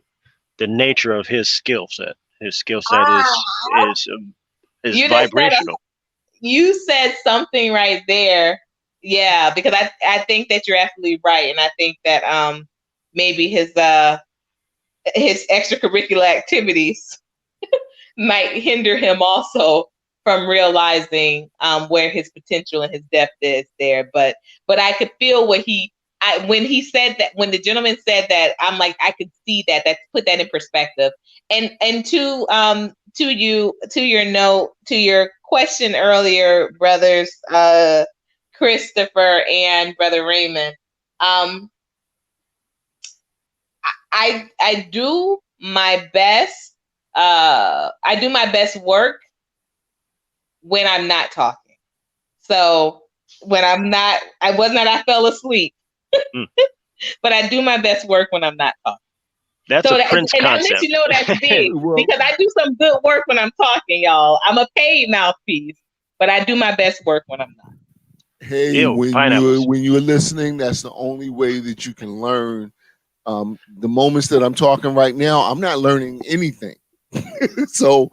nature of his skill set. His skill set is vibrational. You said something right there. Yeah, because I think that you're absolutely right. And I think that maybe his his extracurricular activities might hinder him also from realizing where his potential and his depth is there. But I could feel what when he said that, when the gentleman said that, I'm like, I could see that. That's put that in perspective. And to your question earlier, brothers, Christopher and Brother Raymond, I do my best. I do my best work when I'm not talking. So when I fell asleep. But I do my best work when I'm not talking. That's a Prince and concept. I let you know that's big Well, because I do some good work when I'm talking, y'all. I'm a paid mouthpiece, but I do my best work when I'm not. hey, Ew, pineapples. when you're listening, that's the only way that you can learn. The moments that I'm talking right now, I'm not learning anything. So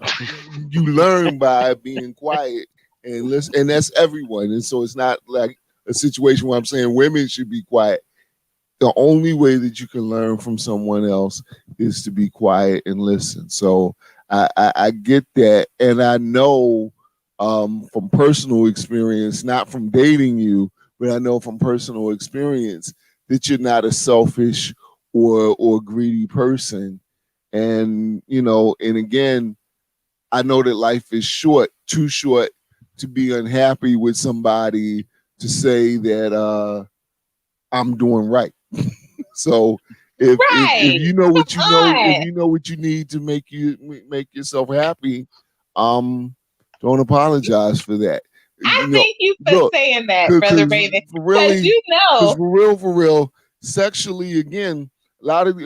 you learn by being quiet and listen, and that's everyone. And so it's not like a situation where I'm saying women should be quiet. The only way that you can learn from someone else is to be quiet and listen. So I get that, and I know from personal experience, not from dating you, but I know from personal experience that you're not a selfish or greedy person. And and again, I know that life is too short to be unhappy with somebody to say that I'm doing right. So if you know what you know, if you know what you need to make yourself happy, don't apologize for that. I thank you for saying that, Brother Raymond. Because for real, sexually, again, a lot of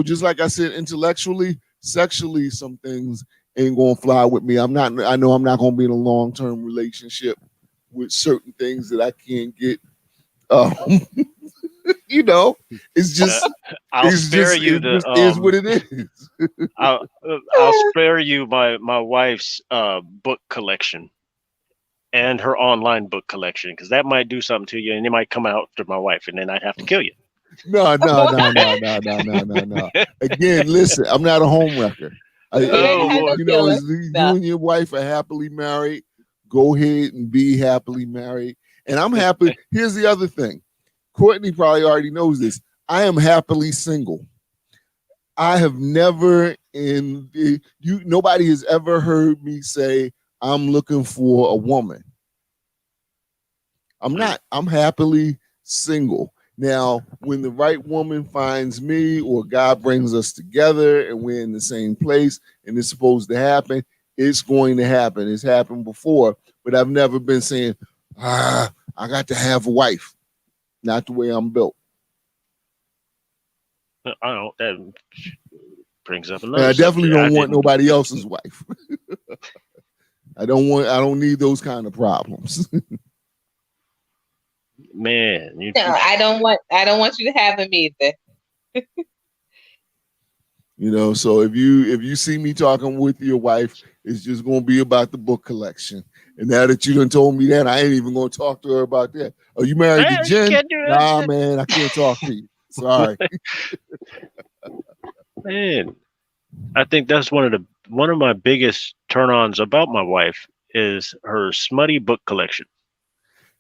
just like I said, intellectually, sexually, some things ain't gonna fly with me. I know I'm not gonna be in a long-term relationship with certain things that I can't get. It's just I'll spare you is what it is. I'll spare you my wife's book collection and her online book collection, because that might do something to you, and it might come out to my wife, and then I'd have to kill you. No. Again, listen, I'm not a homewrecker. You and your wife are happily married. Go ahead and be happily married. And I'm happy. Here's the other thing. Courtney probably already knows this. I am happily single. I have never nobody has ever heard me say I'm looking for a woman. I'm not. I'm happily single. Now, when the right woman finds me or God brings us together and we're in the same place and it's supposed to happen, it's going to happen. It's happened before, but I've never been saying, I got to have a wife. Not the way I'm built. I don't. That brings up another. And I definitely don't want nobody else's wife. I don't need those kind of problems. Man, I don't want you to have them either. So if you see me talking with your wife, it's just gonna be about the book collection. And now that you done told me that, I ain't even gonna talk to her about that. Are you married to Jen? Nah, man, I can't talk to you. Sorry. Man, I think that's one of my biggest turn-ons about my wife is her smutty book collection.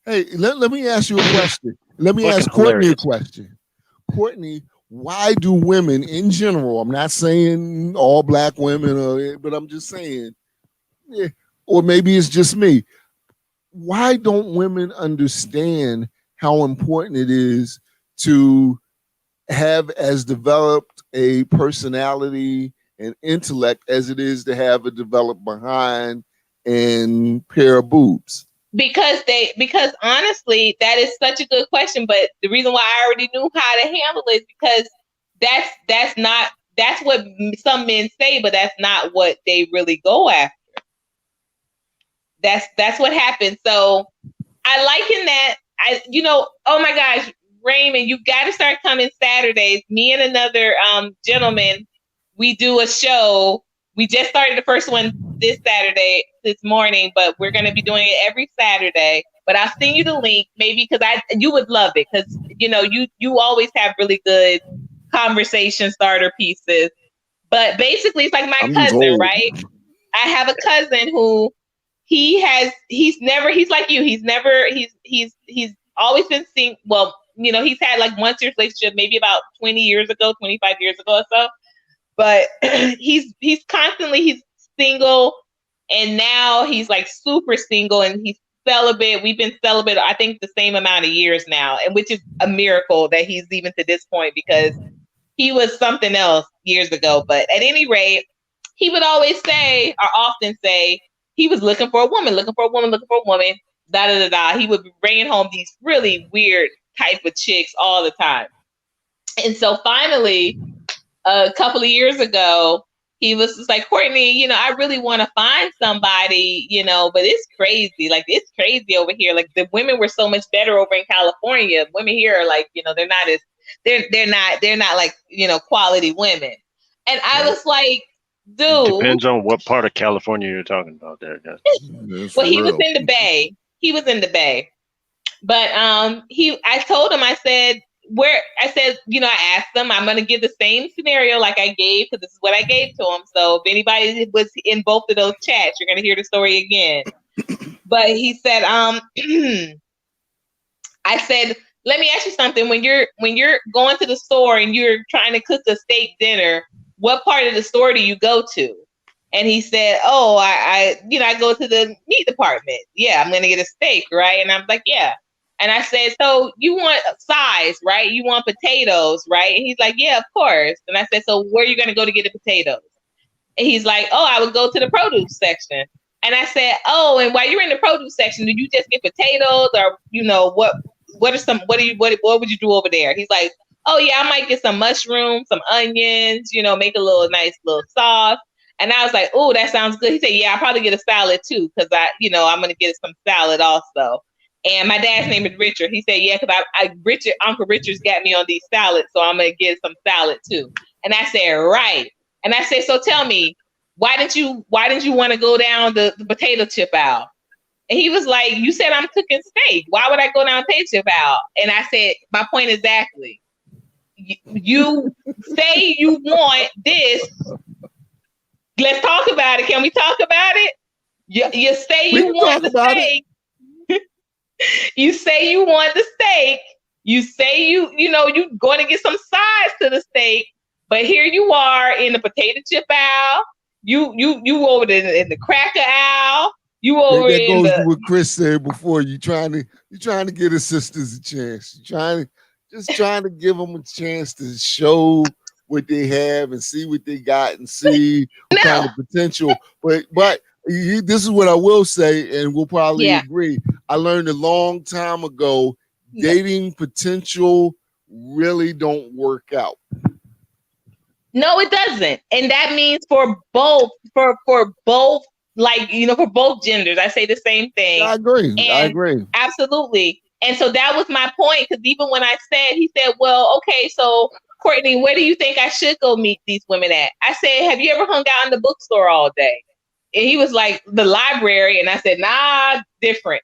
Hey, let me ask you a question. Let me ask Courtney a question. Courtney, why do women in general, I'm not saying all black women, but I'm just saying, or maybe it's just me, why don't women understand how important it is to have as developed a personality and intellect as it is to have a developed behind and pair of boobs? Because honestly, that is such a good question. But the reason why I already knew how to handle it is because that's what some men say, but that's not what they really go after. That's what happens. So I liken that. Oh my gosh, Raymond, you got to start coming Saturdays. Me and another gentleman, we do a show. We just started the first one this morning, but we're going to be doing it every Saturday. But I'll send you the link, maybe because you would love it, because you always have really good conversation starter pieces. But basically, it's like my I'm just cousin, old. right? I have a cousin who he's like you. He's always been seeing, well, you know, he's had like one serious relationship maybe about 20 years ago, 25 years ago or so. But he's constantly single, and now he's like super single, and he's celibate. We've been celibate, I think, the same amount of years now, and which is a miracle that he's even to this point, because he was something else years ago. But at any rate, he would always say, or often say, he was looking for a woman, da da da da. He would be bringing home these really weird type of chicks all the time. And so finally, a couple of years ago, he was just like, Courtney, you know, I really want to find somebody, you know, but it's crazy. Like, it's crazy over here. Like, the women were so much better over in California. Women here are like, you know, they're not like, you know, quality women. And I was like, dude. Depends on what part of California you're talking about there. Well, he was in the Bay. But I told him, I said, you know, I asked him, I'm going to give the same scenario like I gave, because this is what I gave to him. So if anybody was in both of those chats, you're going to hear the story again. But he said, I said, let me ask you something. When you're going to the store and you're trying to cook a steak dinner, what part of the store do you go to? And he said, oh, I go to the meat department. Yeah, I'm going to get a steak, right? And I'm like, yeah. And I said, so you want size, right? You want potatoes, right? And he's like, yeah, of course. And I said, so where are you going to go to get the potatoes? And he's like, oh, I would go to the produce section. And I said, oh, and while you're in the produce section, do you just get potatoes, or, you know, what would you do over there? He's like, oh yeah, I might get some mushrooms, some onions, you know, make a nice little sauce. And I was like, oh, that sounds good. He said, yeah, I'll probably get a salad too, because I'm going to get some salad also. And my dad's name is Richard. He said, yeah, because Uncle Richard's got me on these salads, so I'm going to get some salad too. And I said, right. And I said, so tell me, why didn't you want to go down the potato chip aisle? And he was like, you said I'm cooking steak. Why would I go down potato chip aisle? And I said, my point exactly. You say you want this. Let's talk about it. Can we talk about it? You say you want the steak. You say you want the steak. You say you're going to get some size to the steak, but here you are in the potato chip aisle. You over in the cracker aisle. You over that in goes the. to what Chris said before. You trying to get his sisters a chance. You're trying to give them a chance to show what they have and see what they got and see what kind of potential. But this is what I will say, and we'll probably agree. I learned a long time ago, dating potential really don't work out. No, it doesn't. And that means for both, for both, like, you know, for both genders. I say the same thing. I agree. Absolutely. And so that was my point, because even when he said, well, okay, so Courtney, where do you think I should go meet these women at? I said, have you ever hung out in the bookstore all day? And he was like, the library. And I said, nah, different.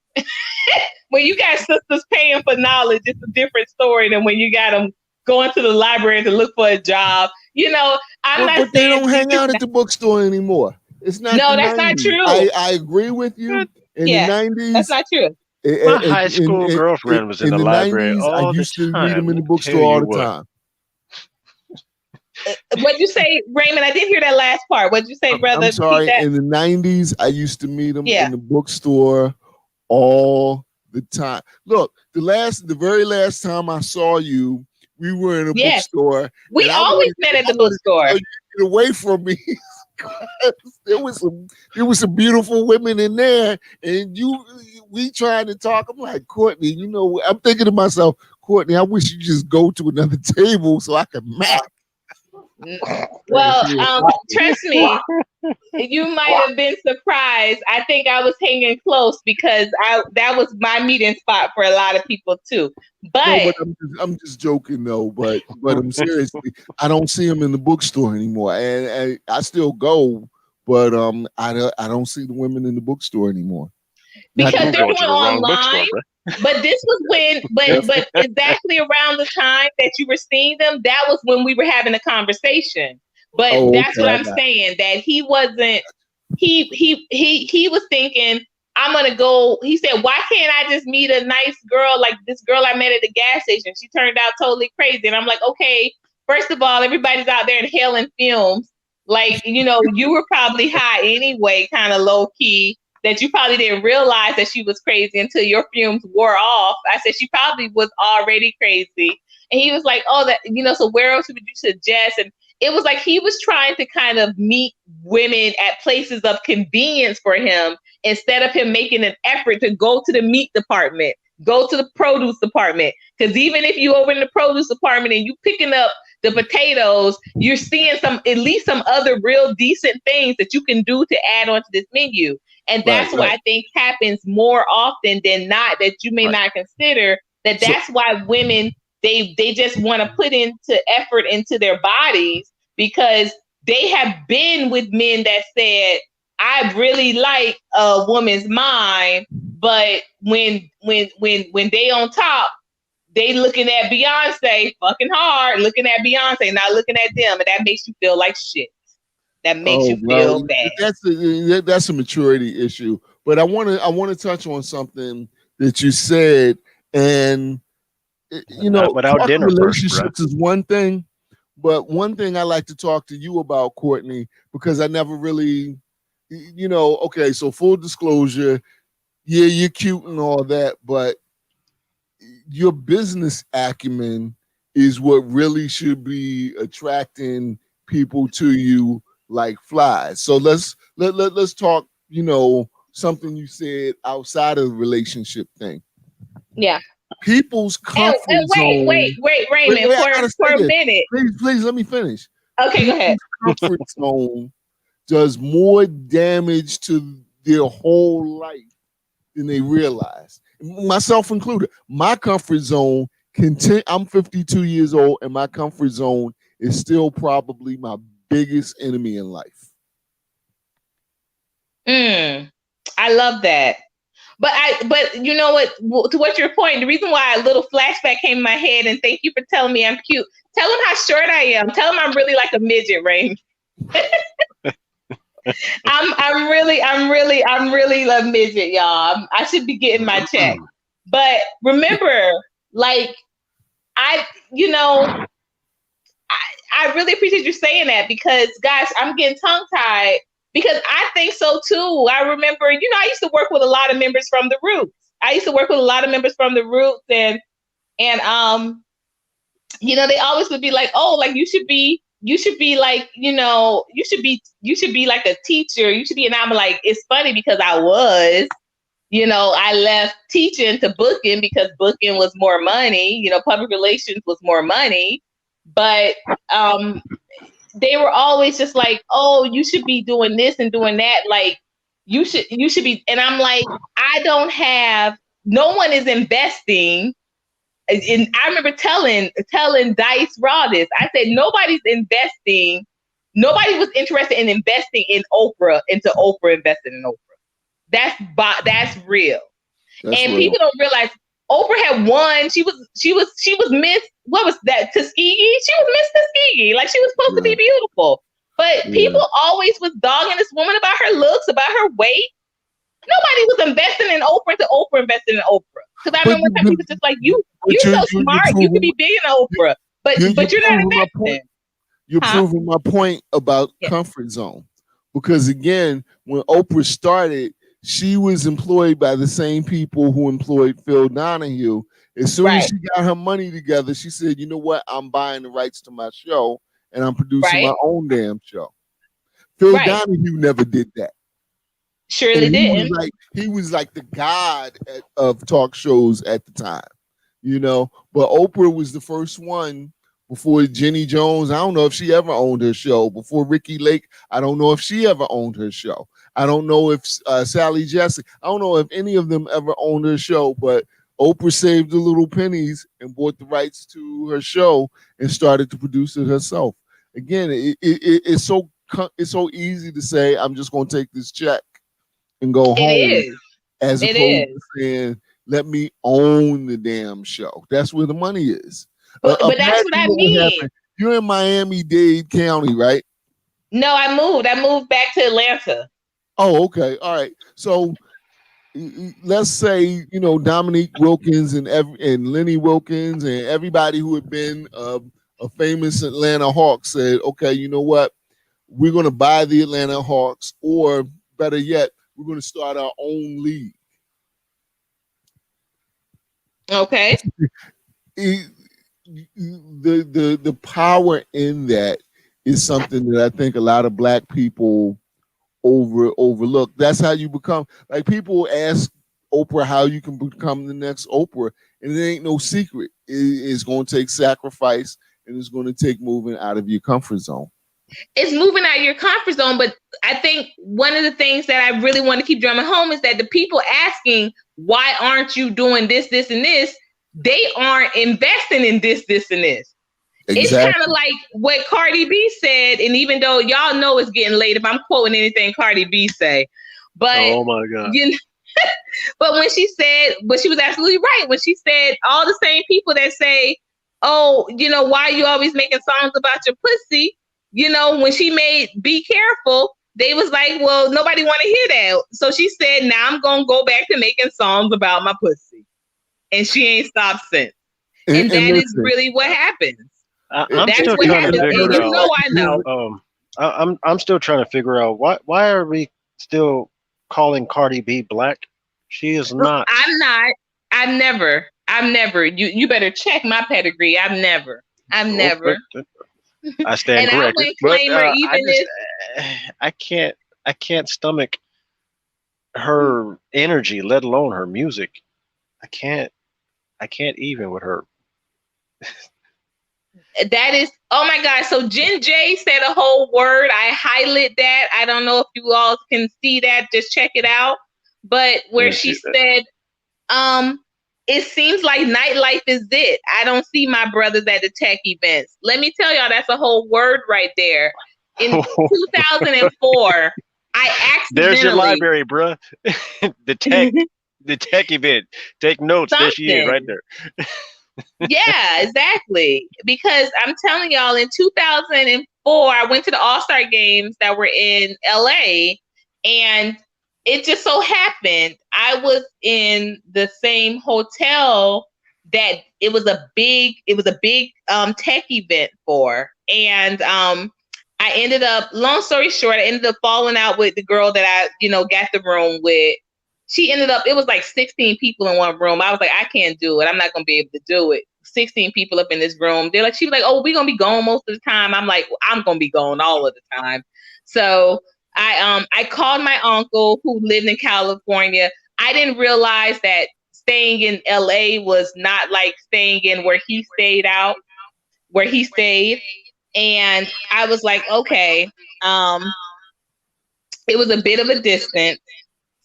When you got sisters paying for knowledge, it's a different story than when you got them going to the library to look for a job. You know, but they don't hang out at the bookstore anymore. It's not. No, that's not true. I agree with you. In the 90s, that's not true. My high school girlfriend was in the library 90s, all I used the to time. meet them in the bookstore all the time. What'd you say, Raymond? I didn't hear that last part. What'd you say, brother? I'm sorry. In the 90s, I used to meet them in the bookstore all the time. Look, the very last time I saw you, we were in a bookstore. We always met at the bookstore. Get away from me. there was some beautiful women in there, and we trying to talk. I'm like, Courtney, you know, I'm thinking to myself, Courtney, I wish you just go to another table so I could match. Well, trust me, you might have been surprised. I think I was hanging close because that was my meeting spot for a lot of people too. But I'm just joking though. But I'm seriously, I don't see them in the bookstore anymore, and I still go, but I don't see the women in the bookstore anymore because they're doing online. But this was but exactly around the time that you were seeing them, that was when we were having a conversation. But Oh, that's okay, what I I'm got saying, that he wasn't, he was thinking, I'm gonna go. He said, why can't I just meet a nice girl like this girl I met at the gas station? She turned out totally crazy. And I'm like, okay, first of all, everybody's out there inhaling fumes. Like, you know, you were probably high anyway, kind of low key, that you probably didn't realize that she was crazy until your fumes wore off. I said, she probably was already crazy. And he was like, oh, that, you know, so where else would you suggest? And it was like he was trying to kind of meet women at places of convenience for him, instead of him making an effort to go to the meat department, go to the produce department. Because even if you over in the produce department and you picking up the potatoes, you're seeing at least some other real decent things that you can do to add onto this menu. And that's why I think happens more often than not, that you may not consider that. That's why women, they just want to put into effort into their bodies, because they have been with men that said, I really like a woman's mind, but when they on top, they looking at Beyonce fucking hard, looking at Beyonce, not looking at them, and that makes you feel like shit. That makes you feel bad. That's a maturity issue. But I want to touch on something that you said, and you know, without dinner relationships first, is one thing, but one thing I like to talk to you about, Courtney, because I never really, you know, okay, so full disclosure, yeah, you're cute and all that, but your business acumen is what really should be attracting people to you like flies. So let's talk, you know, something you said outside of the relationship thing. Yeah. People's comfort zone. Wait, Raymond, for a minute. Please let me finish. Okay, go ahead. Comfort zone does more damage to their whole life than they realize. Myself included. My comfort zone, I'm 52 years old, and my comfort zone is still probably my biggest enemy in life. I love that. But you know what, to what your point, the reason why a little flashback came in my head, and thank you for telling me I'm cute. Tell them how short I am. Tell them I'm really like a midget, Rain. I'm really a midget, y'all. I should be getting my check. But remember, like, I really appreciate you saying that, because guys, I'm getting tongue tied, because I think so too. I remember, I used to work with a lot of members from the Roots. And they always would be like, oh, like you should be like, you should be like a teacher. You should be. And I'm like, it's funny because I was, I left teaching to booking because booking was more money. Public relations was more money. But they were always just like, oh, you should be doing this and doing that. Like, you should be. And I'm like, no one is investing. And I remember telling Dice Raw this. I said, nobody's investing. Nobody was interested in investing in Oprah until Oprah invested in Oprah. That's real. That's real. People don't realize Oprah had won. She was Miss, what was that, Tuskegee? She was Miss Tuskegee. Like, she was supposed to be beautiful. But people always was dogging this woman about her looks, about her weight. Nobody was investing in Oprah until Oprah invested in Oprah. Because I remember people was just like, you're so smart, you could be big in Oprah. But you're not investing. You're proving my point about comfort zone. Because again, when Oprah started, she was employed by the same people who employed Phil Donahue. As soon as she got her money together, she said, you know what? I'm buying the rights to my show and I'm producing my own damn show. Phil Donahue never did that. Surely didn't. He was like the god of talk shows at the time, But Oprah was the first one before Jenny Jones. I don't know if she ever owned her show. Before Ricky Lake, I don't know if she ever owned her show. I don't know if Sally Jessy, I don't know if any of them ever owned her show, but Oprah saved the little pennies and bought the rights to her show and started to produce it herself. Again, it's so easy to say, I'm just going to take this check and go home, as opposed to saying, let me own the damn show. That's where the money is. But that's what I mean. You're in Miami-Dade County, right? No, I moved. I moved back to Atlanta. Oh, okay. All right. So let's say, you know, Dominique Wilkins and Lenny Wilkins and everybody who had been a famous Atlanta Hawk said, okay, you know what? We're going to buy the Atlanta Hawks, or better yet, we're going to start our own league. Okay. The power in that is something that I think a lot of Black people overlook. That's how you become, like, people ask Oprah how you can become the next Oprah, and it ain't no secret. It's going to take sacrifice, and it's going to take moving out of your comfort zone. It's moving out of your comfort zone, but I think one of the things that I really want to keep drumming home is that the people asking, why aren't you doing this, this, and this? They aren't investing in this, this, and this. Exactly. It's kind of like what Cardi B said, and even though y'all know it's getting late if I'm quoting anything Cardi B say, but oh my God. You know, but when she said, but she was absolutely right when she said all the same people that say, oh, you know, why are you always making songs about your pussy? You know, when she made Be Careful, they was like, well, nobody want to hear that. So she said, now I'm going to go back to making songs about my pussy. And she ain't stopped since. And that is really what happens. I'm still trying to figure out. I know. I'm still trying to figure out why are we still calling Cardi B black? She is not. I'm not. I've never. You better check my pedigree. I've never. I stand corrected. But I can't stomach her energy, let alone her music. I can't even with her. That is, oh my God. So Jen J said a whole word. I highlight that. I don't know if you all can see that. Just check it out. But where she said, it seems like nightlife is it. I don't see my brothers at the tech events. Let me tell y'all, that's a whole word right there. In 2004, I accidentally... There's your library, bruh. The tech event. Take notes. There she is right there. Yeah, exactly. Because I'm telling y'all, in 2004, I went to the All-Star games that were in LA, and it just so happened I was in the same hotel that it was a big tech event for. And I ended up, long story short, I ended up falling out with the girl that I, got the room with. She ended up, it was like 16 people in one room. I was like, I can't do it. I'm not going to be able to do it. 16 people up in this room. They're like, she was like, oh, we're going to be gone most of the time. I'm like, I'm going to be gone all of the time. So I called my uncle who lived in California. I didn't realize that staying in LA was not like staying in where he stayed. And I was like, okay, it was a bit of a distance.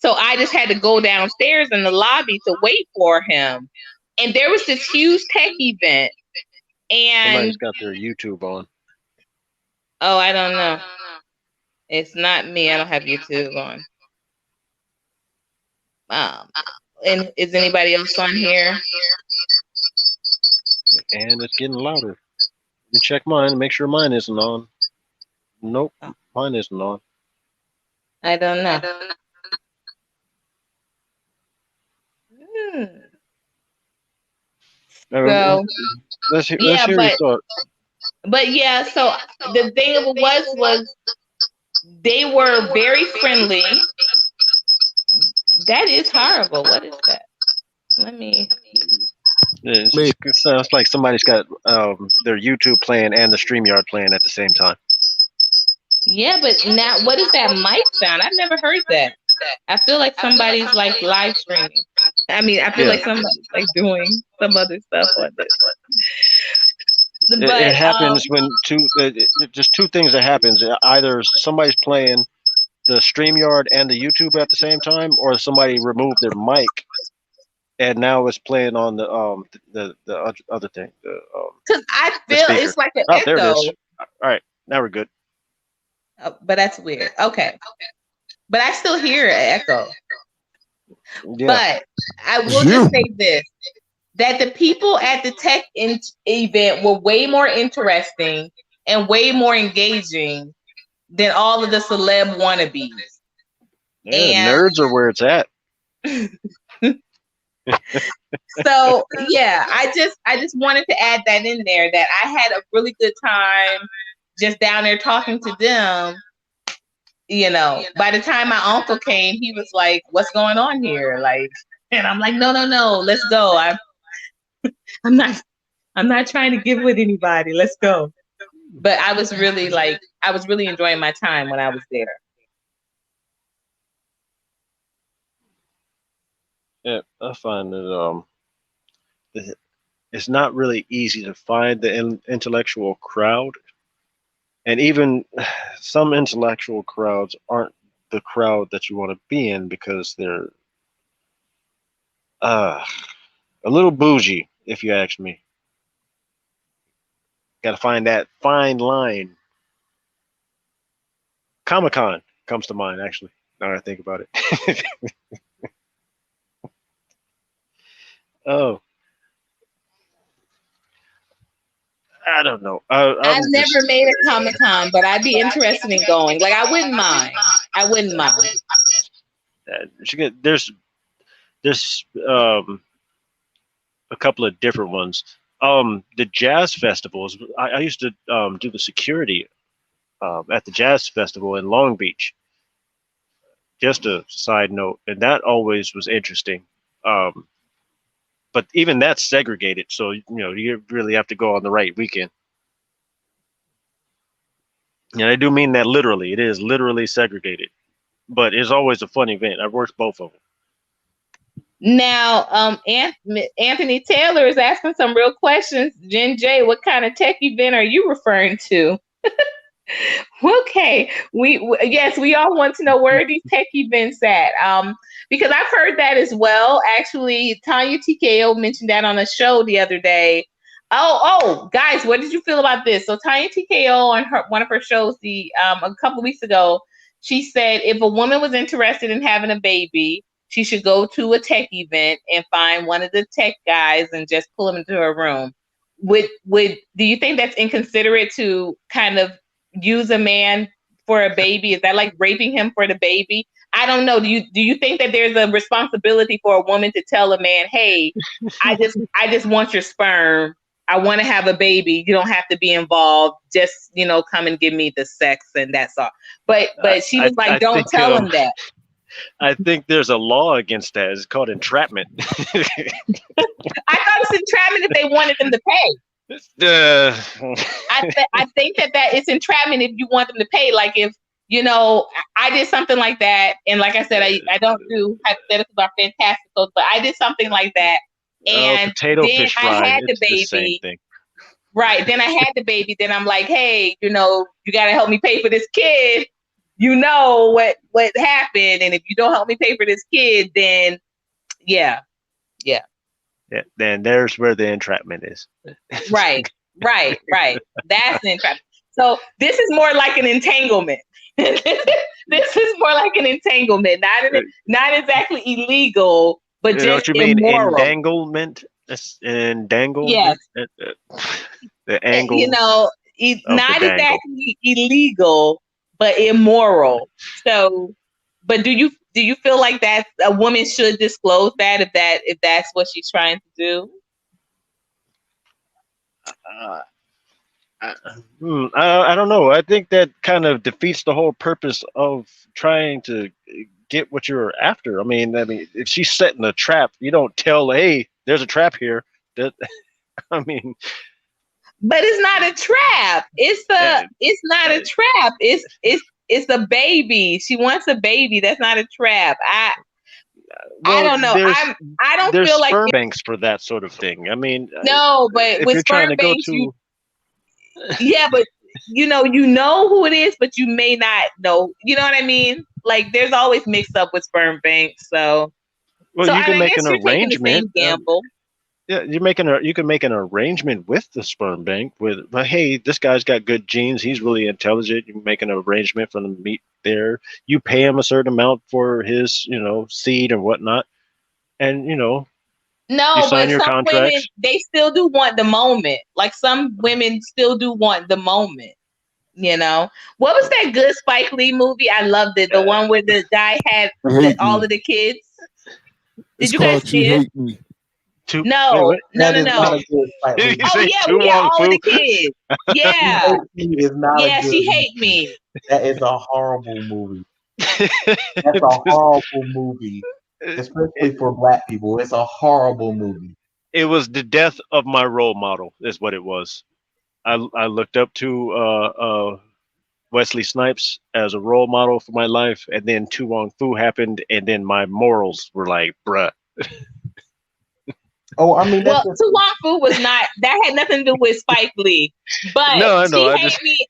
So I just had to go downstairs in the lobby to wait for him. And there was this huge tech event. And somebody's got their YouTube on. Oh, I don't know. It's not me. I don't have YouTube on. And is anybody else on here? And it's getting louder. Let me check mine and make sure mine isn't on. Nope, mine isn't on. I don't know. So let's hear your thought. But yeah, so the thing of it was they were very friendly. That is horrible. What is that? Let me. It sounds like somebody's got their YouTube playing and the StreamYard playing at the same time. Yeah, but now what is that mic sound? I've never heard that. I feel like somebody's like live streaming. I mean, I feel like somebody's like doing some other stuff on this one. But, it happens when just two things that happens. Either somebody's playing the StreamYard and the YouTube at the same time, or somebody removed their mic and now it's playing on the other thing. Because I feel it's like an echo. There it is. All right, now we're good. But that's weird. Okay. But I still hear an echo. Yeah. But I will just say this, that the people at the tech event were way more interesting and way more engaging than all of the celeb wannabes. Yeah, And nerds are where it's at. so yeah, I just wanted to add that in there, that I had a really good time just down there talking to them. You know, by the time my uncle came, he was like, "What's going on here?" Like, and I'm like, "No, let's go. I'm not trying to get with anybody. Let's go." But I was really enjoying my time when I was there. Yeah, I find that it's not really easy to find the intellectual crowd, and even some intellectual crowds aren't the crowd that you want to be in because they're a little bougie, if you ask me. Got to find that fine line. Comic-Con comes to mind, actually, now that I think about it. Oh, I don't know. I've never made a Comic-Con, but I'd be interested in going. Like, I wouldn't mind. There's a couple of different ones. The jazz festivals. I used to do the security at the jazz festival in Long Beach. Just a side note, and that always was interesting. But even that's segregated, so you really have to go on the right weekend. And I do mean that literally. It is literally segregated, but it's always a fun event. I've worked both of them. Now, Anthony Taylor is asking some real questions. Jen J, what kind of tech event are you referring to? Okay, we all want to know where are these tech events at. Because I've heard that as well. Actually, Tanya TKO mentioned that on a show the other day. Oh, guys, what did you feel about this? So Tanya TKO on one of her shows a couple of weeks ago, she said if a woman was interested in having a baby, she should go to a tech event and find one of the tech guys and just pull him into her room. Do you think that's inconsiderate to kind of use a man for a baby? Is that like raping him for the baby? I don't know. Do you think that there's a responsibility for a woman to tell a man, "Hey, I just want your sperm. I want to have a baby. You don't have to be involved. Just, come and give me the sex and that's all." But she was like, "Don't tell him that." I think there's a law against that. It's called entrapment. I thought it's entrapment if they wanted them to pay. I think that it's entrapment if you want them to pay. Like if, I did something like that. And like I said, I don't do hypotheticals are fantastic, but I did something like that. And potato then fish I fry, had the baby. same thing. Right. Then I had the baby. Then I'm like, hey, you got to help me pay for this kid. You know what happened. And if you don't help me pay for this kid, then yeah. Then there's where the entrapment is. Right. That's an entrapment. So this is more like an entanglement. This is more like an entanglement, not exactly illegal, but you know just what you immoral. Mean entanglement? Entanglement. Yes. The angle. Not exactly illegal, but immoral. So, but do you feel like that a woman should disclose that if that's what she's trying to do? I don't know. I think that kind of defeats the whole purpose of trying to get what you're after. I mean, if she's setting a trap, you don't tell, "Hey, there's a trap here." I mean, but it's not a trap. It's not a trap. It's a baby. She wants a baby. That's not a trap. I don't know. I don't feel like sperm banks for that sort of thing. I mean, no, but with sperm banks, yeah, but you know who it is, but you may not know. You know what I mean? Like, there's always mixed up with sperm banks. So, you can make an arrangement. Gamble. Yeah, you can make an arrangement with the sperm bank but hey, this guy's got good genes. He's really intelligent. You can make an arrangement for them to meet there. You pay him a certain amount for his, seed and whatnot, and No, you sign but your some contracts. women, they still do want the moment. Like, some women still do want the moment. You know, what was that good Spike Lee movie? I loved it. The one where the guy had all of the kids. Did you guys see it? Hate Me. No. Not a good Spike Lee. Oh yeah, we had all of the kids. Yeah. Is not a good She hate me. That is a horrible movie. That's a horrible movie, especially for Black people. It's a horrible movie. It was the death of my role model, is what it was. I looked up to Wesley Snipes as a role model for my life, and then Tu Wong Fu happened, and then my morals were like, bruh. Oh, I mean, well, Tu Wong Fu was not. That had nothing to do with Spike Lee, but no, She Hate Me.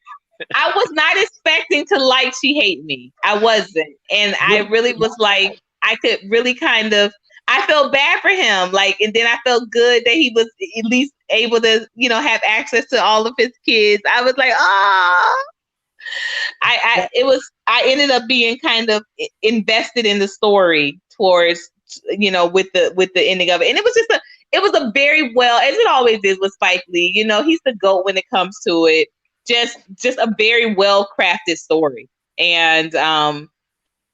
I was not expecting to like She Hate Me. I wasn't, and I really was like, I could really kind of. I felt bad for him, like, and then I felt good that he was at least able to, you know, have access to all of his kids. I was like, ah. I ended up being kind of invested in the story towards, you know, with the ending of it, and it was a very well, as it always is with Spike Lee. You know, he's the GOAT when it comes to it. Just a very well crafted story, and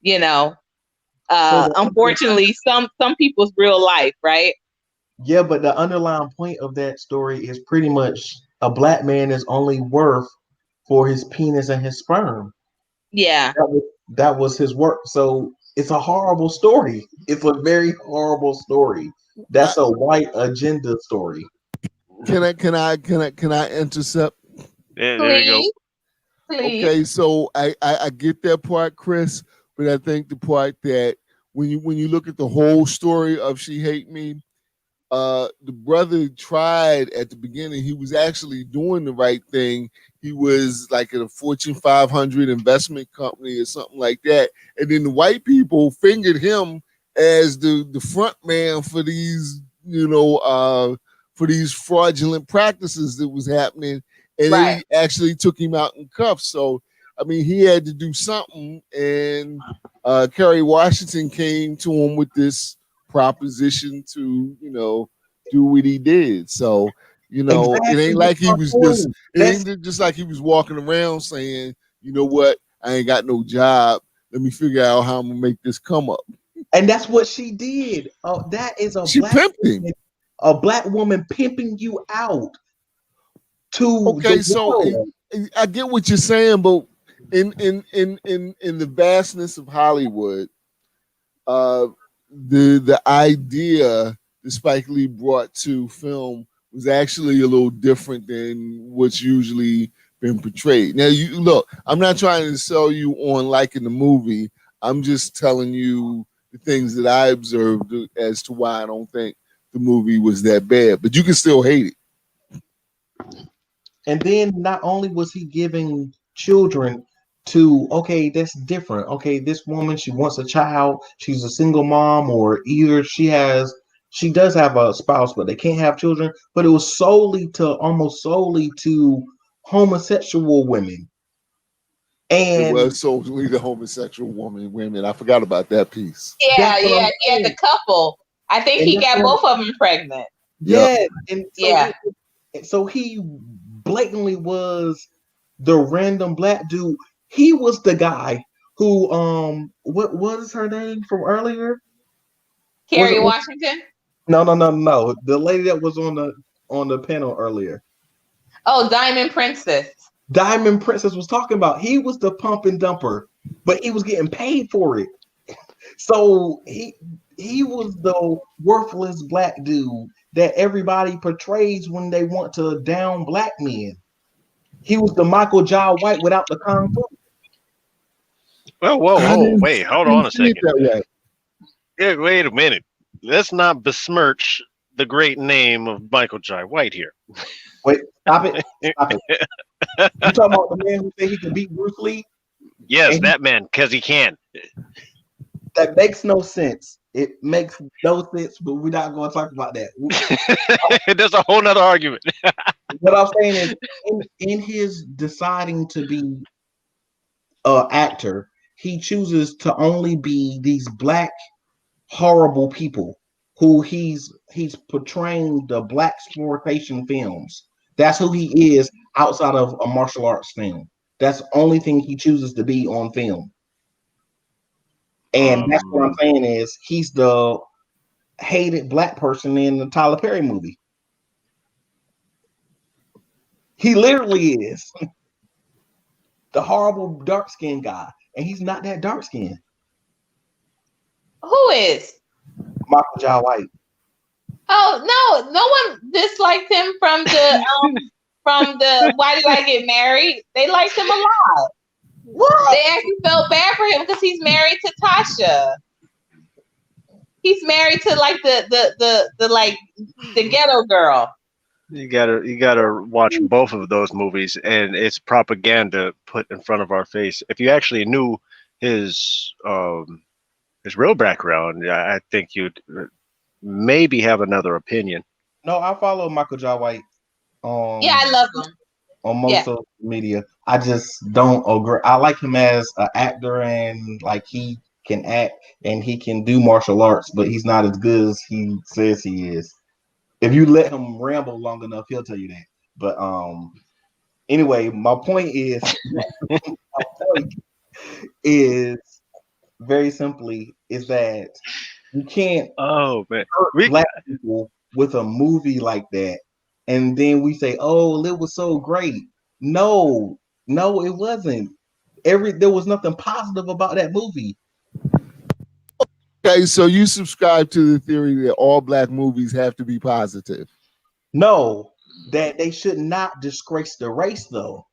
you know. Unfortunately, some people's real life, right? Yeah, but the underlying point of that story is pretty much a Black man is only worth for his penis and his sperm. Yeah, that was his work. So it's a horrible story. It's a very horrible story. That's a white agenda story. Can I intercept? Yeah, there you go. Please. Okay, so I get that part, Chris. But I think the part that when you look at the whole story of She Hate Me, the brother tried at the beginning. He was actually doing the right thing. He was like at a Fortune 500 investment company or something like that. And then the white people fingered him as the front man for these, you know, for these fraudulent practices that was happening. And they actually took him out in cuffs. So I mean, he had to do something, and Kerry Washington came to him with this proposition to, you know, do what he did. So, you know, It ain't like he was just like he was walking around saying, you know what, I ain't got no job. Let me figure out how I'm gonna make this come up. And that's what she did. That is a Black woman pimping you out. Okay, so I get what you're saying, but in the vastness of Hollywood, the idea that Spike Lee brought to film was actually a little different than what's usually been portrayed. Now, you look, I'm not trying to sell you on liking the movie. I'm just telling you the things that I observed as to why I don't think the movie was that bad. But you can still hate it. And then not only was he giving children to, okay, that's different. Okay, this woman, she wants a child. She's a single mom, or either she does have a spouse, but they can't have children. But it was almost solely to homosexual women. And it was solely the homosexual women. I forgot about that piece. Yeah. He had the couple. I think he got both of them pregnant. Yeah, so he blatantly was the random Black dude. He was the guy who what was her name from earlier? Kerry Washington? No. The lady that was on the panel earlier. Oh, Diamond Princess. Diamond Princess was talking about. He was the pump and dumper, but he was getting paid for it. So he was the worthless Black dude that everybody portrays when they want to down Black men. He was the Michael Jai White without the kung fu. Well, whoa, wait, hold on a second. Yeah, wait a minute. Let's not besmirch the great name of Michael Jai White here. Wait, stop it. You talking about the man who said he could beat Bruce Lee? Yes, that man, because he can. That makes no sense. It makes no sense, but we're not going to talk about that. There's a whole nother argument. What I'm saying is, in his deciding to be an actor, he chooses to only be these Black horrible people who he's portraying the Black exploitation films. That's who he is outside of a martial arts film. That's the only thing he chooses to be on film. And that's what I'm saying is he's the hated black person in the Tyler Perry movie. He literally is the horrible dark-skinned guy, and he's not that dark-skinned. Who is? Michael Jai White. Oh no one disliked him from the Why Did I Get Married? They liked him a lot. What? They actually felt bad for him because he's married to Tasha. He's married to like the ghetto girl. You gotta watch both of those movies, and it's propaganda put in front of our face. If you actually knew his real background, I think you'd maybe have another opinion. No, I follow Michael Jai White. Yeah, I love him on most social media. I just don't agree. I like him as an actor, and like he can act and he can do martial arts, but he's not as good as he says he is. If you let him ramble long enough, he'll tell you that. But anyway, my point is very simply is that you can't hurt black people with a movie like that, and then we say, "Oh, it was so great." No, it wasn't. There was nothing positive about that movie. Okay, so you subscribe to the theory that all black movies have to be positive? No, that they should not disgrace the race, though.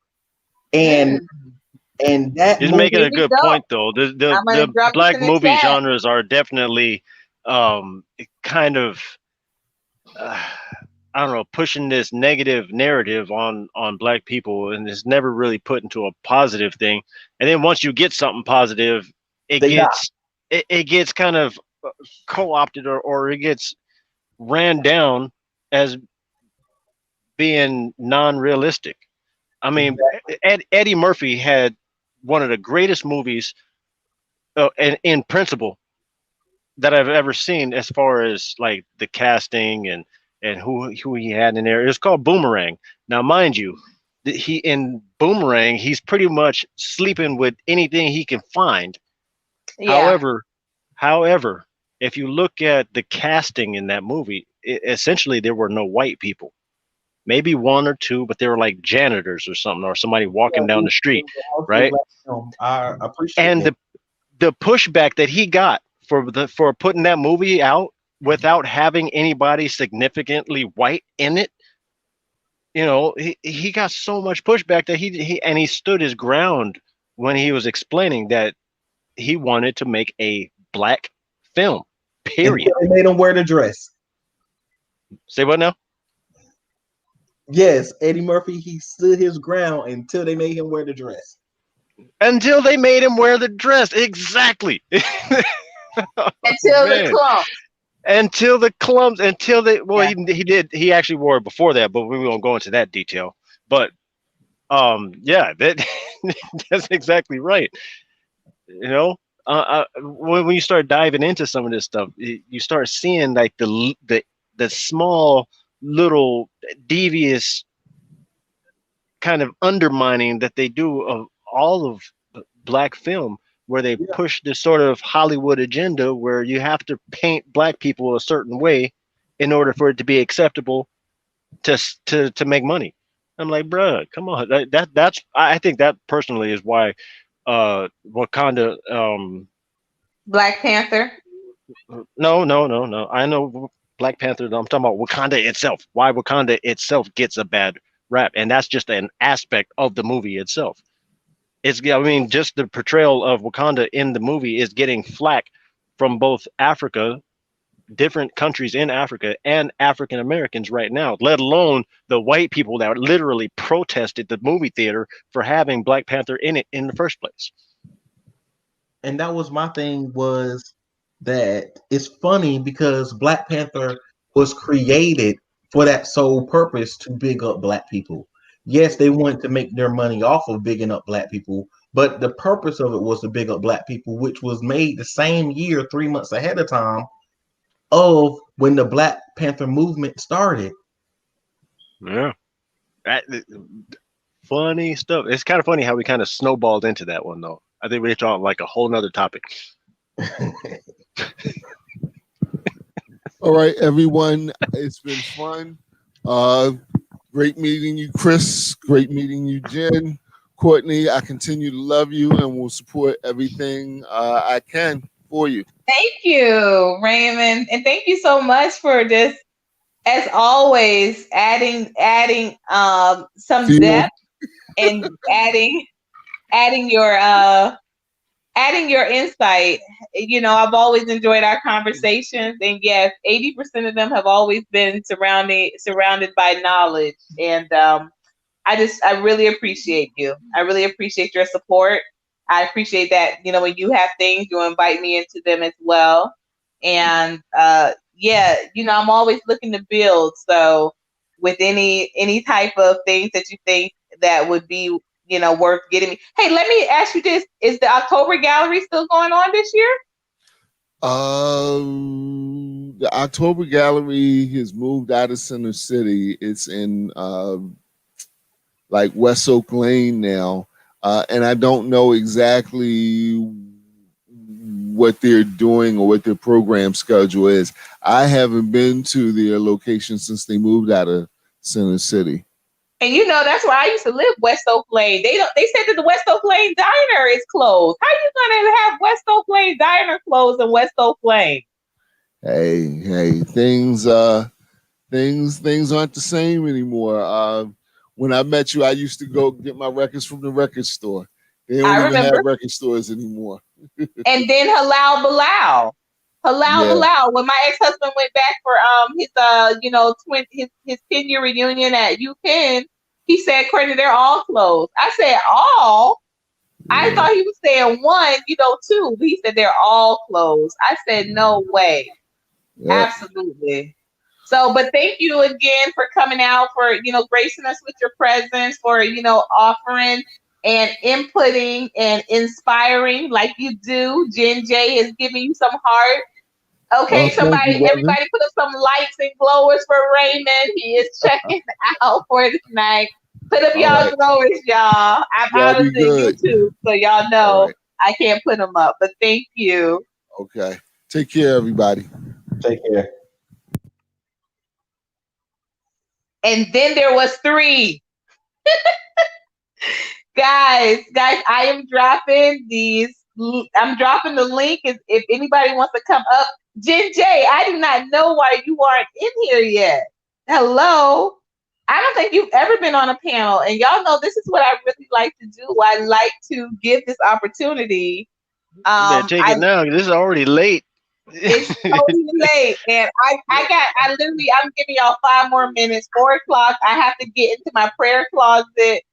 And that he's making a good point, though. The black movie genres are definitely kind of I don't know, pushing this negative narrative on black people, and it's never really put into a positive thing. And then once you get something positive, it gets kind of co-opted or it gets ran down as being non-realistic. I mean, Eddie Murphy had one of the greatest movies in principle that I've ever seen, as far as like the casting and who he had in there. It was called Boomerang. Now, mind you, he in Boomerang, he's pretty much sleeping with anything he can find. Yeah. However, if you look at the casting in that movie, essentially there were no white people. Maybe one or two, but they were like janitors or something, or somebody walking down the street, right? I appreciate and that. the pushback that he got for putting that movie out without having anybody significantly white in it, you know, he got so much pushback that he stood his ground when he was explaining that he wanted to make a black film, period. Until they made him wear the dress. Say what now? Yes, Eddie Murphy, he stood his ground until they made him wear the dress. Until they made him wear the dress, exactly. Until the clumps, he actually wore it before that, but we won't go into that detail. But yeah, that's exactly right. You know, when you start diving into some of this stuff, you start seeing like the small little devious kind of undermining that they do of all of black film, where they push this sort of Hollywood agenda where you have to paint black people a certain way in order for it to be acceptable to make money. I'm like, bruh, come on. I think that personally is why Wakanda Black Panther. No. I know Black Panther. I'm talking about Wakanda itself. Why Wakanda itself gets a bad rap, and that's just an aspect of the movie itself. Just the portrayal of Wakanda in the movie is getting flack from both Africa, different countries in Africa, and African Americans right now, let alone the white people that literally protested the movie theater for having Black Panther in it in the first place. And that was my thing, was that it's funny because Black Panther was created for that sole purpose, to big up black people. Yes, they wanted to make their money off of bigging up black people, but the purpose of it was to big up black people, which was made the same year, 3 months ahead of time of when the Black Panther movement started. Yeah. Funny stuff. It's kind of funny how we kind of snowballed into that one, though. I think we're on like a whole nother topic. All right, everyone. It's been fun. Great meeting you, Chris. Great meeting you, Jen. Courtney, I continue to love you and will support everything I can for you. Thank you, Raymond. And thank you so much for just, as always, adding some Fuel. depth and adding your insight. You know, I've always enjoyed our conversations, and yes, 80% of them have always been surrounded by knowledge. And I really appreciate you. I really appreciate your support. I appreciate that, you know, when you have things, you invite me into them as well. And yeah, you know, I'm always looking to build. So with any type of things that you think that would be, you know, worth getting me. Hey, let me ask you this. Is the October gallery still going on this year? The October gallery has moved out of Center City. It's in like West Oak Lane now. And I don't know exactly what they're doing or what their program schedule is. I haven't been to their location since they moved out of Center City. And you know, that's where I used to live, West Oak Lane. They said that the West Oak Lane Diner is closed. How you gonna have West Oak Lane Diner closed in West Oak Lane? Hey, things aren't the same anymore. When I met you, I used to go get my records from the record store. They don't even have record stores anymore. And then Halal Bilal. Bilal. When my ex-husband went back for his 10-year reunion at UPenn, he said, Courtney, they're all closed. I said, all? Yeah. I thought he was saying one, two. But he said they're all closed. I said, no way. Yeah. Absolutely. So, but thank you again for coming out, for, gracing us with your presence, for, offering and inputting and inspiring like you do. Jen J is giving you some heart. Okay, everybody put up some lights and glowers for Raymond. He is checking out for tonight. Put up y'all glowers, y'all. I'm out of the YouTube, so y'all know I can't put them up, but thank you. Okay. Take care, everybody. Take care. And then there was 3. Guys, I am dropping these. I'm dropping the link if anybody wants to come up. Jen J, I do not know why you aren't in here yet. Hello. I don't think you've ever been on a panel, and y'all know this is what I really like to do. I like to give this opportunity. Take it now. This is already late. It's totally late, and I'm giving y'all 5 more minutes. 4 o'clock. I have to get into my prayer closet.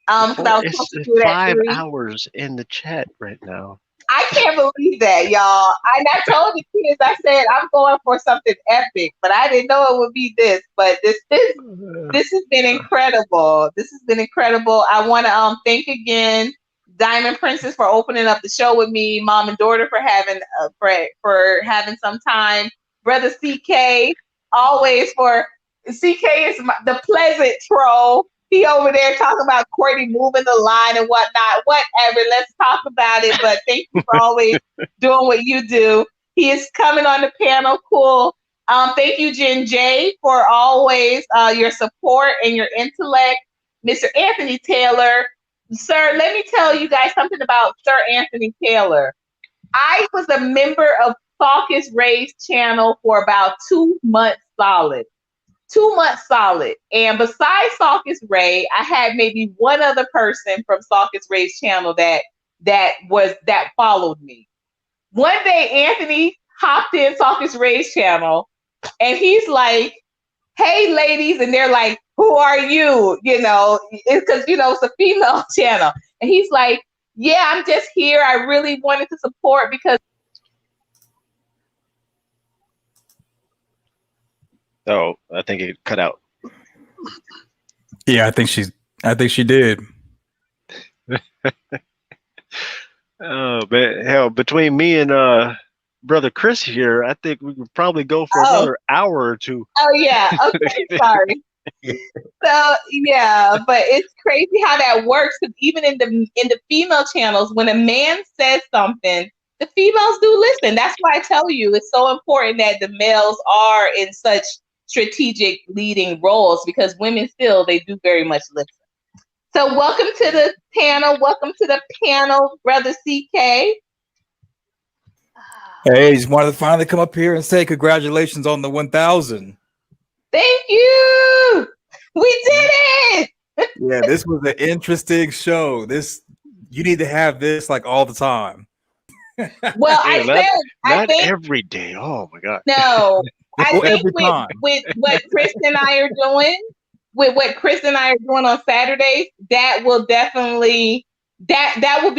Because I was supposed to do that 5 hours in the chat right now. I can't believe that, y'all. And I told the kids, I said I'm going for something epic, but I didn't know it would be this. But this has been incredible. This has been incredible. I want to thank again Diamond Princess for opening up the show with me, Mom and Daughter for having some time, Brother CK always for CK is the pleasant troll. He over there talking about Courtney moving the line and whatnot. Whatever, let's talk about it. But thank you for always doing what you do. He is coming on the panel. Cool. Thank you, Jen J, for always your support and your intellect. Mr. Anthony Taylor. Sir, let me tell you guys something about Sir Anthony Taylor. I was a member of Saucus Ray's channel for about 2 months solid. 2 months solid. And besides Saucus Ray, I had maybe one other person from Saucus Ray's channel that followed me. One day, Anthony hopped in Saucus Ray's channel, and he's like, "Hey, ladies," and they're like, "Who are you?" It's because it's a female channel, and he's like, "Yeah, I'm just here. I really wanted to support because." Oh, I think it cut out. Yeah, I think she did. Oh man, hell, between me and Brother Chris here, I think we could probably go for another hour or two. Oh yeah, okay, sorry. So yeah, but it's crazy how that works. Because even in the female channels, when a man says something, the females do listen. That's why I tell you it's so important that the males are in such strategic leading roles, because women still, they do very much listen. So welcome to the panel. Welcome to the panel, brother CK. Hey, just wanted to finally come up here and say congratulations on the 1,000. Thank you. We did it. Yeah, this was an interesting show. You need to have this like all the time. Well, Yeah, I think every day. Oh my god. no. I think every time. with what Chris and I are doing, on Saturdays, that will definitely that will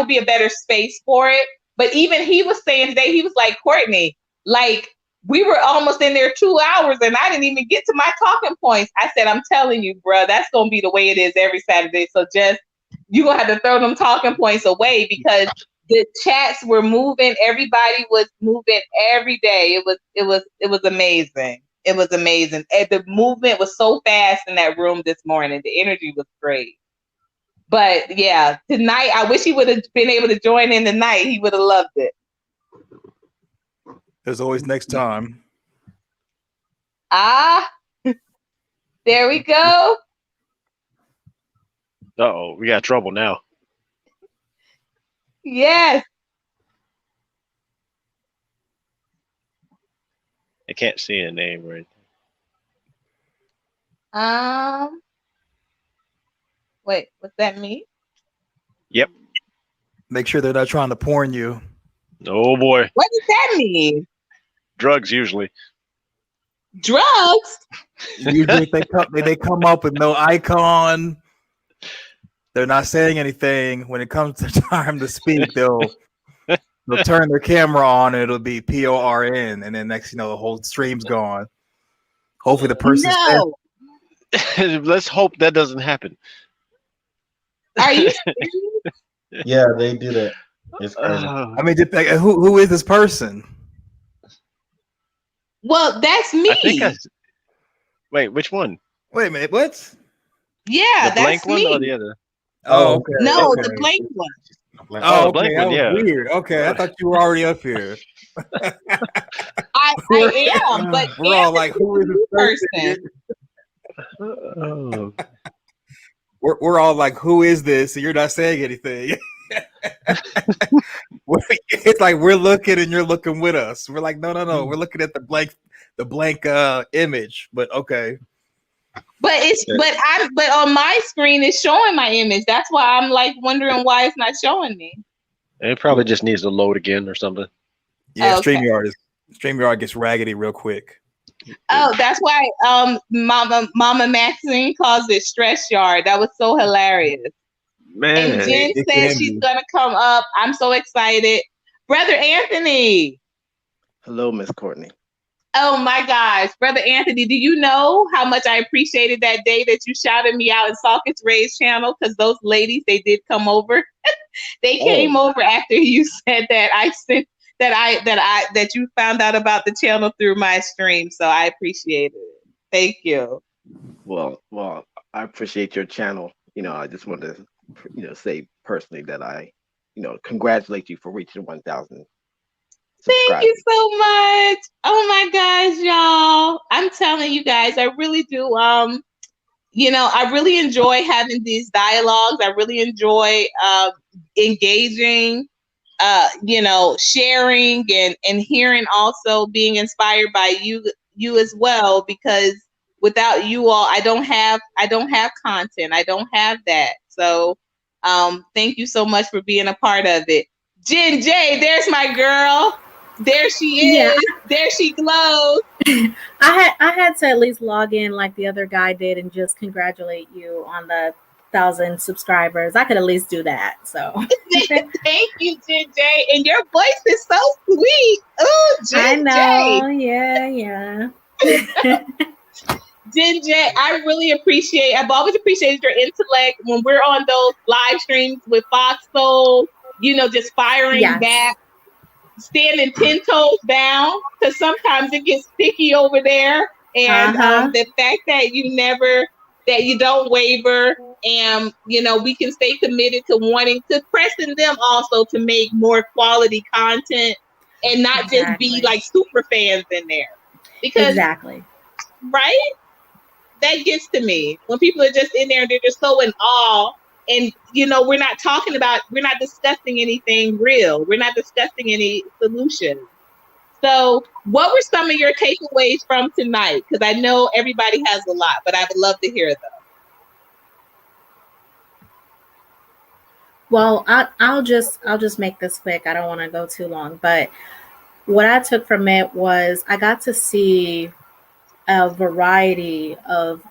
be a better space for it. But even he was saying today, he was like, Courtney, like we were almost in there 2 hours and I didn't even get to my talking points. I said, I'm telling you, bro, that's gonna be the way it is every Saturday. So just you're gonna have to throw them talking points away, because the chats were moving. Everybody was moving every day. It was amazing. It was amazing. And the movement was so fast in that room this morning. The energy was great. But yeah, tonight, I wish he would have been able to join in tonight. He would have loved it. There's always next time. There we go. Uh-oh, we got trouble now. Yes. I can't see a name right. Wait, what's that mean? Yep. Make sure they're not trying to porn you. Oh boy. What does that mean? Drugs usually. Drugs? Usually they come up with no icon. They're not saying anything. When it comes to time to speak, they'll turn their camera on and it'll be PORN, and then next the whole stream's gone. Hopefully the person Let's hope that doesn't happen. Are you Yeah, they do that. It's crazy. I mean, who is this person? Well, that's me. I think wait, which one? Wait a minute, what? Yeah, the blank that's one me. or the other? Oh, okay. No, okay. the blank one. Oh, the blank okay. one, That was yeah. weird. Okay, I thought you were already up here. I am, but we're all like, who is this person? Oh. We're all like, who is this? And you're not saying anything. It's like we're looking and you're looking with us. We're like, no. We're looking at the blank image. But okay. But on my screen it's showing my image. That's why I'm like wondering why it's not showing me. It probably just needs to load again or something. Yeah, Okay. StreamYard gets raggedy real quick. Oh, that's why Mama Maxine calls it Stress Yard. That was so hilarious. Man. And Jen says she's gonna come up. I'm so excited. Brother Anthony. Hello, Miss Courtney. Oh my gosh, Brother Anthony, do you know how much I appreciated that day that you shouted me out in Saucus Ray's channel? Because those ladies, they did come over. They came over after you said that I sent that you found out about the channel through my stream. So I appreciate it. Thank you. Well, I appreciate your channel. I just want to, say personally that I, congratulate you for reaching 1,000. Thank you so much. Oh my gosh, y'all. I'm telling you guys, I really do. I really enjoy having these dialogues. I really enjoy engaging, sharing and hearing, also being inspired by you as well, because without you all, I don't have content. I don't have that. So thank you so much for being a part of it. Jen J, there's my girl. There she is. Yeah. There she glows. I had to at least log in like the other guy did and just congratulate you on the 1,000 subscribers. I could at least do that. So thank you, Jen J. And your voice is so sweet. Oh, Jen J. I know. Yeah. Jen J, I've always appreciated your intellect when we're on those live streams with Fox Soul, just firing back. Standing 10 toes down, because sometimes it gets sticky over there And the fact that you don't waver, and we can stay committed to wanting to pressing them also to make more quality content and not just be like super fans in there. Because right? That gets to me when people are just in there and they're just so in awe. And we're not discussing anything real. We're not discussing any solutions. So what were some of your takeaways from tonight? Because I know everybody has a lot, but I would love to hear them. Well, I'll just make this quick. I don't want to go too long, but what I took from it was I got to see a variety of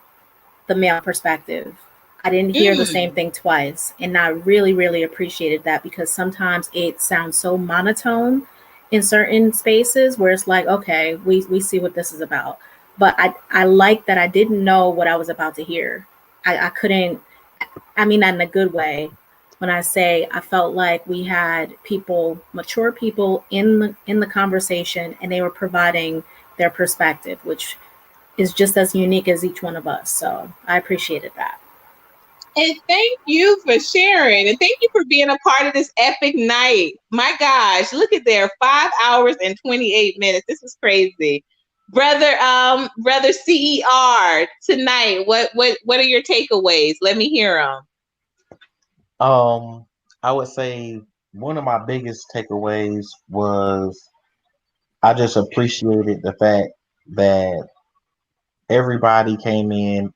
the male perspective. I didn't hear the same thing twice, and I really, really appreciated that, because sometimes it sounds so monotone in certain spaces where it's like, okay, we see what this is about. But I like that I didn't know what I was about to hear. I couldn't, I mean that in a good way. When I say I felt like we had people, mature people in the conversation, and they were providing their perspective, which is just as unique as each one of us. So I appreciated that. And thank you for sharing. And thank you for being a part of this epic night. My gosh, look at there, 5 hours and 28 minutes. This is crazy. Brother CER, tonight, what are your takeaways? Let me hear them. I would say one of my biggest takeaways was I just appreciated the fact that everybody came in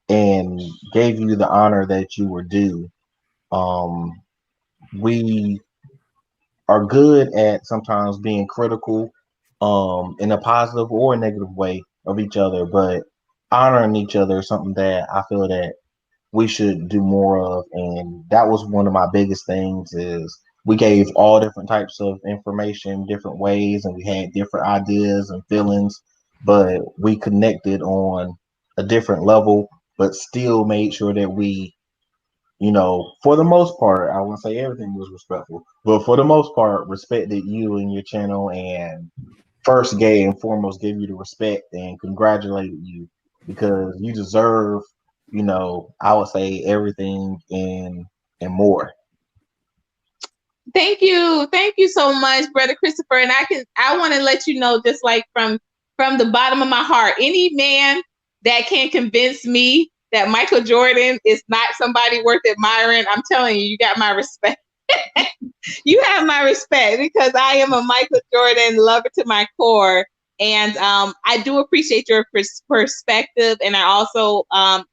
and gave you the honor that you were due. We are good at sometimes being critical in a positive or a negative way of each other, but honoring each other is something that I feel that we should do more of. And that was one of my biggest things, is we gave all different types of information different ways, and we had different ideas and feelings, but we connected on a different level, but still made sure that we, for the most part, I wouldn't say everything was respectful, but for the most part, respected you and your channel, and first and foremost gave you the respect and congratulated you, because you deserve, I would say everything and more. Thank you so much, Brother Christopher. And I want to let you know, just like from the bottom of my heart, any man that can convince me that Michael Jordan is not somebody worth admiring, I'm telling you, you got my respect. You have my respect, because I am a Michael Jordan lover to my core. And I do appreciate your perspective. And I also, I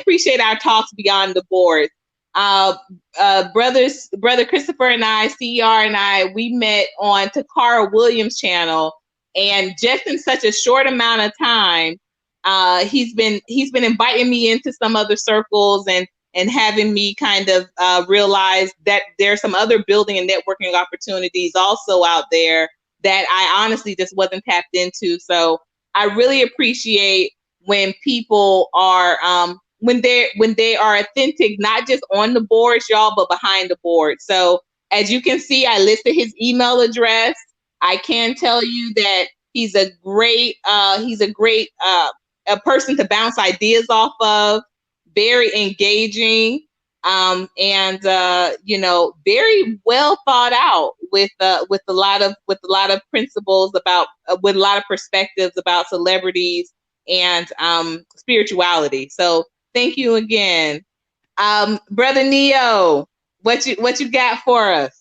appreciate our talks beyond the board. Brother Christopher and I, CER and I, we met on Takara Williams' channel. And just in such a short amount of time, he's been inviting me into some other circles and having me kind of realize that there's some other building and networking opportunities also out there that I honestly just wasn't tapped into. So I really appreciate when people are when they are authentic, not just on the boards, y'all, but behind the board. So as you can see, I listed his email address. I can tell you that he's a great a person to bounce ideas off of. Very engaging, and very well thought out with a lot of principles about with a lot of perspectives about celebrities and spirituality. So thank you again, Brother Neo. What you got for us?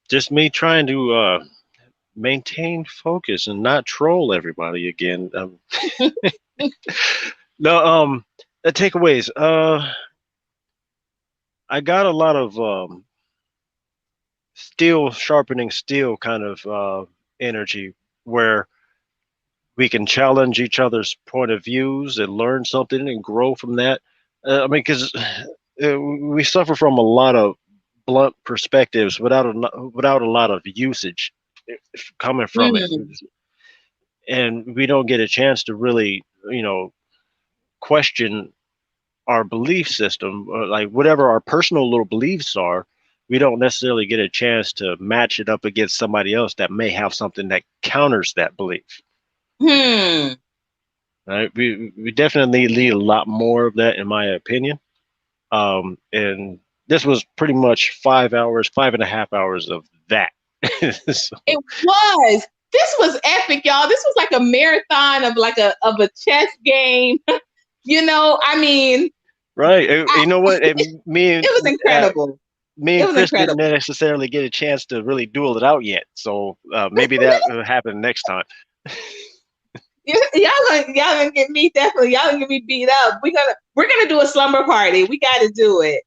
Just me trying to maintain focus and not troll everybody again. No, the takeaways. I got a lot of steel sharpening steel kind of energy, where we can challenge each other's point of views and learn something and grow from that. I mean, because we suffer from a lot of blunt perspectives without a lot of usage coming from it, and we don't get a chance to really, question our belief system, or like whatever our personal little beliefs are. we don't necessarily get a chance to match it up against somebody else that may have something that counters that belief. Right? We definitely need a lot more of that, in my opinion. And this was pretty much 5.5 hours of that. So, it was. This was epic, y'all. This was like a marathon of a chess game. I mean, right. You know what? And it was incredible. Me and Chris didn't necessarily get a chance to really duel it out yet. So maybe that will happen next time. Y'all gonna get me definitely. Y'all gonna get me beat up. We're gonna do a slumber party. We got to do it.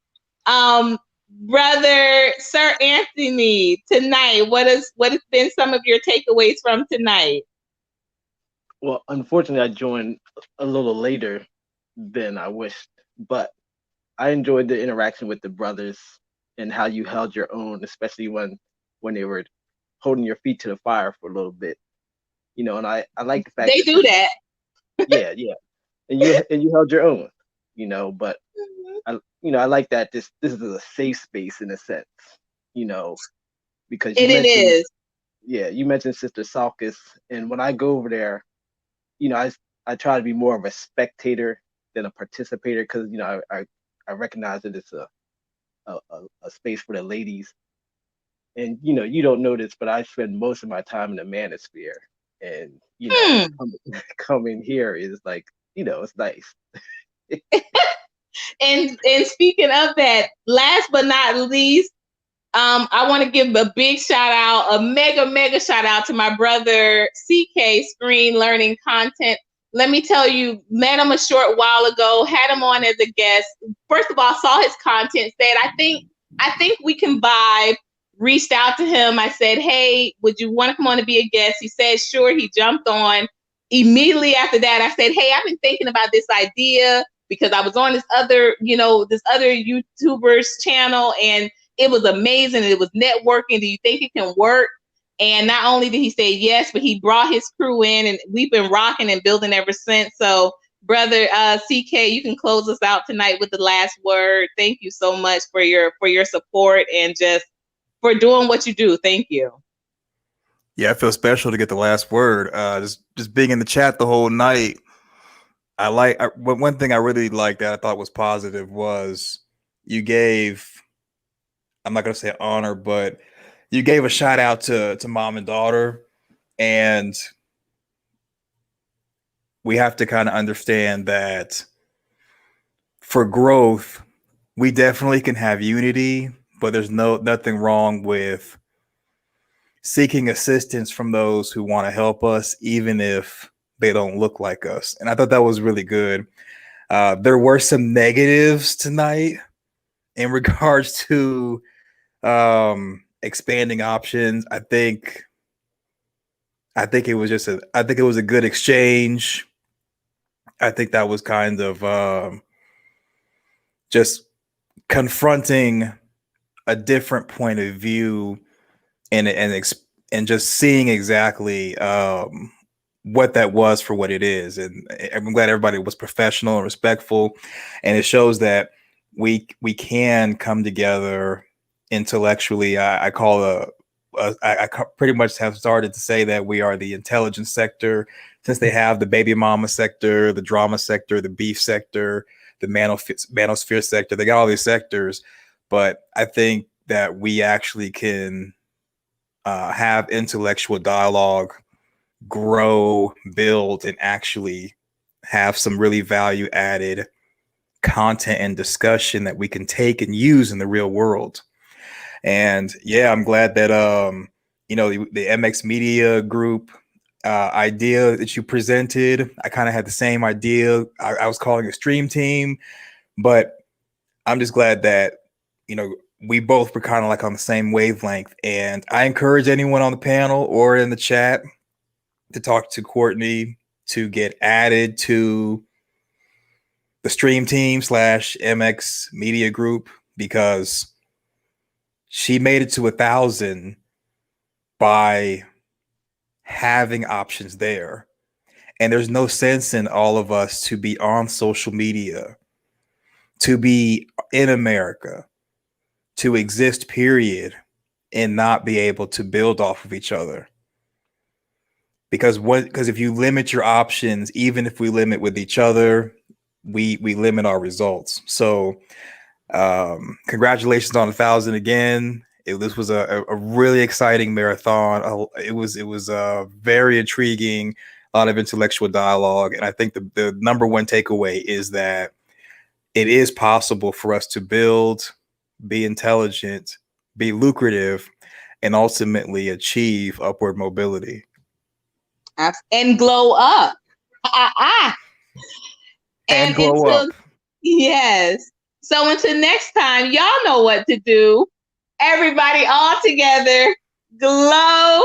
Brother Sir Anthony, tonight, what has been some of your takeaways from tonight? Well, unfortunately, I joined a little later than I wished, but I enjoyed the interaction with the brothers and how you held your own, especially when they were holding your feet to the fire for a little bit. And I like the fact they do that. Yeah, and you held your own. But I like that this is a safe space in a sense. Because it is. Yeah, you mentioned Sister Salkis, and when I go over there, I try to be more of a spectator than a participator because I recognize that it's a space for the ladies, and you don't know this, but I spend most of my time in the manosphere, and coming here is like it's nice. And speaking of that, last but not least, I want to give a big shout out, a mega shout out to my brother CK, Screen Learning Content. Let me tell you, met him a short while ago, had him on as a guest. First of all, saw his content, said, I think we can vibe. Reached out to him. I said, hey, would you want to come on to be a guest? He said, sure. He jumped on. Immediately after that, I said, hey, I've been thinking about this idea because I was on this other YouTuber's channel and it was amazing. It was networking. Do you think it can work? And not only did he say yes, but he brought his crew in and we've been rocking and building ever since. So brother CK, you can close us out tonight with the last word. Thank you so much for your support and just for doing what you do. Thank you. Yeah, I feel special to get the last word. Just being in the chat the whole night. One thing I really liked that I thought was positive was you gave, I'm not going to say honor, but you gave a shout out to mom and daughter. And we have to kind of understand that for growth, we definitely can have unity, but there's nothing wrong with seeking assistance from those who want to help us, even if they don't look like us. And I thought that was really good. There were some negatives tonight in regards to expanding options. I think it was a good exchange. I think that was kind of just confronting a different point of view and just seeing exactly what that was for what it is. And I'm glad everybody was professional and respectful. And it shows that we can come together intellectually. I pretty much have started to say that we are the intelligence sector, since they have the baby mama sector, the drama sector, the beef sector, the manosphere sector. They got all these sectors, but I think that we actually can have intellectual dialogue, grow, build, and actually have some really value added content and discussion that we can take and use in the real world. And yeah, I'm glad that the MX Media Group idea that you presented, I kind of had the same idea. I was calling a stream team, but I'm just glad that we both were kind of like on the same wavelength. And I encourage anyone on the panel or in the chat to talk to Courtney to get added to the stream team / MX Media Group, because she made it to 1,000 by having options there. And there's no sense in all of us to be on social media, to be in America, to exist, period, and not be able to build off of each other. Because if you limit your options, even if we limit with each other, we limit our results. So congratulations on 1,000 again. This was a really exciting marathon. It was very intriguing, a lot of intellectual dialogue. And I think the number one takeaway is that it is possible for us to build, be intelligent, be lucrative, and ultimately achieve upward mobility. And glow up. And glow up. Yes. So until next time, y'all know what to do. Everybody all together, glow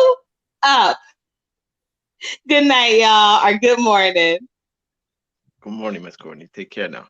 up. Good night, y'all, or good morning. Good morning, Miss Courtney. Take care now.